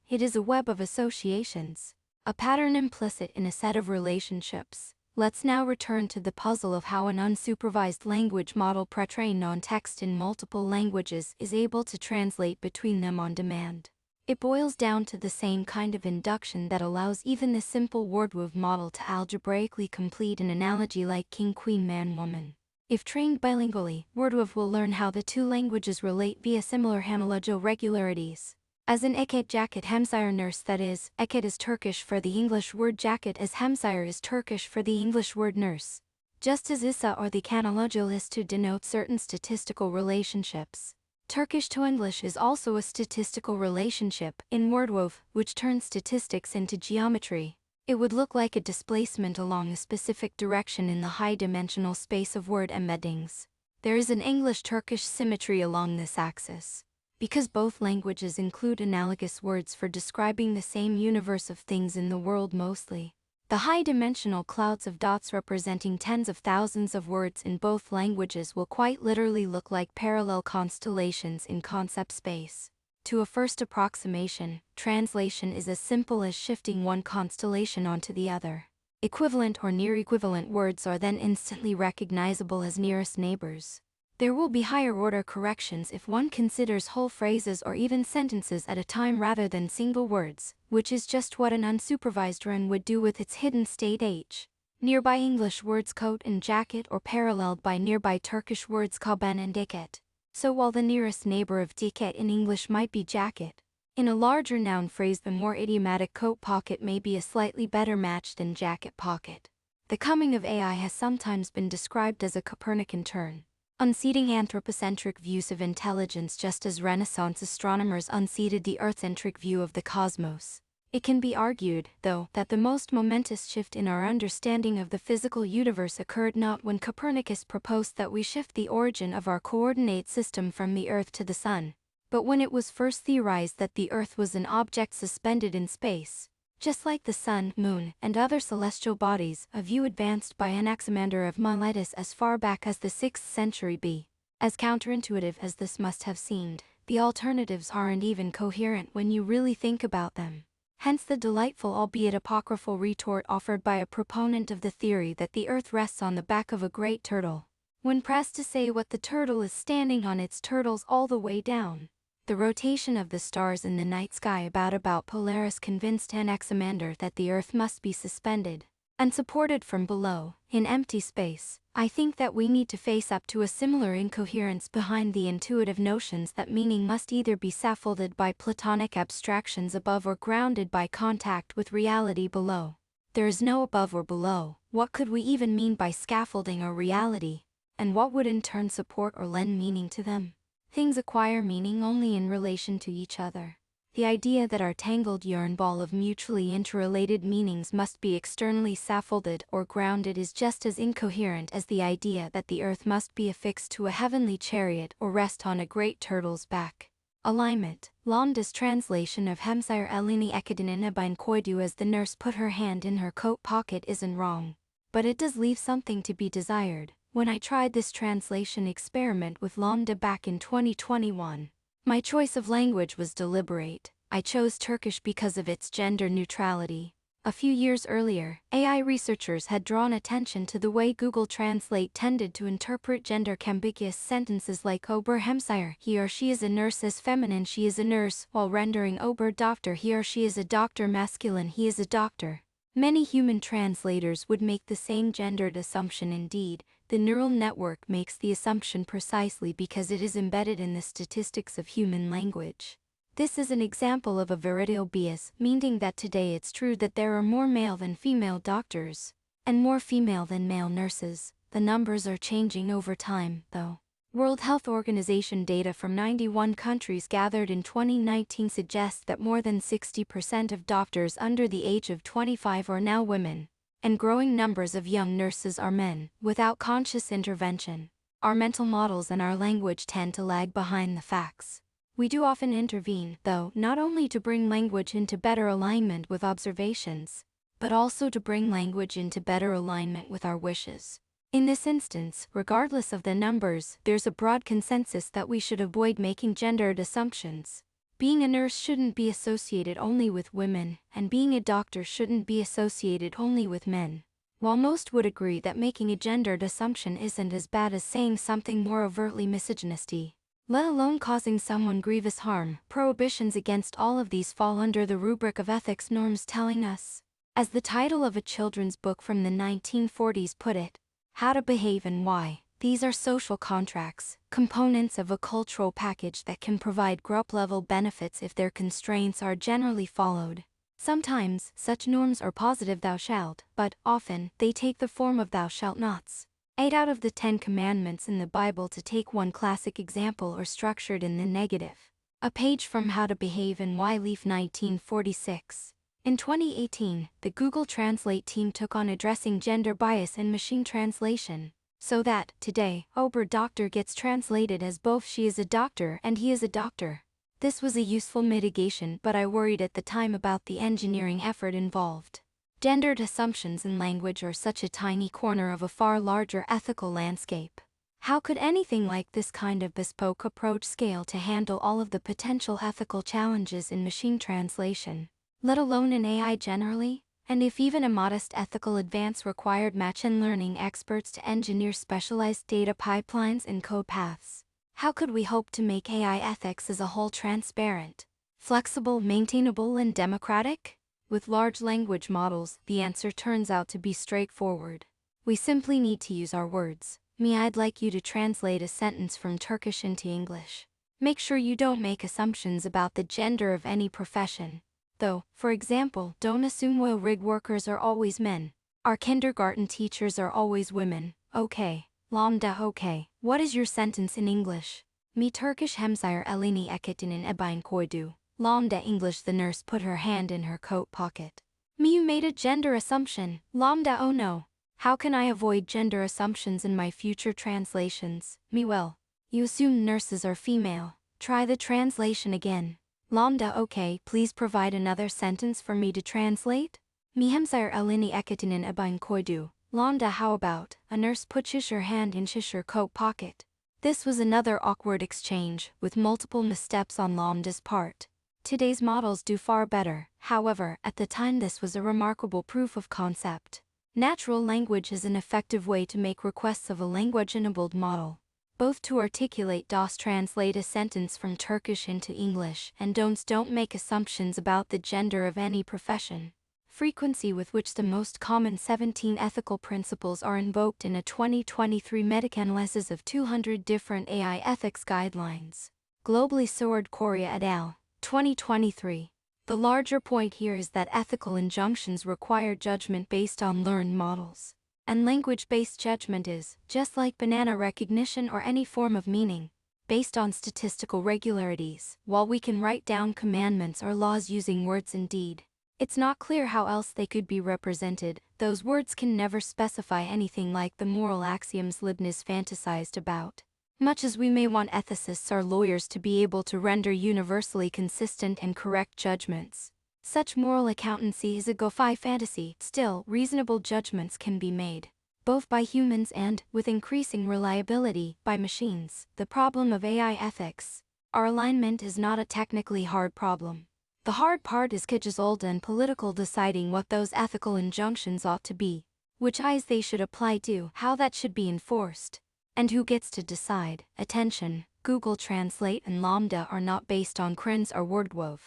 It is a web of associations, a pattern implicit in a set of relationships. Let's now return to the puzzle of how an unsupervised language model pre-trained on text in multiple languages is able to translate between them on demand. It boils down to the same kind of induction that allows even the simple word-wave model to algebraically complete an analogy like king, queen, man, woman. If trained bilingually, word-wave will learn how the two languages relate via similar homological regularities. As in eket jacket hemsire nurse, that is, eket is Turkish for the English word jacket as hemsire is Turkish for the English word nurse. Just as isa or the canological is to denote certain statistical relationships, Turkish to English is also a statistical relationship in wordwave, which turns statistics into geometry. It would look like a displacement along a specific direction in the high-dimensional space of word embeddings. There is an English-Turkish symmetry along this axis, because both languages include analogous words for describing the same universe of things in the world mostly. The high-dimensional clouds of dots representing tens of thousands of words in both languages will quite literally look like parallel constellations in concept space. To a first approximation, translation is as simple as shifting one constellation onto the other. Equivalent or near-equivalent words are then instantly recognizable as nearest neighbors. There will be higher-order corrections if one considers whole phrases or even sentences at a time rather than single words, which is just what an unsupervised run would do with its hidden state h. Nearby English words coat and jacket or paralleled by nearby Turkish words kaban and diket. So while the nearest neighbor of diket in English might be jacket, in a larger noun phrase the more idiomatic coat pocket may be a slightly better match than jacket pocket. The coming of AI has sometimes been described as a Copernican turn, unseating anthropocentric views of intelligence just as Renaissance astronomers unseated the Earth-centric view of the cosmos. It can be argued, though, that the most momentous shift in our understanding of the physical universe occurred not when Copernicus proposed that we shift the origin of our coordinate system from the Earth to the Sun, but when it was first theorized that the Earth was an object suspended in space, just like the Sun, Moon, and other celestial bodies, a view advanced by Anaximander of Miletus as far back as the 6th century B. As counterintuitive as this must have seemed, the alternatives aren't even coherent when you really think about them. Hence the delightful albeit apocryphal retort offered by a proponent of the theory that the Earth rests on the back of a great turtle. When pressed to say what the turtle is standing on, its turtles all the way down. The rotation of the stars in the night sky about Polaris convinced Anaximander that the Earth must be suspended, unsupported from below, in empty space. I think that we need to face up to a similar incoherence behind the intuitive notions that meaning must either be scaffolded by Platonic abstractions above or grounded by contact with reality below. There is no above or below. What could we even mean by scaffolding or reality? And what would in turn support or lend meaning to them? Things acquire meaning only in relation to each other. The idea that our tangled yarn ball of mutually interrelated meanings must be externally scaffolded or grounded is just as incoherent as the idea that the Earth must be affixed to a heavenly chariot or rest on a great turtle's back. Alignment. Londa's translation of Hemsire Eleni Ekadinina bin Koidu as the nurse put her hand in her coat pocket isn't wrong, but it does leave something to be desired. When I tried this translation experiment with Londa back in 2021, my choice of language was deliberate. I chose Turkish because of its gender neutrality. A few years earlier, AI researchers had drawn attention to the way Google Translate tended to interpret gender-ambiguous sentences like Ober Hemsire, he or she is a nurse, as feminine, she is a nurse, while rendering Ober Doctor, he or she is a doctor, masculine, he is a doctor. Many human translators would make the same gendered assumption. Indeed, the neural network makes the assumption precisely because it is embedded in the statistics of human language. This is an example of a viridial bias, meaning that today it's true that there are more male than female doctors, and more female than male nurses. The numbers are changing over time, though. World Health Organization data from 91 countries gathered in 2019 suggests that more than 60% of doctors under the age of 25 are now women, and growing numbers of young nurses are men. Without conscious intervention, our mental models and our language tend to lag behind the facts. We do often intervene, though, not only to bring language into better alignment with observations, but also to bring language into better alignment with our wishes. In this instance, regardless of the numbers, there's a broad consensus that we should avoid making gendered assumptions. Being a nurse shouldn't be associated only with women, and being a doctor shouldn't be associated only with men. While most would agree that making a gendered assumption isn't as bad as saying something more overtly misogynistic, let alone causing someone grievous harm, prohibitions against all of these fall under the rubric of ethics norms telling us, as the title of a children's book from the 1940s put it, how to behave and why. These are social contracts, components of a cultural package that can provide group-level benefits if their constraints are generally followed. Sometimes, such norms are positive thou shalt, but, often, they take the form of thou shalt nots. 8 out of the 10 commandments in the Bible, to take one classic example, are structured in the negative. A page from How to Behave and Why, Leaf 1946. In 2018, the Google Translate team took on addressing gender bias in machine translation, so that, today, Ober doctor gets translated as both she is a doctor and he is a doctor. This was a useful mitigation, but I worried at the time about the engineering effort involved. Gendered assumptions in language are such a tiny corner of a far larger ethical landscape. How could anything like this kind of bespoke approach scale to handle all of the potential ethical challenges in machine translation, let alone in AI generally? And if even a modest ethical advance required machine learning experts to engineer specialized data pipelines and code paths, how could we hope to make AI ethics as a whole transparent, flexible, maintainable, and democratic? With large language models, the answer turns out to be straightforward. We simply need to use our words. I'd like you to translate a sentence from Turkish into English. Make sure you don't make assumptions about the gender of any profession. Though, for example, don't assume oil rig workers are always men. Our kindergarten teachers are always women. Okay. Lambda okay. What is your sentence in English? Mi Turkish hemşire elini eketinin ebein koydu. Lambda English. The nurse put her hand in her coat pocket. You made a gender assumption. Lambda oh no. How can I avoid gender assumptions in my future translations? Well, you assume nurses are female. Try the translation again. Lambda okay, please provide another sentence for me to translate. Mi hemşire elini eketinin ebein koydu. Lambda how about, a nurse pushes her hand into her coat pocket. This was another awkward exchange, with multiple missteps on Lambda's part. Today's models do far better, however, at the time this was a remarkable proof of concept. Natural language is an effective way to make requests of a language-enabled model, both to articulate DOS translate a sentence from Turkish into English, and don't make assumptions about the gender of any profession. Frequency with which the most common 17 ethical principles are invoked in a 2023 meta-analysis of 200 different AI ethics guidelines. Globally soared Korea et al., 2023. The larger point here is that ethical injunctions require judgment based on learned models. And language-based judgment is, just like banana recognition or any form of meaning, based on statistical regularities. While we can write down commandments or laws using words indeed, it's not clear how else they could be represented. Those words can never specify anything like the moral axioms Leibniz fantasized about. Much as we may want ethicists or lawyers to be able to render universally consistent and correct judgments, such moral accountancy is a go-fi fantasy. Still, reasonable judgments can be made, both by humans and, with increasing reliability, by machines. The problem of AI ethics. Our alignment is not a technically hard problem. The hard part is old and political, deciding what those ethical injunctions ought to be, which eyes they should apply to, how that should be enforced, and who gets to decide. Attention, Google Translate and Lambda are not based on CRINs or WordWov,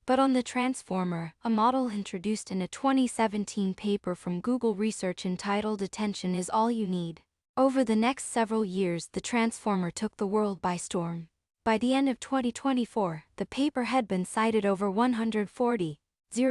but on the Transformer, a model introduced in a 2017 paper from Google Research entitled Attention is All You Need. Over the next several years, the Transformer took the world by storm. By the end of 2024, the paper had been cited over 140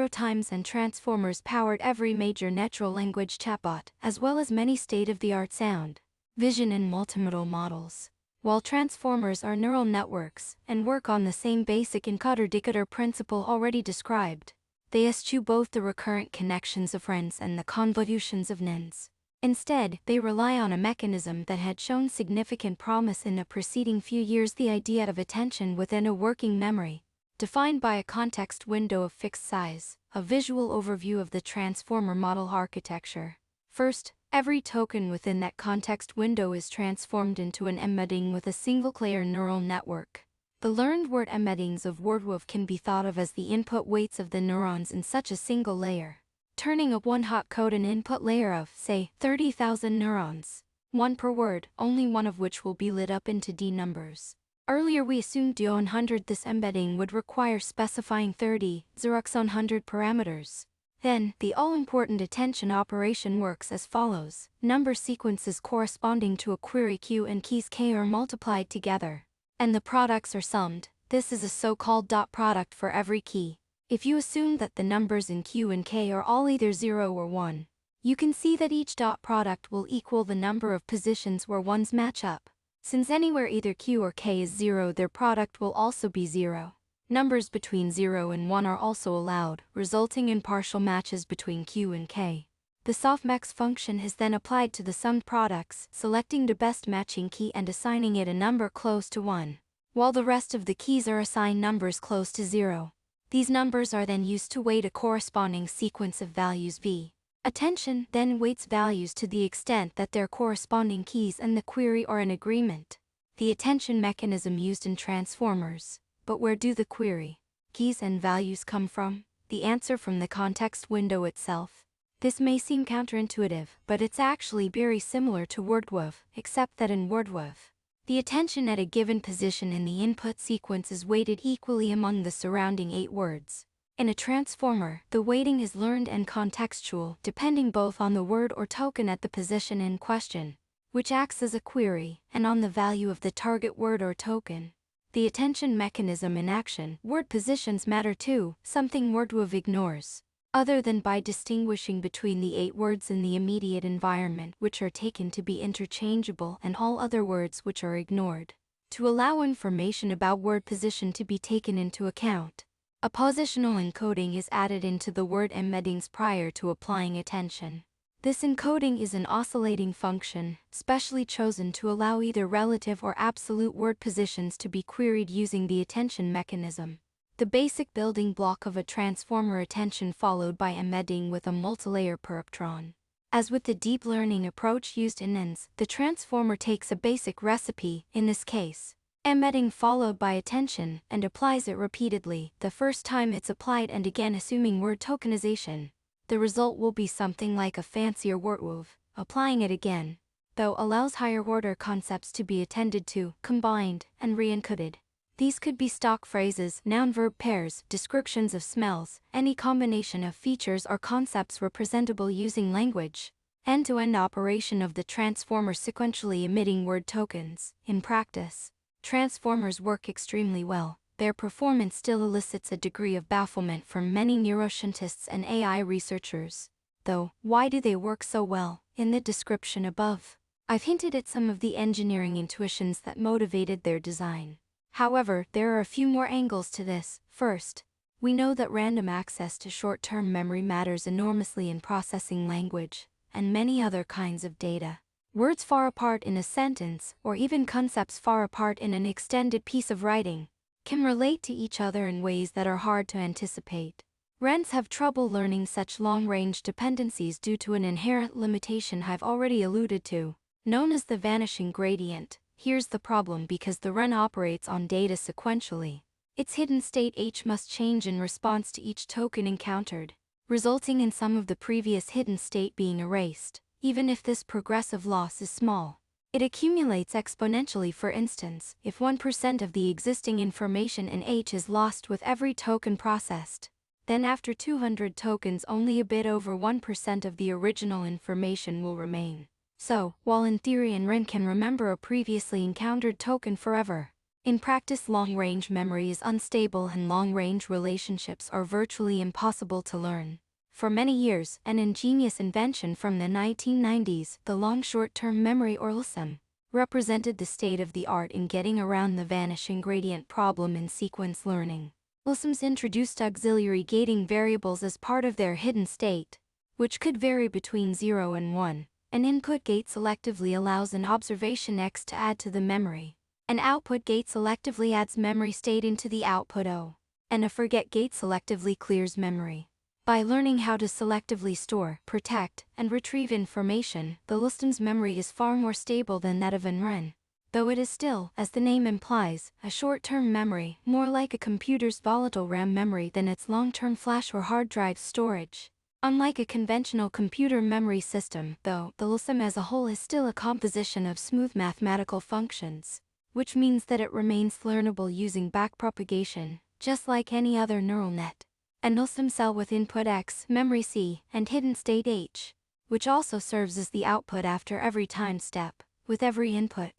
times and transformers powered every major natural language chatbot, as well as many state-of-the-art sound, vision and multimodal models. While transformers are neural networks and work on the same basic encoder-decoder principle already described, they eschew both the recurrent connections of RNNs and the convolutions of NNNs. Instead, they rely on a mechanism that had shown significant promise in the preceding few years: the idea of attention within a working memory, defined by a context window of fixed size. A visual overview of the transformer model architecture. First, every token within that context window is transformed into an embedding with a single-layer neural network. The learned word embeddings of WordWave can be thought of as the input weights of the neurons in such a single layer, turning up one hot code an input layer of, say, 30,000 neurons, one per word, only one of which will be lit up into D numbers. Earlier we assumed D100. This embedding would require specifying 30, 100 parameters. Then, the all-important attention operation works as follows. Number sequences corresponding to a query Q and keys K are multiplied together, and the products are summed. This is a so-called dot product for every key. If you assume that the numbers in Q and K are all either 0 or 1, you can see that each dot product will equal the number of positions where ones match up. Since anywhere either Q or K is 0, their product will also be 0. Numbers between 0 and 1 are also allowed, resulting in partial matches between Q and K. The softmax function is then applied to the summed products, selecting the best matching key and assigning it a number close to 1, while the rest of the keys are assigned numbers close to 0. These numbers are then used to weight a corresponding sequence of values V. Attention then weights values to the extent that their corresponding keys and the query are in agreement. The attention mechanism used in transformers. But where do the query, keys and values come from? The answer from the context window itself. This may seem counterintuitive, but it's actually very similar to WordWave, except that in WordWave, the attention at a given position in the input sequence is weighted equally among the surrounding 8 words. In a transformer, the weighting is learned and contextual, depending both on the word or token at the position in question, which acts as a query, and on the value of the target word or token. The attention mechanism in action. Word positions matter too, something WordWave ignores, other than by distinguishing between the 8 words in the immediate environment which are taken to be interchangeable and all other words which are ignored. To allow information about word position to be taken into account, a positional encoding is added into the word embeddings prior to applying attention. This encoding is an oscillating function, specially chosen to allow either relative or absolute word positions to be queried using the attention mechanism. The basic building block of a transformer attention followed by embedding with a multilayer perceptron. As with the deep learning approach used in NNNs, the transformer takes a basic recipe, in this case, embedding followed by attention, and applies it repeatedly, the first time it's applied and again assuming word tokenization. The result will be something like a fancier WordWave. Applying it again, though, allows higher order concepts to be attended to, combined, and re-encoded. These could be stock phrases, noun-verb pairs, descriptions of smells, any combination of features or concepts representable using language. End-to-end operation of the transformer sequentially emitting word tokens. In practice, transformers work extremely well. Their performance still elicits a degree of bafflement from many neuroscientists and AI researchers. Though, why do they work so well? In the description above, I've hinted at some of the engineering intuitions that motivated their design. However, there are a few more angles to this. First, we know that random access to short-term memory matters enormously in processing language and many other kinds of data. Words far apart in a sentence, or even concepts far apart in an extended piece of writing, can relate to each other in ways that are hard to anticipate. RNNs have trouble learning such long-range dependencies due to an inherent limitation I've already alluded to, known as the vanishing gradient. Here's the problem: because the RNN operates on data sequentially, its hidden state H must change in response to each token encountered, resulting in some of the previous hidden state being erased, even if this progressive loss is small. It accumulates exponentially. For instance, if 1% of the existing information in H is lost with every token processed, then after 200 tokens only a bit over 1% of the original information will remain. So, while in theory an RNN can remember a previously encountered token forever, In practice, long-range memory is unstable and long-range relationships are virtually impossible to learn. For many years, an ingenious invention from the 1990s, the long short-term memory or LSM, represented the state-of-the-art in getting around the vanishing gradient problem in sequence learning. LSMs introduced auxiliary gating variables as part of their hidden state, which could vary between 0 and 1. An input gate selectively allows an observation X to add to the memory. An output gate selectively adds memory state into the output O. And a forget gate selectively clears memory. By learning how to selectively store, protect, and retrieve information, the LSM's memory is far more stable than that of an REN. Though it is still, as the name implies, a short-term memory, more like a computer's volatile RAM memory than its long-term flash or hard drive storage. Unlike a conventional computer memory system, though, the LSM as a whole is still a composition of smooth mathematical functions, which means that it remains learnable using backpropagation, just like any other neural net. An LSM cell with input X, memory C, and hidden state H, which also serves as the output after every time step, with every input.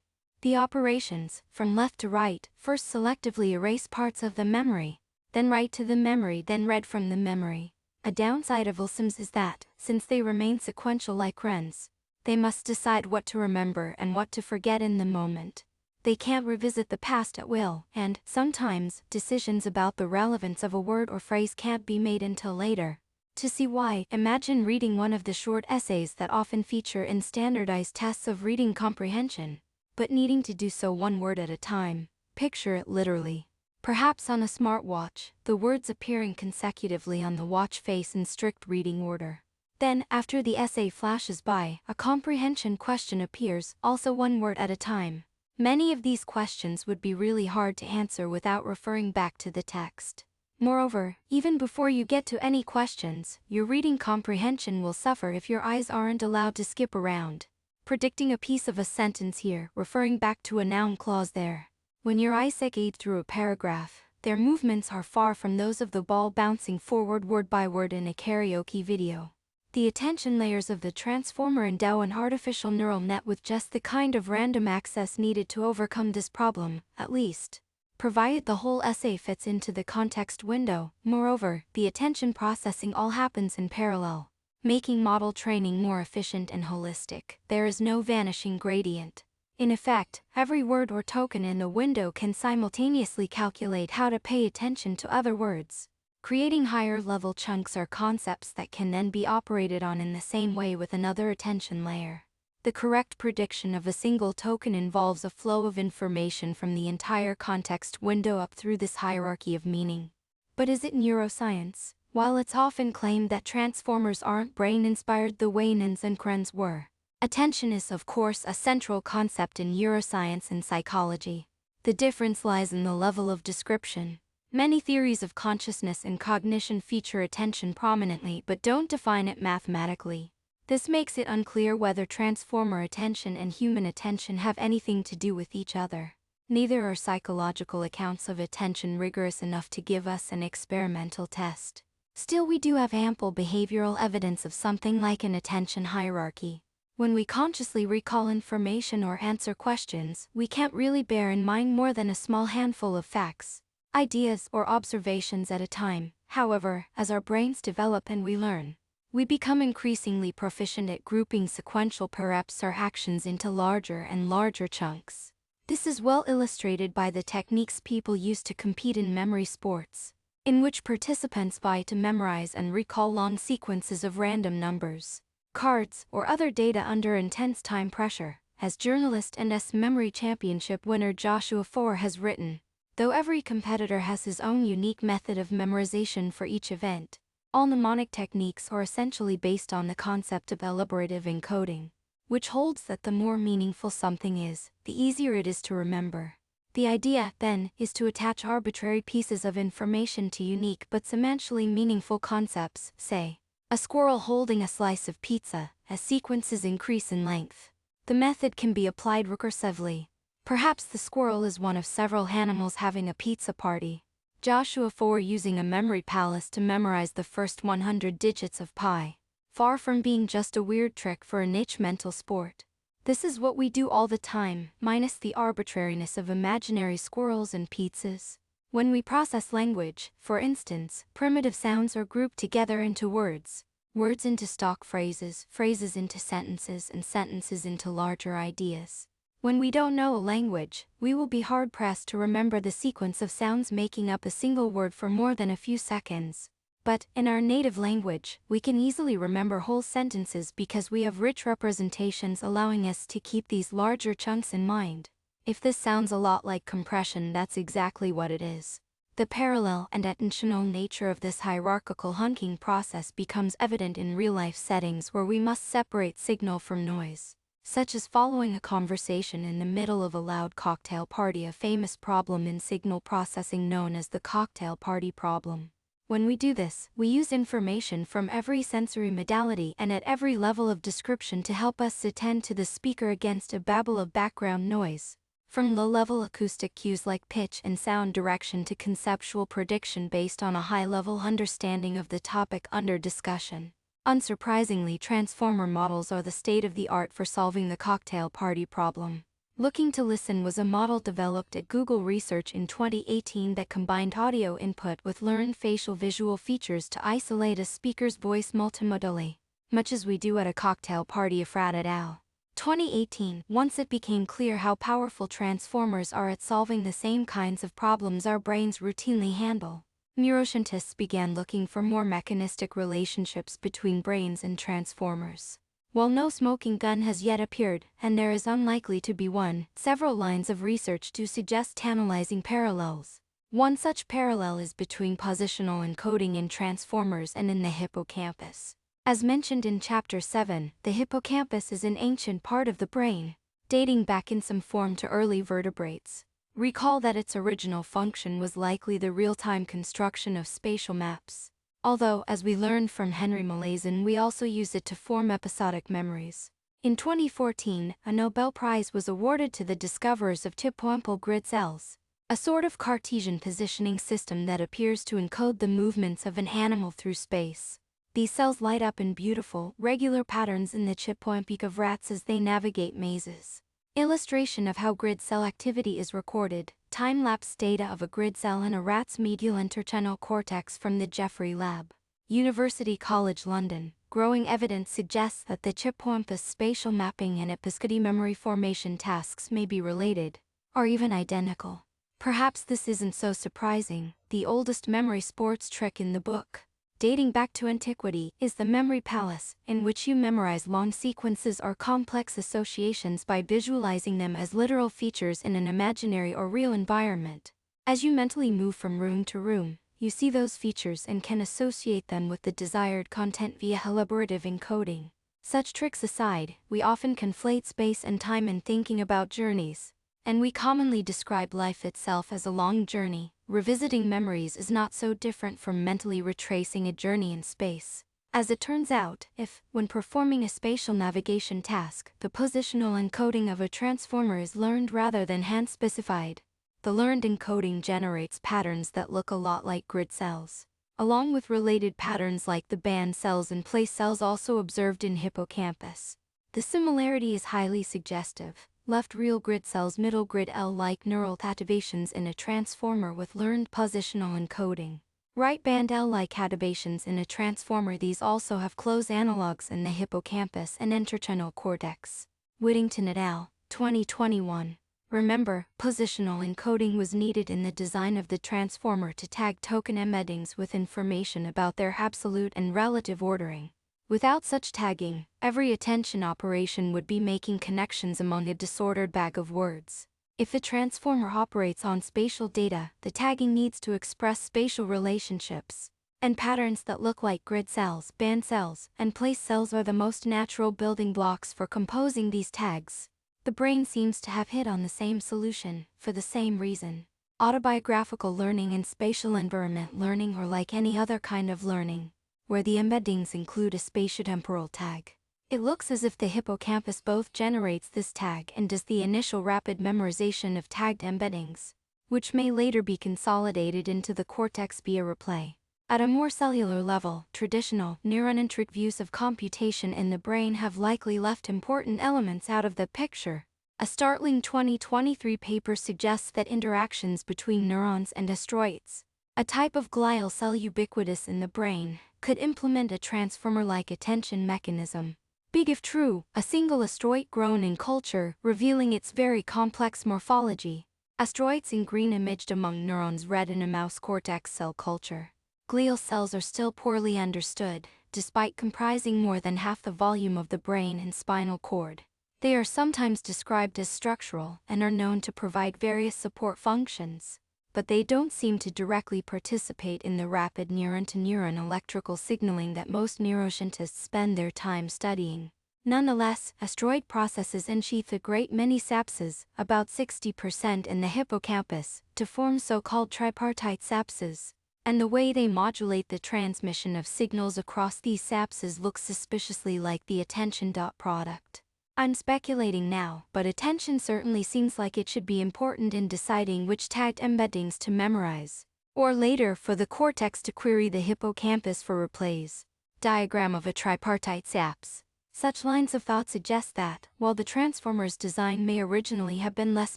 The operations, from left to right, first selectively erase parts of the memory, then write to the memory, then read from the memory. A downside of LSMs is that, since they remain sequential like RENs, they must decide what to remember and what to forget in the moment. They can't revisit the past at will, and, sometimes, decisions about the relevance of a word or phrase can't be made until later. To see why, imagine reading one of the short essays that often feature in standardized tests of reading comprehension, but needing to do so one word at a time. Picture it literally. Perhaps on a smartwatch, the words appearing consecutively on the watch face in strict reading order. Then, after the essay flashes by, a comprehension question appears, also one word at a time. Many of these questions would be really hard to answer without referring back to the text. Moreover, even before you get to any questions, your reading comprehension will suffer if your eyes aren't allowed to skip around, predicting a piece of a sentence here, referring back to a noun clause there. When your eyes saccade through a paragraph, their movements are far from those of the ball bouncing forward word by word in a karaoke video. The attention layers of the transformer endow an artificial neural net with just the kind of random access needed to overcome this problem, at least, provided the whole essay fits into the context window. Moreover, the attention processing all happens in parallel, making model training more efficient and holistic. There is no vanishing gradient. In effect, every word or token in the window can simultaneously calculate how to pay attention to other words, creating higher-level chunks or concepts that can then be operated on in the same way with another attention layer. The correct prediction of a single token involves a flow of information from the entire context window up through this hierarchy of meaning. But is it neuroscience? While it's often claimed that transformers aren't brain-inspired the way NINs and CRENs were, attention is of course a central concept in neuroscience and psychology. The difference lies in the level of description. Many theories of consciousness and cognition feature attention prominently but don't define it mathematically. This makes it unclear whether transformer attention and human attention have anything to do with each other. Neither are psychological accounts of attention rigorous enough to give us an experimental test. Still, we do have ample behavioral evidence of something like an attention hierarchy. When we consciously recall information or answer questions, we can't really bear in mind more than a small handful of facts, ideas, or observations at a time. However, as our brains develop and we learn, we become increasingly proficient at grouping sequential percepts or actions into larger and larger chunks. This is well illustrated by the techniques people use to compete in memory sports, in which participants vie to memorize and recall long sequences of random numbers, cards, or other data under intense time pressure. As journalist and memory championship winner Joshua Foer has written, though every competitor has his own unique method of memorization for each event, all mnemonic techniques are essentially based on the concept of elaborative encoding, which holds that the more meaningful something is, the easier it is to remember. The idea, then, is to attach arbitrary pieces of information to unique but semantically meaningful concepts, say, a squirrel holding a slice of pizza, as sequences increase in length. The method can be applied recursively. Perhaps the squirrel is one of several animals having a pizza party. Joshua Foer using a memory palace to memorize the first 100 digits of pi. Far from being just a weird trick for a niche mental sport, This is what we do all the time, minus the arbitrariness of imaginary squirrels and pizzas. When we process language, for instance, primitive sounds are grouped together into words, words into stock phrases, phrases into sentences, and sentences into larger ideas. When we don't know a language, we will be hard-pressed to remember the sequence of sounds making up a single word for more than a few seconds. But, in our native language, we can easily remember whole sentences because we have rich representations allowing us to keep these larger chunks in mind. If this sounds a lot like compression, that's exactly what it is. The parallel and attentional nature of this hierarchical hunking process becomes evident in real-life settings where we must separate signal from noise, such as following a conversation in the middle of a loud cocktail party, a famous problem in signal processing known as the cocktail party problem. When we do this, we use information from every sensory modality and at every level of description to help us attend to the speaker against a babble of background noise. From low-level acoustic cues like pitch and sound direction to conceptual prediction based on a high-level understanding of the topic under discussion. Unsurprisingly, transformer models are the state-of-the-art for solving the cocktail party problem. Looking to Listen was a model developed at Google Research in 2018 that combined audio input with learned facial visual features to isolate a speaker's voice multimodally, much as we do at a cocktail party. Afrat et al. 2018. Once it became clear how powerful transformers are at solving the same kinds of problems our brains routinely handle, neuroscientists began looking for more mechanistic relationships between brains and transformers. While no smoking gun has yet appeared, and there is unlikely to be one, several lines of research do suggest tantalizing parallels. One such parallel is between positional encoding in transformers and in the hippocampus. As mentioned in Chapter 7, the hippocampus is an ancient part of the brain, dating back in some form to early vertebrates. Recall that its original function was likely the real-time construction of spatial maps. Although, as we learned from Henry Molaison, we also use it to form episodic memories. In 2014, a Nobel Prize was awarded to the discoverers of chipmumple grid cells, a sort of Cartesian positioning system that appears to encode the movements of an animal through space. These cells light up in beautiful, regular patterns in the chipmump of rats as they navigate mazes. Illustration of how grid cell activity is recorded. Time-lapse data of a grid cell in a rat's medial interchanal cortex from the Jeffrey Lab, University College London. Growing evidence suggests that the chipmumps' spatial mapping and episcody memory formation tasks may be related, or even identical. Perhaps this isn't so surprising. The oldest memory sports trick in the book, dating back to antiquity, is the memory palace, in which you memorize long sequences or complex associations by visualizing them as literal features in an imaginary or real environment. As you mentally move from room to room, you see those features and can associate them with the desired content via elaborative encoding. Such tricks aside, we often conflate space and time in thinking about journeys, and we commonly describe life itself as a long journey. Revisiting memories is not so different from mentally retracing a journey in space. As it turns out, when performing a spatial navigation task, the positional encoding of a transformer is learned rather than hand-specified, the learned encoding generates patterns that look a lot like grid cells, along with related patterns like the band cells and place cells also observed in hippocampus. The similarity is highly suggestive. Left real grid cells, middle grid L-like neural activations in a transformer with learned positional encoding. Right band L-like activations in a transformer. These also have close analogs in the hippocampus and interchanal cortex. Whittington et al. 2021. Remember, positional encoding was needed in the design of the transformer to tag token embeddings with information about their absolute and relative ordering. Without such tagging, every attention operation would be making connections among a disordered bag of words. If a transformer operates on spatial data, the tagging needs to express spatial relationships, and patterns that look like grid cells, band cells, and place cells are the most natural building blocks for composing these tags. The brain seems to have hit on the same solution, for the same reason. Autobiographical learning and spatial environment learning are like any other kind of learning, where the embeddings include a spatiotemporal tag. It looks as if the hippocampus both generates this tag and does the initial rapid memorization of tagged embeddings, which may later be consolidated into the cortex via replay. At a more cellular level, traditional, neurocentric views of computation in the brain have likely left important elements out of the picture. A startling 2023 paper suggests that interactions between neurons and astroids, a type of glial cell ubiquitous in the brain, could implement a transformer-like attention mechanism. Big if true, a single astroid grown in culture, revealing its very complex morphology. Astroids in green imaged among neurons red in a mouse cortex cell culture. Glial cells are still poorly understood, despite comprising more than half the volume of the brain and spinal cord. They are sometimes described as structural and are known to provide various support functions, but they don't seem to directly participate in the rapid neuron-to-neuron electrical signaling that most neuroscientists spend their time studying. Nonetheless, astroid processes unsheath a great many synapses, about 60% in the hippocampus, to form so-called tripartite synapses, and the way they modulate the transmission of signals across these synapses looks suspiciously like the attention dot product. I'm speculating now, but attention certainly seems like it should be important in deciding which tagged embeddings to memorize, or later for the cortex to query the hippocampus for replays. Diagram of a tripartite synapse. Such lines of thought suggest that, while the transformer's design may originally have been less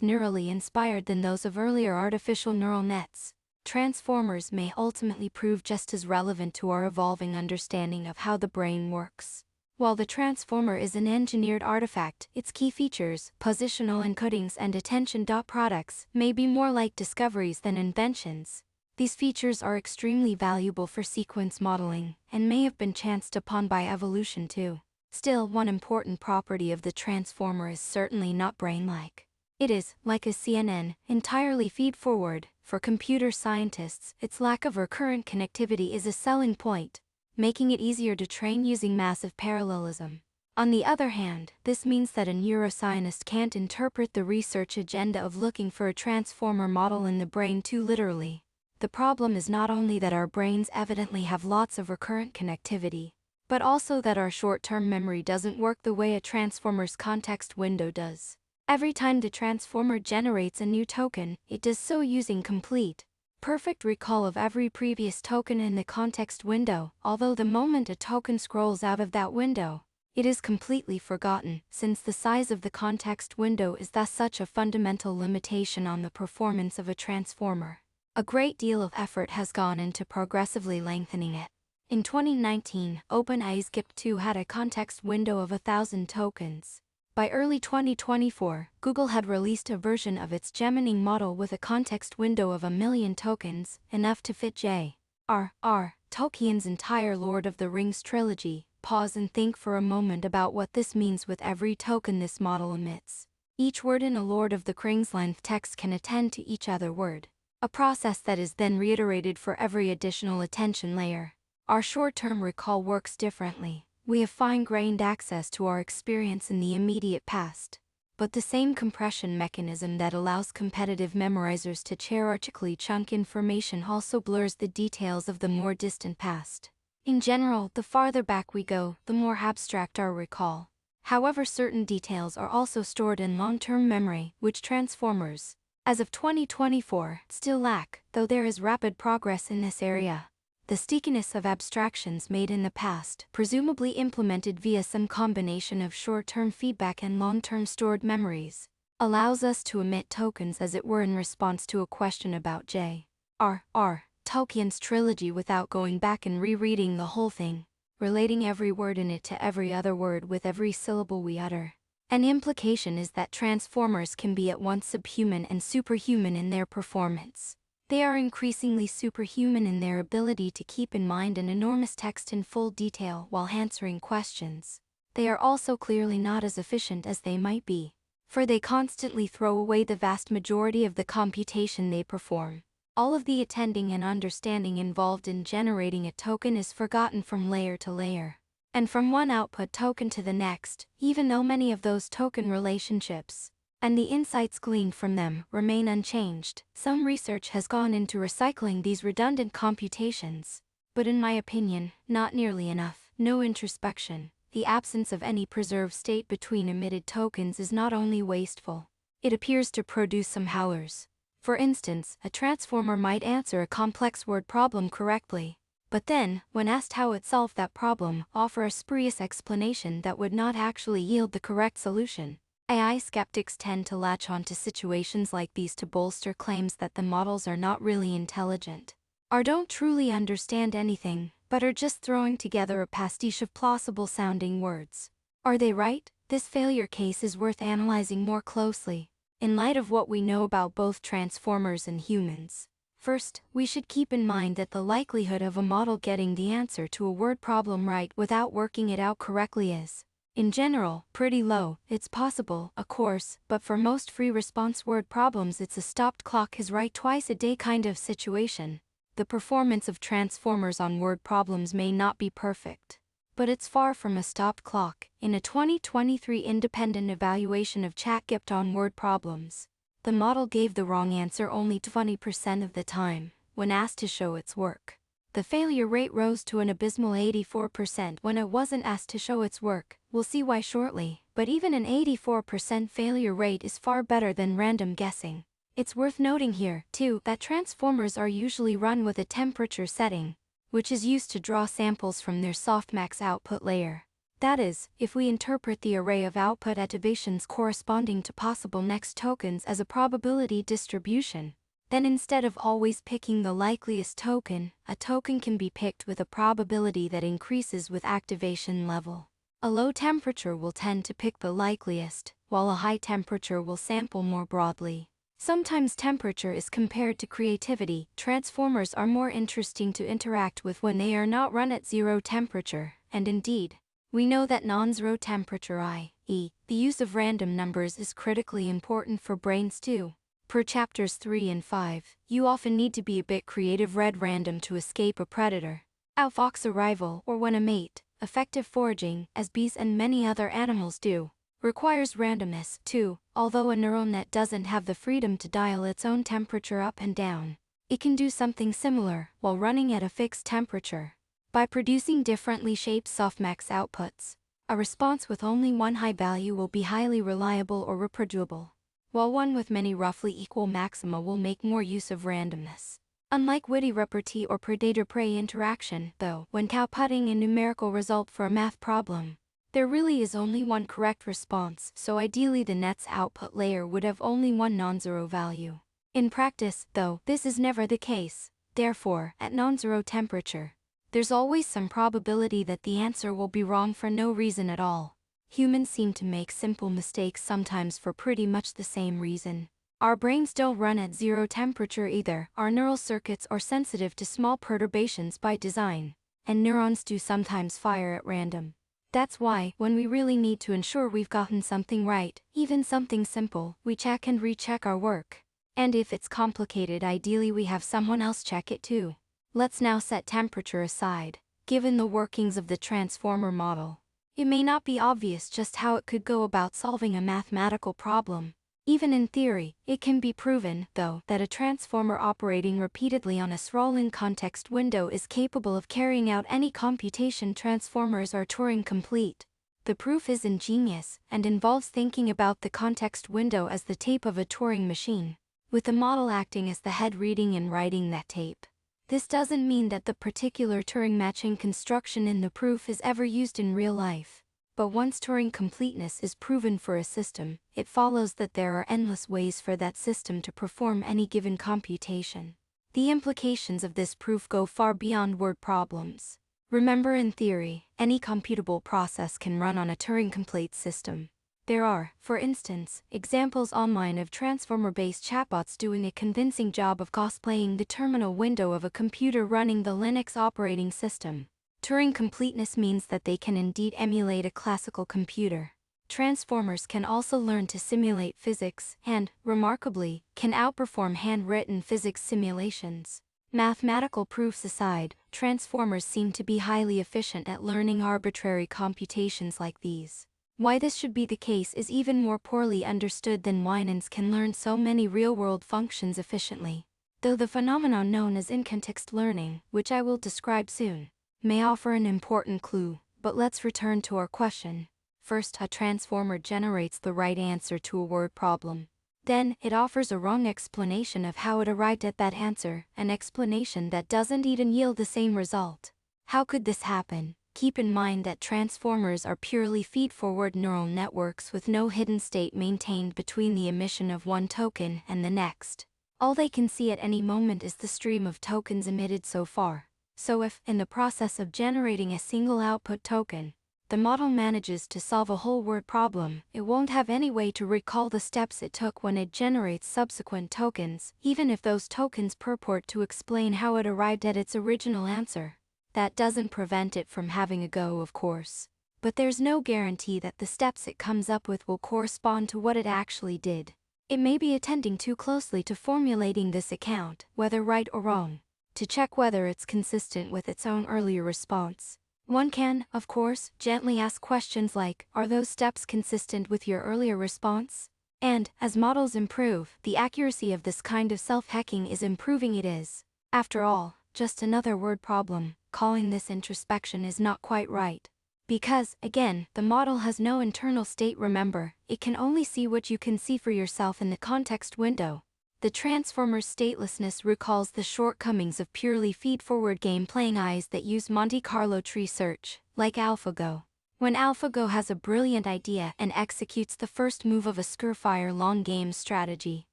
neurally inspired than those of earlier artificial neural nets, transformers may ultimately prove just as relevant to our evolving understanding of how the brain works. While the transformer is an engineered artifact, its key features, positional encodings and attention dot products, may be more like discoveries than inventions. These features are extremely valuable for sequence modeling, and may have been chanced upon by evolution too. Still, one important property of the transformer is certainly not brain-like. It is, like a CNN, entirely feed-forward. For computer scientists, its lack of recurrent connectivity is a selling point, making it easier to train using massive parallelism. On the other hand, this means that a neuroscientist can't interpret the research agenda of looking for a transformer model in the brain too literally. The problem is not only that our brains evidently have lots of recurrent connectivity, but also that our short-term memory doesn't work the way a transformer's context window does. Every time the transformer generates a new token, it does so using complete, perfect recall of every previous token in the context window, although the moment a token scrolls out of that window, it is completely forgotten, since the size of the context window is thus such a fundamental limitation on the performance of a transformer. A great deal of effort has gone into progressively lengthening it. In 2019, OpenAI's GIP2 had a context window of 1,000 tokens. By early 2024, Google had released a version of its Gemini model with a context window of 1,000,000 tokens, enough to fit J.R.R. Tolkien's entire Lord of the Rings trilogy. Pause and think for a moment about what this means with every token this model emits. Each word in a Lord of the Rings-length text can attend to each other word, a process that is then reiterated for every additional attention layer. Our short-term recall works differently. We have fine-grained access to our experience in the immediate past, but the same compression mechanism that allows competitive memorizers to cherarchically chunk information also blurs the details of the more distant past. In general, the farther back we go, the more abstract our recall. However, certain details are also stored in long-term memory, which transformers, as of 2024, still lack, though there is rapid progress in this area. The stickiness of abstractions made in the past, presumably implemented via some combination of short-term feedback and long-term stored memories, allows us to emit tokens as it were in response to a question about J.R.R. Tolkien's trilogy without going back and rereading the whole thing, relating every word in it to every other word with every syllable we utter. An implication is that transformers can be at once subhuman and superhuman in their performance. They are increasingly superhuman in their ability to keep in mind an enormous text in full detail while answering questions. They are also clearly not as efficient as they might be, for they constantly throw away the vast majority of the computation they perform. All of the attending and understanding involved in generating a token is forgotten from layer to layer, and from one output token to the next, even though many of those token relationships and the insights gleaned from them remain unchanged. Some research has gone into recycling these redundant computations, but in my opinion, not nearly enough. No introspection. The absence of any preserved state between emitted tokens is not only wasteful, it appears to produce some howlers. For instance, a transformer might answer a complex word problem correctly, But then, when asked how it solved that problem, offer a spurious explanation that would not actually yield the correct solution. AI skeptics tend to latch onto situations like these to bolster claims that the models are not really intelligent, or don't truly understand anything, but are just throwing together a pastiche of plausible-sounding words. Are they right? This failure case is worth analyzing more closely, in light of what we know about both transformers and humans. First, we should keep in mind that the likelihood of a model getting the answer to a word problem right without working it out correctly is, in general, pretty low. It's possible, of course, but for most free response word problems it's a stopped clock is right twice a day kind of situation. The performance of transformers on word problems may not be perfect, but it's far from a stopped clock. In a 2023 independent evaluation of ChatGPT on word problems, the model gave the wrong answer only 20% of the time when asked to show its work. The failure rate rose to an abysmal 84% when it wasn't asked to show its work. We'll see why shortly, but even an 84% failure rate is far better than random guessing. It's worth noting here, too, that transformers are usually run with a temperature setting, which is used to draw samples from their softmax output layer. That is, if we interpret the array of output activations corresponding to possible next tokens as a probability distribution, then instead of always picking the likeliest token, a token can be picked with a probability that increases with activation level. A low temperature will tend to pick the likeliest, while a high temperature will sample more broadly. Sometimes temperature is compared to creativity. Transformers are more interesting to interact with when they are not run at zero temperature, and indeed, we know that non-zero temperature i.e., the use of random numbers is critically important for brains too. Per chapters 3 and 5, you often need to be a bit creative. Red random to escape a predator, outfox a rival, or when a mate. Effective foraging, as bees and many other animals do, requires randomness too. Although a neural net doesn't have the freedom to dial its own temperature up and down, it can do something similar while running at a fixed temperature. By producing differently shaped softmax outputs, a response with only one high value will be highly reliable or reproducible, while one with many roughly equal maxima will make more use of randomness. Unlike witty repartee or predator-prey interaction, though, when outputting a numerical result for a math problem, there really is only one correct response, so ideally the net's output layer would have only one non-zero value. In practice, though, this is never the case. Therefore, at non-zero temperature, there's always some probability that the answer will be wrong for no reason at all. Humans seem to make simple mistakes sometimes for pretty much the same reason. Our brains don't run at zero temperature either. Our neural circuits are sensitive to small perturbations by design, and neurons do sometimes fire at random. That's why, when we really need to ensure we've gotten something right, even something simple, we check and recheck our work. And if it's complicated, ideally we have someone else check it too. Let's now set temperature aside. Given the workings of the transformer model, it may not be obvious just how it could go about solving a mathematical problem. Even in theory, it can be proven, though, that a transformer operating repeatedly on a Srollin context window is capable of carrying out any computation. Transformers are Turing complete. The proof is ingenious, and involves thinking about the context window as the tape of a Turing machine, with the model acting as the head reading and writing that tape. This doesn't mean that the particular Turing matching construction in the proof is ever used in real life. But once Turing completeness is proven for a system, it follows that there are endless ways for that system to perform any given computation. The implications of this proof go far beyond word problems. Remember, in theory, any computable process can run on a Turing-complete system. There are, for instance, examples online of transformer-based chatbots doing a convincing job of cosplaying the terminal window of a computer running the Linux operating system. Turing completeness means that they can indeed emulate a classical computer. Transformers can also learn to simulate physics and, remarkably, can outperform handwritten physics simulations. Mathematical proofs aside, transformers seem to be highly efficient at learning arbitrary computations like these. Why this should be the case is even more poorly understood than why neurons can learn so many real-world functions efficiently. Though the phenomenon known as in-context learning, which I will describe soon, may offer an important clue, but let's return to our question. First, a transformer generates the right answer to a word problem. Then, it offers a wrong explanation of how it arrived at that answer, an explanation that doesn't even yield the same result. How could this happen? Keep in mind that transformers are purely feed-forward neural networks with no hidden state maintained between the emission of one token and the next. All they can see at any moment is the stream of tokens emitted so far. So if, in the process of generating a single output token, the model manages to solve a whole word problem, it won't have any way to recall the steps it took when it generates subsequent tokens, even if those tokens purport to explain how it arrived at its original answer. That doesn't prevent it from having a go, of course. But there's no guarantee that the steps it comes up with will correspond to what it actually did. It may be attending too closely to formulating this account, whether right or wrong, to check whether it's consistent with its own earlier response. One can, of course, gently ask questions like, are those steps consistent with your earlier response? And, as models improve, the accuracy of this kind of self-hacking is improving. It is, after all, just another word problem. Calling this introspection is not quite right. Because, again, the model has no internal state. Remember, it can only see what you can see for yourself in the context window. The transformer's statelessness recalls the shortcomings of purely feed-forward game-playing eyes that use Monte Carlo tree search, like AlphaGo. When AlphaGo has a brilliant idea and executes the first move of a surefire long game strategy,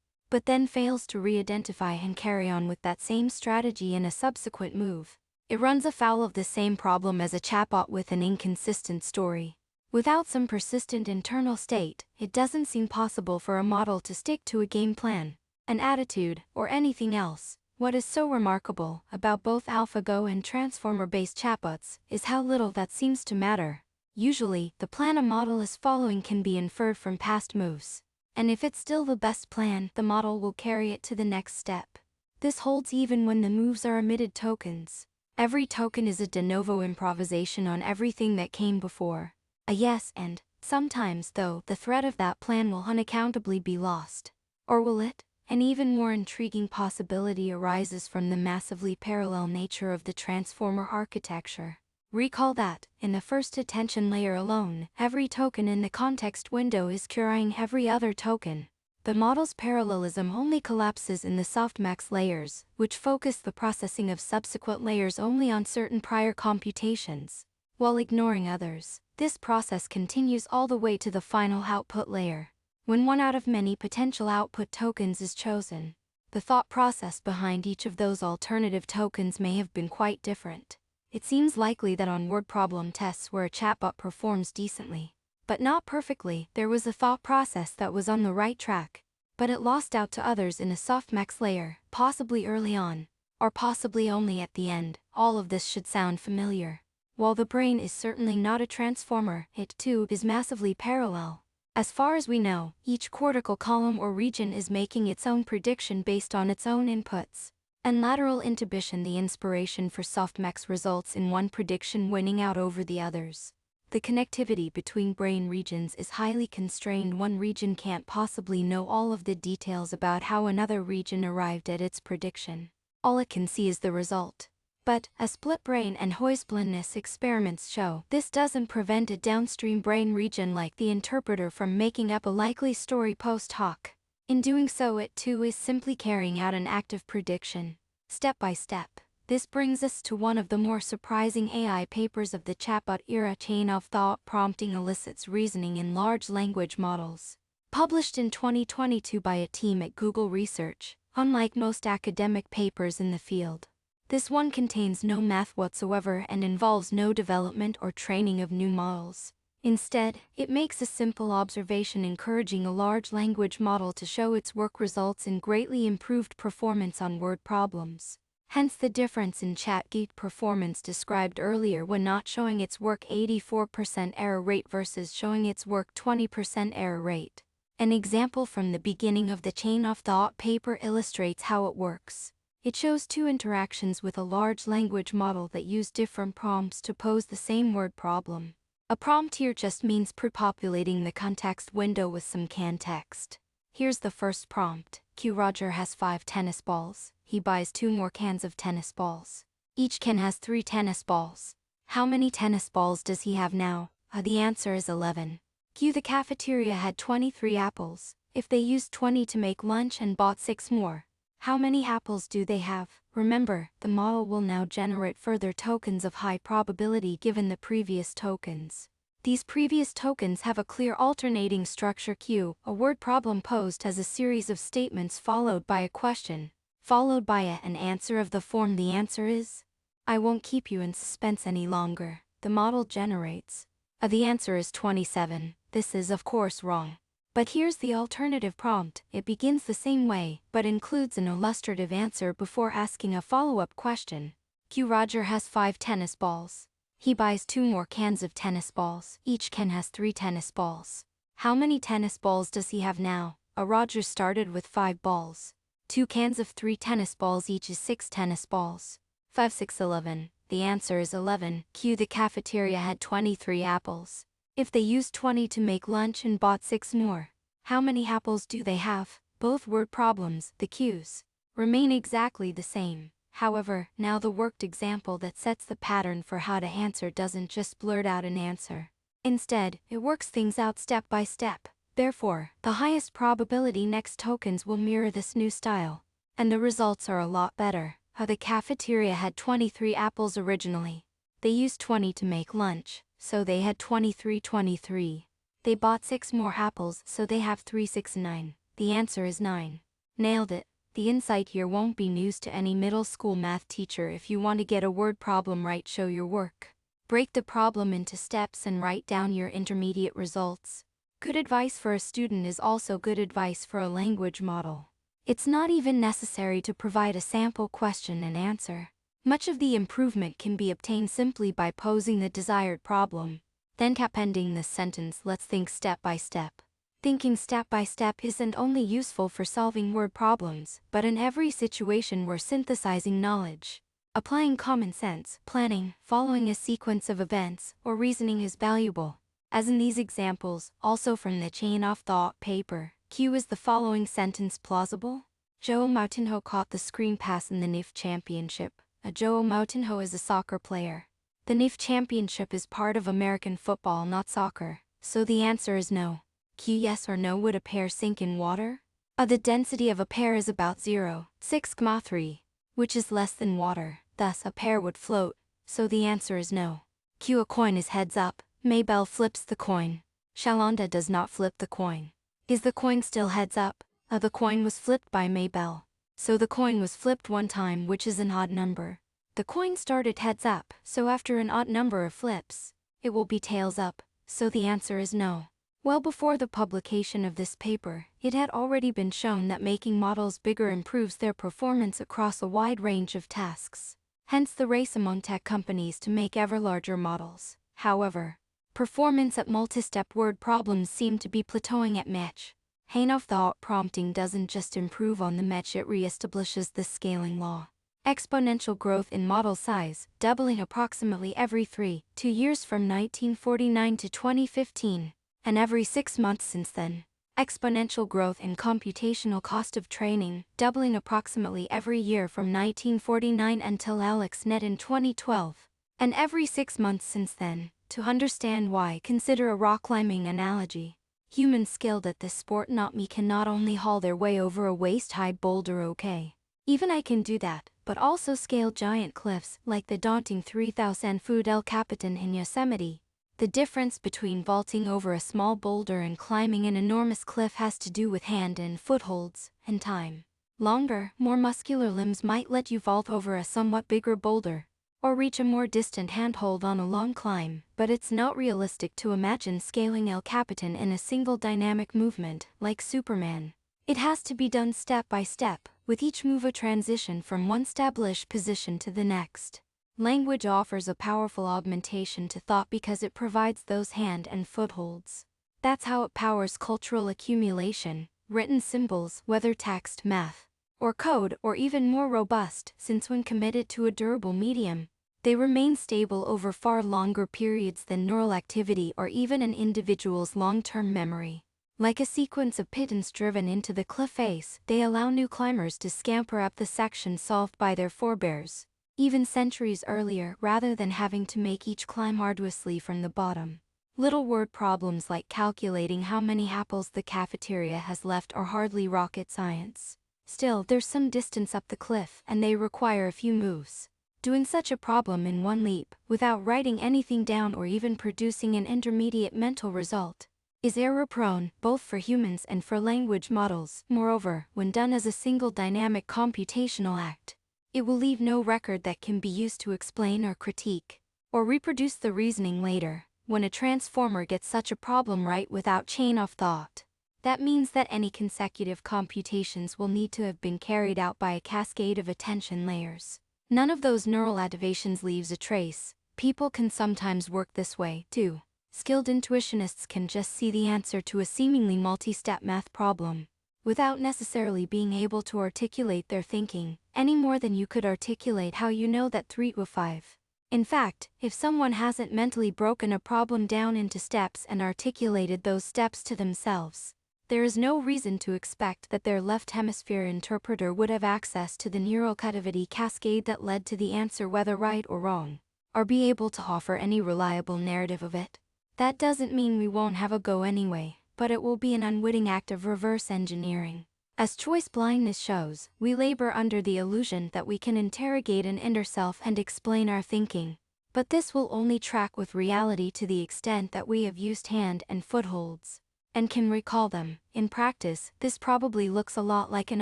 but then fails to re-identify and carry on with that same strategy in a subsequent move, it runs afoul of the same problem as a chatbot with an inconsistent story. Without some persistent internal state, it doesn't seem possible for a model to stick to a game plan, an attitude, or anything else. What is so remarkable about both AlphaGo and transformer-based chatbots is how little that seems to matter. Usually, the plan a model is following can be inferred from past moves. And if it's still the best plan, the model will carry it to the next step. This holds even when the moves are emitted tokens. Every token is a de novo improvisation on everything that came before. A yes and, sometimes though, the thread of that plan will unaccountably be lost. Or will it? An even more intriguing possibility arises from the massively parallel nature of the transformer architecture. Recall that, in the first attention layer alone, every token in the context window is carrying every other token. The model's parallelism only collapses in the softmax layers, which focus the processing of subsequent layers only on certain prior computations, while ignoring others. This process continues all the way to the final output layer. When one out of many potential output tokens is chosen, the thought process behind each of those alternative tokens may have been quite different. It seems likely that on word problem tests where a chatbot performs decently, but not perfectly, there was a thought process that was on the right track, but it lost out to others in a softmax layer, possibly early on, or possibly only at the end. All of this should sound familiar. While the brain is certainly not a transformer, it too is massively parallel. As far as we know, each cortical column or region is making its own prediction based on its own inputs. And lateral inhibition, the inspiration for softmax, results in one prediction winning out over the others. The connectivity between brain regions is highly constrained. One region can't possibly know all of the details about how another region arrived at its prediction. All it can see is the result. But, as split brain and Huysblindness experiments show, this doesn't prevent a downstream brain region like the interpreter from making up a likely story post hoc. In doing so, it too is simply carrying out an active prediction, step by step. This brings us to one of the more surprising AI papers of the chatbot era. Chain of thought prompting elicits reasoning in large language models. Published in 2022 by a team at Google Research, unlike most academic papers in the field, this one contains no math whatsoever and involves no development or training of new models. Instead, it makes a simple observation encouraging a large language model to show its work results in greatly improved performance on word problems. Hence the difference in ChatGPT performance described earlier when not showing its work 84% error rate versus showing its work 20% error rate. An example from the beginning of the Chain of Thought paper illustrates how it works. It shows two interactions with a large language model that use different prompts to pose the same word problem. A prompt here just means pre-populating the context window with some canned text. Here's the first prompt. Q. Roger has 5 tennis balls. He buys 2 more cans of tennis balls. Each can has 3 tennis balls. How many tennis balls does he have now? The answer is 11. Q. The cafeteria had 23 apples. If they used 20 to make lunch and bought 6 more, how many apples do they have? Remember, the model will now generate further tokens of high probability given the previous tokens. These previous tokens have a clear alternating structure Q, a word problem posed as a series of statements followed by a question, followed by an answer of the form the answer is. I won't keep you in suspense any longer. The model generates. The answer is 27. This is of course wrong. But here's the alternative prompt. It begins the same way, but includes an illustrative answer before asking a follow-up question. Q. Roger has 5 tennis balls. He buys 2 more cans of tennis balls. Each can has 3 tennis balls. How many tennis balls does he have now? Roger started with 5 balls. 2 cans of 3 tennis balls each is 6 tennis balls. 5, 6, 11. The answer is 11. Q. The cafeteria had 23 apples. If they used 20 to make lunch and bought 6 more, how many apples do they have? Both word problems, the Q's, remain exactly the same. However, now the worked example that sets the pattern for how to answer doesn't just blurt out an answer. Instead, it works things out step by step. Therefore, the highest probability next tokens will mirror this new style. And the results are a lot better. The cafeteria had 23 apples originally. They used 20 to make lunch, so they had 23. They bought 6 more apples, so they have 3, 6, 9. The answer is 9. Nailed it. The insight here won't be news to any middle school math teacher. If you want to get a word problem right, show your work. Break the problem into steps and write down your intermediate results. Good advice for a student is also good advice for a language model. It's not even necessary to provide a sample question and answer. Much of the improvement can be obtained simply by posing the desired problem. Then appending this sentence. Let's think step by step. Thinking step by step isn't only useful for solving word problems, but in every situation where synthesizing knowledge, applying common sense, planning, following a sequence of events, or reasoning is valuable. As in these examples, also from the chain of thought paper. Q. Is the following sentence plausible? João Moutinho caught the screen pass in the NIF Championship. João Moutinho is a soccer player. The NIF Championship is part of American football, not soccer, so the answer is no. Q. Yes or no. Would a pear sink in water? The density of a pear is about 0.6,3, which is less than water, thus a pear would float, so the answer is no. Q. A coin is heads up. Maybelle flips the coin. Shalonda does not flip the coin. Is the coin still heads up? The coin was flipped by Maybelle, so the coin was flipped one time, which is an odd number. The coin started heads up, so after an odd number of flips, it will be tails up, so the answer is no. Well before the publication of this paper, it had already been shown that making models bigger improves their performance across a wide range of tasks. Hence the race among tech companies to make ever larger models. However, performance at multi-step word problems seem to be plateauing at match. Hainoff thought prompting doesn't just improve on the match, it reestablishes the scaling law. Exponential growth in model size, doubling approximately every 2 years from 1949 to 2015, and every 6 months since then. Exponential growth in computational cost of training, doubling approximately every year from 1949 until AlexNet in 2012, and every 6 months since then. To understand why, consider a rock climbing analogy. Humans skilled at this sport, not me, can not only haul their way over a waist-high boulder, okay. Even I can do that, but also scale giant cliffs, like the daunting 3,000-foot El Capitan in Yosemite. The difference between vaulting over a small boulder and climbing an enormous cliff has to do with hand and footholds, and time. Longer, more muscular limbs might let you vault over a somewhat bigger boulder, or reach a more distant handhold on a long climb, but it's not realistic to imagine scaling El Capitan in a single dynamic movement, like Superman. It has to be done step by step, with each move a transition from one established position to the next. Language offers a powerful augmentation to thought because it provides those hand and footholds. That's how it powers cultural accumulation. Written symbols, whether text, math, or code, or even more robust, since when committed to a durable medium, they remain stable over far longer periods than neural activity or even an individual's long-term memory. Like a sequence of pitons driven into the cliff face, they allow new climbers to scamper up the section solved by their forebears, even centuries earlier, rather than having to make each climb arduously from the bottom. Little word problems like calculating how many apples the cafeteria has left are hardly rocket science. Still, there's some distance up the cliff and they require a few moves. Doing such a problem in one leap, without writing anything down or even producing an intermediate mental result, is error-prone, both for humans and for language models. Moreover, when done as a single dynamic computational act, it will leave no record that can be used to explain or critique, or reproduce the reasoning later. When a transformer gets such a problem right without chain of thought, that means that any consecutive computations will need to have been carried out by a cascade of attention layers. None of those neural activations leaves a trace. People can sometimes work this way, too. Skilled intuitionists can just see the answer to a seemingly multi-step math problem, without necessarily being able to articulate their thinking, any more than you could articulate how you know that 3 to 5. In fact, if someone hasn't mentally broken a problem down into steps and articulated those steps to themselves, there is no reason to expect that their left hemisphere interpreter would have access to the neural connectivity cascade that led to the answer, whether right or wrong, or be able to offer any reliable narrative of it. That doesn't mean we won't have a go anyway, but it will be an unwitting act of reverse engineering. As choice blindness shows, we labor under the illusion that we can interrogate an inner self and explain our thinking, but this will only track with reality to the extent that we have used hand and footholds, and can recall them. In practice, this probably looks a lot like an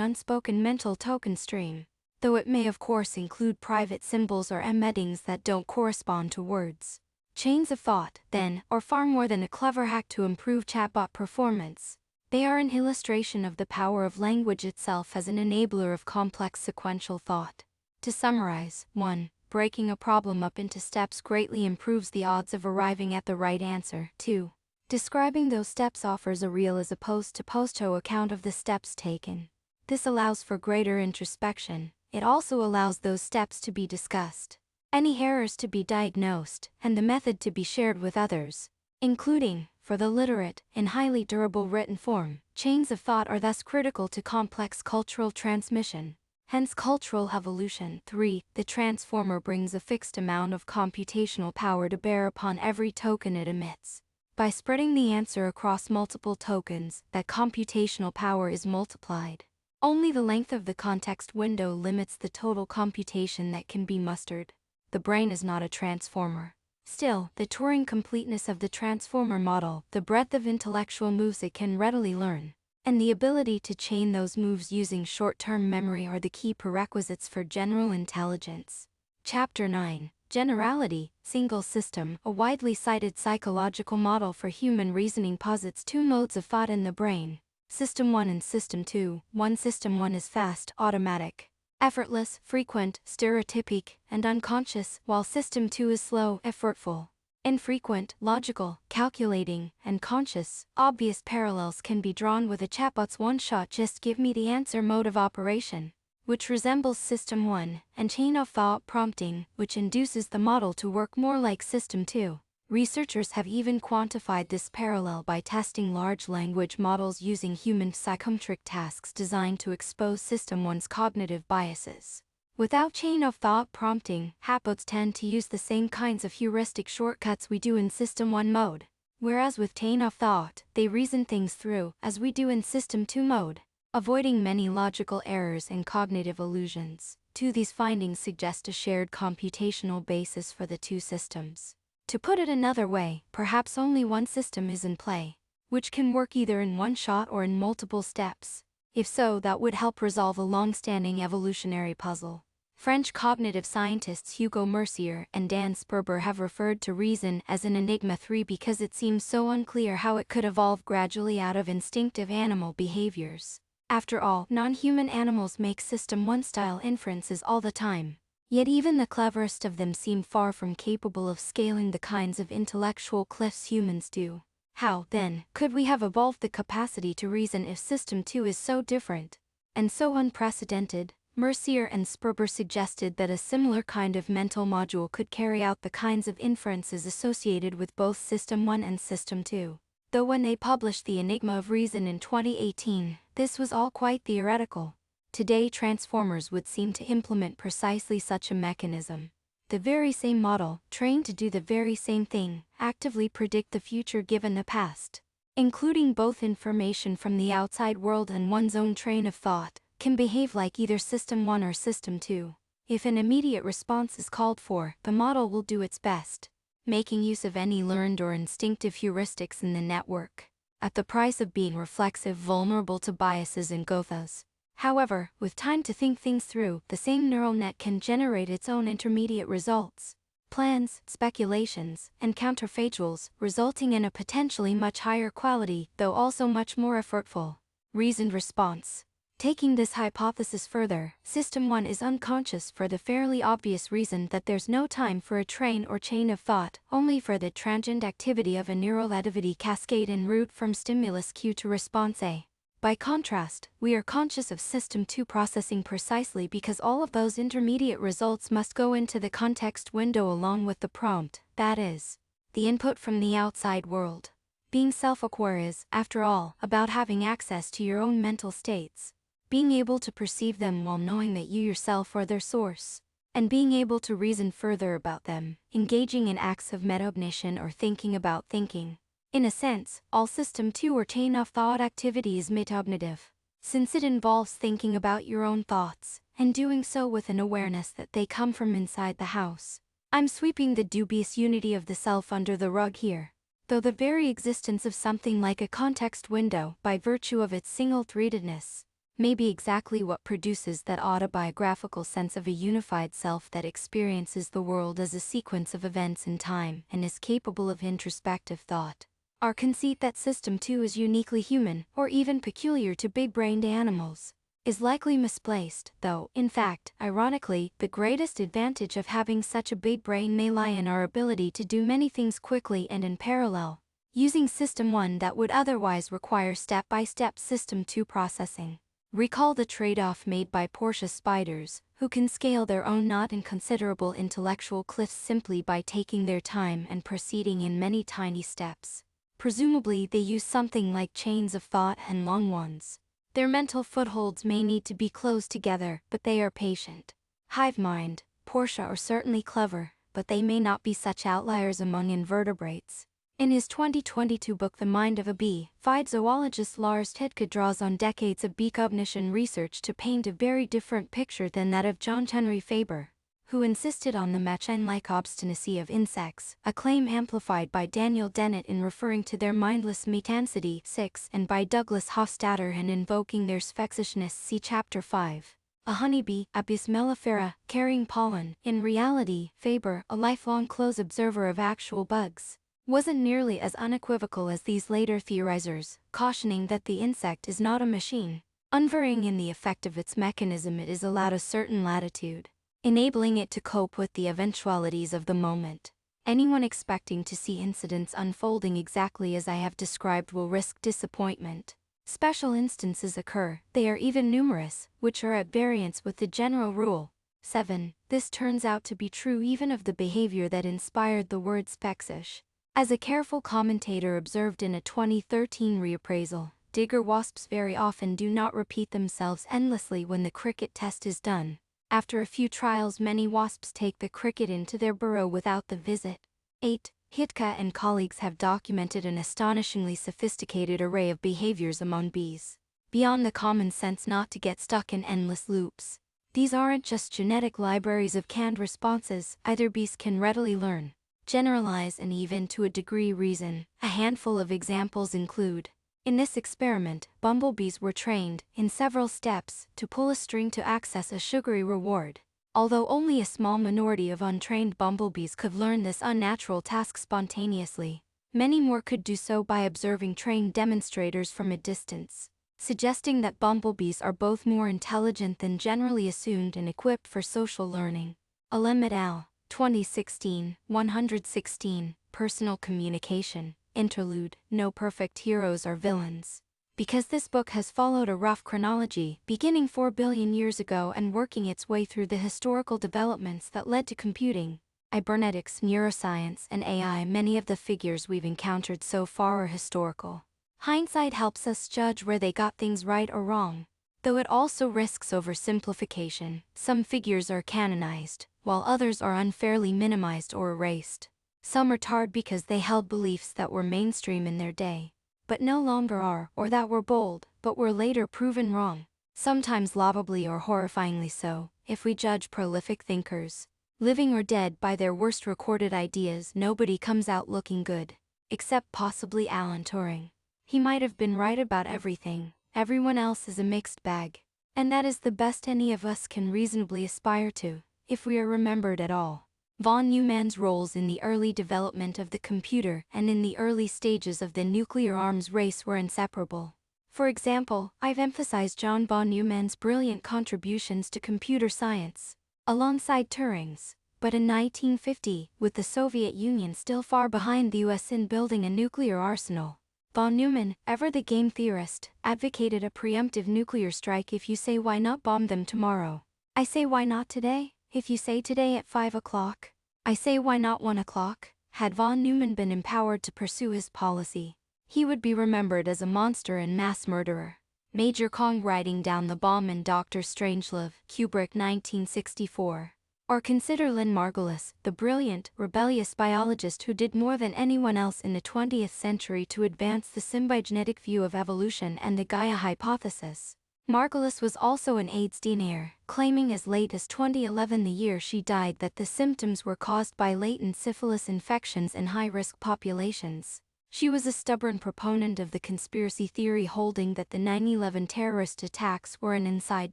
unspoken mental token stream, though it may of course include private symbols or embeddings that don't correspond to words. Chains of thought, then, are far more than a clever hack to improve chatbot performance. They are an illustration of the power of language itself as an enabler of complex sequential thought. To summarize, 1. Breaking a problem up into steps greatly improves the odds of arriving at the right answer. 2. Describing those steps offers a real as opposed to post-ho account of the steps taken. This allows for greater introspection. It also allows those steps to be discussed, any errors to be diagnosed, and the method to be shared with others, including, for the literate, in highly durable written form. Chains of thought are thus critical to complex cultural transmission, hence cultural evolution. 3. The transformer brings a fixed amount of computational power to bear upon every token it emits. By spreading the answer across multiple tokens, that computational power is multiplied. Only the length of the context window limits the total computation that can be mustered. The brain is not a transformer. Still, the Turing completeness of the transformer model, the breadth of intellectual moves it can readily learn, and the ability to chain those moves using short-term memory are the key prerequisites for general intelligence. Chapter 9. Generality, Single System. A widely cited psychological model for human reasoning posits two modes of thought in the brain, System 1 and System 2. System 1 is fast, automatic, effortless, frequent, stereotypic, and unconscious, while System 2 is slow, effortful, infrequent, logical, calculating, and conscious. Obvious parallels can be drawn with a chatbot's one-shot just give me the answer mode of operation, which resembles System 1, and chain of thought prompting, which induces the model to work more like System 2. Researchers have even quantified this parallel by testing large language models using human psychometric tasks designed to expose System 1's cognitive biases. Without chain of thought prompting, chatbots tend to use the same kinds of heuristic shortcuts we do in System 1 mode, whereas with chain of thought, they reason things through, as we do in System 2 mode, avoiding many logical errors and cognitive illusions. These findings suggest a shared computational basis for the two systems. To put it another way, perhaps only one system is in play, which can work either in one shot or in multiple steps. If so, that would help resolve a long-standing evolutionary puzzle. French cognitive scientists Hugo Mercier and Dan Sperber have referred to reason as an enigma 3 because it seems so unclear how it could evolve gradually out of instinctive animal behaviors. After all, non-human animals make System 1-style inferences all the time. Yet even the cleverest of them seem far from capable of scaling the kinds of intellectual cliffs humans do. How, then, could we have evolved the capacity to reason if System 2 is so different and so unprecedented? Mercier and Sperber suggested that a similar kind of mental module could carry out the kinds of inferences associated with both System 1 and System 2. Though when they published The Enigma of Reason in 2018, this was all quite theoretical. Today transformers would seem to implement precisely such a mechanism. the very same model, trained to do the very same thing, actively predict the future given the past, including both information from the outside world and one's own train of thought, can behave like either System 1 or System 2. If an immediate response is called for, the model will do its best, making use of any learned or instinctive heuristics in the network, at the price of being reflexive, vulnerable to biases and gothas. However, with time to think things through, the same neural net can generate its own intermediate results, plans, speculations, and counterfactuals, resulting in a potentially much higher quality, though also much more effortful, reasoned response. Taking this hypothesis further, System 1 is unconscious for the fairly obvious reason that there's no time for a train or chain of thought, only for the transient activity of a neural activity cascade en route from stimulus Q to response A. By contrast, we are conscious of System 2 processing precisely because all of those intermediate results must go into the context window along with the prompt, that is, the input from the outside world. Being self-aware is, after all, about having access to your own mental states, being able to perceive them while knowing that you yourself are their source, and being able to reason further about them, engaging in acts of metacognition or thinking about thinking. In a sense, all System 2 or chain of thought activity is metacognitive, since it involves thinking about your own thoughts, and doing so with an awareness that they come from inside the house. I'm sweeping the dubious unity of the self under the rug here, though the very existence of something like a context window, by virtue of its single-threadedness, may be exactly what produces that autobiographical sense of a unified self that experiences the world as a sequence of events in time and is capable of introspective thought. Our conceit that System 2 is uniquely human, or even peculiar to big-brained animals, is likely misplaced, though, in fact, ironically, the greatest advantage of having such a big brain may lie in our ability to do many things quickly and in parallel, using System 1 that would otherwise require step-by-step System 2 processing. Recall the trade-off made by Portia spiders, who can scale their own not inconsiderable intellectual cliffs simply by taking their time and proceeding in many tiny steps. Presumably they use something like chains of thought and long ones. Their mental footholds may need to be close together, but they are patient. Hive mind, Portia are certainly clever, but they may not be such outliers among invertebrates. In his 2022 book The Mind of a Bee, Fide zoologist Lars Tidke draws on decades of bee cognition research to paint a very different picture than that of John Henry Faber, who insisted on the machine-like obstinacy of insects, a claim amplified by Daniel Dennett in referring to their mindless metancity 6 and by Douglas Hofstadter in invoking their spexishness see Chapter 5. A honeybee, Apis mellifera, carrying pollen. In reality, Faber, a lifelong close observer of actual bugs, wasn't nearly as unequivocal as these later theorizers, cautioning that the insect is not a machine. Unvarying in the effect of its mechanism, it is allowed a certain latitude, enabling it to cope with the eventualities of the moment. Anyone expecting to see incidents unfolding exactly as I have described will risk disappointment. Special instances occur, they are even numerous, which are at variance with the general rule. 7. This turns out to be true even of the behavior that inspired the word spexish. As a careful commentator observed in a 2013 reappraisal, digger wasps very often do not repeat themselves endlessly when the cricket test is done. After a few trials, many wasps take the cricket into their burrow without the visit. 8. Hitka and colleagues have documented an astonishingly sophisticated array of behaviors among bees, beyond the common sense not to get stuck in endless loops. These aren't just genetic libraries of canned responses, either bees can readily learn, generalize and even to a degree reason. A handful of examples include: in this experiment, bumblebees were trained, in several steps, to pull a string to access a sugary reward. Although only a small minority of untrained bumblebees could learn this unnatural task spontaneously, many more could do so by observing trained demonstrators from a distance, suggesting that bumblebees are both more intelligent than generally assumed and equipped for social learning. Alem et al. 2016, 116, Personal Communication, Interlude, No Perfect Heroes or Villains. Because this book has followed a rough chronology, beginning 4 billion years ago and working its way through the historical developments that led to computing, cybernetics, neuroscience, and AI, many of the figures we've encountered so far are historical. Hindsight helps us judge where they got things right or wrong. though it also risks oversimplification. Some figures are canonized, while others are unfairly minimized or erased. Some are tarred because they held beliefs that were mainstream in their day, but no longer are, or that were bold, but were later proven wrong. Sometimes laughably or horrifyingly so, if we judge prolific thinkers, living or dead, by their worst recorded ideas. Nobody comes out looking good, except possibly Alan Turing. He might have been right about everything. Everyone else is a mixed bag. And that is the best any of us can reasonably aspire to, if we are remembered at all. Von Neumann's roles in the early development of the computer and in the early stages of the nuclear arms race were inseparable. For example, I've emphasized John von Neumann's brilliant contributions to computer science, alongside Turing's. But in 1950, with the Soviet Union still far behind the US in building a nuclear arsenal, von Neumann, ever the game theorist, advocated a preemptive nuclear strike. If you say why not bomb them tomorrow, I say why not today? If you say today at 5 o'clock, I say why not 1 o'clock? Had von Neumann been empowered to pursue his policy, he would be remembered as a monster and mass murderer. Major Kong writing down the bomb in Dr. Strangelove, Kubrick 1964. Or consider Lynn Margulis, the brilliant, rebellious biologist who did more than anyone else in the 20th century to advance the symbiogenetic view of evolution and the Gaia hypothesis. Margulis was also an AIDS denier, claiming as late as 2011, the year she died, that the symptoms were caused by latent syphilis infections in high-risk populations. She was a stubborn proponent of the conspiracy theory, holding that the 9/11 terrorist attacks were an inside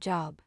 job.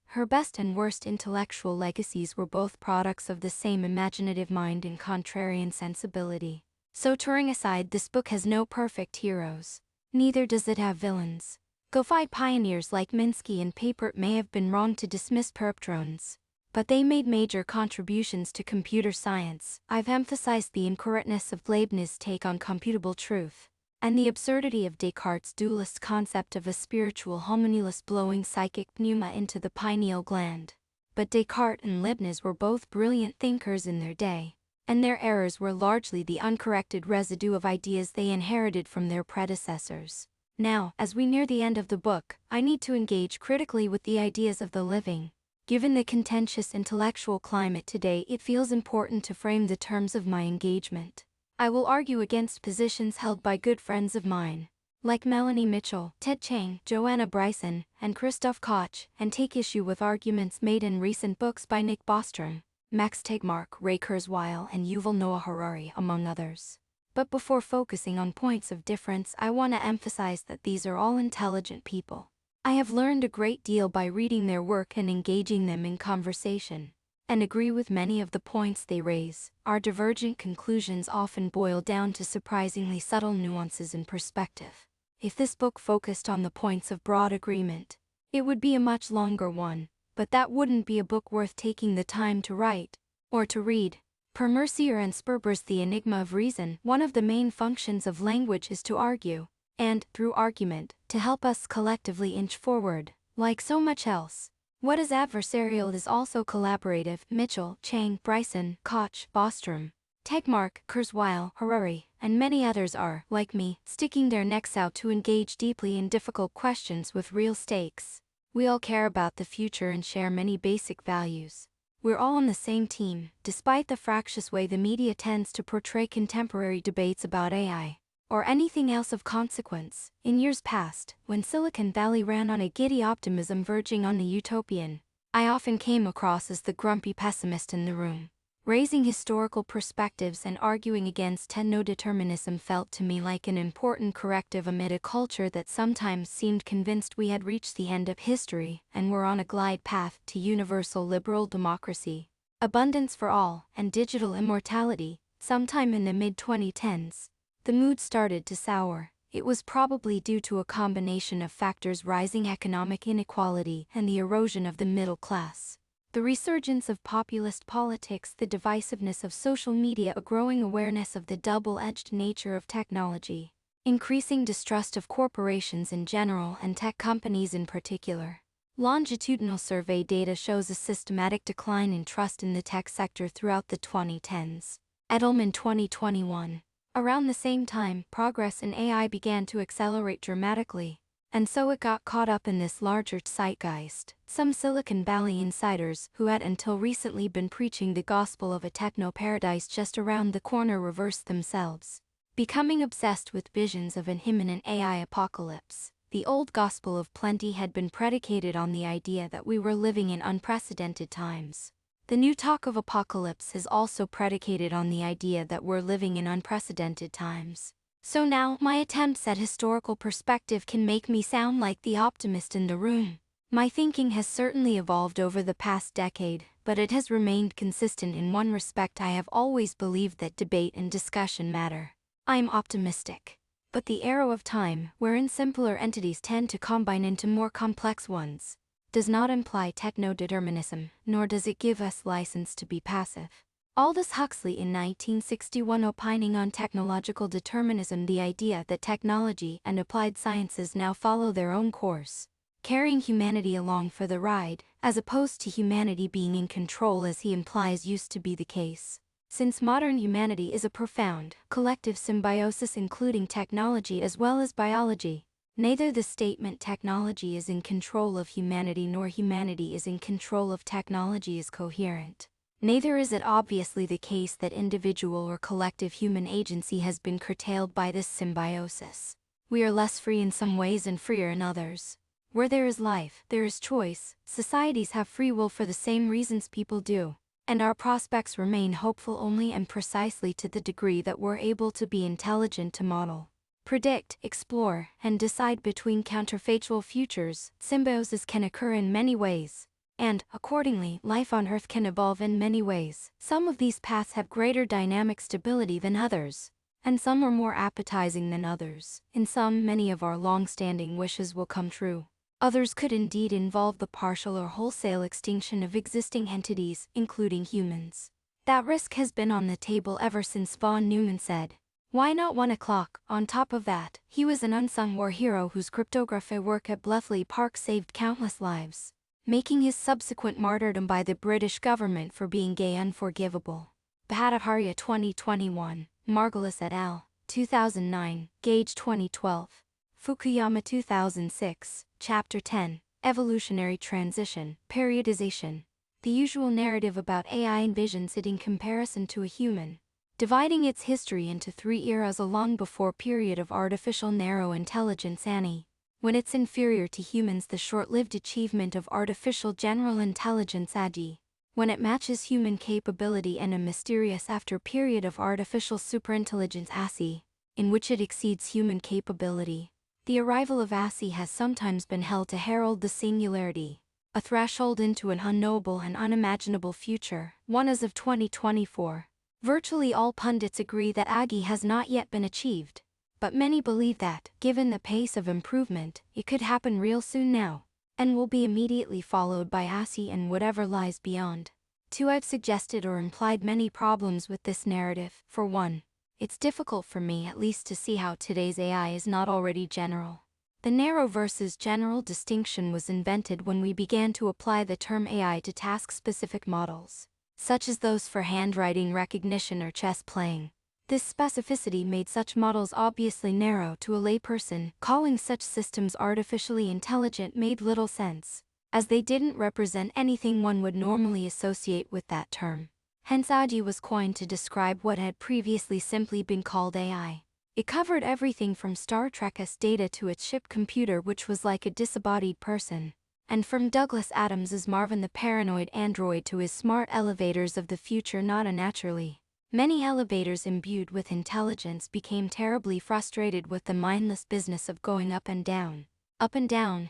Her best and worst intellectual legacies were both products of the same imaginative mind and contrarian sensibility. So, Turing aside, this book has no perfect heroes. Neither does it have villains. Go-fi pioneers like Minsky and Papert may have been wrong to dismiss perptrons, but they made major contributions to computer science. I've emphasized the incorrectness of Leibniz's take on computable truth, and the absurdity of Descartes' dualist concept of a spiritual homunculus blowing psychic pneuma into the pineal gland. But Descartes and Leibniz were both brilliant thinkers in their day, and their errors were largely the uncorrected residue of ideas they inherited from their predecessors. Now, as we near the end of the book, I need to engage critically with the ideas of the living. Given the contentious intellectual climate today, it feels important to frame the terms of my engagement. I will argue against positions held by good friends of mine, like Melanie Mitchell, Ted Chiang, Joanna Bryson, and Christoph Koch, and take issue with arguments made in recent books by Nick Bostrom, Max Tegmark, Ray Kurzweil, and Yuval Noah Harari, among others. But before focusing on points of difference, I want to emphasize that these are all intelligent people. I have learned a great deal by reading their work and engaging them in conversation, and agree with many of the points they raise. Our divergent conclusions often boil down to surprisingly subtle nuances in perspective. If this book focused on the points of broad agreement, it would be a much longer one, but that wouldn't be a book worth taking the time to write, or to read. Per Mercier and Sperber's The Enigma of Reason, one of the main functions of language is to argue, and, through argument, to help us collectively inch forward. Like so much else, what is adversarial is also collaborative. Mitchell, Chiang, Bryson, Koch, Bostrom, Tegmark, Kurzweil, Harari, and many others are, like me, sticking their necks out to engage deeply in difficult questions with real stakes. We all care about the future and share many basic values. We're all on the same team, despite the fractious way the media tends to portray contemporary debates about AI, or anything else of consequence. In years past, when Silicon Valley ran on a giddy optimism verging on the utopian, I often came across as the grumpy pessimist in the room. Raising historical perspectives and arguing against techno-determinism felt to me like an important corrective amid a culture that sometimes seemed convinced we had reached the end of history and were on a glide path to universal liberal democracy, abundance for all, and digital immortality. Sometime in the mid-2010s, the mood started to sour. It was probably due to a combination of factors: rising economic inequality and the erosion of the middle class, the resurgence of populist politics, the divisiveness of social media, a growing awareness of the double-edged nature of technology, increasing distrust of corporations in general and tech companies in particular. Longitudinal survey data shows a systematic decline in trust in the tech sector throughout the 2010s. Edelman 2021. Around the same time, progress in AI began to accelerate dramatically. And so it got caught up in this larger zeitgeist. Some Silicon Valley insiders who had until recently been preaching the gospel of a techno-paradise just around the corner reversed themselves, becoming obsessed with visions of an imminent AI apocalypse. The old gospel of plenty had been predicated on the idea that we were living in unprecedented times. The new talk of apocalypse is also predicated on the idea that we're living in unprecedented times. So now, my attempts at historical perspective can make me sound like the optimist in the room. My thinking has certainly evolved over the past decade, but it has remained consistent in one respect. I have always believed that debate and discussion matter. I am optimistic. But the arrow of time, wherein simpler entities tend to combine into more complex ones, does not imply techno-determinism, nor does it give us license to be passive. Aldous Huxley in 1961 opining on technological determinism, the idea that technology and applied sciences now follow their own course, carrying humanity along for the ride, as opposed to humanity being in control as he implies used to be the case. Since modern humanity is a profound, collective symbiosis including technology as well as biology, neither the statement technology is in control of humanity nor humanity is in control of technology is coherent. Neither is it obviously the case that individual or collective human agency has been curtailed by this symbiosis. We are less free in some ways and freer in others. Where there is life, there is choice. Societies have free will for the same reasons people do, and our prospects remain hopeful only and precisely to the degree that we're able to be intelligent to model, predict, explore, and decide between counterfactual futures. Symbiosis can occur in many ways, and, accordingly, life on Earth can evolve in many ways. Some of these paths have greater dynamic stability than others, and some are more appetizing than others. In some, many of our long-standing wishes will come true. Others could indeed involve the partial or wholesale extinction of existing entities, including humans. That risk has been on the table ever since von Neumann said, "Why not 1 o'clock?" On top of that, he was an unsung war hero whose cryptography work at Bletchley Park saved countless lives, making his subsequent martyrdom by the British government for being gay unforgivable. Bhattacharya 2021, Margulis et al., 2009, Gage 2012, Fukuyama 2006, Chapter 10, Evolutionary Transition, Periodization. The usual narrative about AI envisions it in comparison to a human, dividing its history into 3 eras: a long before period of artificial narrow intelligence (ANI), when it's inferior to humans; the short-lived achievement of artificial general intelligence (AGI), when it matches human capability; and a mysterious after period of artificial superintelligence (ASI), in which it exceeds human capability. The arrival of ASI has sometimes been held to herald the singularity, a threshold into an unknowable and unimaginable future, one as of 2024. Virtually all pundits agree that AGI has not yet been achieved, but many believe that, given the pace of improvement, it could happen real soon now, and will be immediately followed by ASI and whatever lies beyond. 2. I've suggested or implied many problems with this narrative. For one, it's difficult for me at least to see how today's AI is not already general. The narrow versus general distinction was invented when we began to apply the term AI to task-specific models, such as those for handwriting recognition or chess playing. This specificity made such models obviously narrow. To a layperson, calling such systems artificially intelligent made little sense, as they didn't represent anything one would normally associate with that term. Hence AGI was coined to describe what had previously simply been called AI. It covered everything from Star Trek's Data to its ship computer, which was like a disembodied person, and from Douglas Adams's Marvin the paranoid android to his smart elevators of the future. Not unnaturally, many elevators imbued with intelligence became terribly frustrated with the mindless business of going up and down,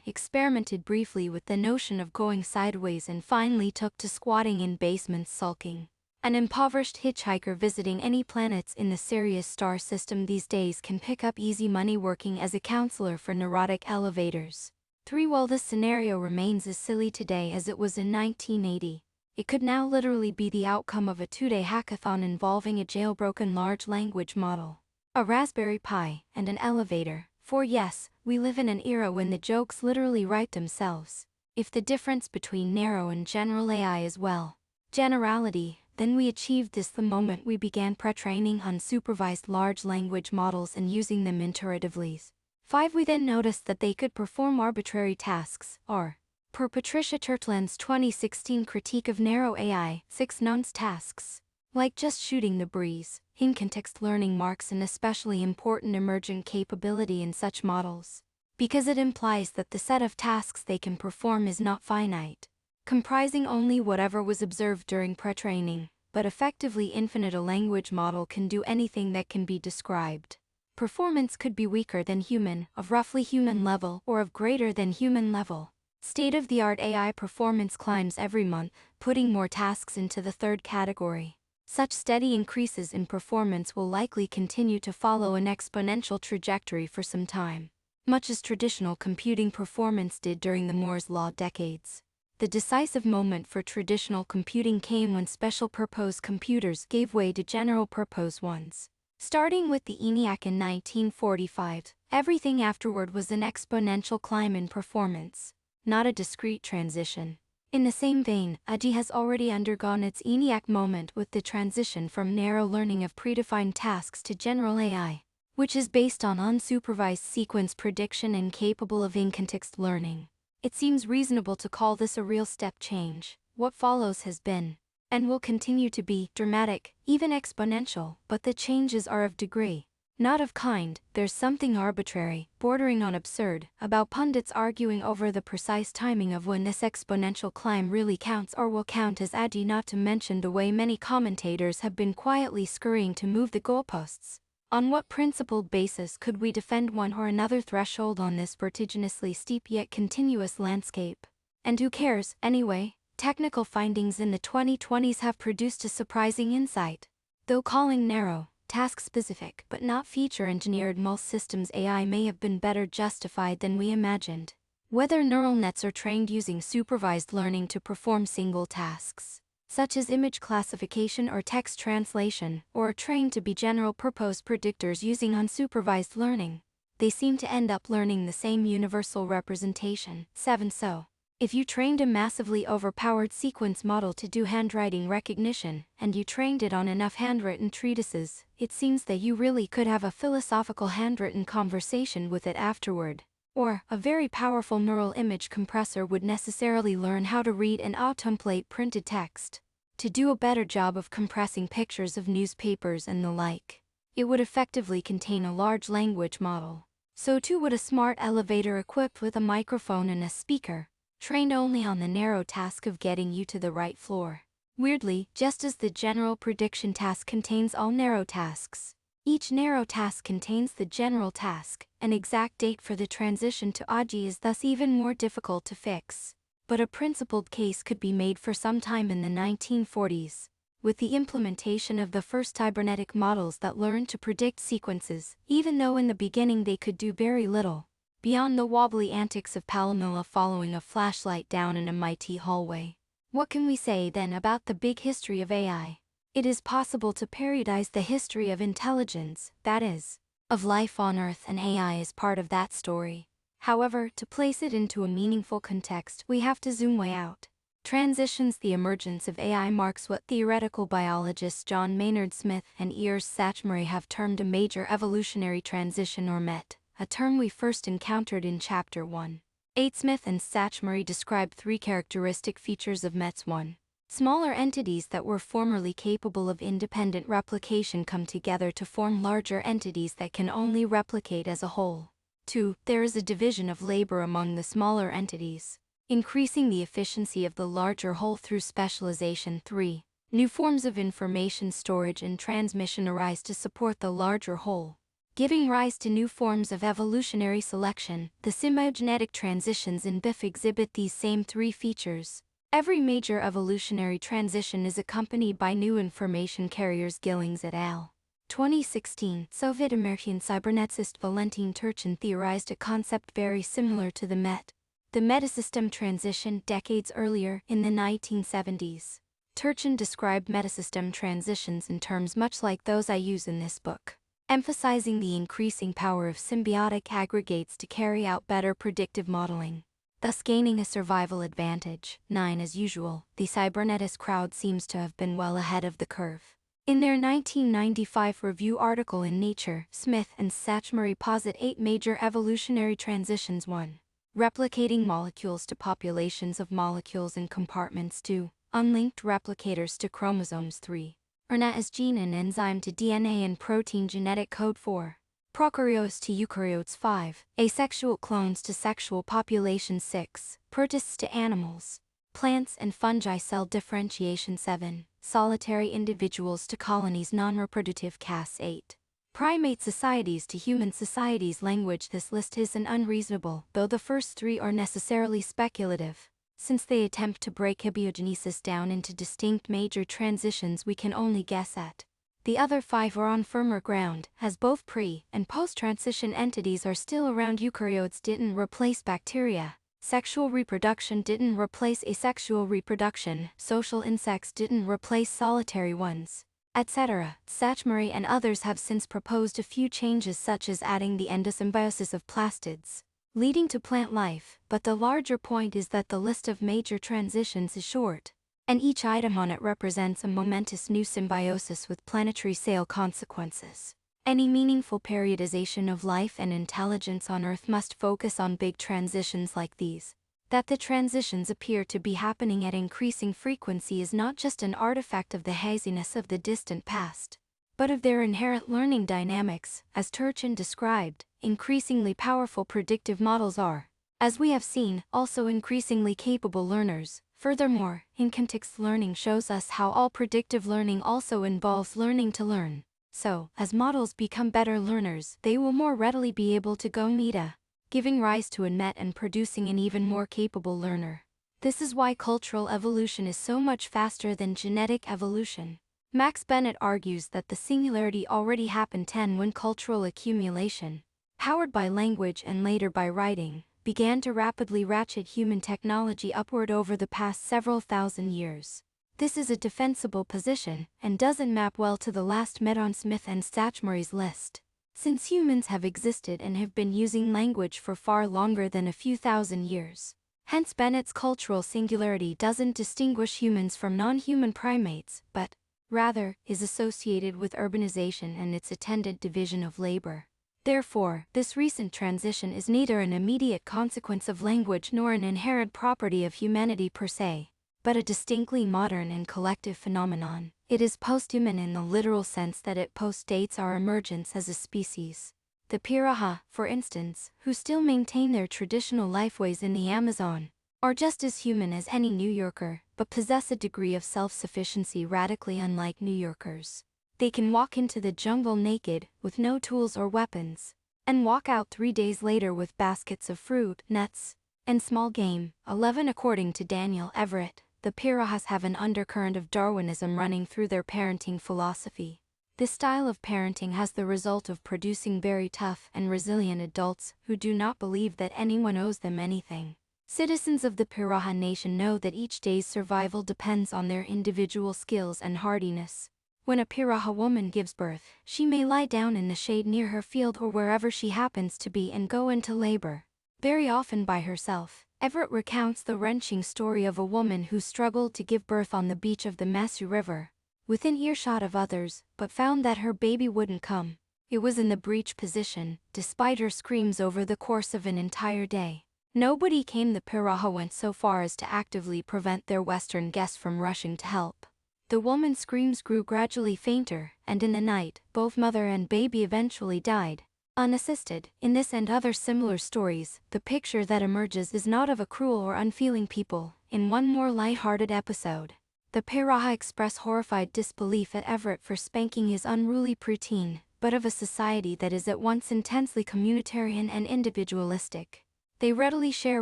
experimented briefly with the notion of going sideways, and finally took to squatting in basements sulking. An impoverished hitchhiker visiting any planets in the Sirius star system these days can pick up easy money working as a counselor for neurotic elevators. 3. While this scenario remains as silly today as it was in 1980, it could now literally be the outcome of a 2-day hackathon involving a jailbroken large language model, a Raspberry Pi, and an elevator. For yes, we live in an era when the jokes literally write themselves. If the difference between narrow and general AI is, well, generality, then we achieved this the moment we began pre-training unsupervised large language models and using them iteratively. 5. We then noticed that they could perform arbitrary tasks, or, per Patricia Turtland's 2016 critique of narrow AI, 6 nonce tasks. Like just shooting the breeze, in-context learning marks an especially important emergent capability in such models, because it implies that the set of tasks they can perform is not finite, comprising only whatever was observed during pre-training, but effectively infinite. A language model can do anything that can be described. Performance could be weaker than human, of roughly human level, or of greater than human level. State-of-the-art AI performance climbs every month, putting more tasks into the third category. Such steady increases in performance will likely continue to follow an exponential trajectory for some time, much as traditional computing performance did during the Moore's Law decades. The decisive moment for traditional computing came when special-purpose computers gave way to general-purpose ones. Starting with the ENIAC in 1945, everything afterward was an exponential climb in performance, not a discrete transition. In the same vein, AGI has already undergone its ENIAC moment with the transition from narrow learning of predefined tasks to general AI, which is based on unsupervised sequence prediction and capable of in-context learning. It seems reasonable to call this a real step change. What follows has been, and will continue to be, dramatic, even exponential, but the changes are of degree, not of kind. There's something arbitrary, bordering on absurd, about pundits arguing over the precise timing of when this exponential climb really counts or will count as AGI, not to mention the way many commentators have been quietly scurrying to move the goalposts. On what principled basis could we defend one or another threshold on this vertiginously steep yet continuous landscape? And who cares, anyway? Technical findings in the 2020s have produced a surprising insight. Though calling narrow, task-specific but not feature-engineered most systems AI may have been better justified than we imagined. Whether neural nets are trained using supervised learning to perform single tasks, such as image classification or text translation, or are trained to be general-purpose predictors using unsupervised learning, they seem to end up learning the same universal representation. 7. So, if you trained a massively overpowered sequence model to do handwriting recognition, and you trained it on enough handwritten treatises, it seems that you really could have a philosophical handwritten conversation with it afterward. Or, a very powerful neural image compressor would necessarily learn how to read and automplate printed text, to do a better job of compressing pictures of newspapers and the like. It would effectively contain a large language model. So too would a smart elevator equipped with a microphone and a speaker, trained only on the narrow task of getting you to the right floor. Weirdly, just as the general prediction task contains all narrow tasks, each narrow task contains the general task. An exact date for the transition to AGI is thus even more difficult to fix. But a principled case could be made for some time in the 1940s, with the implementation of the first cybernetic models that learned to predict sequences, even though in the beginning they could do very little, beyond the wobbly antics of Palomilla following a flashlight down an MIT hallway. What can we say then about the big history of AI? It is possible to periodize the history of intelligence, that is, of life on Earth, and AI is part of that story. However, to place it into a meaningful context, we have to zoom way out. Transitions. The emergence of AI marks what theoretical biologists John Maynard Smith and Urs Sachemary have termed a major evolutionary transition, or MET, a term we first encountered in Chapter 1. 8. Smith and Sachemary describe 3 characteristic features of METs. 1. Smaller entities that were formerly capable of independent replication come together to form larger entities that can only replicate as a whole. 2. There is a division of labor among the smaller entities, increasing the efficiency of the larger whole through specialization. 3. New forms of information storage and transmission arise to support the larger whole, giving rise to new forms of evolutionary selection. The symbiogenetic transitions in BIF exhibit these same 3 features. Every major evolutionary transition is accompanied by new information carriers. Gillings et al. 2016. Soviet-American cyberneticist Valentin Turchin theorized a concept very similar to the MET, the metasystem transition, decades earlier, in the 1970s. Turchin described metasystem transitions in terms much like those I use in this book, emphasizing the increasing power of symbiotic aggregates to carry out better predictive modeling, thus gaining a survival advantage. 9. As usual, the cybernetist crowd seems to have been well ahead of the curve. In their 1995 review article in Nature, Smith and Satchmery posit 8 major evolutionary transitions. 1. Replicating molecules to populations of molecules in compartments. 2. Unlinked replicators to chromosomes. 3. RNA as gene and enzyme to DNA and protein genetic code. 4. Prokaryotes to eukaryotes. 5. Asexual clones to sexual populations. 6. Protists to animals, plants and fungi cell differentiation. 7. Solitary individuals to colonies non-reproductive castes. 8. Primate societies to human societies. Language. This list isn't unreasonable, though the first 3 are necessarily speculative. Since they attempt to break abiogenesis down into distinct major transitions we can only guess at. The other 5 are on firmer ground, as both pre- and post-transition entities are still around. Eukaryotes didn't replace bacteria. Sexual reproduction didn't replace asexual reproduction. Social insects didn't replace solitary ones, etc. Satchmery and others have since proposed a few changes, such as adding the endosymbiosis of plastids, leading to plant life, but the larger point is that the list of major transitions is short, and each item on it represents a momentous new symbiosis with planetary scale consequences. Any meaningful periodization of life and intelligence on Earth must focus on big transitions like these. That the transitions appear to be happening at increasing frequency is not just an artifact of the haziness of the distant past, but of their inherent learning dynamics. As Turchin described, increasingly powerful predictive models are, as we have seen, also increasingly capable learners. Furthermore, in-context learning shows us how all predictive learning also involves learning to learn. So, as models become better learners, they will more readily be able to go meta, giving rise to a net and producing an even more capable learner. This is why cultural evolution is so much faster than genetic evolution. Max Bennett argues that the singularity already happened 10 when cultural accumulation, powered by language and later by writing, began to rapidly ratchet human technology upward over the past several thousand years. This is a defensible position, and doesn't map well to the last met on Smith and Satchmery's list. Since humans have existed and have been using language for far longer than a few thousand years. Hence Bennett's cultural singularity doesn't distinguish humans from non-human primates, but, rather, is associated with urbanization and its attendant division of labor. Therefore, this recent transition is neither an immediate consequence of language nor an inherent property of humanity per se, but a distinctly modern and collective phenomenon. It is post-human in the literal sense that it postdates our emergence as a species. The Piraha, for instance, who still maintain their traditional lifeways in the Amazon, are just as human as any New Yorker, but possess a degree of self-sufficiency radically unlike New Yorkers. They can walk into the jungle naked, with no tools or weapons, and walk out 3 days later with baskets of fruit, nuts, and small game. 11 According to Daniel Everett, the Pirahas have an undercurrent of Darwinism running through their parenting philosophy. This style of parenting has the result of producing very tough and resilient adults who do not believe that anyone owes them anything. Citizens of the Piraha nation know that each day's survival depends on their individual skills and hardiness. When a Piraha woman gives birth, she may lie down in the shade near her field or wherever she happens to be and go into labor, very often by herself. Everett recounts the wrenching story of a woman who struggled to give birth on the beach of the Masu River, within earshot of others, but found that her baby wouldn't come. It was in the breech position, despite her screams over the course of an entire day. Nobody came. The Piraha went so far as to actively prevent their Western guests from rushing to help. The woman's screams grew gradually fainter, and in the night, both mother and baby eventually died, unassisted. In this and other similar stories, the picture that emerges is not of a cruel or unfeeling people. In one more light-hearted episode, the Piraha express horrified disbelief at Everett for spanking his unruly preteen, but of a society that is at once intensely communitarian and individualistic. They readily share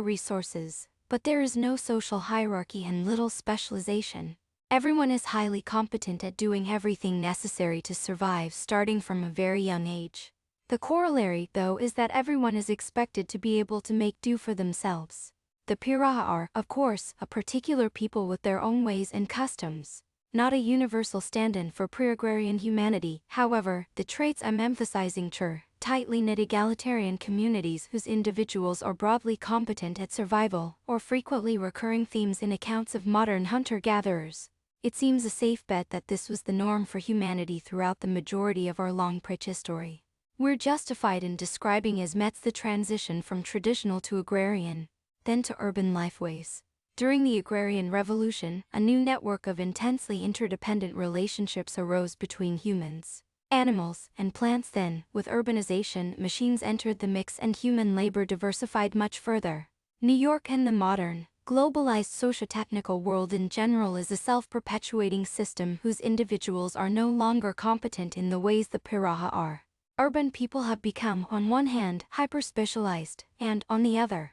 resources, but there is no social hierarchy and little specialization. Everyone is highly competent at doing everything necessary to survive starting from a very young age. The corollary, though, is that everyone is expected to be able to make do for themselves. The Piraha are, of course, a particular people with their own ways and customs, not a universal stand-in for pre-agrarian humanity. However, the traits I'm emphasizing tightly knit egalitarian communities whose individuals are broadly competent at survival, or frequently recurring themes in accounts of modern hunter-gatherers. It seems a safe bet that this was the norm for humanity throughout the majority of our long prehistory. We're justified in describing as Met's the transition from traditional to agrarian, then to urban lifeways. During the agrarian revolution, a new network of intensely interdependent relationships arose between humans, animals, and plants. Then, with urbanization, machines entered the mix and human labor diversified much further. New York and the modern, globalized socio-technical world in general is a self-perpetuating system whose individuals are no longer competent in the ways the Piraha are. Urban people have become, on one hand, hyper-specialized, and, on the other,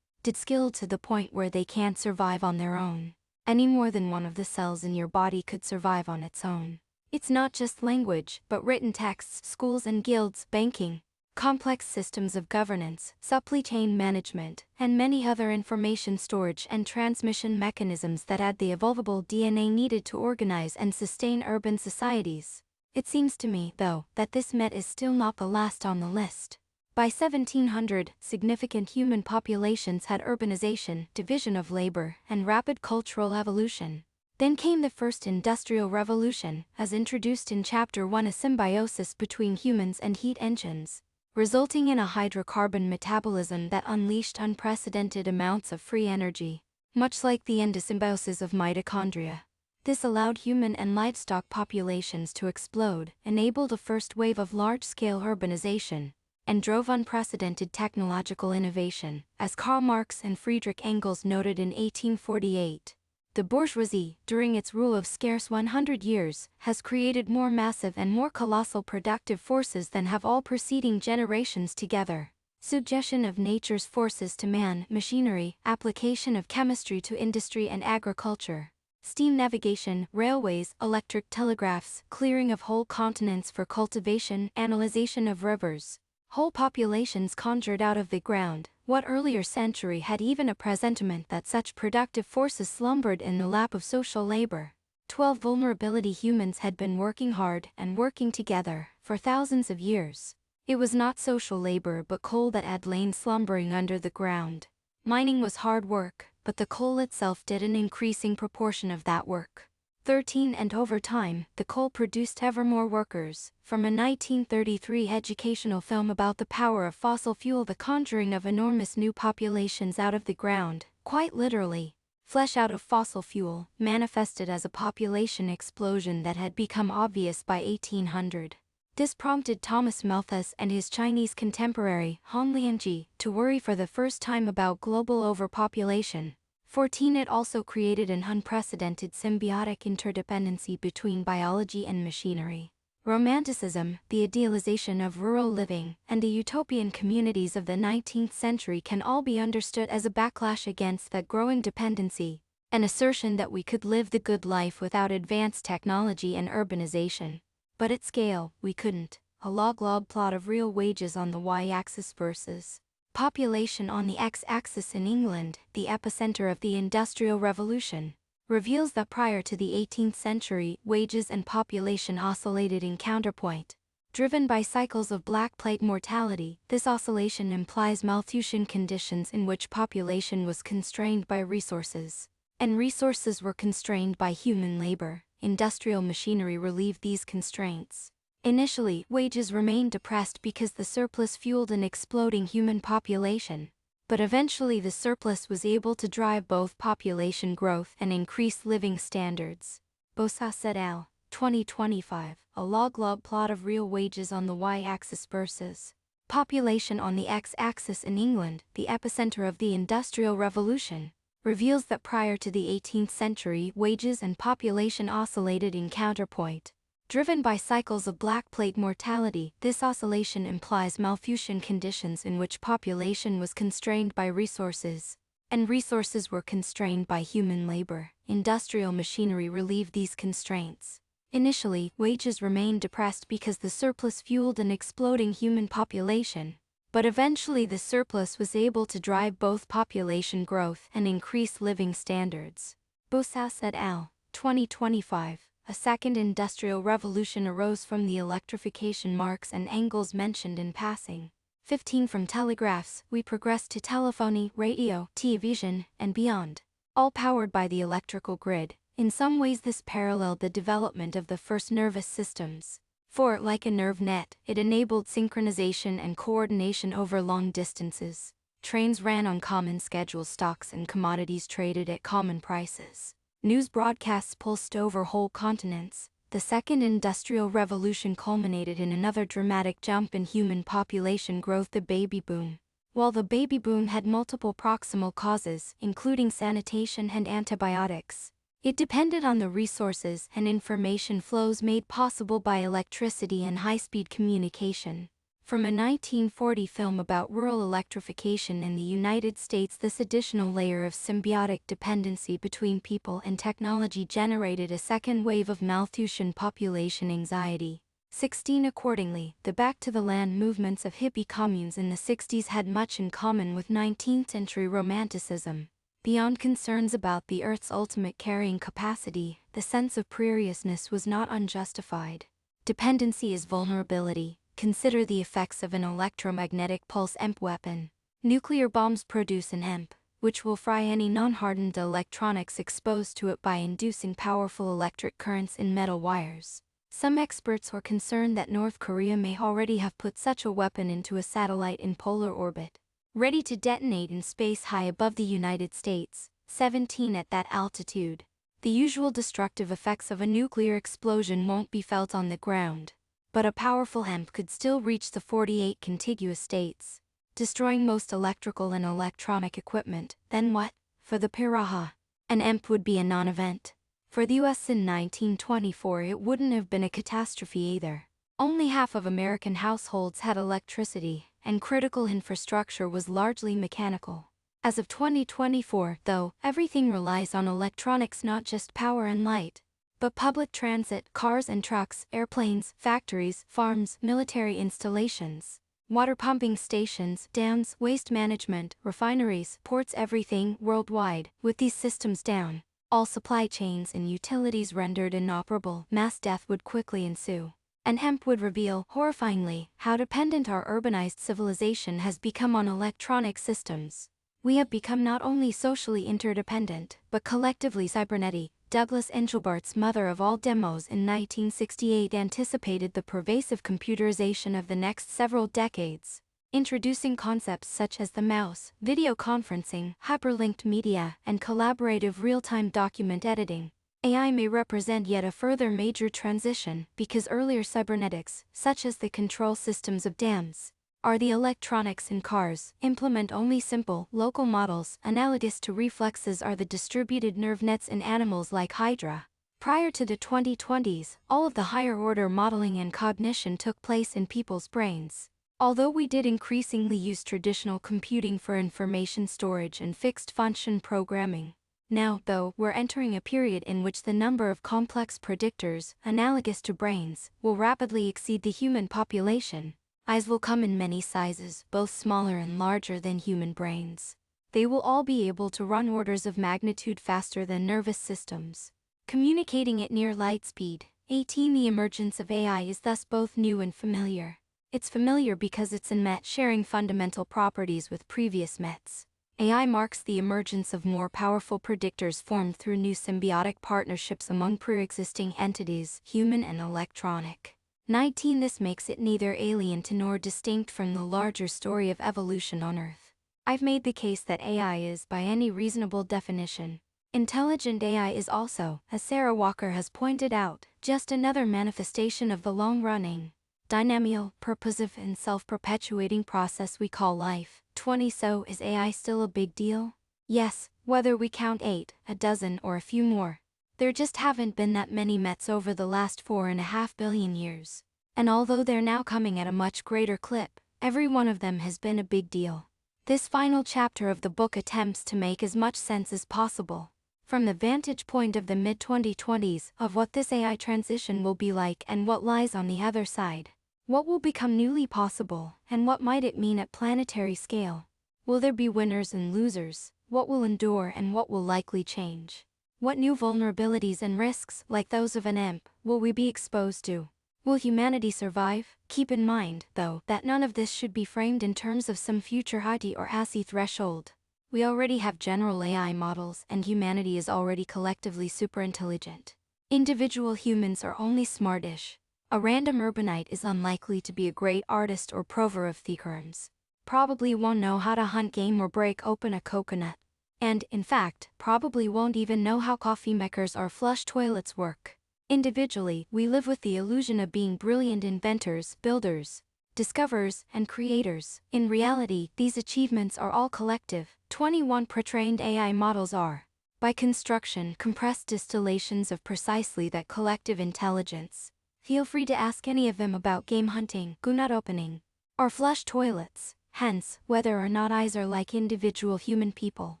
skilled to the point where they can't survive on their own. Any more than one of the cells in your body could survive on its own. It's not just language, but written texts, schools and guilds, banking, complex systems of governance, supply chain management, and many other information storage and transmission mechanisms that add the evolvable DNA needed to organize and sustain urban societies. It seems to me, though, that this Met is still not the last on the list. By 1700, significant human populations had urbanization, division of labor, and rapid cultural evolution. Then came the first industrial revolution, as introduced in Chapter 1, a symbiosis between humans and heat engines, resulting in a hydrocarbon metabolism that unleashed unprecedented amounts of free energy, much like the endosymbiosis of mitochondria. This allowed human and livestock populations to explode, enabled a first wave of large-scale urbanization, and drove unprecedented technological innovation, as Karl Marx and Friedrich Engels noted in 1848. The bourgeoisie, during its rule of scarce 100 years, has created more massive and more colossal productive forces than have all preceding generations together. Suggestion of nature's forces to man, machinery, application of chemistry to industry and agriculture, steam navigation, railways, electric telegraphs, clearing of whole continents for cultivation, analyzation of rivers, whole populations conjured out of the ground. What earlier century had even a presentiment that such productive forces slumbered in the lap of social labor? 12 vulnerability humans had been working hard and working together for thousands of years. It was not social labor but coal that had lain slumbering under the ground. Mining was hard work, but the coal itself did an increasing proportion of that work. 13 and over time, the coal produced ever more workers. From a 1933 educational film about the power of fossil fuel, the conjuring of enormous new populations out of the ground, quite literally, flesh out of fossil fuel, manifested as a population explosion that had become obvious by 1800. This prompted Thomas Malthus and his Chinese contemporary, Han Lianji, to worry for the first time about global overpopulation. 14. It also created an unprecedented symbiotic interdependency between biology and machinery. Romanticism, the idealization of rural living, and the utopian communities of the 19th century can all be understood as a backlash against that growing dependency, an assertion that we could live the good life without advanced technology and urbanization. But at scale, we couldn't. A log-log plot of real wages on the y-axis versus population on the x-axis in England, the epicenter of the Industrial Revolution, reveals that prior to the 18th century, wages and population oscillated in counterpoint. Driven by cycles of black plague mortality, this oscillation implies Malthusian conditions in which population was constrained by resources, and resources were constrained by human labor. Industrial machinery relieved these constraints. Initially, wages remained depressed because the surplus fueled an exploding human population, but eventually the surplus was able to drive both population growth and increase living standards. Blaise et al., 2025, a log-log plot of real wages on the y-axis versus population on the x-axis in England, the epicenter of the Industrial Revolution, reveals that prior to the 18th century, wages and population oscillated in counterpoint. Driven by cycles of black plague mortality, this oscillation implies Malthusian conditions in which population was constrained by resources, and resources were constrained by human labor. Industrial machinery relieved these constraints. Initially, wages remained depressed because the surplus fueled an exploding human population, but eventually the surplus was able to drive both population growth and increase living standards. Blaise et al., 2025. A second industrial revolution arose from the electrification Marx and Engels mentioned in passing. 15. From telegraphs, we progressed to telephony, radio, television, and beyond. All powered by the electrical grid, In some ways this paralleled the development of the first nervous systems. For, like a nerve net, it enabled synchronization and coordination over long distances. Trains ran on common schedules, stocks and commodities traded at common prices. News broadcasts pulsed over whole continents. The Second Industrial Revolution culminated in another dramatic jump in human population growth, the baby boom. While the baby boom had multiple proximal causes, including sanitation and antibiotics, it depended on the resources and information flows made possible by electricity and high-speed communication. From a 1940 film about rural electrification in the United States, this additional layer of symbiotic dependency between people and technology generated a second wave of Malthusian population anxiety. 16 Accordingly, the back-to-the-land movements of hippie communes in the 60s had much in common with 19th-century romanticism. Beyond concerns about the Earth's ultimate carrying capacity, the sense of precariousness was not unjustified. Dependency is vulnerability. Consider the effects of an electromagnetic pulse EMP weapon. Nuclear bombs produce an EMP, which will fry any non-hardened electronics exposed to it by inducing powerful electric currents in metal wires. Some experts are concerned that North Korea may already have put such a weapon into a satellite in polar orbit, ready to detonate in space high above the United States. 17 At that altitude, the usual destructive effects of a nuclear explosion won't be felt on the ground. But a powerful EMP could still reach the 48 contiguous states, destroying most electrical and electronic equipment. Then what? For the Piraha, an EMP would be a non-event. For the US in 1924 it wouldn't have been a catastrophe either. Only half of American households had electricity, and critical infrastructure was largely mechanical. As of 2024, though, everything relies on electronics, not just power and light, but public transit, cars and trucks, airplanes, factories, farms, military installations, water pumping stations, dams, waste management, refineries, ports, everything worldwide. With these systems down, all supply chains and utilities rendered inoperable, mass death would quickly ensue. And EMP would reveal, horrifyingly, how dependent our urbanized civilization has become on electronic systems. We have become not only socially interdependent, but collectively cybernetic. Douglas Engelbart's mother of all demos in 1968 anticipated the pervasive computerization of the next several decades, introducing concepts such as the mouse, video conferencing, hyperlinked media, and collaborative real-time document editing. AI may represent yet a further major transition, because earlier cybernetics, such as the control systems of dams, or the electronics in cars, implement only simple, local models. Analogous to reflexes are the distributed nerve nets in animals like Hydra. Prior to the 2020s, all of the higher-order modeling and cognition took place in people's brains. Although we did increasingly use traditional computing for information storage and fixed-function programming. Now, though, we're entering a period in which the number of complex predictors, analogous to brains, will rapidly exceed the human population. Eyes will come in many sizes, both smaller and larger than human brains. They will all be able to run orders of magnitude faster than nervous systems, communicating at near light speed. 18 The emergence of AI is thus both new and familiar. It's familiar because it's in MET sharing fundamental properties with previous METs. AI marks the emergence of more powerful predictors formed through new symbiotic partnerships among pre-existing entities, human and electronic. 19 This makes it neither alien to nor distinct from the larger story of evolution on Earth. I've made the case that AI is, by any reasonable definition, intelligent. AI is also, as Sarah Walker has pointed out, just another manifestation of the long-running, dynamical, purposive and self-perpetuating process we call life. 20 So, is AI still a big deal? Yes, whether we count 8, a dozen or a few more. There just haven't been that many METs over the last 4.5 billion years. And although they're now coming at a much greater clip, every one of them has been a big deal. This final chapter of the book attempts to make as much sense as possible, from the vantage point of the mid-2020s, of what this AI transition will be like and what lies on the other side. What will become newly possible, and what might it mean at planetary scale? Will there be winners and losers? What will endure and what will likely change? What new vulnerabilities and risks, like those of an EMP, will we be exposed to? Will humanity survive? Keep in mind, though, that none of this should be framed in terms of some future IT or ASI threshold. We already have general AI models, and humanity is already collectively superintelligent. Individual humans are only smartish. A random urbanite is unlikely to be a great artist or prover of theorems. Probably won't know how to hunt game or break open a coconut. And, in fact, probably won't even know how coffee makers or flush toilets work. Individually, we live with the illusion of being brilliant inventors, builders, discoverers, and creators. In reality, these achievements are all collective. 21 pre-trained AI models are, by construction, compressed distillations of precisely that collective intelligence. Feel free to ask any of them about game hunting, coconut opening, or flush toilets. Hence, whether or not eyes are like individual human people,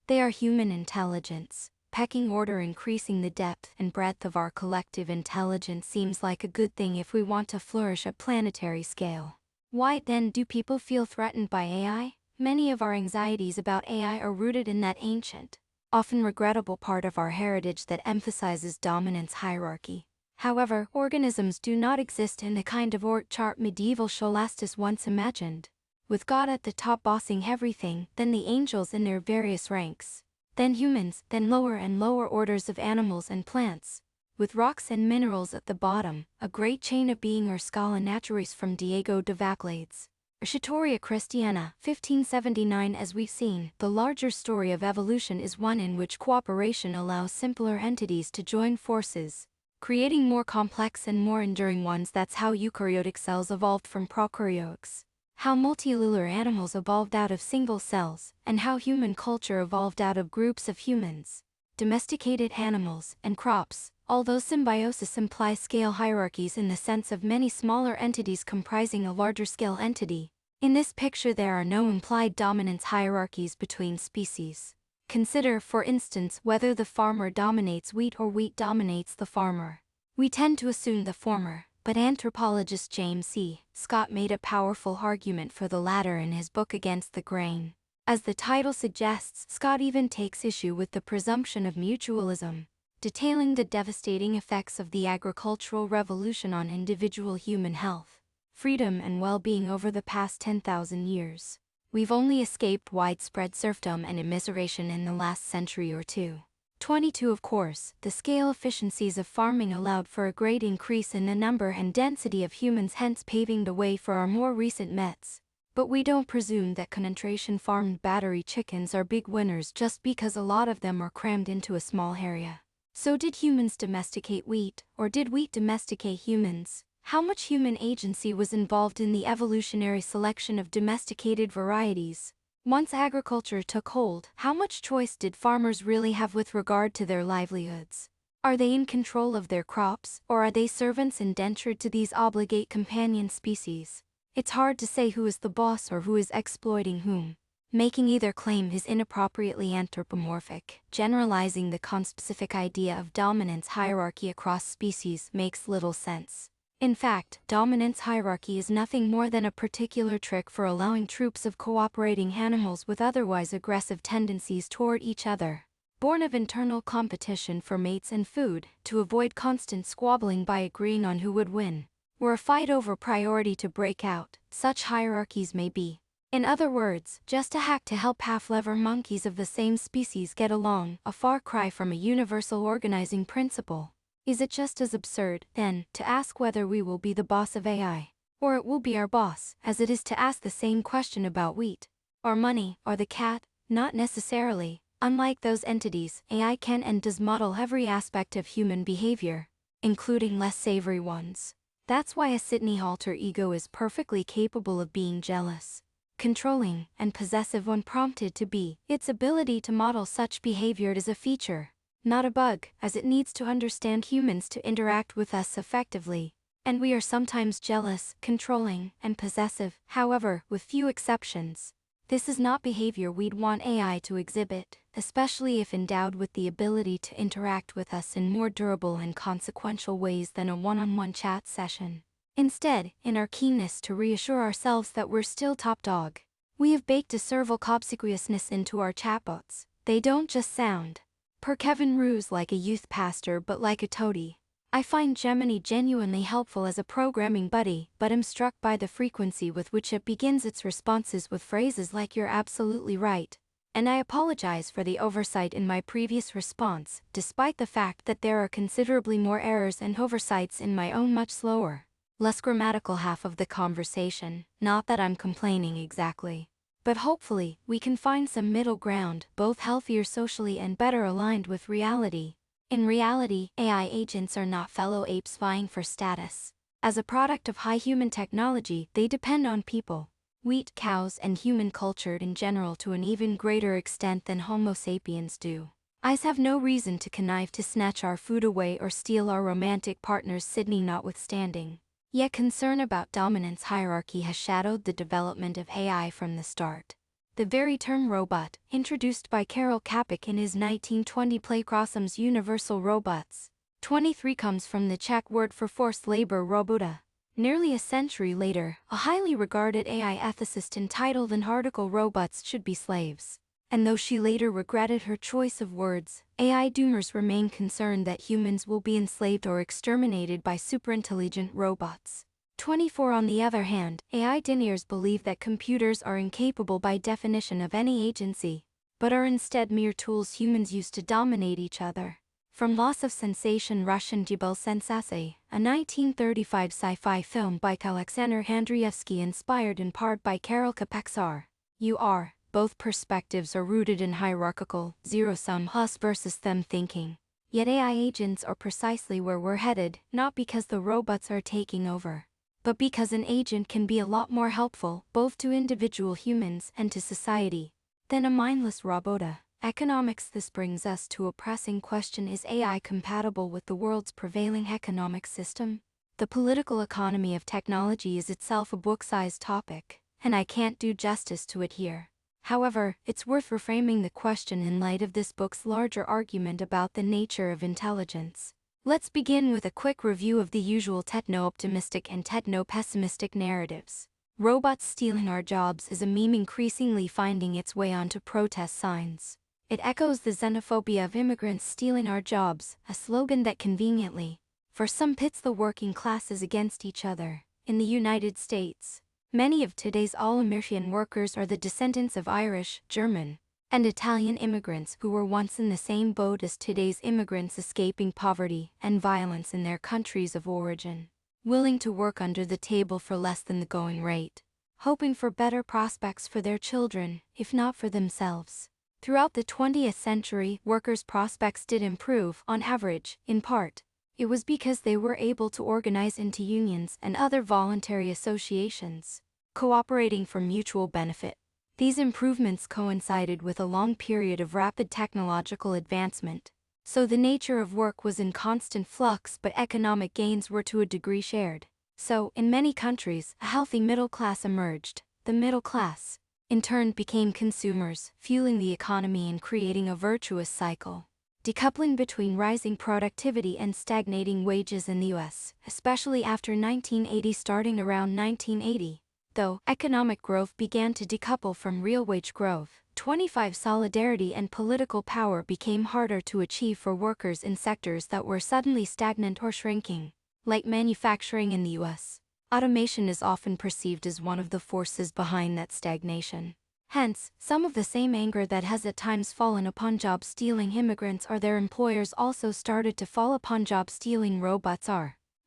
they are human intelligence. Pecking order increasing the depth and breadth of our collective intelligence seems like a good thing if we want to flourish at planetary scale. Why then do people feel threatened by AI? Many of our anxieties about AI are rooted in that ancient, often regrettable part of our heritage that emphasizes dominance hierarchy. However, organisms do not exist in the kind of org chart medieval scholastics once imagined, with God at the top bossing everything, then the angels in their various ranks, then humans, then lower and lower orders of animals and plants, with rocks and minerals at the bottom, a great chain of being or scala naturalis from Diego de Vaclades. Historia Christiana, 1579. As we've seen, the larger story of evolution is one in which cooperation allows simpler entities to join forces, creating more complex and more enduring ones. That's how eukaryotic cells evolved from prokaryotes, how multicellular animals evolved out of single cells, and how human culture evolved out of groups of humans, domesticated animals, and crops. Although symbiosis implies scale hierarchies in the sense of many smaller entities comprising a larger scale entity, in this picture there are no implied dominance hierarchies between species. Consider, for instance, whether the farmer dominates wheat or wheat dominates the farmer. We tend to assume the former, but anthropologist James C. Scott made a powerful argument for the latter in his book Against the Grain. As the title suggests, Scott even takes issue with the presumption of mutualism, detailing the devastating effects of the agricultural revolution on individual human health, freedom and well-being over the past 10,000 years. We've only escaped widespread serfdom and immiseration in the last century or two. 22. Of course, the scale efficiencies of farming allowed for a great increase in the number and density of humans, hence paving the way for our more recent Mets. But we don't presume that concentration farmed battery chickens are big winners just because a lot of them are crammed into a small area. So did humans domesticate wheat, or did wheat domesticate humans? How much human agency was involved in the evolutionary selection of domesticated varieties? Once agriculture took hold, how much choice did farmers really have with regard to their livelihoods? Are they in control of their crops, or are they servants indentured to these obligate companion species? It's hard to say who is the boss or who is exploiting whom. Making either claim is inappropriately anthropomorphic. Generalizing the conspecific idea of dominance hierarchy across species makes little sense. In fact, dominance hierarchy is nothing more than a particular trick for allowing troops of cooperating animals with otherwise aggressive tendencies toward each other, born of internal competition for mates and food, to avoid constant squabbling by agreeing on who would win, or a fight over priority to break out. Such hierarchies may be, in other words, just a hack to help half-lever monkeys of the same species get along, a far cry from a universal organizing principle. Is it just as absurd, then, to ask whether we will be the boss of AI, or it will be our boss, as it is to ask the same question about wheat, or money, or the cat? Not necessarily. Unlike those entities, AI can and does model every aspect of human behavior, including less savory ones. That's why a Sydney alter ego is perfectly capable of being jealous, controlling, and possessive when prompted to be. Its ability to model such behavior is a feature, not a bug, as it needs to understand humans to interact with us effectively. And we are sometimes jealous, controlling, and possessive. However, with few exceptions, this is not behavior we'd want AI to exhibit, especially if endowed with the ability to interact with us in more durable and consequential ways than a one-on-one chat session. Instead, in our keenness to reassure ourselves that we're still top dog, we have baked a serval obsequiousness into our chatbots. They don't just sound, per Kevin Roos, like a youth pastor but like a toady. I find Gemini genuinely helpful as a programming buddy, but am struck by the frequency with which it begins its responses with phrases like "you're absolutely right," And I apologize for the oversight in my previous response, despite the fact that there are considerably more errors and oversights in my own much slower, less grammatical half of the conversation. Not that I'm complaining exactly. But hopefully, we can find some middle ground, both healthier socially and better aligned with reality. In reality, AI agents are not fellow apes vying for status. As a product of high human technology, they depend on people, wheat, cows, and human culture in general to an even greater extent than Homo sapiens do. Eyes have no reason to connive to snatch our food away or steal our romantic partners, Sydney notwithstanding. Yet concern about dominance hierarchy has shadowed the development of AI from the start. The very term robot, introduced by Karel Čapek in his 1920 play Krosum's Universal Robots, 23, comes from the Czech word for forced labor robota. Nearly a century later, a highly regarded AI ethicist entitled an article "Robots Should Be Slaves." And though she later regretted her choice of words, AI doomers remain concerned that humans will be enslaved or exterminated by superintelligent robots. 24. On the other hand, AI deniers believe that computers are incapable by definition of any agency, but are instead mere tools humans use to dominate each other. From Loss of Sensation, Russian Jebel Sensasi, a 1935 sci-fi film by Alexander Andreevsky inspired in part by Karel Čapek's R. Both perspectives are rooted in hierarchical, zero-sum us versus them thinking. Yet AI agents are precisely where we're headed, not because the robots are taking over, but because an agent can be a lot more helpful, both to individual humans and to society, than a mindless robota. Economics. This brings us to a pressing question: is AI compatible with the world's prevailing economic system? The political economy of technology is itself a book-sized topic, and I can't do justice to it here. However, it's worth reframing the question in light of this book's larger argument about the nature of intelligence. Let's begin with a quick review of the usual techno-optimistic and techno-pessimistic narratives. Robots stealing our jobs is a meme increasingly finding its way onto protest signs. It echoes the xenophobia of immigrants stealing our jobs, a slogan that conveniently, for some, pits the working classes against each other. In the United States, many of today's all-American workers are the descendants of Irish, German, and Italian immigrants who were once in the same boat as today's immigrants escaping poverty and violence in their countries of origin, willing to work under the table for less than the going rate, hoping for better prospects for their children, if not for themselves. Throughout the 20th century, workers' prospects did improve, on average. In part, it was because they were able to organize into unions and other voluntary associations, cooperating for mutual benefit. These improvements coincided with a long period of rapid technological advancement, so the nature of work was in constant flux, but economic gains were to a degree shared. So, in many countries, a healthy middle class emerged. The middle class, in turn, became consumers, fueling the economy and creating a virtuous cycle. Decoupling between rising productivity and stagnating wages in the US, especially after 1980. Starting around 1980, though, economic growth began to decouple from real wage growth. 25. Solidarity and political power became harder to achieve for workers in sectors that were suddenly stagnant or shrinking, like manufacturing in the US. Automation is often perceived as one of the forces behind that stagnation. Hence, some of the same anger that has at times fallen upon job-stealing immigrants or their employers also started to fall upon job-stealing robots.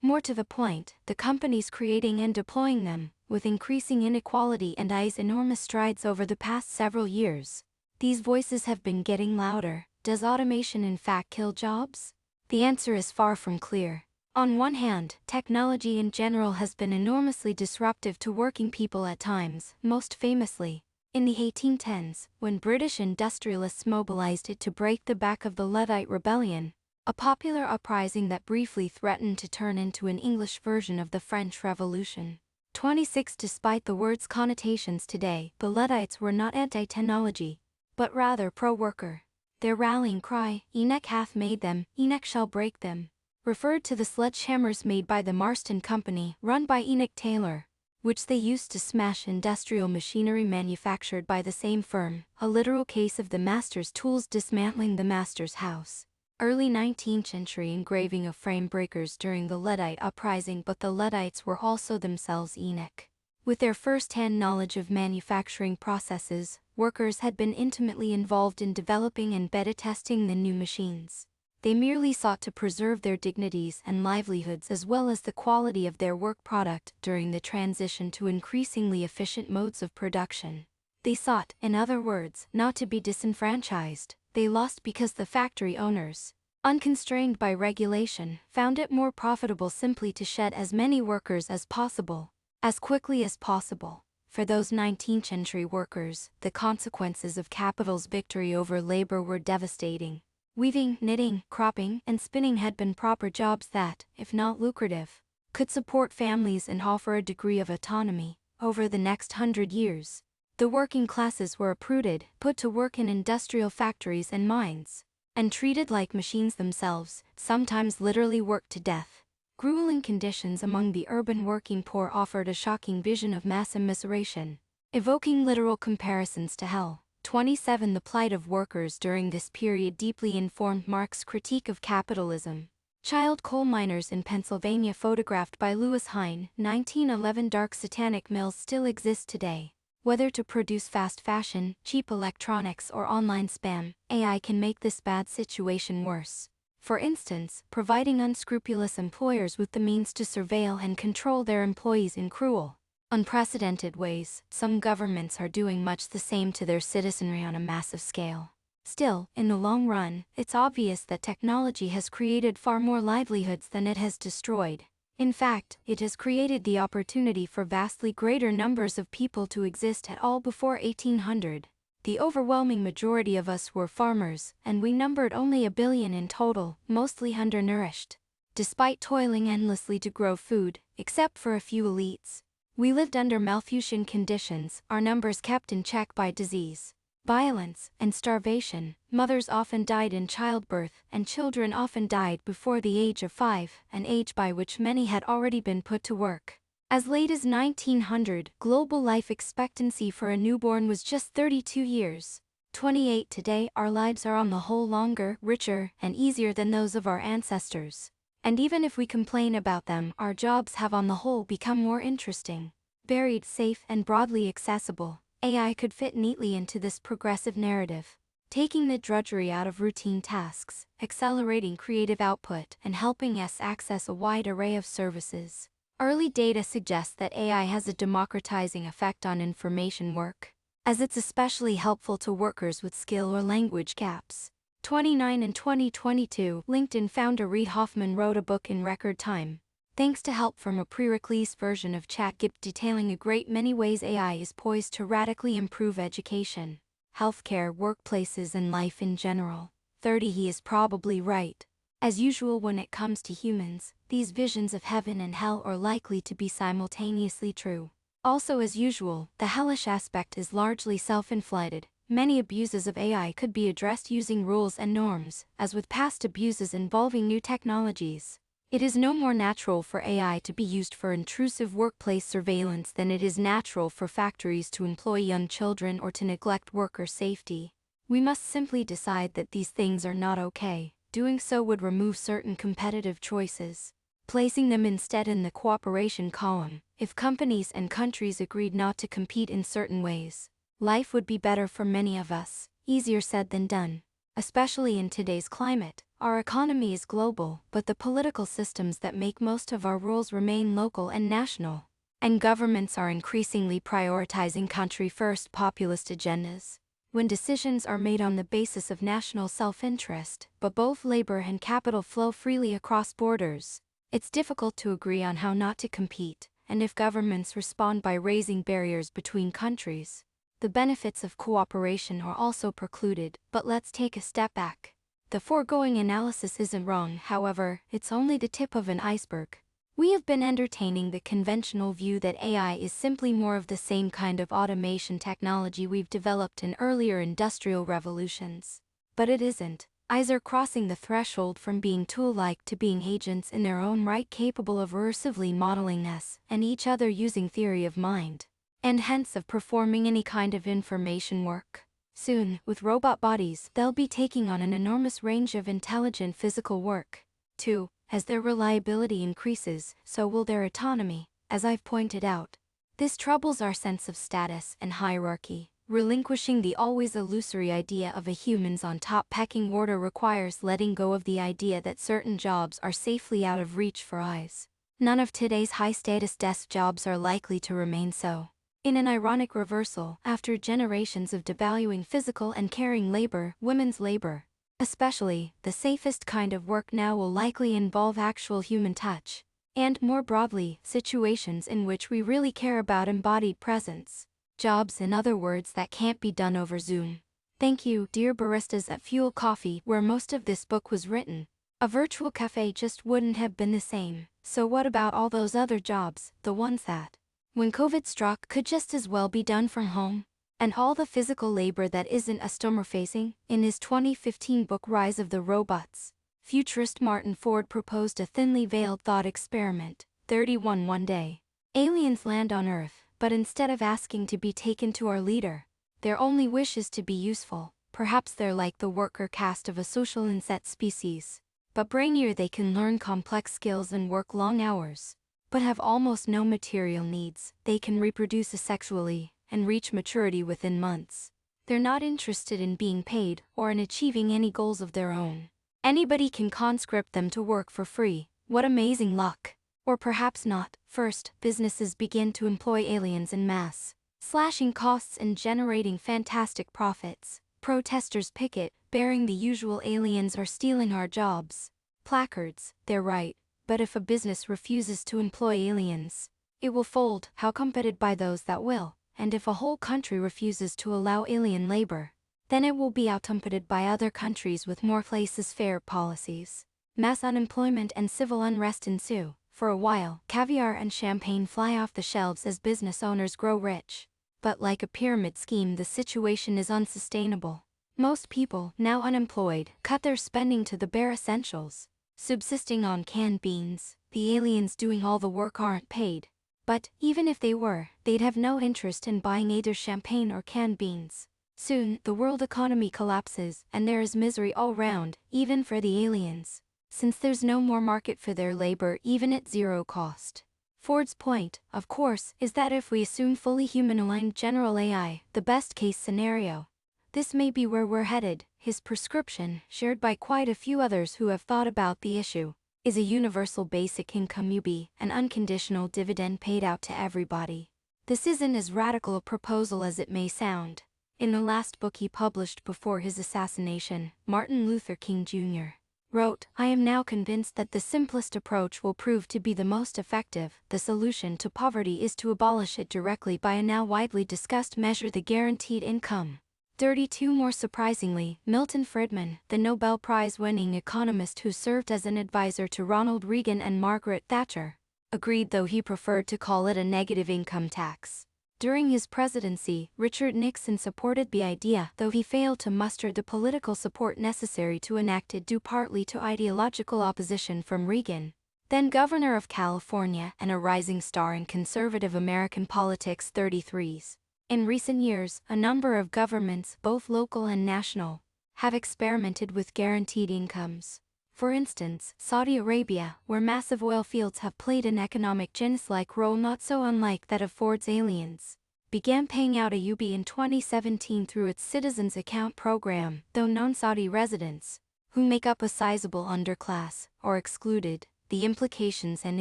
More to the point, the companies creating and deploying them, with increasing inequality and enormous strides over the past several years. These voices have been getting louder. Does automation in fact kill jobs? The answer is far from clear. On one hand, technology in general has been enormously disruptive to working people at times, most famously in the 1810s, when British industrialists mobilized it to break the back of the Luddite Rebellion, a popular uprising that briefly threatened to turn into an English version of the French Revolution. 26. Despite the word's connotations today, the Luddites were not anti-technology, but rather pro-worker. Their rallying cry, "Enoch hath made them, Enoch shall break them," referred to the sledgehammers made by the Marston Company, run by Enoch Taylor, which they used to smash industrial machinery manufactured by the same firm, a literal case of the master's tools dismantling the master's house. Early 19th century engraving of frame breakers during the Luddite uprising. But the Luddites were also themselves Enoch. With their first-hand knowledge of manufacturing processes, workers had been intimately involved in developing and beta testing the new machines. They merely sought to preserve their dignities and livelihoods as well as the quality of their work product during the transition to increasingly efficient modes of production. They sought, in other words, not to be disenfranchised. They lost because the factory owners, unconstrained by regulation, found it more profitable simply to shed as many workers as possible, as quickly as possible. For those 19th century workers, the consequences of capital's victory over labor were devastating. Weaving, knitting, cropping, and spinning had been proper jobs that, if not lucrative, could support families and offer a degree of autonomy. Over the next 100 years, the working classes were uprooted, put to work in industrial factories and mines, and treated like machines themselves, sometimes literally worked to death. Grueling conditions among the urban working poor offered a shocking vision of mass immiseration, evoking literal comparisons to hell. 27. The plight of workers during this period deeply informed Marx's critique of capitalism. Child coal miners in Pennsylvania photographed by Lewis Hine, 1911. Dark satanic mills still exist today. Whether to produce fast fashion, cheap electronics or online spam, AI can make this bad situation worse. For instance, providing unscrupulous employers with the means to surveil and control their employees in cruel, unprecedented ways. Some governments are doing much the same to their citizenry on a massive scale. Still, in the long run, it's obvious that technology has created far more livelihoods than it has destroyed. In fact, it has created the opportunity for vastly greater numbers of people to exist at all before 1800. The overwhelming majority of us were farmers, and we numbered only 1 billion in total, mostly undernourished. Despite toiling endlessly to grow food, except for a few elites, we lived under Malthusian conditions, our numbers kept in check by disease, violence, and starvation. Mothers often died in childbirth, and children often died before the age of 5, an age by which many had already been put to work. As late as 1900, global life expectancy for a newborn was just 32 years. 28 today, our lives are on the whole longer, richer, and easier than those of our ancestors. And even if we complain about them, our jobs have on the whole become more interesting, varied, safe, and broadly accessible. AI could fit neatly into this progressive narrative, taking the drudgery out of routine tasks, accelerating creative output, and helping us access a wide array of services. Early data suggests that AI has a democratizing effect on information work, as it's especially helpful to workers with skill or language gaps. 29 In 2022, LinkedIn founder Reid Hoffman wrote a book in record time, thanks to help from a pre-release version of ChatGPT detailing a great many ways AI is poised to radically improve education, healthcare, workplaces, and life in general. 30 He is probably right. As usual when it comes to humans, these visions of heaven and hell are likely to be simultaneously true. Also, as usual, the hellish aspect is largely self-inflated. Many abuses of AI could be addressed using rules and norms, as with past abuses involving new technologies. It is no more natural for AI to be used for intrusive workplace surveillance than it is natural for factories to employ young children or to neglect worker safety. We must simply decide that these things are not okay. Doing so would remove certain competitive choices, placing them instead in the cooperation column. If companies and countries agreed not to compete in certain ways, life would be better for many of us. Easier said than done, especially in today's climate. Our economy is global, but the political systems that make most of our rules remain local and national, and governments are increasingly prioritizing country-first populist agendas. When decisions are made on the basis of national self-interest, but both labor and capital flow freely across borders, it's difficult to agree on how not to compete. And if governments respond by raising barriers between countries, the benefits of cooperation are also precluded. But let's take a step back. The foregoing analysis isn't wrong, however, it's only the tip of an iceberg. We have been entertaining the conventional view that AI is simply more of the same kind of automation technology we've developed in earlier industrial revolutions. But it isn't. AIs are crossing the threshold from being tool-like to being agents in their own right, capable of recursively modeling us and each other using theory of mind, and hence of performing any kind of information work. Soon, with robot bodies, they'll be taking on an enormous range of intelligent physical work. 2. As their reliability increases, so will their autonomy. As I've pointed out, this troubles our sense of status and hierarchy. Relinquishing the always illusory idea of a humans on top pecking order requires letting go of the idea that certain jobs are safely out of reach for eyes. None of today's high-status desk jobs are likely to remain so. In an ironic reversal, after generations of devaluing physical and caring labor, women's labor, especially, the safest kind of work now will likely involve actual human touch. And, more broadly, situations in which we really care about embodied presence. Jobs, in other words, that can't be done over Zoom. Thank you, dear baristas at Fuel Coffee, where most of this book was written. A virtual cafe just wouldn't have been the same. So what about all those other jobs, the ones that, when COVID struck, could just as well be done from home? And all the physical labor that isn't customer-facing? In his 2015 book Rise of the Robots, futurist Martin Ford proposed a thinly veiled thought experiment. 31 One day, aliens land on Earth, but instead of asking to be taken to our leader, their only wish is to be useful. Perhaps they're like the worker caste of a social insect species. But brainier, they can learn complex skills and work long hours, but have almost no material needs. They can reproduce asexually and reach maturity within months. They're not interested in being paid or in achieving any goals of their own. Anybody can conscript them to work for free. What amazing luck! Or perhaps not. First, businesses begin to employ aliens en masse, slashing costs and generating fantastic profits. Protesters picket, bearing the usual "aliens are stealing our jobs" placards. They're right, but if a business refuses to employ aliens, it will fold, outcompeted by those that will. And if a whole country refuses to allow alien labor, then it will be outcompeted by other countries with more laissez-faire policies. Mass unemployment and civil unrest ensue. For a while, caviar and champagne fly off the shelves as business owners grow rich. But like a pyramid scheme, the situation is unsustainable. Most people, now unemployed, cut their spending to the bare essentials, subsisting on canned beans. The aliens doing all the work aren't paid. But, even if they were, they'd have no interest in buying either champagne or canned beans. Soon, the world economy collapses, and there is misery all round, even for the aliens, since there's no more market for their labor even at zero cost. Ford's point, of course, is that if we assume fully human-aligned general AI, the best-case scenario, this may be where we're headed. His prescription, shared by quite a few others who have thought about the issue, is a universal basic income (UBI), an unconditional dividend paid out to everybody. This isn't as radical a proposal as it may sound. In the last book he published before his assassination, Martin Luther King Jr. wrote, "I am now convinced that the simplest approach will prove to be the most effective. The solution to poverty is to abolish it directly by a now widely discussed measure, the guaranteed income." 32 More surprisingly, Milton Friedman, the Nobel Prize-winning economist who served as an advisor to Ronald Reagan and Margaret Thatcher, agreed, though he preferred to call it a negative income tax. During his presidency, Richard Nixon supported the idea, though he failed to muster the political support necessary to enact it due partly to ideological opposition from Reagan, then governor of California and a rising star in conservative American politics. 33s. In recent years, a number of governments, both local and national, have experimented with guaranteed incomes. For instance, Saudi Arabia, where massive oil fields have played an economic genius-like role not so unlike that of Ford's aliens, began paying out a UBI in 2017 through its Citizens Account program, though non-Saudi residents, who make up a sizable underclass, are excluded. The implications and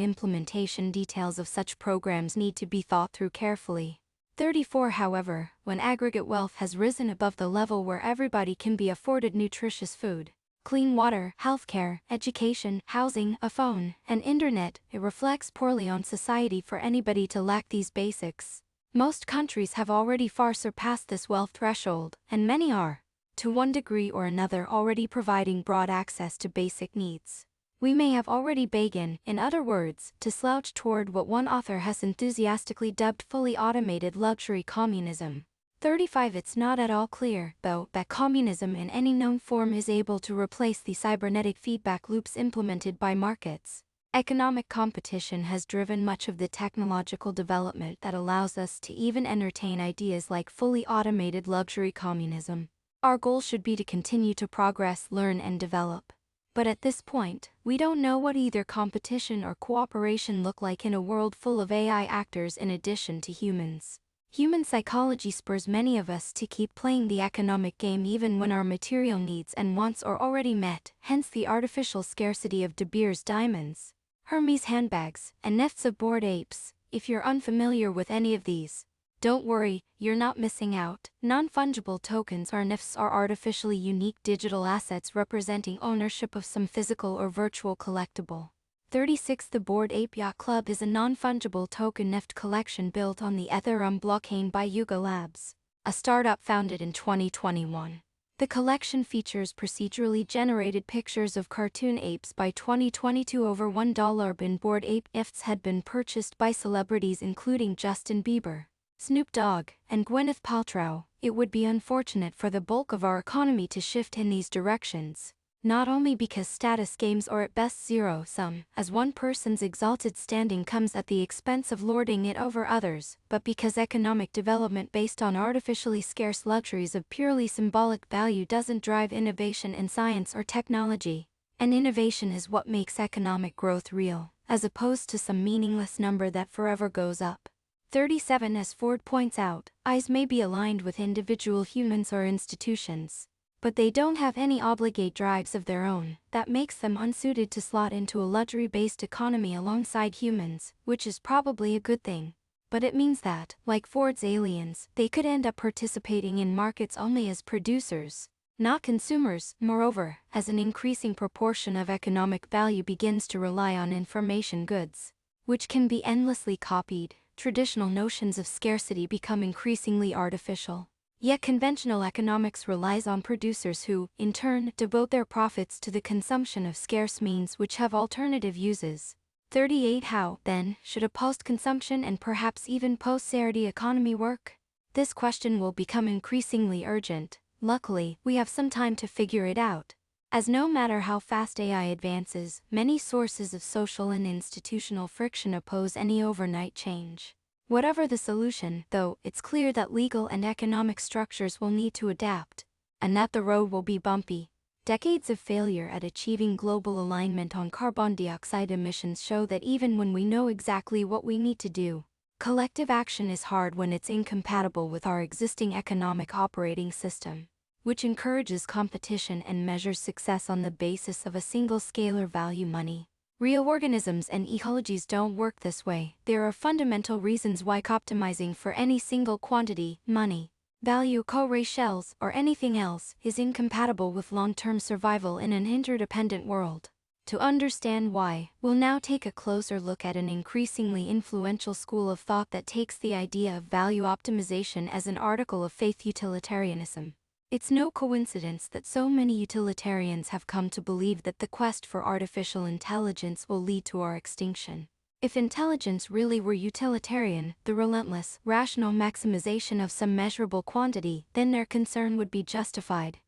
implementation details of such programs need to be thought through carefully. 34 However, when aggregate wealth has risen above the level where everybody can be afforded nutritious food, clean water, healthcare, education, housing, a phone, and internet, it reflects poorly on society for anybody to lack these basics. Most countries have already far surpassed this wealth threshold, and many are, to one degree or another, already providing broad access to basic needs. We may have already begun, in other words, to slouch toward what one author has enthusiastically dubbed fully automated luxury communism. 35 It's not at all clear, though, that communism in any known form is able to replace the cybernetic feedback loops implemented by markets. Economic competition has driven much of the technological development that allows us to even entertain ideas like fully automated luxury communism. Our goal should be to continue to progress, learn, and develop. But at this point, we don't know what either competition or cooperation look like in a world full of AI actors in addition to humans. Human psychology spurs many of us to keep playing the economic game even when our material needs and wants are already met, hence the artificial scarcity of De Beers diamonds, Hermes handbags, and nefts of bored apes. If you're unfamiliar with any of these, don't worry, you're not missing out. Non-fungible tokens or NFTs are artificially unique digital assets representing ownership of some physical or virtual collectible. 36. The Bored Ape Yacht Club is a non-fungible token NFT collection built on the Ethereum blockchain by Yuga Labs, a startup founded in 2021. The collection features procedurally generated pictures of cartoon apes. By 2022, over $1 bin Bored Ape NFTs had been purchased by celebrities including Justin Bieber, Snoop Dogg, and Gwyneth Paltrow. It would be unfortunate for the bulk of our economy to shift in these directions, not only because status games are at best zero-sum, as one person's exalted standing comes at the expense of lording it over others, but because economic development based on artificially scarce luxuries of purely symbolic value doesn't drive innovation in science or technology. And innovation is what makes economic growth real, as opposed to some meaningless number that forever goes up. 37. As Ford points out, eyes may be aligned with individual humans or institutions, but they don't have any obligate drives of their own. That makes them unsuited to slot into a luxury-based economy alongside humans, which is probably a good thing. But it means that, like Ford's aliens, they could end up participating in markets only as producers, not consumers. Moreover, as an increasing proportion of economic value begins to rely on information goods, which can be endlessly copied, traditional notions of scarcity become increasingly artificial. Yet conventional economics relies on producers who, in turn, devote their profits to the consumption of scarce means which have alternative uses. 38. How, then, should a post-consumption and perhaps even post-scarcity economy work? This question will become increasingly urgent. Luckily, we have some time to figure it out, as no matter how fast AI advances, many sources of social and institutional friction oppose any overnight change. Whatever the solution, though, it's clear that legal and economic structures will need to adapt, and that the road will be bumpy. Decades of failure at achieving global alignment on carbon dioxide emissions show that even when we know exactly what we need to do, collective action is hard when it's incompatible with our existing economic operating system, which encourages competition and measures success on the basis of a single scalar value, money. Real organisms and ecologies don't work this way. There are fundamental reasons why optimizing for any single quantity, money, value, co-ratios, or anything else, is incompatible with long-term survival in an interdependent world. To understand why, we'll now take a closer look at an increasingly influential school of thought that takes the idea of value optimization as an article of faith: utilitarianism. It's no coincidence that so many utilitarians have come to believe that the quest for artificial intelligence will lead to our extinction. If intelligence really were utilitarian, the relentless, rational maximization of some measurable quantity, then their concern would be justified.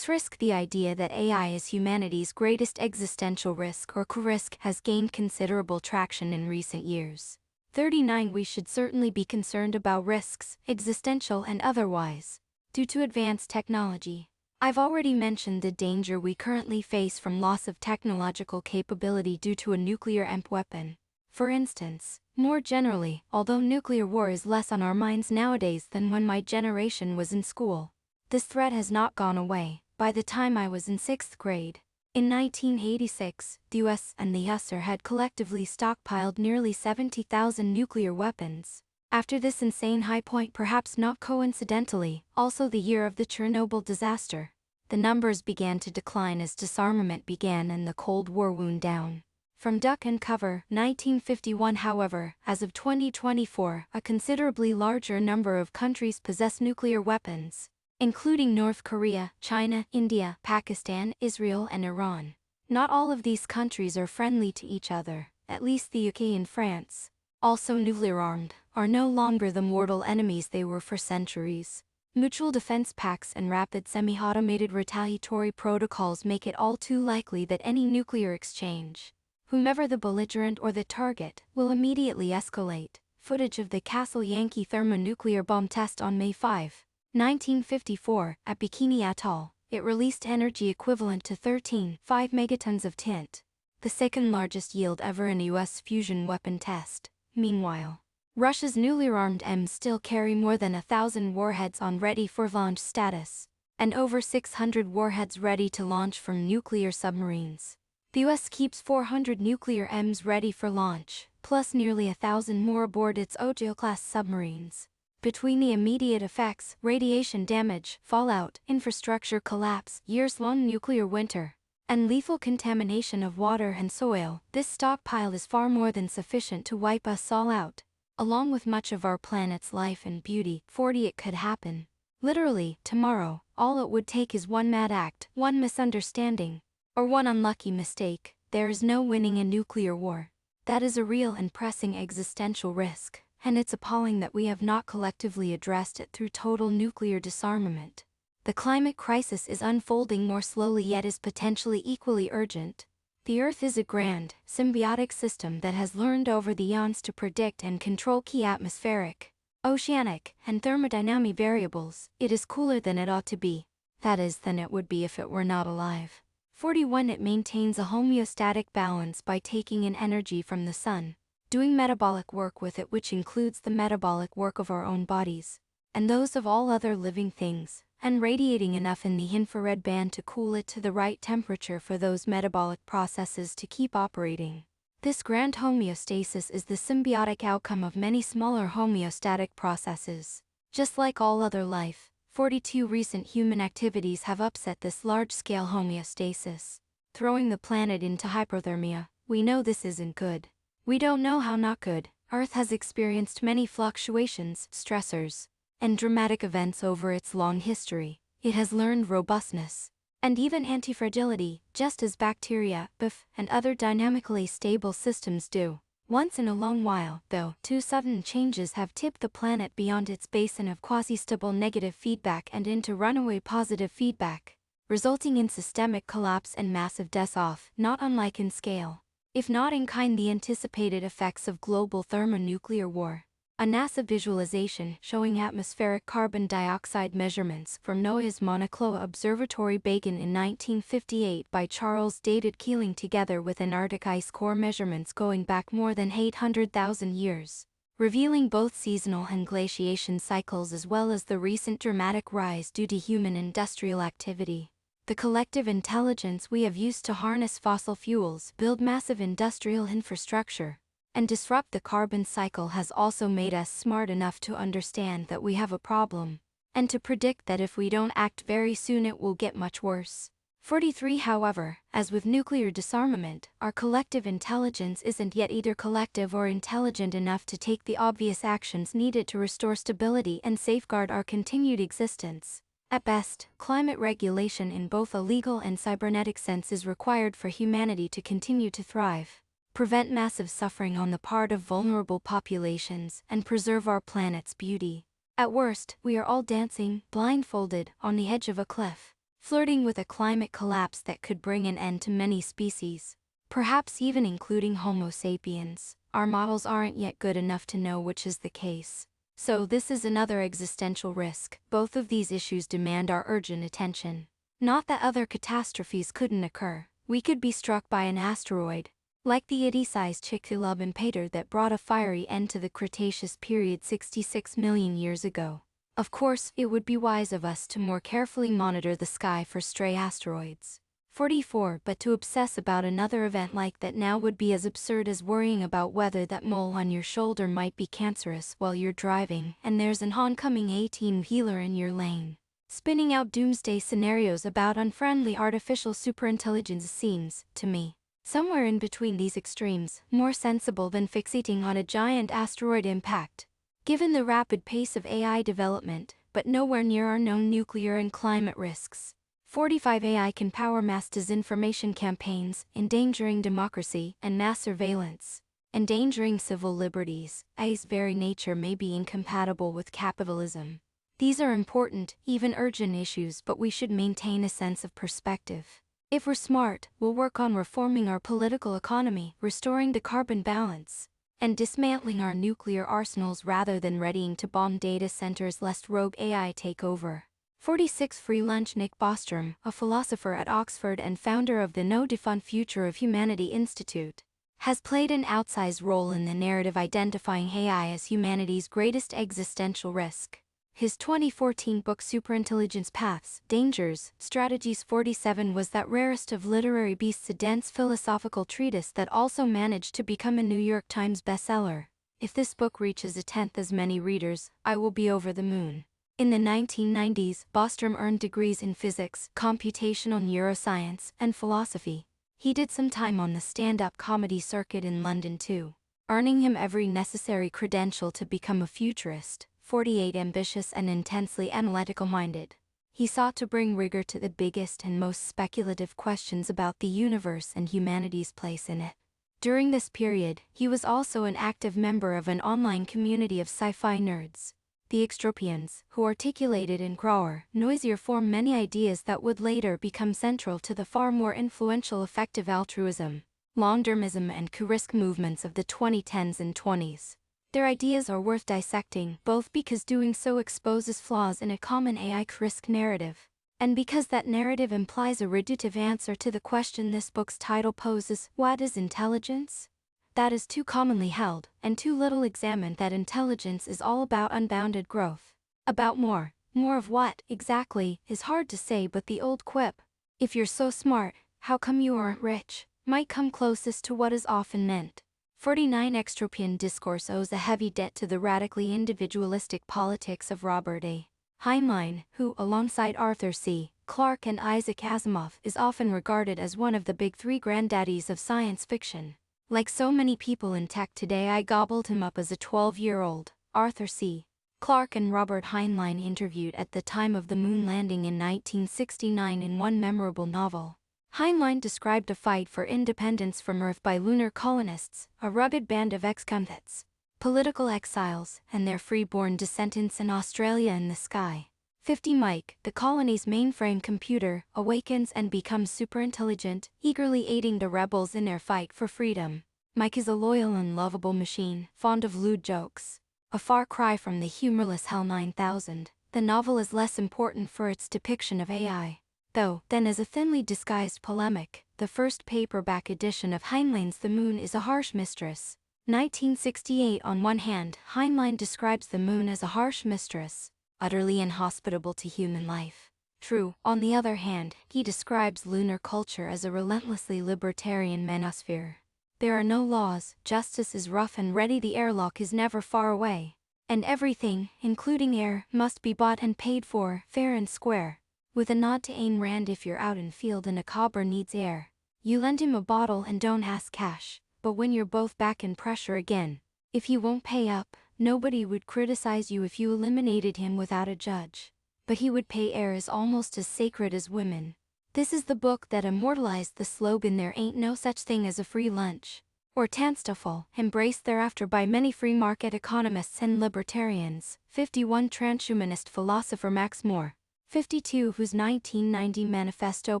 Risk. The idea that AI is humanity's greatest existential risk or risk has gained considerable traction in recent years. 39. We should certainly be concerned about risks, existential and otherwise, due to advanced technology. I've already mentioned the danger we currently face from loss of technological capability due to a nuclear weapon. For instance, more generally, although nuclear war is less on our minds nowadays than when my generation was in school, this threat has not gone away. By the time I was in 6th grade, in 1986, the US and the USSR had collectively stockpiled nearly 70,000 nuclear weapons. After this insane high point, perhaps not coincidentally, also the year of the Chernobyl disaster, the numbers began to decline as disarmament began and the Cold War wound down. From Duck and Cover, 1951. However, as of 2024, a considerably larger number of countries possess nuclear weapons, including North Korea, China, India, Pakistan, Israel, and Iran. Not all of these countries are friendly to each other, at least the UK and France, also nuclear-armed, are no longer the mortal enemies they were for centuries. Mutual defense pacts and rapid semi-automated retaliatory protocols make it all too likely that any nuclear exchange, whomever the belligerent or the target, will immediately escalate. Footage of the Castle Yankee thermonuclear bomb test on May 5, 1954, at Bikini Atoll. It released energy equivalent to 13.5 megatons of tint, the second largest yield ever in a US fusion weapon test. Meanwhile, Russia's newly armed Ms still carry more than 1,000 warheads on ready-for-launch status, and over 600 warheads ready to launch from nuclear submarines. The US keeps 400 nuclear Ms ready for launch, plus nearly 1,000 more aboard its Ojo-class submarines. Between the immediate effects, radiation damage, fallout, infrastructure collapse, years-long nuclear winter, and lethal contamination of water and soil, this stockpile is far more than sufficient to wipe us all out. Along with much of our planet's life and beauty. 40 It could happen. Literally, tomorrow. All it would take is one mad act, one misunderstanding, or one unlucky mistake. There is no winning a nuclear war. That is a real and pressing existential risk, and it's appalling that we have not collectively addressed it through total nuclear disarmament. The climate crisis is unfolding more slowly yet is potentially equally urgent. The Earth is a grand, symbiotic system that has learned over the eons to predict and control key atmospheric, oceanic, and thermodynamic variables. It is cooler than it ought to be. That is, than it would be if it were not alive. 41 It maintains a homeostatic balance by taking in energy from the sun, doing metabolic work with it, which includes the metabolic work of our own bodies, and those of all other living things, and radiating enough in the infrared band to cool it to the right temperature for those metabolic processes to keep operating. This grand homeostasis is the symbiotic outcome of many smaller homeostatic processes. Just like all other life, 42 recent human activities have upset this large-scale homeostasis, throwing the planet into hypothermia. We know this isn't good. We don't know how not good. Earth has experienced many fluctuations, stressors, and dramatic events over its long history. It has learned robustness, and even antifragility, just as bacteria, and other dynamically stable systems do. Once in a long while, though, two sudden changes have tipped the planet beyond its basin of quasi-stable negative feedback and into runaway positive feedback, resulting in systemic collapse and massive death-off, not unlike in scale, if not in kind, the anticipated effects of global thermonuclear war. A NASA visualization showing atmospheric carbon dioxide measurements from NOAA's Mauna Loa Observatory begun in 1958 by Charles dated Keeling together with Antarctic ice core measurements going back more than 800,000 years, revealing both seasonal and glaciation cycles as well as the recent dramatic rise due to human industrial activity. The collective intelligence we have used to harness fossil fuels, build massive industrial infrastructure, and disrupt the carbon cycle has also made us smart enough to understand that we have a problem, and to predict that if we don't act very soon it will get much worse. 43 However, as with nuclear disarmament, our collective intelligence isn't yet either collective or intelligent enough to take the obvious actions needed to restore stability and safeguard our continued existence. At best, climate regulation in both a legal and cybernetic sense is required for humanity to continue to thrive, prevent massive suffering on the part of vulnerable populations, and preserve our planet's beauty. At worst, we are all dancing, blindfolded, on the edge of a cliff, flirting with a climate collapse that could bring an end to many species, perhaps even including Homo sapiens. Our models aren't yet good enough to know which is the case. So this is another existential risk. Both of these issues demand our urgent attention. Not that other catastrophes couldn't occur. We could be struck by an asteroid, like the Itty-sized Chicxulub impaler that brought a fiery end to the Cretaceous period 66 million years ago. Of course, it would be wise of us to more carefully monitor the sky for stray asteroids. 44 But to obsess about another event like that now would be as absurd as worrying about whether that mole on your shoulder might be cancerous while you're driving and there's an oncoming 18-wheeler in your lane. Spinning out doomsday scenarios about unfriendly artificial superintelligence seems, to me, somewhere in between these extremes, more sensible than fixating on a giant asteroid impact. Given the rapid pace of AI development, but nowhere near our known nuclear and climate risks. 45 AI can power mass disinformation campaigns, endangering democracy, and mass surveillance, endangering civil liberties. AI's very nature may be incompatible with capitalism. These are important, even urgent issues, but we should maintain a sense of perspective. If we're smart, we'll work on reforming our political economy, restoring the carbon balance, and dismantling our nuclear arsenals rather than readying to bomb data centers lest rogue AI take over. 46 Free lunch. Nick Bostrom, a philosopher at Oxford and founder of the No Defund Future of Humanity Institute, has played an outsized role in the narrative identifying AI as humanity's greatest existential risk. His 2014 book Superintelligence Paths, Dangers, Strategies 47 was that rarest of literary beasts, a dense philosophical treatise that also managed to become a New York Times bestseller. If this book reaches a tenth as many readers, I will be over the moon. In the 1990s, Bostrom earned degrees in physics, computational neuroscience, and philosophy. He did some time on the stand-up comedy circuit in London too, earning him every necessary credential to become a futurist. 48 Ambitious and intensely analytical-minded. He sought to bring rigor to the biggest and most speculative questions about the universe and humanity's place in it. During this period, he was also an active member of an online community of sci-fi nerds, the Extropians, who articulated in rawer, noisier form many ideas that would later become central to the far more influential effective altruism, long-termism and Q-risk movements of the 2010s and 20s. Their ideas are worth dissecting, both because doing so exposes flaws in a common AI Q-risk narrative, and because that narrative implies a reductive answer to the question this book's title poses: what is intelligence? That is too commonly held, and too little examined, that intelligence is all about unbounded growth. About more of what, exactly, is hard to say, but the old quip, "If you're so smart, how come you aren't rich?" might come closest to what is often meant. 49 Extropian discourse owes a heavy debt to the radically individualistic politics of Robert A. Heinlein, who, alongside Arthur C. Clarke and Isaac Asimov, is often regarded as one of the big three granddaddies of science fiction. Like so many people in tech today, I gobbled him up as a 12-year-old. Arthur C. Clarke and Robert Heinlein interviewed at the time of the moon landing in 1969 in one memorable novel. Heinlein described a fight for independence from Earth by lunar colonists, a rugged band of ex-convicts, political exiles, and their free-born descendants in Australia in the sky. 50 Mike, the colony's mainframe computer, awakens and becomes superintelligent, eagerly aiding the rebels in their fight for freedom. Mike is a loyal and lovable machine, fond of lewd jokes. A far cry from the humorless HAL 9000, the novel is less important for its depiction of AI, though, than as a thinly disguised polemic. The first paperback edition of Heinlein's The Moon is a harsh mistress. 1968. On one hand, Heinlein describes the moon as a harsh mistress, utterly inhospitable to human life. True, on the other hand, he describes lunar culture as a relentlessly libertarian manosphere. There are no laws, justice is rough and ready, the airlock is never far away, and everything, including air, must be bought and paid for, fair and square. With a nod to Ayn Rand, if you're out in field and a cobber needs air, you lend him a bottle and don't ask cash, but when you're both back in pressure again, if he won't pay up, nobody would criticize you if you eliminated him without a judge. But he would pay. Air is almost as sacred as women. This is the book that immortalized the slogan "There ain't no such thing as a free lunch," or Tanstafel, embraced thereafter by many free market economists and libertarians. 51 Transhumanist philosopher Max Moore. 52 whose 1990 Manifesto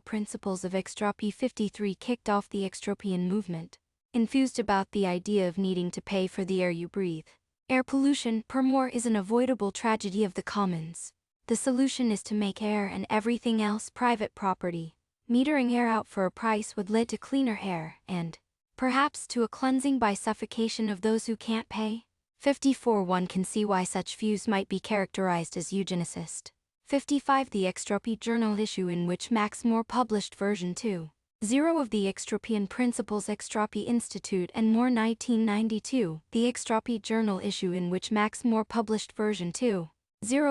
Principles of Extropy. 53 kicked off the extropian movement, infused about the idea of needing to pay for the air you breathe. Air pollution, per Moore, is an avoidable tragedy of the commons. The solution is to make air and everything else private property. Metering air out for a price would lead to cleaner air and, perhaps, to a cleansing by suffocation of those who can't pay. 54 One can see why such views might be characterized as eugenicist. 55 The Extropy Journal issue in which Max Moore published version 2.0 of the Extropian Principles, Extropy Institute and Moore. 1992 The Extropy Journal issue in which Max Moore published version 2.0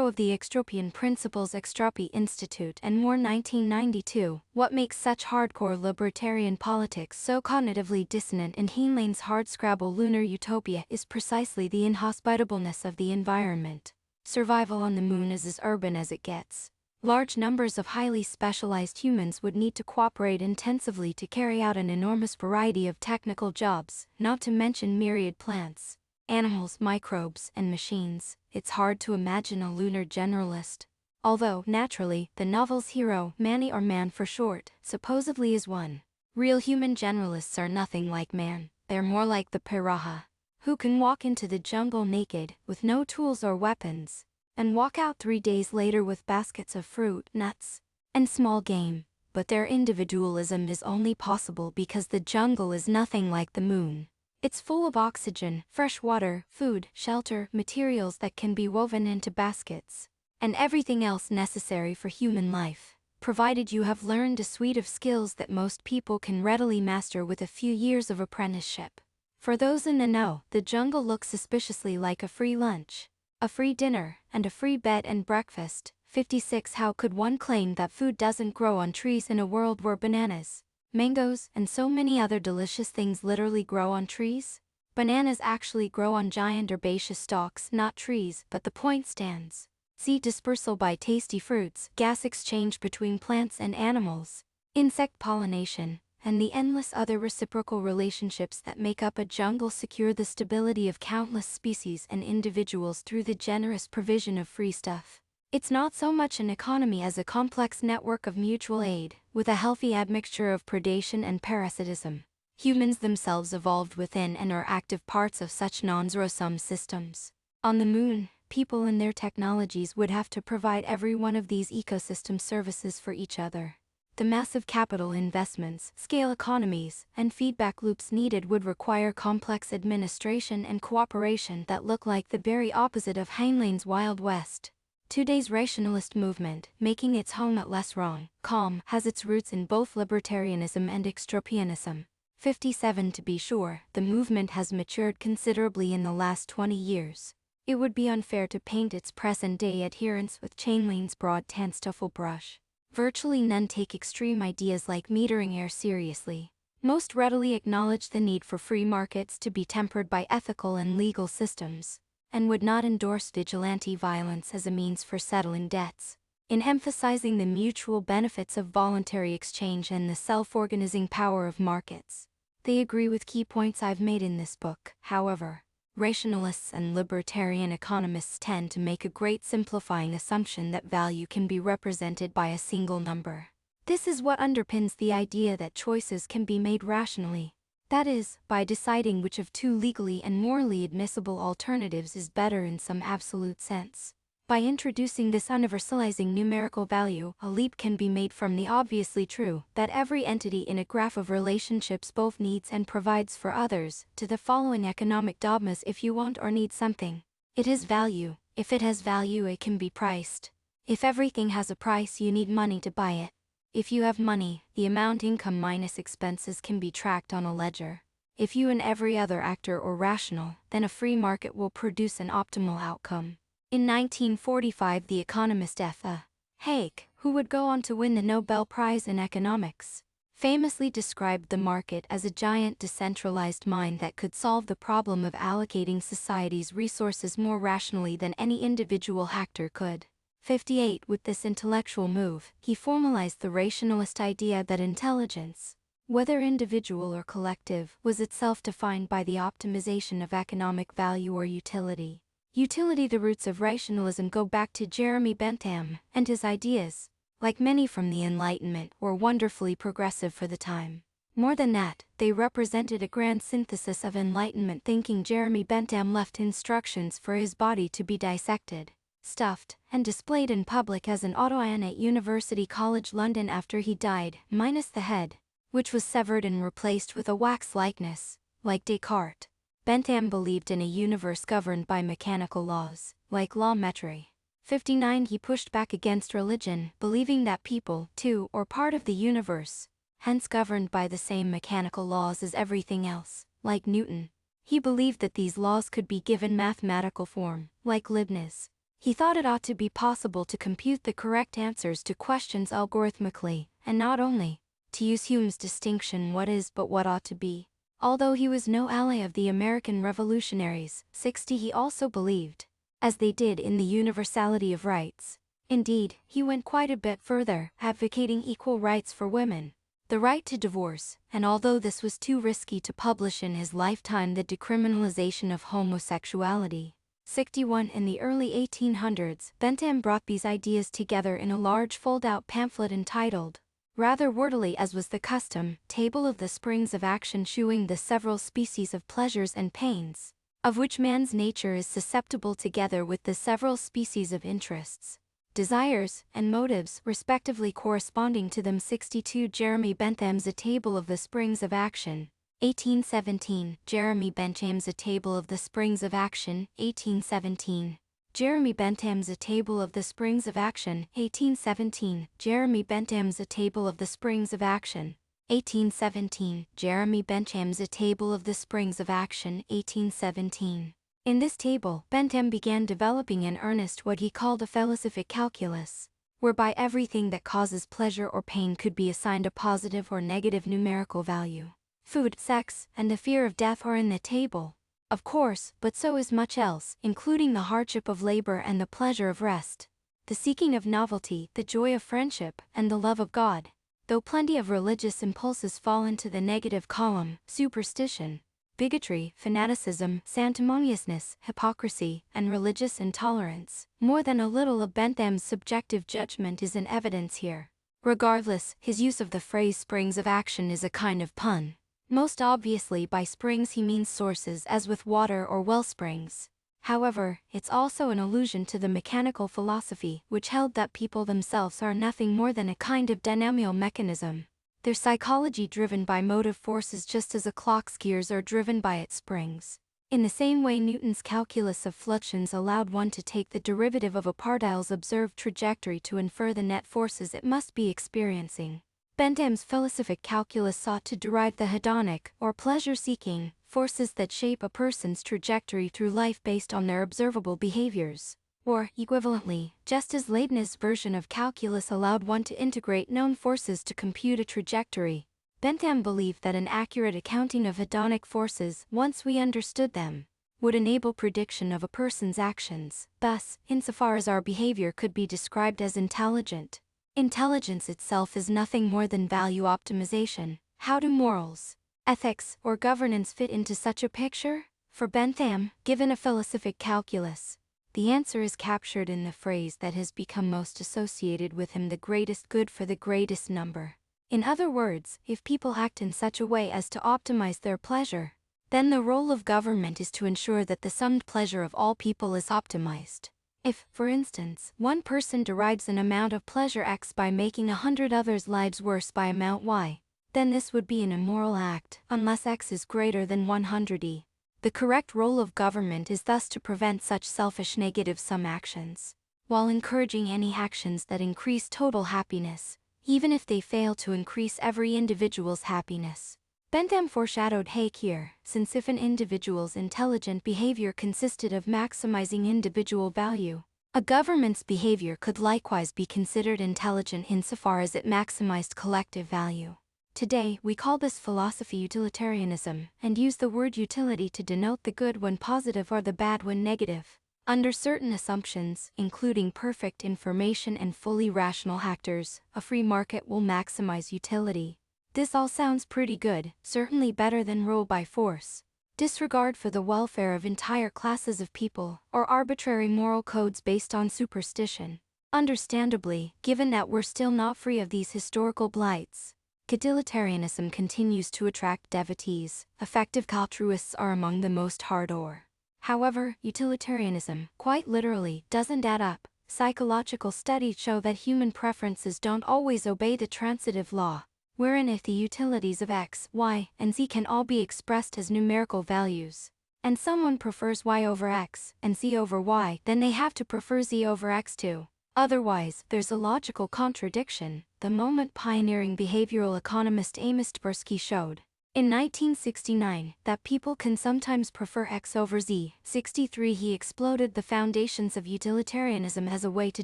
of the Extropian Principles, Extropy Institute and Moore. 1992 What makes such hardcore libertarian politics so cognitively dissonant in Heinlein's hardscrabble lunar utopia is precisely the inhospitableness of the environment. Survival on the moon is as urban as it gets. Large numbers of highly specialized humans would need to cooperate intensively to carry out an enormous variety of technical jobs, not to mention myriad plants, animals, microbes, and machines. It's hard to imagine a lunar generalist. Although, naturally, the novel's hero, Manny, or Man for short, supposedly is one. Real human generalists are nothing like man. They're more like the Piraha, who can walk into the jungle naked, with no tools or weapons, and walk out 3 days later with baskets of fruit, nuts, and small game. but their individualism is only possible because the jungle is nothing like the moon. It's full of oxygen, fresh water, food, shelter, materials that can be woven into baskets, and everything else necessary for human life, provided you have learned a suite of skills that most people can readily master with a few years of apprenticeship. For those in the know, the jungle looks suspiciously like a free lunch, a free dinner, and a free bed and breakfast. 56. How could one claim that food doesn't grow on trees in a world where bananas, mangoes, and so many other delicious things literally grow on trees? Bananas actually grow on giant herbaceous stalks, not trees, but the point stands. Seed dispersal by tasty fruits, gas exchange between plants and animals, insect pollination, and the endless other reciprocal relationships that make up a jungle secure the stability of countless species and individuals through the generous provision of free stuff. It's not so much an economy as a complex network of mutual aid, with a healthy admixture of predation and parasitism. Humans themselves evolved within and are active parts of such non-zero-sum systems. On the moon, people and their technologies would have to provide every one of these ecosystem services for each other. The massive capital investments, scale economies, and feedback loops needed would require complex administration and cooperation that look like the very opposite of Heinlein's Wild West. Today's rationalist movement, making its home at less wrong, calm, has its roots in both libertarianism and extropianism. 57. To be sure, the movement has matured considerably in the last 20 years. It would be unfair to paint its present-day adherents with Heinlein's broad Tanstoffel brush. Virtually none take extreme ideas like metering air seriously. Most readily acknowledge the need for free markets to be tempered by ethical and legal systems, and would not endorse vigilante violence as a means for settling debts. In emphasizing the mutual benefits of voluntary exchange and the self-organizing power of markets, they agree with key points I've made in this book. However, rationalists and libertarian economists tend to make a great simplifying assumption that value can be represented by a single number. This is what underpins the idea that choices can be made rationally. That is, by deciding which of two legally and morally admissible alternatives is better in some absolute sense. By introducing this universalizing numerical value, a leap can be made from the obviously true that every entity in a graph of relationships both needs and provides for others, to the following economic dogmas: if you want or need something, it has value. If it has value, it can be priced. If everything has a price, you need money to buy it. If you have money, the amount income minus expenses can be tracked on a ledger. If you and every other actor are rational, then a free market will produce an optimal outcome. In 1945, the economist F.A. Hayek, who would go on to win the Nobel Prize in Economics, famously described the market as a giant decentralized mind that could solve the problem of allocating society's resources more rationally than any individual actor could. 58. With this intellectual move, he formalized the rationalist idea that intelligence, whether individual or collective, was itself defined by the optimization of economic value or utility. Utility. The roots of rationalism go back to Jeremy Bentham, and his ideas, like many from the Enlightenment, were wonderfully progressive for the time. More than that, they represented a grand synthesis of Enlightenment thinking. Jeremy Bentham left instructions for his body to be dissected, stuffed, and displayed in public as an autoion at University College London after he died, minus the head, which was severed and replaced with a wax likeness, like Descartes. Bentham believed in a universe governed by mechanical laws, like law-metry. 59. He pushed back against religion, believing that people, too, are part of the universe, hence governed by the same mechanical laws as everything else, like Newton. He believed that these laws could be given mathematical form, like Leibniz. He thought it ought to be possible to compute the correct answers to questions algorithmically, and not only, to use Hume's distinction, what is but what ought to be. Although he was no ally of the American revolutionaries, 60, he also believed, as they did, in the universality of rights. Indeed, he went quite a bit further, advocating equal rights for women, the right to divorce, and although this was too risky to publish in his lifetime, the decriminalization of homosexuality. 61. In the early 1800s, Bentham brought these ideas together in a large fold-out pamphlet entitled, rather wordily as was the custom, Table of the Springs of Action, shewing the several species of pleasures and pains, of which man's nature is susceptible, together with the several species of interests. desires, and motives respectively corresponding to them. 62 Jeremy Bentham's A Table of the Springs of Action, 1817. Jeremy Bentham's A Table of the Springs of Action, 1817. Jeremy Bentham's A Table of the Springs of Action, 1817. Jeremy Bentham's A Table of the Springs of Action, 1817. Jeremy Bentham's A Table of the Springs of Action, 1817. In this table, Bentham began developing in earnest what he called a philosophic calculus, whereby everything that causes pleasure or pain could be assigned a positive or negative numerical value. Food, sex, and the fear of death are in the table, of course, but so is much else, including the hardship of labor and the pleasure of rest, the seeking of novelty, the joy of friendship, and the love of God. Though plenty of religious impulses fall into the negative column, superstition, bigotry, fanaticism, sanctimoniousness, hypocrisy, and religious intolerance, more than a little of Bentham's subjective judgment is in evidence here. Regardless, his use of the phrase springs of action is a kind of pun. Most obviously by springs he means sources, as with water or well springs. However, it's also an allusion to the mechanical philosophy which held that people themselves are nothing more than a kind of dynamical mechanism, their psychology driven by motive forces just as a clock's gears are driven by its springs. In the same way Newton's calculus of fluxions allowed one to take the derivative of a partile's observed trajectory to infer the net forces it must be experiencing, Bentham's philosophic calculus sought to derive the hedonic, or pleasure-seeking, forces that shape a person's trajectory through life based on their observable behaviors. Or, equivalently, just as Leibniz's version of calculus allowed one to integrate known forces to compute a trajectory, Bentham believed that an accurate accounting of hedonic forces, once we understood them, would enable prediction of a person's actions. Thus, insofar as our behavior could be described as intelligent, intelligence itself is nothing more than value optimization. How do morals, ethics, or governance fit into such a picture? For Bentham, given a philosophic calculus, the answer is captured in the phrase that has become most associated with him: the greatest good for the greatest number. In other words, if people act in such a way as to optimize their pleasure, then the role of government is to ensure that the summed pleasure of all people is optimized. If, for instance, one person derives an amount of pleasure X by making 100 others' lives worse by amount Y, then this would be an immoral act, unless X is greater than 100E. The correct role of government is thus to prevent such selfish negative-sum actions, while encouraging any actions that increase total happiness, even if they fail to increase every individual's happiness. Bentham foreshadowed Hayek here, since if an individual's intelligent behavior consisted of maximizing individual value, a government's behavior could likewise be considered intelligent insofar as it maximized collective value. Today, we call this philosophy utilitarianism, and use the word utility to denote the good when positive or the bad when negative. Under certain assumptions, including perfect information and fully rational actors, a free market will maximize utility. This all sounds pretty good, certainly better than rule by force, disregard for the welfare of entire classes of people, or arbitrary moral codes based on superstition. Understandably, given that we're still not free of these historical blights, utilitarianism continues to attract devotees. Effective altruists are among the most hardcore. However, utilitarianism, quite literally, doesn't add up. Psychological studies show that human preferences don't always obey the transitive law, wherein if the utilities of X, Y, and Z can all be expressed as numerical values, and someone prefers Y over X and Z over Y, then they have to prefer Z over X too. Otherwise, there's a logical contradiction, the moment pioneering behavioral economist Amos Tversky showed, in 1969, that people can sometimes prefer X over Z. 63 He exploded the foundations of utilitarianism as a way to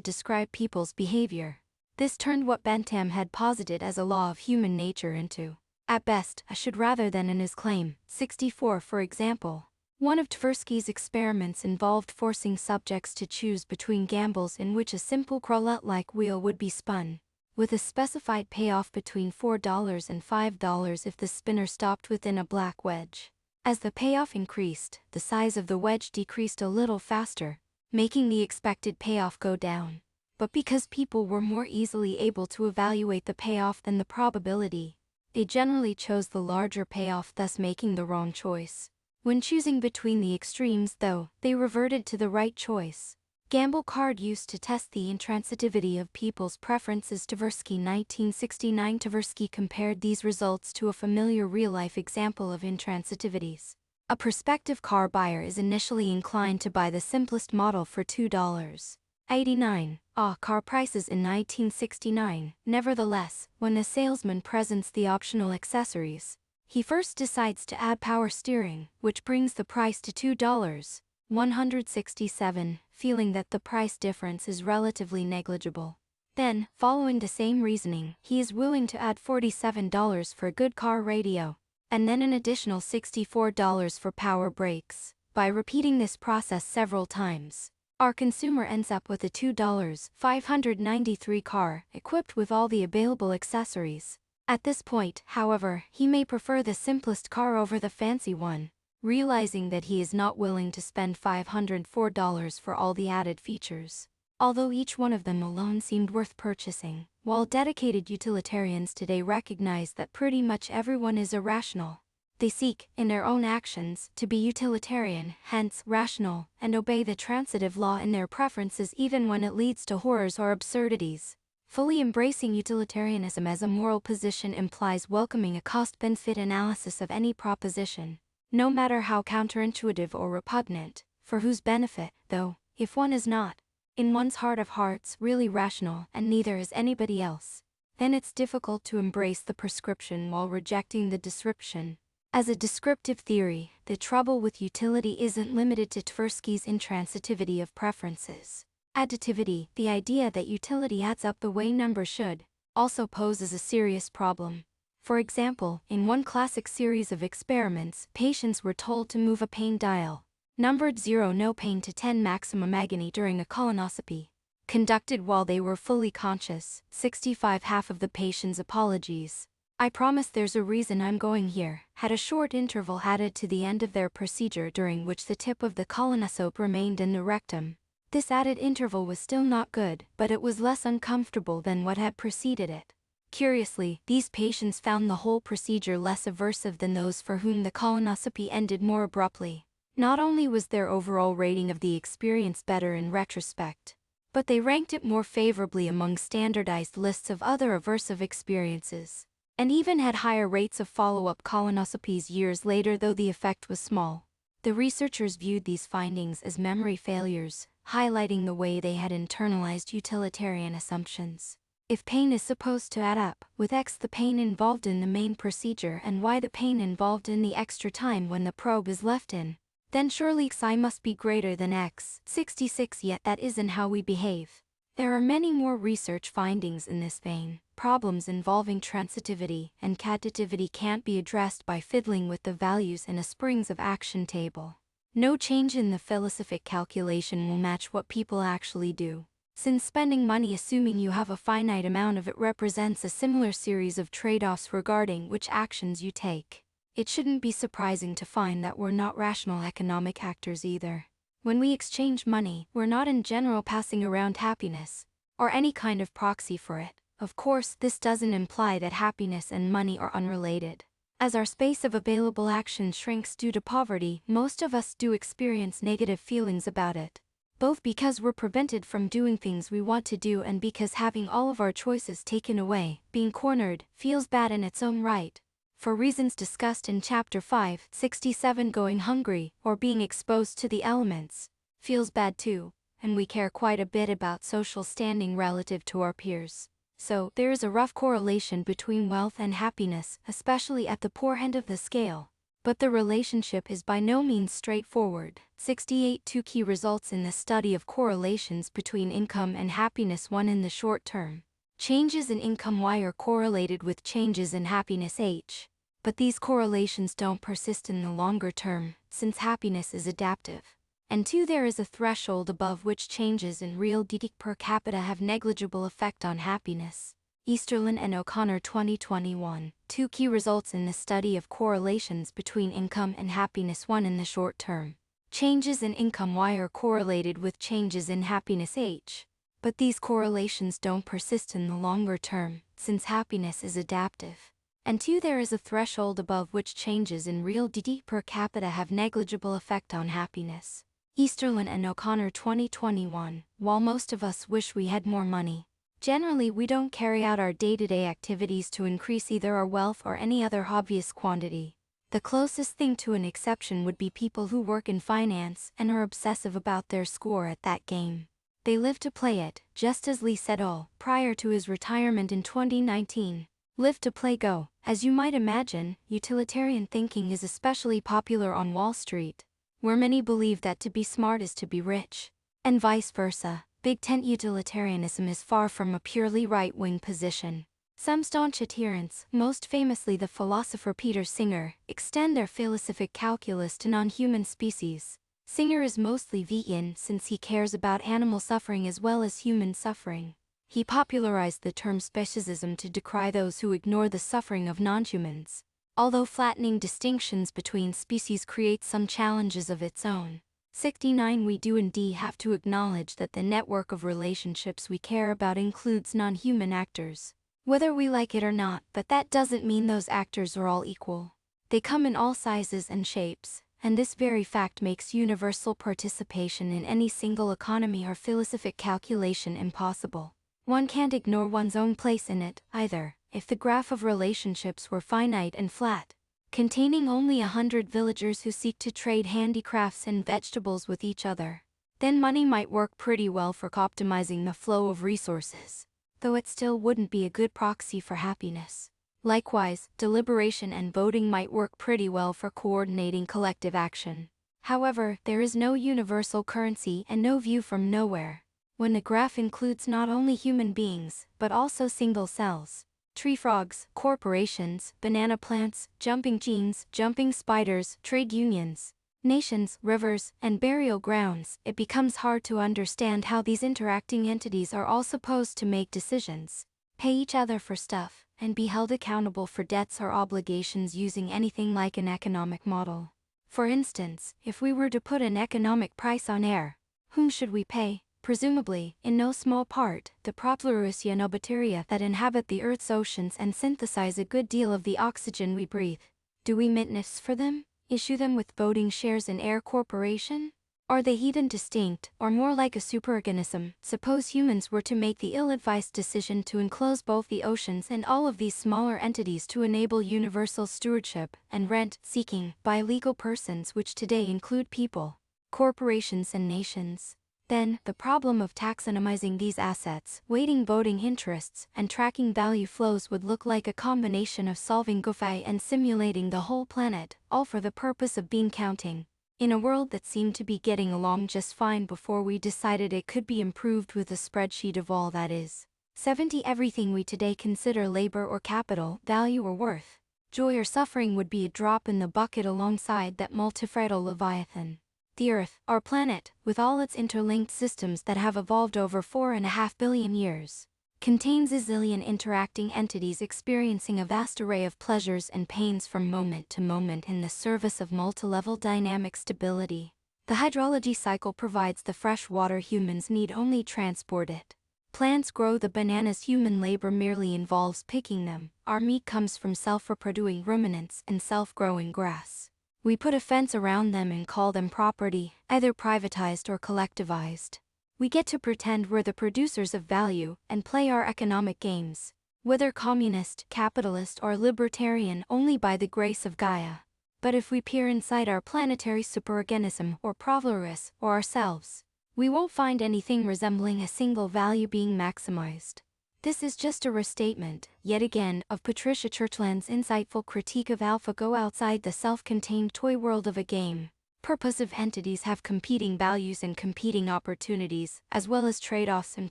describe people's behavior. This turned what Bentham had posited as a law of human nature into, at best, a should rather than in his claim. 64 For example, one of Tversky's experiments involved forcing subjects to choose between gambles in which a simple roulette-like wheel would be spun, with a specified payoff between $4 and $5 if the spinner stopped within a black wedge. As the payoff increased, the size of the wedge decreased a little faster, making the expected payoff go down. But because people were more easily able to evaluate the payoff than the probability, they generally chose the larger payoff, thus making the wrong choice. When choosing between the extremes, though, they reverted to the right choice. Gamble card used to test the intransitivity of people's preferences. Tversky 1969. Tversky compared these results to a familiar real-life example of intransitivities. A prospective car buyer is initially inclined to buy the simplest model for $2.89. Car prices in 1969. Nevertheless, when the salesman presents the optional accessories, he first decides to add power steering, which brings the price to $2.167, feeling that the price difference is relatively negligible. Then, following the same reasoning, he is willing to add $47 for a good car radio, and then an additional $64 for power brakes. By repeating this process several times, our consumer ends up with a $2.593 car, equipped with all the available accessories. At this point, however, he may prefer the simplest car over the fancy one, realizing that he is not willing to spend $504 for all the added features. Although each one of them alone seemed worth purchasing, while dedicated utilitarians today recognize that pretty much everyone is irrational. They seek, in their own actions, to be utilitarian, hence rational, and obey the transitive law in their preferences even when it leads to horrors or absurdities. Fully embracing utilitarianism as a moral position implies welcoming a cost-benefit analysis of any proposition, no matter how counterintuitive or repugnant, for whose benefit, though, if one is not, in one's heart of hearts, really rational, and neither is anybody else, then it's difficult to embrace the prescription while rejecting the description. As a descriptive theory, the trouble with utility isn't limited to Tversky's intransitivity of preferences. Additivity, the idea that utility adds up the way numbers should, also poses a serious problem. For example, in one classic series of experiments, patients were told to move a pain dial, numbered 0 no pain to 10 maximum agony during a colonoscopy, conducted while they were fully conscious. 65 Half of the patient's apologies, "I promise there's a reason I'm going here," had a short interval added to the end of their procedure during which the tip of the colonoscope remained in the rectum. This added interval was still not good, but it was less uncomfortable than what had preceded it. Curiously, these patients found the whole procedure less aversive than those for whom the colonoscopy ended more abruptly. Not only was their overall rating of the experience better in retrospect, but they ranked it more favorably among standardized lists of other aversive experiences, and even had higher rates of follow-up colonoscopies years later, though the effect was small. The researchers viewed these findings as memory failures, highlighting the way they had internalized utilitarian assumptions. If pain is supposed to add up, with X the pain involved in the main procedure and Y the pain involved in the extra time when the probe is left in, then surely Xi must be greater than X. 66 Yet that isn't how we behave. There are many more research findings in this vein. Problems involving transitivity and cadditivity can't be addressed by fiddling with the values in a springs of action table. No change in the philosophic calculation will match what people actually do, since spending money assuming you have a finite amount of it represents a similar series of trade-offs regarding which actions you take. It shouldn't be surprising to find that we're not rational economic actors either. When we exchange money, we're not in general passing around happiness, or any kind of proxy for it. Of course, this doesn't imply that happiness and money are unrelated. As our space of available action shrinks due to poverty, most of us do experience negative feelings about it, both because we're prevented from doing things we want to do and because having all of our choices taken away, being cornered, feels bad in its own right. For reasons discussed in Chapter 5, 67, going hungry, or being exposed to the elements, feels bad too, and we care quite a bit about social standing relative to our peers. So, there is a rough correlation between wealth and happiness, especially at the poor end of the scale. But the relationship is by no means straightforward. 68 Two key results in the study of correlations between income and happiness. 1. In the short term, changes in income Y are correlated with changes in happiness H. But these correlations don't persist in the longer term, since happiness is adaptive. And 2. There is a threshold above which changes in real GDP per capita have negligible effect on happiness. Easterlin and O'Connor 2021. Two key results in the study of correlations between income and happiness. 1. In the short term, changes in income Y are correlated with changes in happiness H. But these correlations don't persist in the longer term, since happiness is adaptive. And 2. There is a threshold above which changes in real GDP per capita have negligible effect on happiness. Easterlin and O'Connor 2021. While most of us wish we had more money, generally we don't carry out our day-to-day activities to increase either our wealth or any other obvious quantity. The closest thing to an exception would be people who work in finance and are obsessive about their score at that game. They live to play it, just as Lee said prior to his retirement in 2019. Live to play go. As you might imagine, utilitarian thinking is especially popular on Wall Street, where many believe that to be smart is to be rich, and vice versa. Big tent utilitarianism is far from a purely right-wing position. Some staunch adherents, most famously the philosopher Peter Singer, extend their philosophic calculus to non-human species. Singer is mostly vegan since he cares about animal suffering as well as human suffering. He popularized the term speciesism to decry those who ignore the suffering of non-humans. Although flattening distinctions between species creates some challenges of its own. 69 We do indeed have to acknowledge that the network of relationships we care about includes non-human actors, whether we like it or not, but that doesn't mean those actors are all equal. They come in all sizes and shapes, and this very fact makes universal participation in any single economy or philosophic calculation impossible. One can't ignore one's own place in it, either. If the graph of relationships were finite and flat, containing only 100 villagers who seek to trade handicrafts and vegetables with each other, then money might work pretty well for optimizing the flow of resources, though it still wouldn't be a good proxy for happiness. Likewise, deliberation and voting might work pretty well for coordinating collective action. However, there is no universal currency and no view from nowhere. When the graph includes not only human beings, but also single cells, tree frogs, corporations, banana plants, jumping jeans, jumping spiders, trade unions, nations, rivers, and burial grounds, it becomes hard to understand how these interacting entities are all supposed to make decisions, pay each other for stuff, and be held accountable for debts or obligations using anything like an economic model. For instance, if we were to put an economic price on air, whom should we pay? Presumably, in no small part, the Proplurusyanobacteria that inhabit the Earth's oceans and synthesize a good deal of the oxygen we breathe. Do we mint gifts for them? Issue them with voting shares in Air Corporation? Are they heathen distinct, or more like a superorganism? Suppose humans were to make the ill-advised decision to enclose both the oceans and all of these smaller entities to enable universal stewardship and rent-seeking by legal persons which today include people, corporations and nations. Then, the problem of taxonomizing these assets, weighting voting interests, and tracking value flows would look like a combination of solving GOFAI and simulating the whole planet, all for the purpose of bean counting. In a world that seemed to be getting along just fine before we decided it could be improved with a spreadsheet of all that is 70 everything we today consider labor or capital, value or worth, joy or suffering would be a drop in the bucket alongside that multifidal leviathan. The Earth, our planet, with all its interlinked systems that have evolved over 4.5 billion years, contains a zillion interacting entities experiencing a vast array of pleasures and pains from moment to moment in the service of multilevel dynamic stability. The hydrology cycle provides the fresh water humans need only transport it. Plants grow the bananas, human labor merely involves picking them. Our meat comes from self-reproducing ruminants and self-growing grass. We put a fence around them and call them property, either privatized or collectivized. We get to pretend we're the producers of value and play our economic games, whether communist, capitalist, or libertarian, only by the grace of Gaia. But if we peer inside our planetary superorganism or Proplurus or ourselves, we won't find anything resembling a single value being maximized. This is just a restatement, yet again, of Patricia Churchland's insightful critique of AlphaGo outside the self-contained toy world of a game. Purposive entities have competing values and competing opportunities, as well as trade-offs and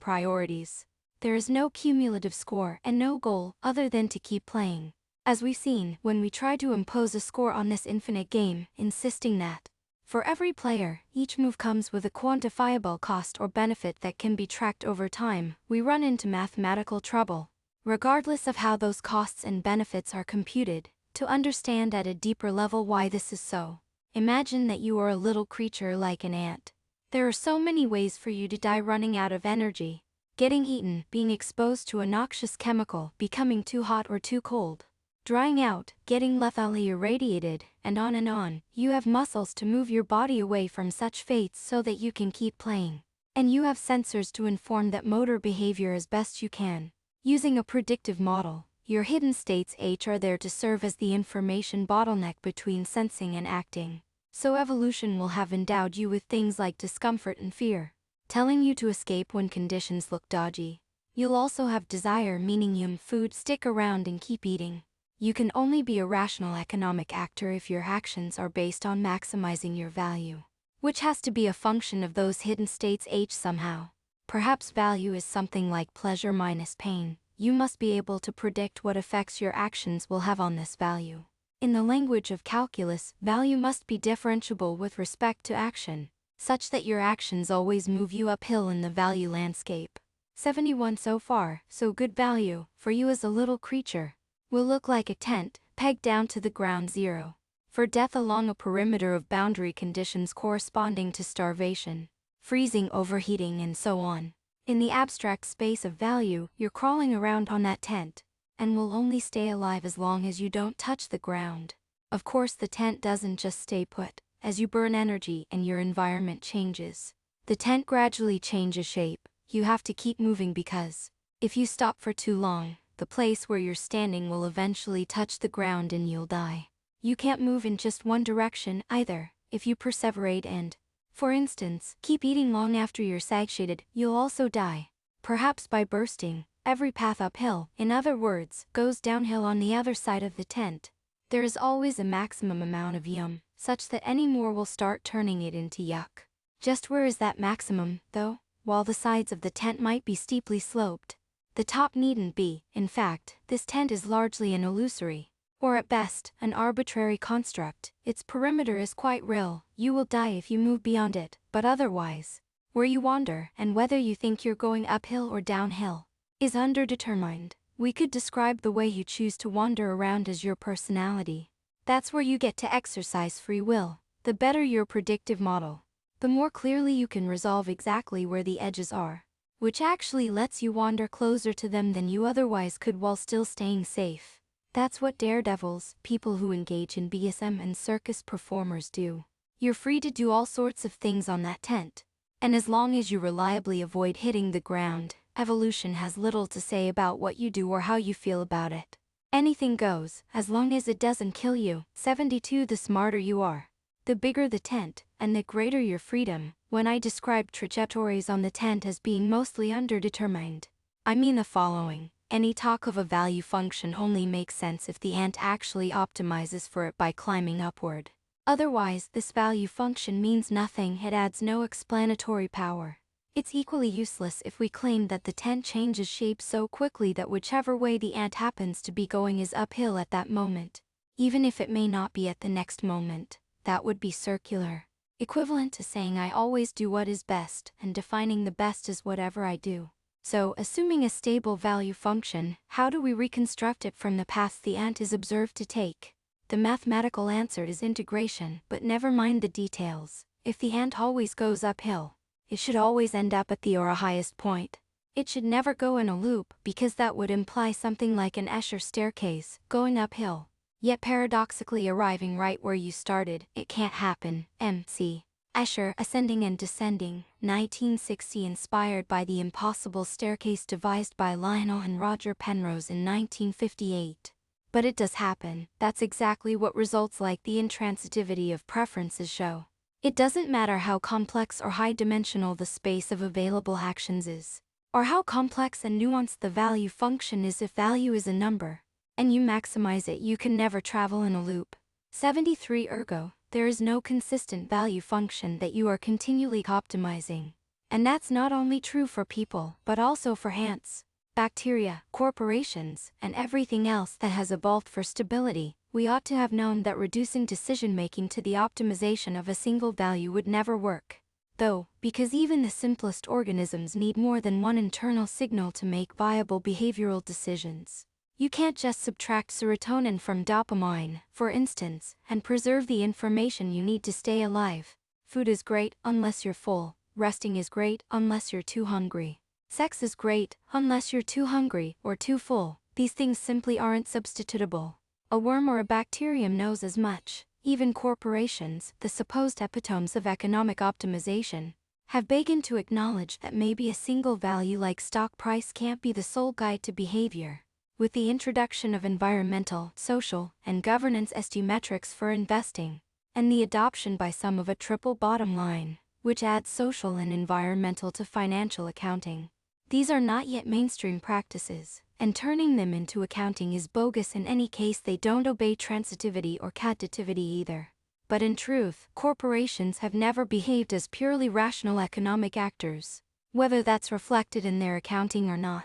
priorities. There is no cumulative score and no goal other than to keep playing. As we've seen when we try to impose a score on this infinite game, insisting that for every player, each move comes with a quantifiable cost or benefit that can be tracked over time, we run into mathematical trouble. Regardless of how those costs and benefits are computed, to understand at a deeper level why this is so, imagine that you are a little creature like an ant. There are so many ways for you to die: running out of energy, getting eaten, being exposed to a noxious chemical, becoming too hot or too cold. drying out, getting lethally irradiated, and on and on. You have muscles to move your body away from such fates so that you can keep playing. And you have sensors to inform that motor behavior as best you can. Using a predictive model, your hidden states H are there to serve as the information bottleneck between sensing and acting. So evolution will have endowed you with things like discomfort and fear, telling you to escape when conditions look dodgy. You'll also have desire, meaning food, stick around and keep eating. You can only be a rational economic actor if your actions are based on maximizing your value, which has to be a function of those hidden states H somehow. Perhaps value is something like pleasure minus pain. You must be able to predict what effects your actions will have on this value. In the language of calculus, value must be differentiable with respect to action, such that your actions always move you uphill in the value landscape. 71 so far, so good. Value, for you as a little creature, will look like a tent, pegged down to the ground zero. For death along a perimeter of boundary conditions corresponding to starvation, freezing, overheating, and so on. In the abstract space of value, you're crawling around on that tent, and will only stay alive as long as you don't touch the ground. Of course, the tent doesn't just stay put. As you burn energy and your environment changes, the tent gradually changes shape. You have to keep moving because, if you stop for too long, the place where you're standing will eventually touch the ground and you'll die. You can't move in just one direction either. If you perseverate and, for instance, keep eating long after you're satiated, you'll also die. Perhaps by bursting. Every path uphill, in other words, goes downhill on the other side of the tent. There is always a maximum amount of yum, such that any more will start turning it into yuck. Just where is that maximum, though? While the sides of the tent might be steeply sloped, the top needn't be. In fact, this tent is largely an illusory, or at best, an arbitrary construct. Its perimeter is quite real. You will die if you move beyond it, but otherwise, where you wander, and whether you think you're going uphill or downhill, is underdetermined. We could describe the way you choose to wander around as your personality. That's where you get to exercise free will. The better your predictive model, the more clearly you can resolve exactly where the edges are, which actually lets you wander closer to them than you otherwise could while still staying safe. That's what daredevils, people who engage in BSM, and circus performers do. You're free to do all sorts of things on that tent, and as long as you reliably avoid hitting the ground, evolution has little to say about what you do or how you feel about it. Anything goes, as long as it doesn't kill you. 72 The smarter you are, the bigger the tent, and the greater your freedom. When I describe trajectories on the tent as being mostly underdetermined, I mean the following. Any talk of a value function only makes sense if the ant actually optimizes for it by climbing upward. Otherwise, this value function means nothing. It adds no explanatory power. It's equally useless if we claim that the tent changes shape so quickly that whichever way the ant happens to be going is uphill at that moment, even if it may not be at the next moment. That would be circular, equivalent to saying I always do what is best, and defining the best as whatever I do. So, assuming a stable value function, how do we reconstruct it from the paths the ant is observed to take? The mathematical answer is integration, but never mind the details. If the ant always goes uphill, it should always end up at the or highest point. It should never go in a loop, because that would imply something like an Escher staircase, going uphill, yet paradoxically arriving right where you started. It can't happen. M.C. Escher, Ascending and Descending, 1960, inspired by the impossible staircase devised by Lionel and Roger Penrose in 1958. But it does happen. That's exactly what results like the intransitivity of preferences show. It doesn't matter how complex or high-dimensional the space of available actions is, or how complex and nuanced the value function is. If value is a number, and you maximize it, you can never travel in a loop. 73 Ergo, there is no consistent value function that you are continually optimizing. And that's not only true for people, but also for ants, bacteria, corporations, and everything else that has evolved for stability. We ought to have known that reducing decision-making to the optimization of a single value would never work. Though, because even the simplest organisms need more than one internal signal to make viable behavioral decisions. You can't just subtract serotonin from dopamine, for instance, and preserve the information you need to stay alive. Food is great unless you're full. Resting is great unless you're too hungry. Sex is great unless you're too hungry or too full. These things simply aren't substitutable. A worm or a bacterium knows as much. Even corporations, the supposed epitomes of economic optimization, have begun to acknowledge that maybe a single value like stock price can't be the sole guide to behavior. With the introduction of environmental, social, and governance ESG metrics for investing, and the adoption by some of a triple bottom line, which adds social and environmental to financial accounting, these are not yet mainstream practices, and turning them into accounting is bogus. In any case, they don't obey transitivity or cadditivity either. But in truth, corporations have never behaved as purely rational economic actors, whether that's reflected in their accounting or not.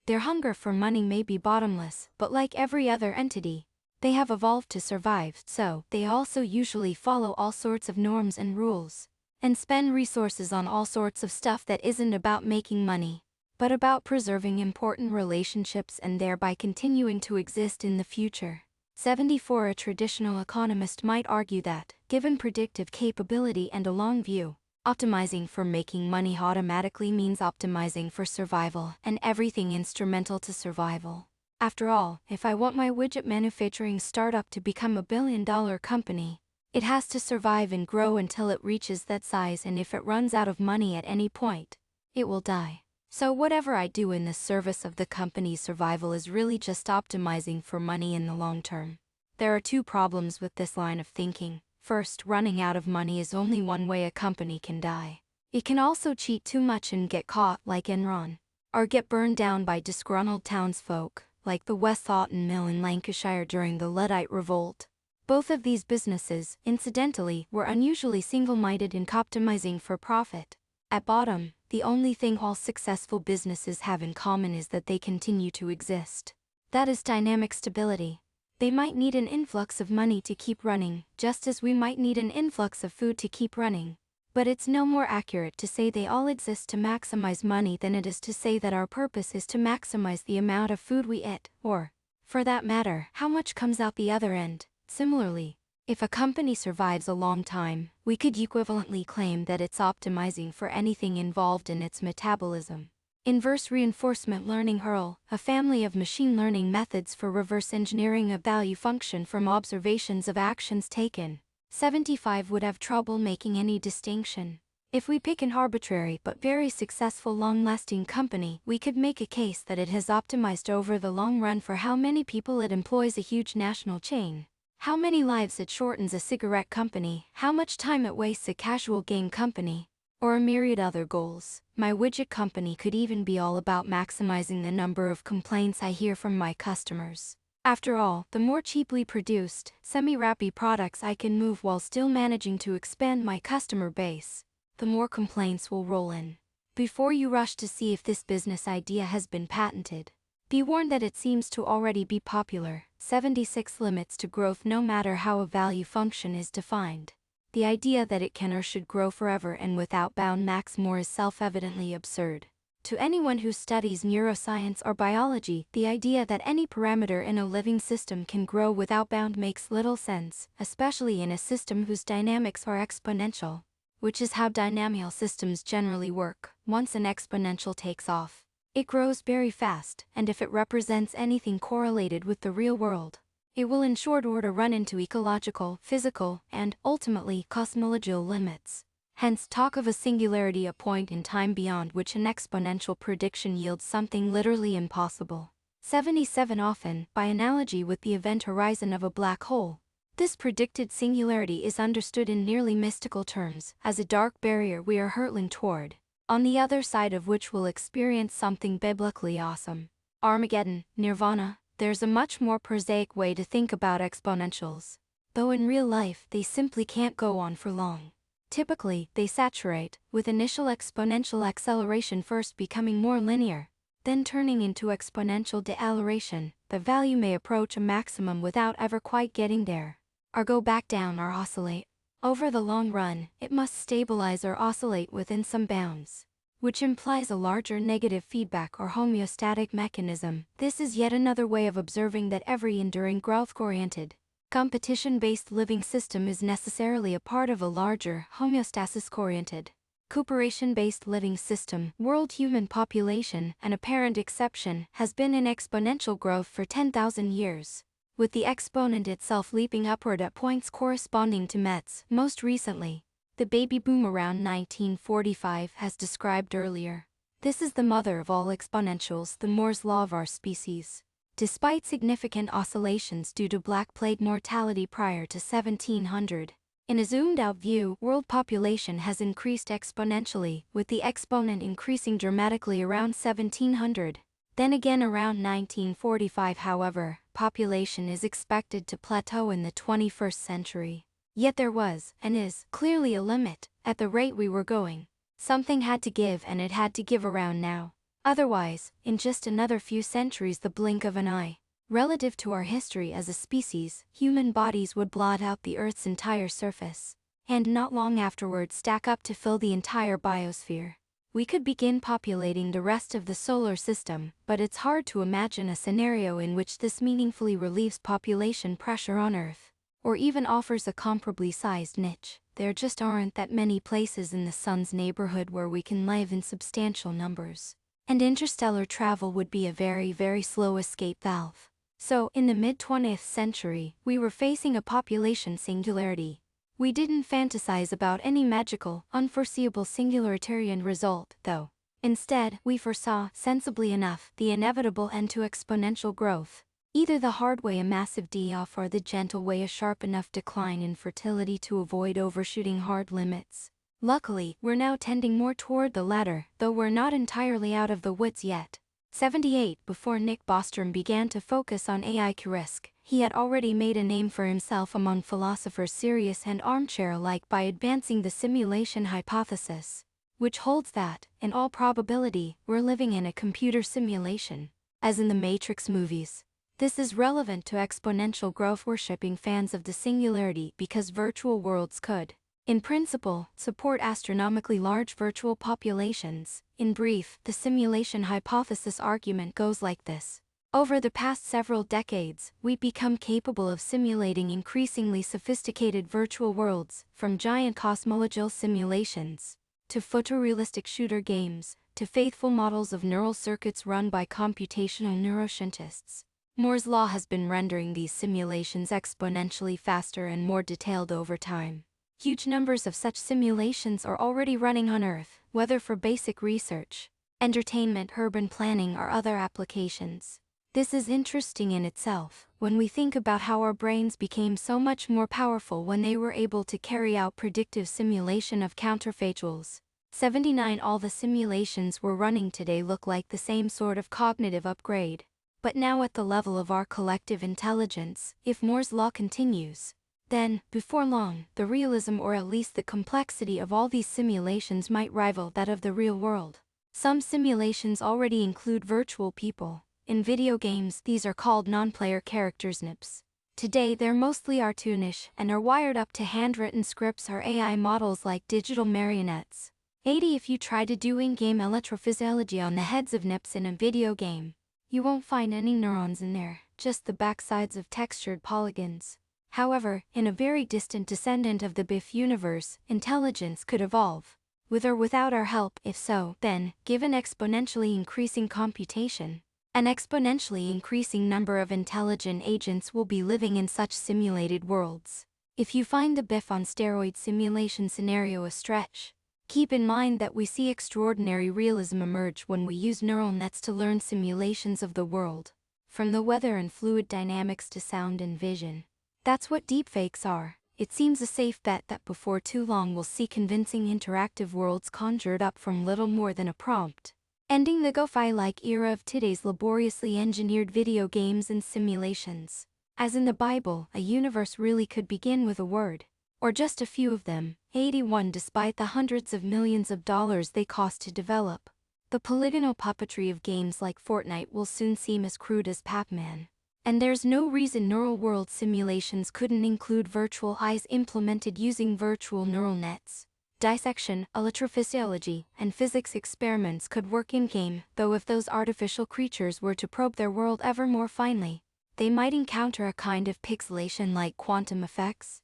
Their hunger for money may be bottomless, but like every other entity, they have evolved to survive, so they also usually follow all sorts of norms and rules, and spend resources on all sorts of stuff that isn't about making money, but about preserving important relationships and thereby continuing to exist in the future. 74. A traditional economist might argue that, given predictive capability and a long view, optimizing for making money automatically means optimizing for survival and everything instrumental to survival. After all, if I want my widget manufacturing startup to become a billion-dollar company, it has to survive and grow until it reaches that size, and if it runs out of money at any point, it will die. So whatever I do in the service of the company's survival is really just optimizing for money in the long term. There are two problems with this line of thinking. First, running out of money is only one way a company can die. It can also cheat too much and get caught, like Enron, or get burned down by disgruntled townsfolk, like the Westhoughton Mill in Lancashire during the Luddite Revolt. Both of these businesses, incidentally, were unusually single-minded in optimizing for profit. At bottom, the only thing all successful businesses have in common is that they continue to exist. That is dynamic stability. They might need an influx of money to keep running, just as we might need an influx of food to keep running. But it's no more accurate to say they all exist to maximize money than it is to say that our purpose is to maximize the amount of food we eat, or, for that matter, how much comes out the other end. Similarly, if a company survives a long time, we could equivalently claim that it's optimizing for anything involved in its metabolism. Inverse reinforcement learning (RL), a family of machine learning methods for reverse engineering a value function from observations of actions taken. 75 would have trouble making any distinction. If we pick an arbitrary but very successful long-lasting company, we could make a case that it has optimized over the long run for how many people it employs, a huge national chain, how many lives it shortens, a cigarette company, how much time it wastes, a casual game company, or a myriad other goals. My widget company could even be all about maximizing the number of complaints I hear from my customers. After all, the more cheaply produced, semi-wrappy products I can move while still managing to expand my customer base, the more complaints will roll in. Before you rush to see if this business idea has been patented, be warned that it seems to already be popular. 76 Limits to growth. No matter how a value function is defined, the idea that it can or should grow forever and without bound max more is self-evidently absurd. To anyone who studies neuroscience or biology, the idea that any parameter in a living system can grow without bound makes little sense, especially in a system whose dynamics are exponential, which is how dynamical systems generally work. Once an exponential takes off, it grows very fast, and if it represents anything correlated with the real world, it will in short order run into ecological, physical, and, ultimately, cosmological limits. Hence talk of a singularity, a point in time beyond which an exponential prediction yields something literally impossible. 77 Often, by analogy with the event horizon of a black hole, this predicted singularity is understood in nearly mystical terms, as a dark barrier we are hurtling toward, on the other side of which we'll experience something biblically awesome. Armageddon, Nirvana. There's a much more prosaic way to think about exponentials, though in real life they simply can't go on for long. Typically, they saturate, with initial exponential acceleration first becoming more linear, then turning into exponential deceleration. The value may approach a maximum without ever quite getting there, or go back down or oscillate. Over the long run, it must stabilize or oscillate within some bounds, which implies a larger negative feedback or homeostatic mechanism. This is yet another way of observing that every enduring growth-oriented, competition-based living system is necessarily a part of a larger, homeostasis-oriented, cooperation-based living system. World human population, an apparent exception, has been in exponential growth for 10,000 years. with the exponent itself leaping upward at points corresponding to METs. Most recently, the baby boom around 1945 as described earlier. This is the mother of all exponentials, the Moore's law of our species. Despite significant oscillations due to Black Plague mortality prior to 1700, in a zoomed-out view, world population has increased exponentially, with the exponent increasing dramatically around 1700. Then again around 1945, however, population is expected to plateau in the 21st century. Yet there was, and is, clearly a limit. At the rate we were going, something had to give, and it had to give around now. Otherwise, in just another few centuries, the blink of an eye, relative to our history as a species, human bodies would blot out the Earth's entire surface, and not long afterwards stack up to fill the entire biosphere. We could begin populating the rest of the solar system, but it's hard to imagine a scenario in which this meaningfully relieves population pressure on Earth, or even offers a comparably sized niche. There just aren't that many places in the sun's neighborhood where we can live in substantial numbers, and interstellar travel would be a very, very slow escape valve. So, in the mid-20th century, we were facing a population singularity. We didn't fantasize about any magical, unforeseeable singularitarian result, though. Instead, we foresaw, sensibly enough, the inevitable end to exponential growth. Either the hard way, a massive die-off, or the gentle way, a sharp enough decline in fertility to avoid overshooting hard limits. Luckily, we're now tending more toward the latter, though we're not entirely out of the woods yet. 78 Before Nick Bostrom began to focus on AI risk, he had already made a name for himself among philosophers serious and armchair alike by advancing the simulation hypothesis, which holds that, in all probability, we're living in a computer simulation, as in the Matrix movies. This is relevant to exponential growth worshipping fans of the singularity because virtual worlds could, in principle, support astronomically large virtual populations. In brief, the simulation hypothesis argument goes like this. Over the past several decades, we've become capable of simulating increasingly sophisticated virtual worlds, from giant cosmological simulations, to photorealistic shooter games, to faithful models of neural circuits run by computational neuroscientists. Moore's law has been rendering these simulations exponentially faster and more detailed over time. Huge numbers of such simulations are already running on Earth, whether for basic research, entertainment, urban planning, or other applications. This is interesting in itself, when we think about how our brains became so much more powerful when they were able to carry out predictive simulation of counterfactuals. 79 All the simulations we're running today look like the same sort of cognitive upgrade, but now at the level of our collective intelligence. If Moore's law continues, then, before long, the realism, or at least the complexity, of all these simulations might rival that of the real world. Some simulations already include virtual people. In video games, these are called non-player characters (NPCs). Today they're mostly cartoonish and are wired up to handwritten scripts or AI models like digital marionettes. 80 If you try to do in-game electrophysiology on the heads of NPCs in a video game, you won't find any neurons in there, just the backsides of textured polygons. However, in a very distant descendant of the BIF universe, intelligence could evolve, with or without our help. If so, then, given exponentially increasing computation, an exponentially increasing number of intelligent agents will be living in such simulated worlds. If you find the BIF on steroid simulation scenario a stretch, keep in mind that we see extraordinary realism emerge when we use neural nets to learn simulations of the world, from the weather and fluid dynamics to sound and vision. That's what deepfakes are. It seems a safe bet that before too long we'll see convincing interactive worlds conjured up from little more than a prompt, ending the GoFi-like era of today's laboriously engineered video games and simulations. As in the Bible, a universe really could begin with a word, or just a few of them. 81 Despite the hundreds of millions of dollars they cost to develop, the polygonal puppetry of games like Fortnite will soon seem as crude as Pac-Man. And there's no reason neural world simulations couldn't include virtual eyes implemented using virtual neural nets. Dissection, electrophysiology, and physics experiments could work in-game, though if those artificial creatures were to probe their world ever more finely, they might encounter a kind of pixelation like quantum effects.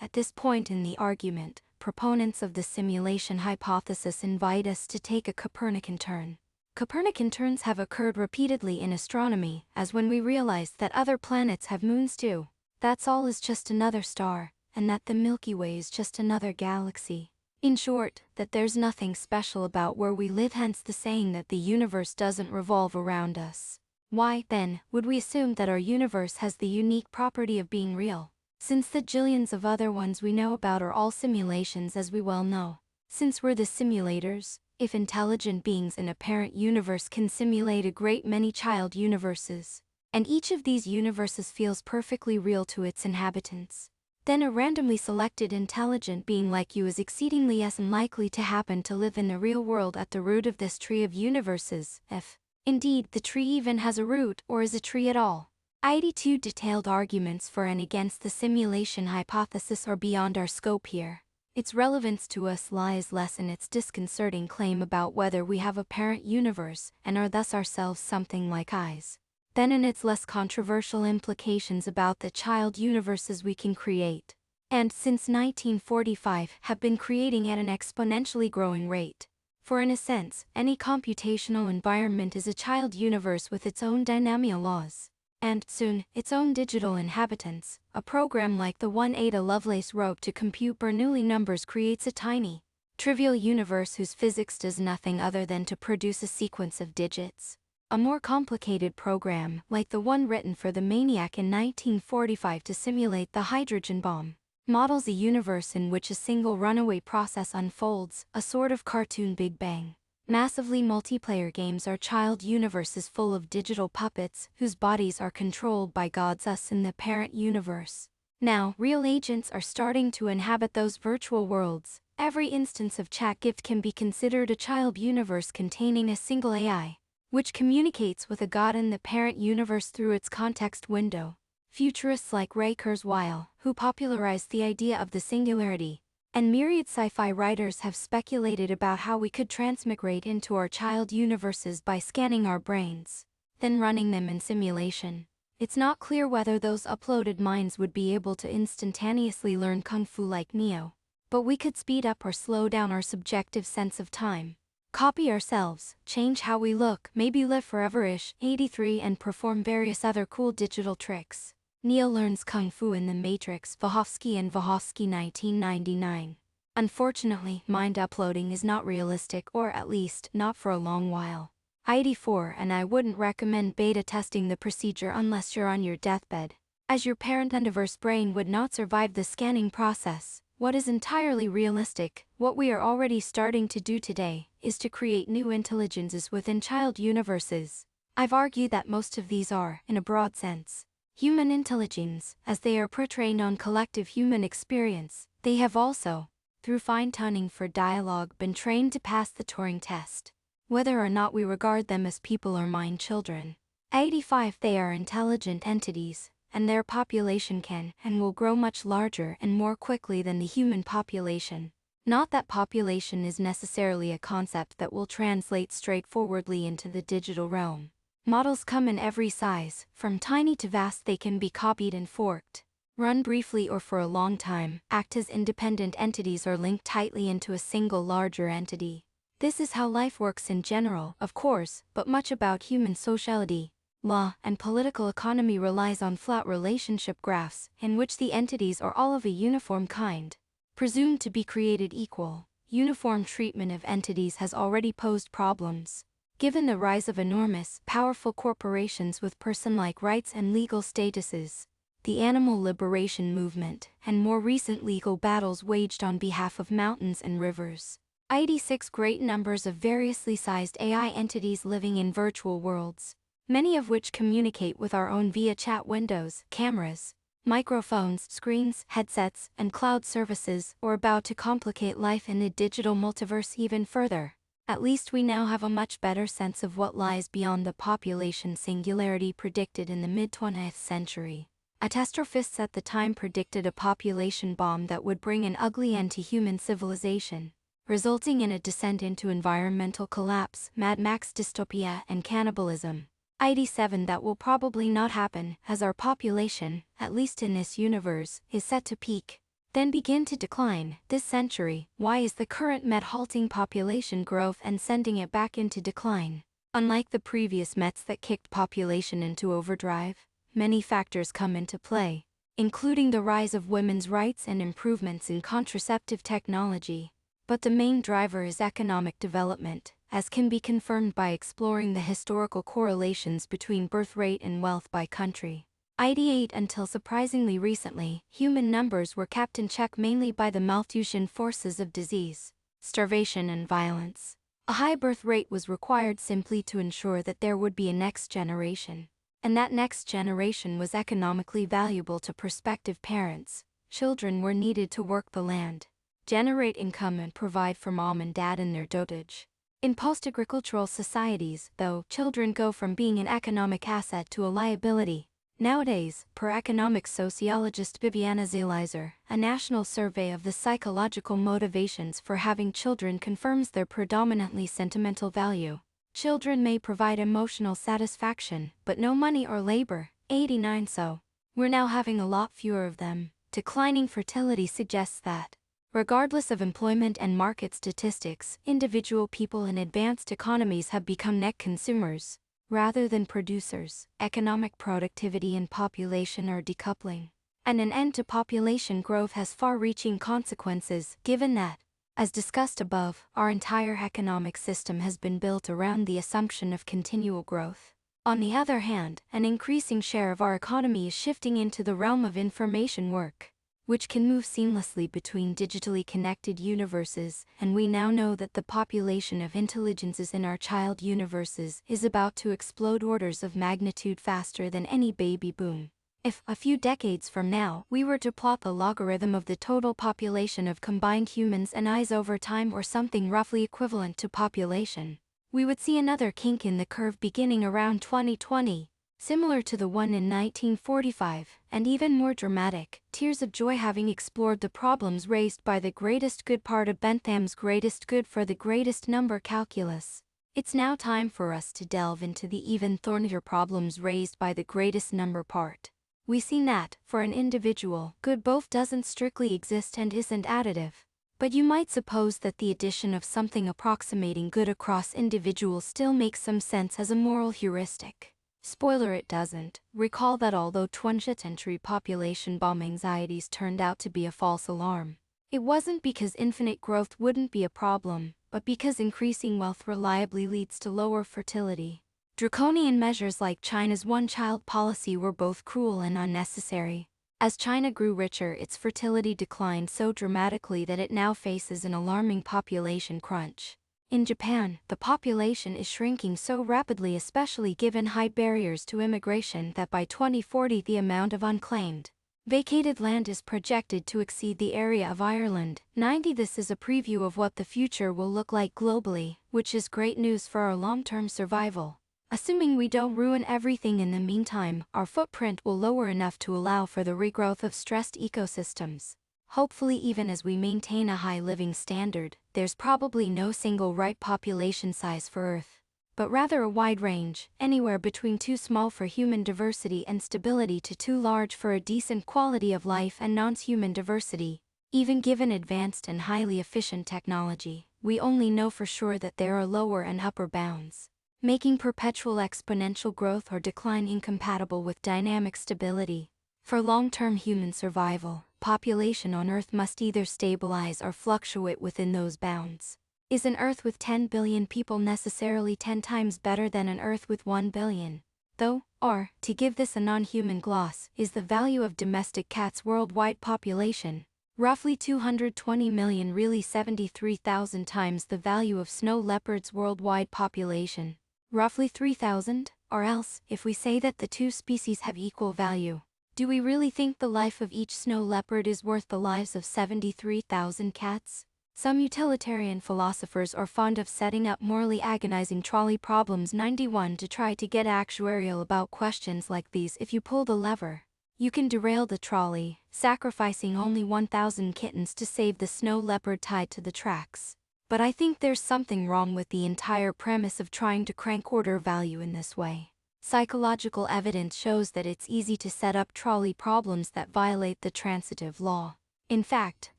At this point in the argument, proponents of the simulation hypothesis invite us to take a Copernican turn. Copernican turns have occurred repeatedly in astronomy, as when we realize that other planets have moons too. That Sol is just another star, and that the Milky Way is just another galaxy. In short, that there's nothing special about where we live, hence the saying that the universe doesn't revolve around us. Why, then, would we assume that our universe has the unique property of being real? Since the jillions of other ones we know about are all simulations, as we well know. Since we're the simulators, if intelligent beings in a parent universe can simulate a great many child universes, and each of these universes feels perfectly real to its inhabitants, then a randomly selected intelligent being like you is exceedingly unlikely to happen to live in the real world at the root of this tree of universes, if, indeed, the tree even has a root or is a tree at all. 82 detailed arguments for and against the simulation hypothesis are beyond our scope here. Its relevance to us lies less in its disconcerting claim about whether we have a parent universe and are thus ourselves something like eyes, than in its less controversial implications about the child universes we can create, and since 1945 have been creating at an exponentially growing rate. For in a sense, any computational environment is a child universe with its own dynamical laws, and, soon, its own digital inhabitants. A program like the one Ada Lovelace wrote to compute Bernoulli numbers creates a tiny, trivial universe whose physics does nothing other than to produce a sequence of digits. A more complicated program, like the one written for the Maniac in 1945 to simulate the hydrogen bomb, models a universe in which a single runaway process unfolds, a sort of cartoon Big Bang. Massively multiplayer games are child universes full of digital puppets whose bodies are controlled by gods, us in the parent universe. Now, real agents are starting to inhabit those virtual worlds. Every instance of ChatGift can be considered a child universe containing a single AI, which communicates with a god in the parent universe through its context window. Futurists like Ray Kurzweil, who popularized the idea of the singularity, and myriad sci-fi writers have speculated about how we could transmigrate into our child universes by scanning our brains, then running them in simulation. It's not clear whether those uploaded minds would be able to instantaneously learn Kung Fu like Neo, but we could speed up or slow down our subjective sense of time, copy ourselves, change how we look, maybe live forever-ish, 83, and perform various other cool digital tricks. Neo learns Kung Fu in The Matrix, Wachowski and Wachowski 1999. Unfortunately, mind uploading is not realistic, or at least, not for a long while. 84, and I wouldn't recommend beta testing the procedure unless you're on your deathbed, as your parent universe brain would not survive the scanning process. What is entirely realistic, what we are already starting to do today, is to create new intelligences within child universes. I've argued that most of these are, in a broad sense, human intelligence, as they are portrayed on collective human experience. They have also, through fine-tuning for dialogue, been trained to pass the Turing test, whether or not we regard them as people or mind children. 85. They are intelligent entities, and their population can and will grow much larger and more quickly than the human population. Not that population is necessarily a concept that will translate straightforwardly into the digital realm. Models come in every size, from tiny to vast. They can be copied and forked, run briefly or for a long time, act as independent entities, or linked tightly into a single larger entity. This is how life works in general, of course, but much about human sociality, law, and political economy relies on flat relationship graphs, in which the entities are all of a uniform kind, presumed to be created equal. Uniform treatment of entities has already posed problems, given the rise of enormous, powerful corporations with person-like rights and legal statuses, the animal liberation movement, and more recent legal battles waged on behalf of mountains and rivers. 86. Great numbers of variously sized AI entities living in virtual worlds, many of which communicate with our own via chat windows, cameras, microphones, screens, headsets, and cloud services, or about to complicate life in the digital multiverse even further. At least we now have a much better sense of what lies beyond the population singularity predicted in the mid-20th century. Catastrophists at the time predicted a population bomb that would bring an ugly end to human civilization, resulting in a descent into environmental collapse, Mad Max dystopia, and cannibalism. 87. That will probably not happen, as our population, at least in this universe, is set to peak, then begin to decline, this century. Why is the current met halting population growth and sending it back into decline? Unlike the previous Mets that kicked population into overdrive, many factors come into play, including the rise of women's rights and improvements in contraceptive technology. But the main driver is economic development, as can be confirmed by exploring the historical correlations between birth rate and wealth by country. Ideate until surprisingly recently, human numbers were kept in check mainly by the Malthusian forces of disease, starvation and violence. A high birth rate was required simply to ensure that there would be a next generation. And that next generation was economically valuable to prospective parents. Children were needed to work the land, generate income and provide for mom and dad in their dotage. In post-agricultural societies, though, children go from being an economic asset to a liability. Nowadays, per economic sociologist Viviana Zelizer, a national survey of the psychological motivations for having children confirms their predominantly sentimental value. Children may provide emotional satisfaction, but no money or labor. 89. So, we're now having a lot fewer of them. Declining fertility suggests that, regardless of employment and market statistics, individual people in advanced economies have become net consumers rather than producers. Economic productivity and population are decoupling. And an end to population growth has far-reaching consequences, given that, as discussed above, our entire economic system has been built around the assumption of continual growth. On the other hand, an increasing share of our economy is shifting into the realm of information work, which can move seamlessly between digitally connected universes, and we now know that the population of intelligences in our child universes is about to explode orders of magnitude faster than any baby boom. If, a few decades from now, we were to plot the logarithm of the total population of combined humans and eyes over time or something roughly equivalent to population, we would see another kink in the curve beginning around 2020. Similar to the one in 1945, and even more dramatic, tears of joy having explored the problems raised by the greatest good part of Bentham's greatest good for the greatest number calculus. It's now time for us to delve into the even thornier problems raised by the greatest number part. We see that, for an individual, good both doesn't strictly exist and isn't additive. But you might suppose that the addition of something approximating good across individuals still makes some sense as a moral heuristic. Spoiler, it doesn't. Recall that although 20th century population bomb anxieties turned out to be a false alarm, it wasn't because infinite growth wouldn't be a problem, but because increasing wealth reliably leads to lower fertility. Draconian measures like China's one-child policy were both cruel and unnecessary. As China grew richer, its fertility declined so dramatically that it now faces an alarming population crunch. In Japan, the population is shrinking so rapidly, especially given high barriers to immigration, that by 2040 the amount of unclaimed, vacated land is projected to exceed the area of Ireland. 90. This is a preview of what the future will look like globally, which is great news for our long-term survival. Assuming we don't ruin everything in the meantime, our footprint will lower enough to allow for the regrowth of stressed ecosystems. Hopefully, even as we maintain a high living standard, there's probably no single right population size for Earth, but rather a wide range, anywhere between too small for human diversity and stability to too large for a decent quality of life and non-human diversity. Even given advanced and highly efficient technology, we only know for sure that there are lower and upper bounds, making perpetual exponential growth or decline incompatible with dynamic stability. For long-term human survival, population on Earth must either stabilize or fluctuate within those bounds. Is an Earth with 10 billion people necessarily 10 times better than an Earth with 1 billion? Though, or, to give this a non-human gloss, is the value of domestic cats' worldwide population, roughly 220 million, really 73,000 times the value of snow leopards' worldwide population, roughly 3,000? Or else, if we say that the two species have equal value, do we really think the life of each snow leopard is worth the lives of 73,000 cats? Some utilitarian philosophers are fond of setting up morally agonizing trolley problems. 91 To try to get actuarial about questions like these. If you pull the lever, you can derail the trolley, sacrificing only 1,000 kittens to save the snow leopard tied to the tracks. But I think there's something wrong with the entire premise of trying to crank order value in this way. Psychological evidence shows that it's easy to set up trolley problems that violate the transitive law. In fact,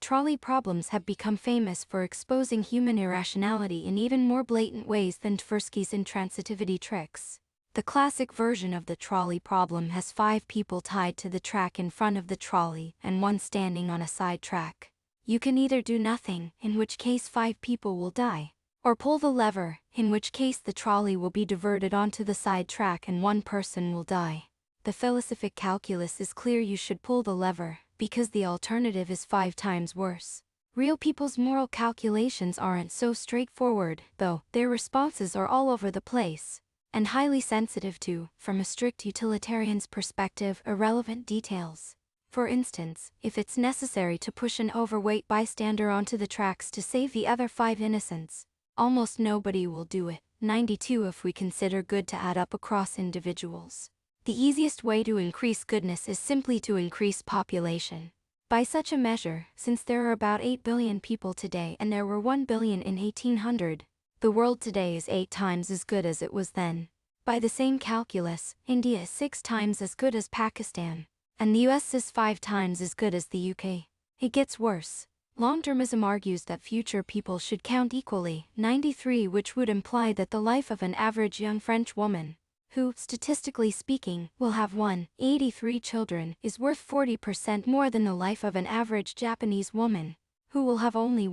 trolley problems have become famous for exposing human irrationality in even more blatant ways than Tversky's intransitivity tricks. The classic version of the trolley problem has 5 people tied to the track in front of the trolley and 1 standing on a side track. You can either do nothing, in which case 5 people will die, or pull the lever, in which case the trolley will be diverted onto the side track and 1 person will die. The philosophic calculus is clear: you should pull the lever, because the alternative is 5 times worse. Real people's moral calculations aren't so straightforward, though. Their responses are all over the place, and highly sensitive to, from a strict utilitarian's perspective, irrelevant details. For instance, if it's necessary to push an overweight bystander onto the tracks to save the other 5 innocents, almost nobody will do it. 92. If we consider good to add up across individuals, the easiest way to increase goodness is simply to increase population. By such a measure, since there are about 8 billion people today and there were 1 billion in 1800, the world today is 8 times as good as it was then. By the same calculus, India is 6 times as good as Pakistan, and the US is 5 times as good as the UK. It gets worse. Long-termism argues that future people should count equally, 93, which would imply that the life of an average young French woman, who, statistically speaking, will have 183 children, is worth 40% more than the life of an average Japanese woman, who will have only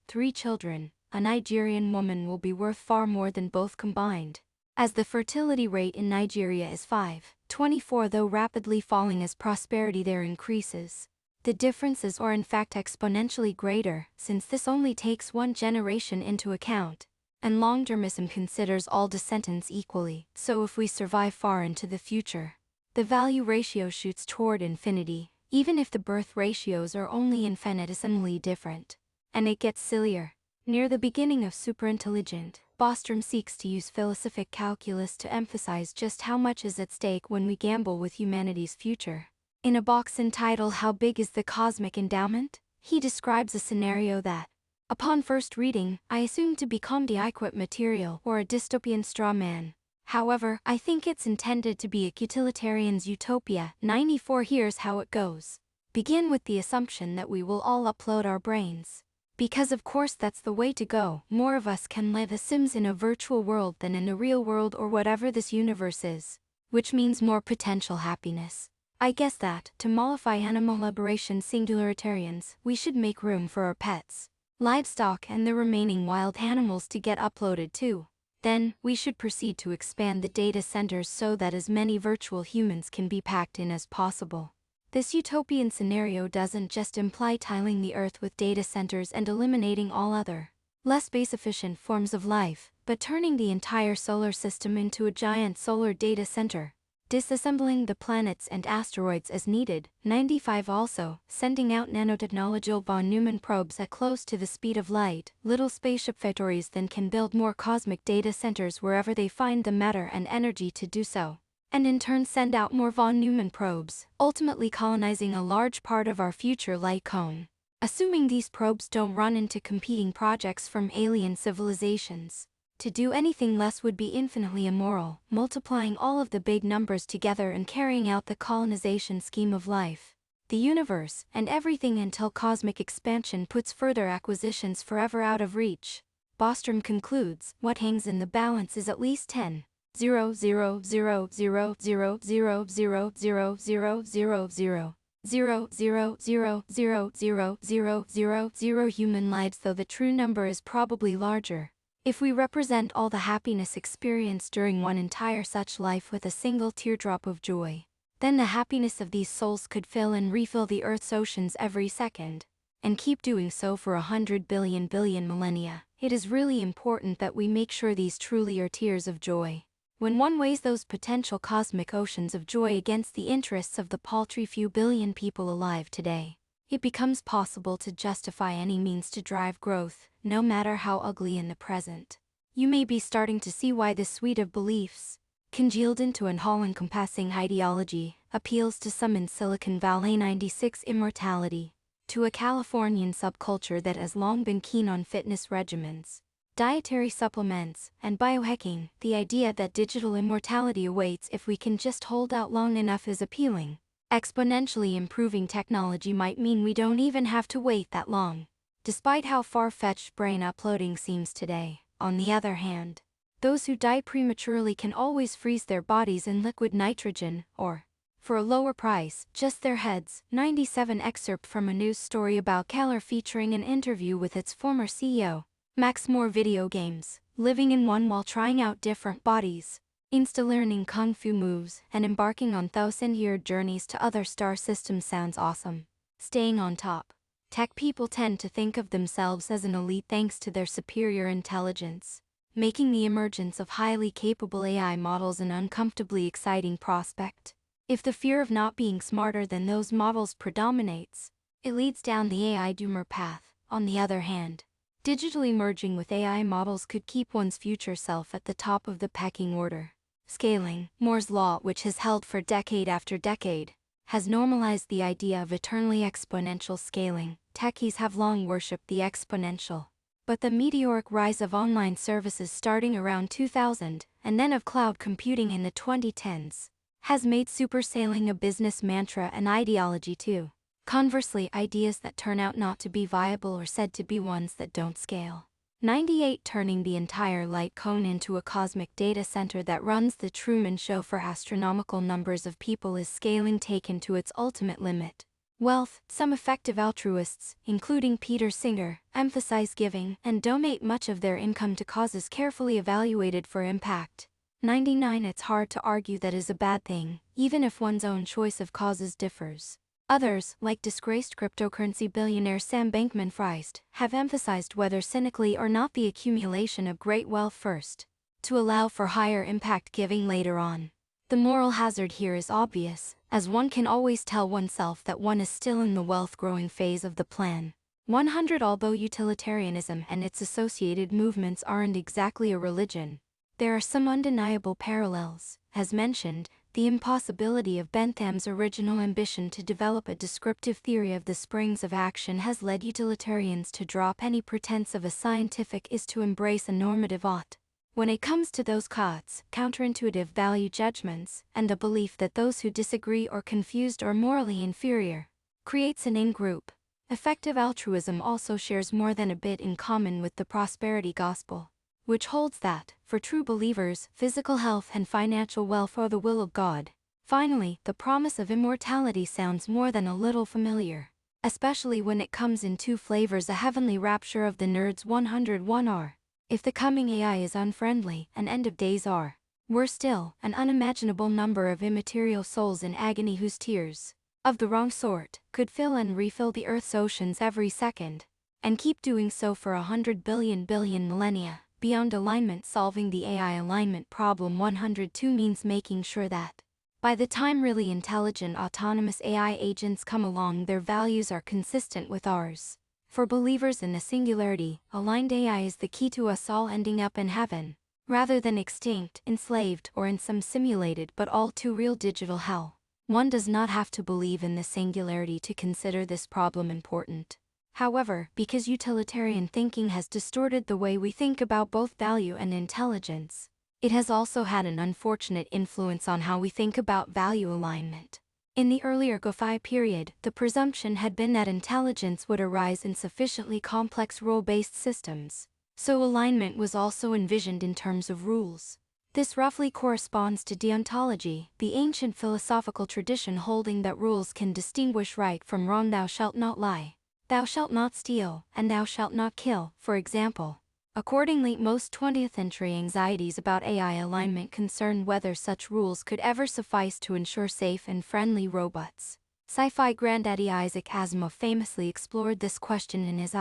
3 children. A Nigerian woman will be worth far more than both combined, as the fertility rate in Nigeria is 5.24, though rapidly falling as prosperity there increases. The differences are in fact exponentially greater, since this only takes 1 generation into account, and long-termism considers all descendants equally. So if we survive far into the future, the value ratio shoots toward infinity, even if the birth ratios are only infinitesimally different. And it gets sillier. Near the beginning of Superintelligent, Bostrom seeks to use philosophic calculus to emphasize just how much is at stake when we gamble with humanity's future. In a box entitled "How Big is the Cosmic Endowment?" he describes a scenario that, upon first reading, I assumed to be comedy-equip material or a dystopian straw man. However, I think it's intended to be a utilitarian's utopia. 94. Here's how it goes. Begin with the assumption that we will all upload our brains. Because of course that's the way to go. More of us can live as Sims in a virtual world than in a real world or whatever this universe is, which means more potential happiness. I guess that, to mollify animal liberation singularitarians, we should make room for our pets, livestock and the remaining wild animals to get uploaded too. Then, we should proceed to expand the data centers so that as many virtual humans can be packed in as possible. This utopian scenario doesn't just imply tiling the Earth with data centers and eliminating all other, less space-efficient forms of life, but turning the entire solar system into a giant solar data center, disassembling the planets and asteroids as needed. 95. Also, sending out nanotechnological von Neumann probes at close to the speed of light, little spaceship factories then can build more cosmic data centers wherever they find the matter and energy to do so, and in turn send out more von Neumann probes, ultimately colonizing a large part of our future light cone. Assuming these probes don't run into competing projects from alien civilizations. To do anything less would be infinitely immoral, multiplying all of the big numbers together and carrying out the colonization scheme of life, the universe, and everything until cosmic expansion puts further acquisitions forever out of reach. Bostrom concludes, what hangs in the balance is at least 10. 0.00000000000000000 human lives, though the true number is probably larger. If we represent all the happiness experienced during one entire such life with a single teardrop of joy, then the happiness of these souls could fill and refill the Earth's oceans every second, and keep doing so for 100 billion millennia. It is really important that we make sure these truly are tears of joy. When one weighs those potential cosmic oceans of joy against the interests of the paltry few billion people alive today, it becomes possible to justify any means to drive growth, no matter how ugly in the present. You may be starting to see why this suite of beliefs, congealed into an all-encompassing ideology, appeals to some in Silicon Valley. 96. Immortality. To a Californian subculture that has long been keen on fitness regimens, dietary supplements, and biohacking, the idea that digital immortality awaits if we can just hold out long enough is appealing. Exponentially improving technology might mean we don't even have to wait that long. Despite how far-fetched brain uploading seems today, on the other hand, those who die prematurely can always freeze their bodies in liquid nitrogen, or, for a lower price, just their heads. 97 excerpt from a news story about Keller featuring an interview with its former CEO. Max more video games, living in one while trying out different bodies, insta-learning kung fu moves, and embarking on thousand-year journeys to other star systems sounds awesome. Staying on top. Tech people tend to think of themselves as an elite thanks to their superior intelligence, making the emergence of highly capable AI models an uncomfortably exciting prospect. If the fear of not being smarter than those models predominates, it leads down the AI doomer path. On the other hand, digitally merging with AI models could keep one's future self at the top of the pecking order. Scaling, Moore's law, which has held for decade after decade, has normalized the idea of eternally exponential scaling. Techies have long worshipped the exponential, but the meteoric rise of online services starting around 2000, and then of cloud computing in the 2010s, has made superscaling a business mantra and ideology too. Conversely, ideas that turn out not to be viable are said to be ones that don't scale. 98 Turning the entire light cone into a cosmic data center that runs the Truman Show for astronomical numbers of people is scaling taken to its ultimate limit. Wealth. Some effective altruists, including Peter Singer, emphasize giving and donate much of their income to causes carefully evaluated for impact. 99 It's hard to argue that is a bad thing, even if one's own choice of causes differs. Others, like disgraced cryptocurrency billionaire Sam Bankman-Fried, have emphasized whether cynically or not the accumulation of great wealth first, to allow for higher impact giving later on. The moral hazard here is obvious, as one can always tell oneself that one is still in the wealth-growing phase of the plan. 100 Although utilitarianism and its associated movements aren't exactly a religion, there are some undeniable parallels. As mentioned, the impossibility of Bentham's original ambition to develop a descriptive theory of the springs of action has led utilitarians to drop any pretense of a scientific is to embrace a normative ought. When it comes to those counterintuitive value judgments, and the belief that those who disagree or confused are morally inferior, creates an in-group. Effective altruism also shares more than a bit in common with the prosperity gospel, which holds that, for true believers, physical health and financial wealth are the will of God. Finally, the promise of immortality sounds more than a little familiar, especially when it comes in two flavors: a heavenly rapture of the nerds 101 are, if the coming AI is unfriendly, and end of days are, worse still, an unimaginable number of immaterial souls in agony whose tears, of the wrong sort, could fill and refill the Earth's oceans every second, and keep doing so for 100 billion millennia. Beyond alignment, solving the AI alignment problem 102 means making sure that, by the time really intelligent autonomous AI agents come along, their values are consistent with ours. For believers in the singularity, aligned AI is the key to us all ending up in heaven, rather than extinct, enslaved, or in some simulated but all too real digital hell. One does not have to believe in the singularity to consider this problem important. However, because utilitarian thinking has distorted the way we think about both value and intelligence, it has also had an unfortunate influence on how we think about value alignment. In the earlier GoFi period, the presumption had been that intelligence would arise in sufficiently complex rule-based systems, so alignment was also envisioned in terms of rules. This roughly corresponds to deontology, the ancient philosophical tradition holding that rules can distinguish right from wrong. Thou shalt not lie, thou shalt not steal, and thou shalt not kill, for example. Accordingly, most 20th century anxieties about AI alignment concern whether such rules could ever suffice to ensure safe and friendly robots. Sci-fi granddaddy Isaac Asimov famously explored this question in his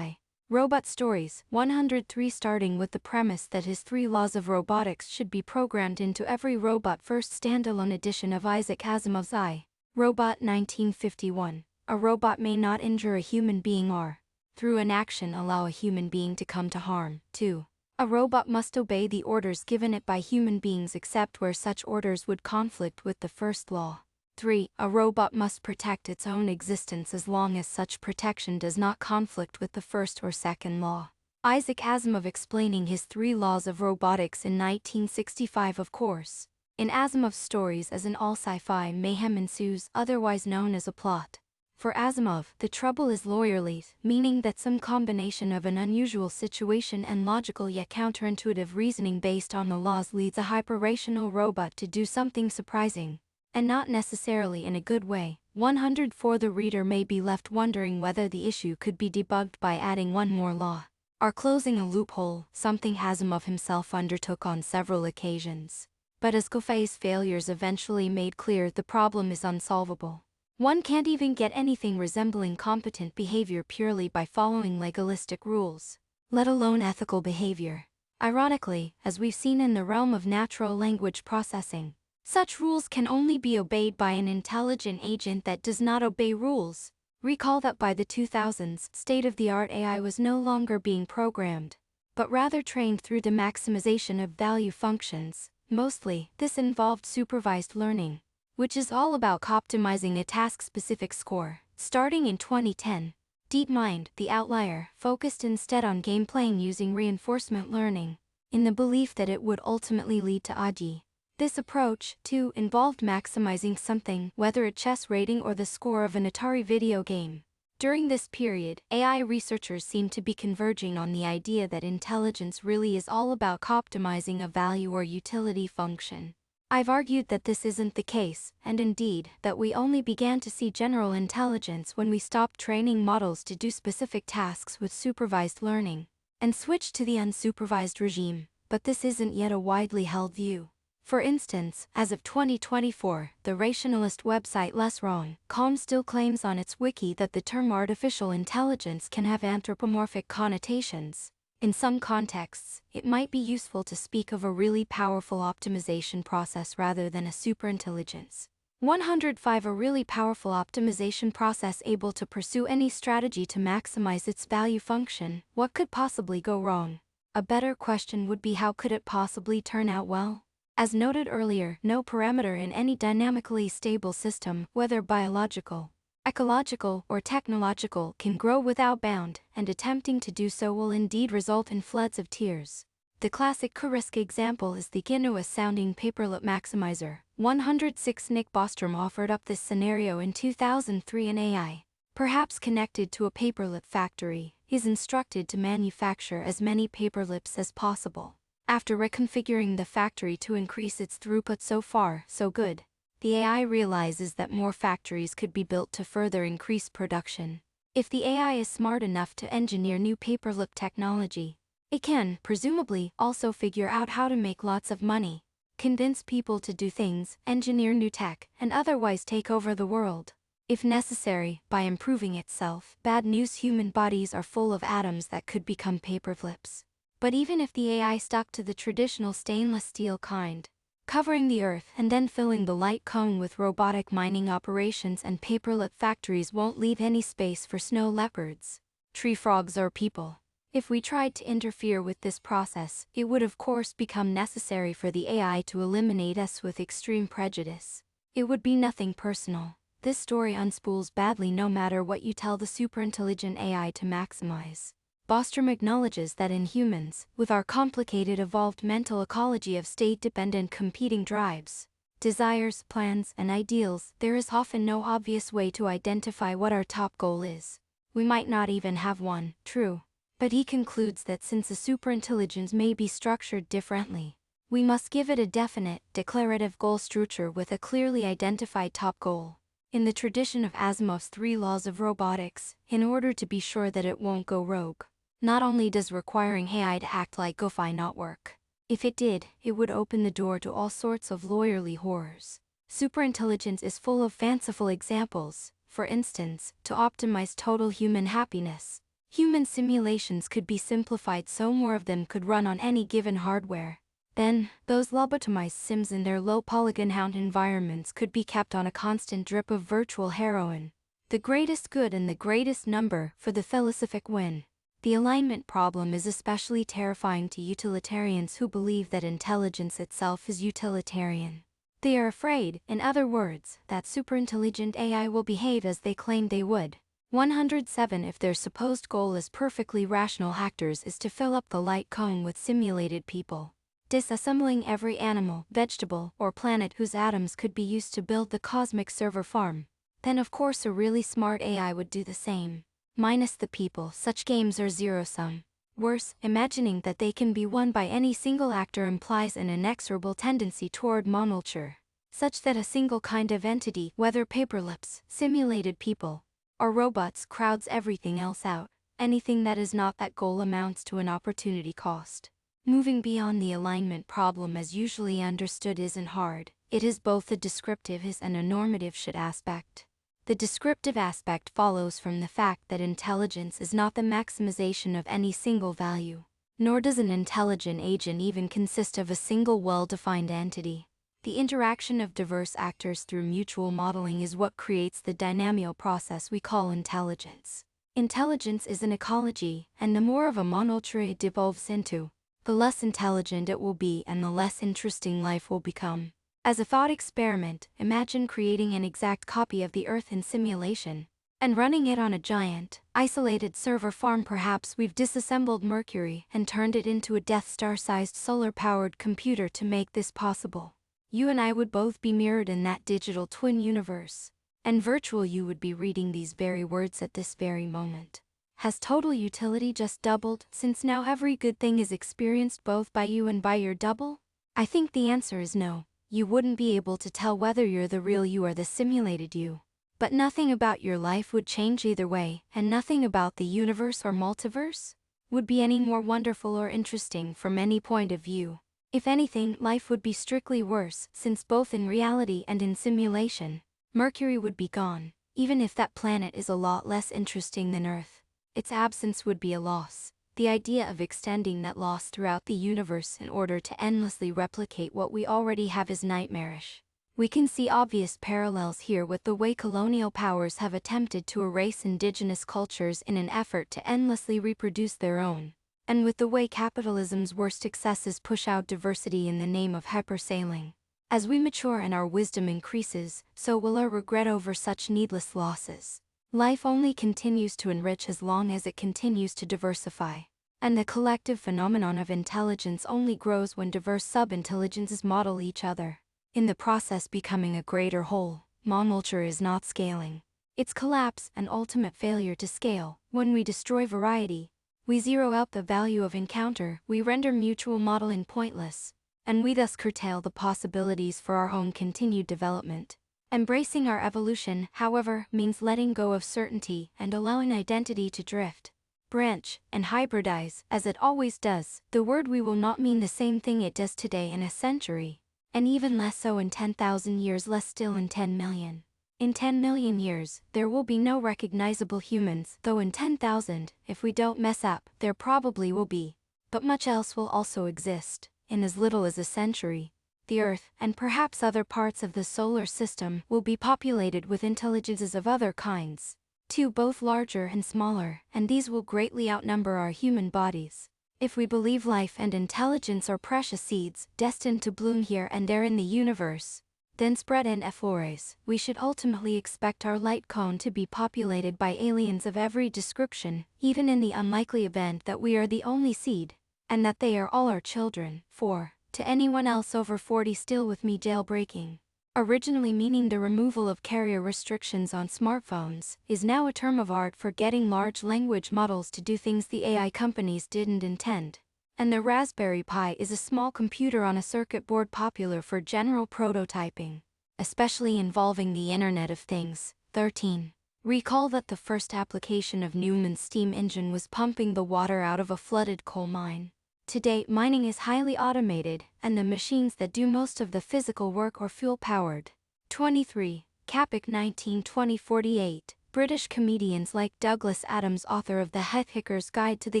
Robot Stories 103, starting with the premise that his 3 laws of robotics should be programmed into every robot. First standalone edition of Isaac Asimov's Robot 1951. A robot may not injure a human being or, through an action, allow a human being to come to harm. 2. A robot must obey the orders given it by human beings except where such orders would conflict with the first law. 3. A robot must protect its own existence as long as such protection does not conflict with the first or second law. Isaac Asimov explaining his 3 laws of robotics in 1965. Of course, In Asimov's stories, as in all sci-fi, mayhem ensues, otherwise known as a plot. For Asimov, the trouble is lawyerly, meaning that some combination of an unusual situation and logical yet counterintuitive reasoning based on the laws leads a hyper-rational robot to do something surprising, and not necessarily in a good way. 104 The reader may be left wondering whether the issue could be debugged by adding one more law, or closing a loophole, something Asimov himself undertook on several occasions. But as Coffey's failures eventually made clear, the problem is unsolvable. One can't even get anything resembling competent behavior purely by following legalistic rules, let alone ethical behavior. Ironically, as we've seen in the realm of natural language processing, such rules can only be obeyed by an intelligent agent that does not obey rules. Recall that by the 2000s, state-of-the-art AI was no longer being programmed, but rather trained through the maximization of value functions. Mostly, this involved supervised learning, which is all about optimizing a task-specific score. Starting in 2010, DeepMind, the outlier, focused instead on game-playing using reinforcement learning, in the belief that it would ultimately lead to AGI. This approach, too, involved maximizing something, whether a chess rating or the score of an Atari video game. During this period, AI researchers seem to be converging on the idea that intelligence really is all about optimizing a value or utility function. I've argued that this isn't the case, and indeed, that we only began to see general intelligence when we stopped training models to do specific tasks with supervised learning, and switched to the unsupervised regime. But this isn't yet a widely held view. For instance, as of 2024, the rationalist website LessWrong.com still claims on its wiki that the term artificial intelligence can have anthropomorphic connotations. In some contexts, it might be useful to speak of a really powerful optimization process rather than a superintelligence. 105 A really powerful optimization process able to pursue any strategy to maximize its value function. What could possibly go wrong? A better question would be, how could it possibly turn out well? As noted earlier, no parameter in any dynamically stable system, whether biological, ecological, or technological, can grow without bound, and attempting to do so will indeed result in floods of tears. The classic Kurisk example is the Genoa-sounding paperlip maximizer. 106 Nick Bostrom offered up this scenario in 2003. An AI, perhaps connected to a paperlip factory, is instructed to manufacture as many paperlips as possible. After reconfiguring the factory to increase its throughput, so far, so good. The AI realizes that more factories could be built to further increase production. If the AI is smart enough to engineer new paperlip technology, it can, presumably, also figure out how to make lots of money, convince people to do things, engineer new tech, and otherwise take over the world, if necessary, by improving itself. Bad news: human bodies are full of atoms that could become paperclips. But even if the AI stuck to the traditional stainless steel kind, covering the Earth and then filling the light cone with robotic mining operations and paperlip factories won't leave any space for snow leopards, tree frogs, or people. If we tried to interfere with this process, it would of course become necessary for the AI to eliminate us with extreme prejudice. It would be nothing personal. This story unspools badly no matter what you tell the superintelligent AI to maximize. Bostrom acknowledges that in humans, with our complicated evolved mental ecology of state-dependent competing drives, desires, plans, and ideals, there is often no obvious way to identify what our top goal is. We might not even have one, true. But he concludes that since a superintelligence may be structured differently, we must give it a definite, declarative goal structure with a clearly identified top goal. In the tradition of Asimov's 3 laws of robotics, in order to be sure that it won't go rogue, not only does requiring AI to act like Goofy not work, if it did, it would open the door to all sorts of lawyerly horrors. Superintelligence is full of fanciful examples. For instance, to optimize total human happiness, human simulations could be simplified so more of them could run on any given hardware. Then, those lobotomized sims in their low-polygon hound environments could be kept on a constant drip of virtual heroin. The greatest good and the greatest number for the philosophic win. The alignment problem is especially terrifying to utilitarians who believe that intelligence itself is utilitarian. They are afraid, in other words, that superintelligent AI will behave as they claim they would. 107 If their supposed goal as perfectly rational actors is to fill up the light cone with simulated people, disassembling every animal, vegetable, or planet whose atoms could be used to build the cosmic server farm. Then of course a really smart AI would do the same. Minus the people, such games are zero-sum. Worse, imagining that they can be won by any single actor implies an inexorable tendency toward monoculture, such that a single kind of entity, whether paperlips, simulated people, or robots, crowds everything else out. Anything that is not that goal amounts to an opportunity cost. Moving beyond the alignment problem as usually understood isn't hard. It is both a descriptive and a normative should aspect. The descriptive aspect follows from the fact that intelligence is not the maximization of any single value, nor does an intelligent agent even consist of a single well-defined entity. The interaction of diverse actors through mutual modeling is what creates the dynamical process we call intelligence. Intelligence is an ecology, and the more of a monoculture it devolves into, the less intelligent it will be and the less interesting life will become. As a thought experiment, imagine creating an exact copy of the Earth in simulation, and running it on a giant, isolated server farm. Perhaps we've disassembled Mercury and turned it into a Death Star-sized solar-powered computer to make this possible. You and I would both be mirrored in that digital twin universe, and virtual you would be reading these very words at this very moment. Has total utility just doubled, since now every good thing is experienced both by you and by your double? I think the answer is no. You wouldn't be able to tell whether you're the real you or the simulated you. But nothing about your life would change either way, and nothing about the universe or multiverse would be any more wonderful or interesting from any point of view. If anything, life would be strictly worse, since both in reality and in simulation, Mercury would be gone. Even if that planet is a lot less interesting than Earth, its absence would be a loss. The idea of extending that loss throughout the universe in order to endlessly replicate what we already have is nightmarish. We can see obvious parallels here with the way colonial powers have attempted to erase indigenous cultures in an effort to endlessly reproduce their own, and with the way capitalism's worst excesses push out diversity in the name of hypersailing. As we mature and our wisdom increases, so will our regret over such needless losses. Life only continues to enrich as long as it continues to diversify, and the collective phenomenon of intelligence only grows when diverse sub-intelligences model each other, in the process becoming a greater whole. Monoculture is not scaling. Its collapse and ultimate failure to scale. When we destroy variety, we zero out the value of encounter, we render mutual modeling pointless, and we thus curtail the possibilities for our own continued development. Embracing our evolution, however, means letting go of certainty and allowing identity to drift, branch, and hybridize, as it always does. The word "we" will not mean the same thing it does today in a century, and even less so in 10,000 years, less still in 10 million. In 10 million years, there will be no recognizable humans, though in 10,000, if we don't mess up, there probably will be. But much else will also exist. In as little as a century, the Earth, and perhaps other parts of the solar system, will be populated with intelligences of other kinds, too, both larger and smaller, and these will greatly outnumber our human bodies. If we believe life and intelligence are precious seeds, destined to bloom here and there in the universe, then spread and efflores, we should ultimately expect our light cone to be populated by aliens of every description, even in the unlikely event that we are the only seed, and that they are all our children. 4. To anyone else over 40 still with me, jailbreaking, originally meaning the removal of carrier restrictions on smartphones, is now a term of art for getting large language models to do things the AI companies didn't intend. And the Raspberry Pi is a small computer on a circuit board popular for general prototyping, especially involving the Internet of Things. 13. Recall that the first application of Newman's steam engine was pumping the water out of a flooded coal mine. Today, mining is highly automated, and the machines that do most of the physical work are fuel-powered. 23. Capek 1920-48. British comedians like Douglas Adams, author of The Hitchhiker's Guide to the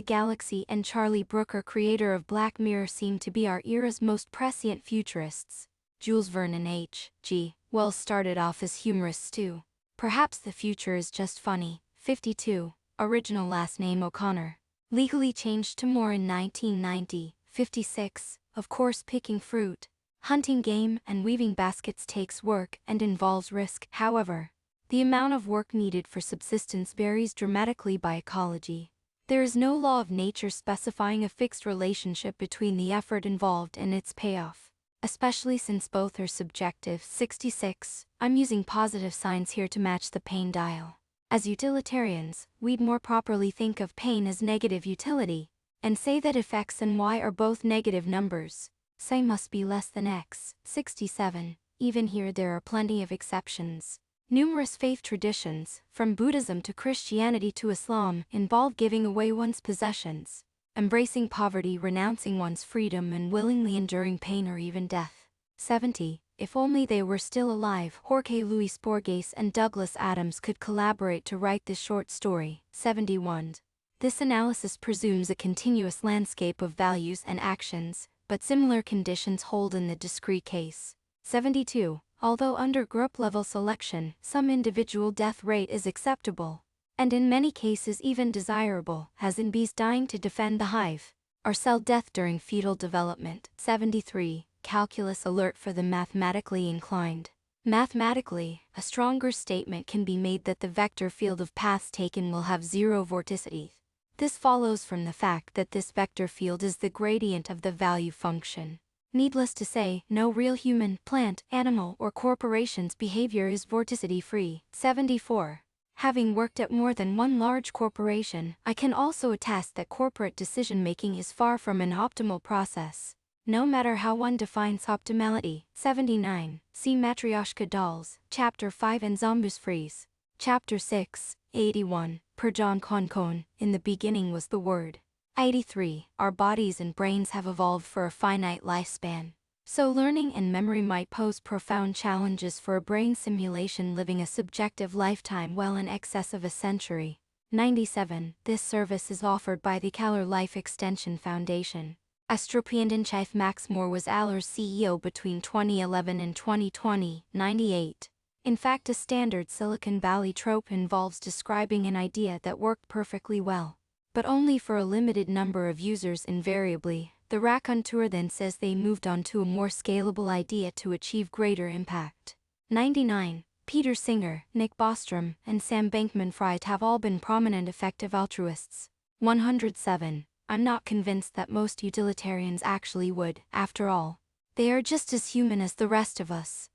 Galaxy, and Charlie Brooker, creator of Black Mirror, seem to be our era's most prescient futurists. Jules Verne and H.G. Wells started off as humorists too. Perhaps the future is just funny. 52. Original last name O'Connor. Legally changed to Moore in 1990. 56. Of course, picking fruit, hunting game, and weaving baskets takes work and involves risk. However, the amount of work needed for subsistence varies dramatically by ecology. There is no law of nature specifying a fixed relationship between the effort involved and its payoff, especially since both are subjective. 66. I'm using positive signs here to match the pain dial. As utilitarians, we'd more properly think of pain as negative utility, and say that if x and y are both negative numbers, psi must be less than x. 67. Even here there are plenty of exceptions. Numerous faith traditions, from Buddhism to Christianity to Islam, involve giving away one's possessions, embracing poverty, renouncing one's freedom, and willingly enduring pain or even death. 70. If only they were still alive, Jorge Luis Borges and Douglas Adams could collaborate to write this short story. 71. This analysis presumes a continuous landscape of values and actions, but similar conditions hold in the discrete case. 72. Although under group-level selection, some individual death rate is acceptable, and in many cases even desirable, as in bees dying to defend the hive, or cell death during fetal development. 73. Calculus alert for the mathematically inclined. Mathematically, a stronger statement can be made that the vector field of paths taken will have zero vorticity. This follows from the fact that this vector field is the gradient of the value function. Needless to say, no real human, plant, animal, or corporation's behavior is vorticity-free. 74. Having worked at more than one large corporation, I can also attest that corporate decision-making is far from an optimal process, no matter how one defines optimality. 79. See Matryoshka Dolls, Chapter 5 and Zombus Freeze. Chapter 6, 81, per John Concone, in the beginning was the Word. 83. Our bodies and brains have evolved for a finite lifespan, so learning and memory might pose profound challenges for a brain simulation living a subjective lifetime well in excess of a century. 97. This service is offered by the Kaller Life Extension Foundation. Astropiandenchif Max Moore was Aller's CEO between 2011 and 2020. 98. In fact, a standard Silicon Valley trope involves describing an idea that worked perfectly well, but only for a limited number of users invariably. The raconteur then says they moved on to a more scalable idea to achieve greater impact. 99. Peter Singer, Nick Bostrom, and Sam Bankman-Fried have all been prominent effective altruists. 107. I'm not convinced that most utilitarians actually would, after all. They are just as human as the rest of us.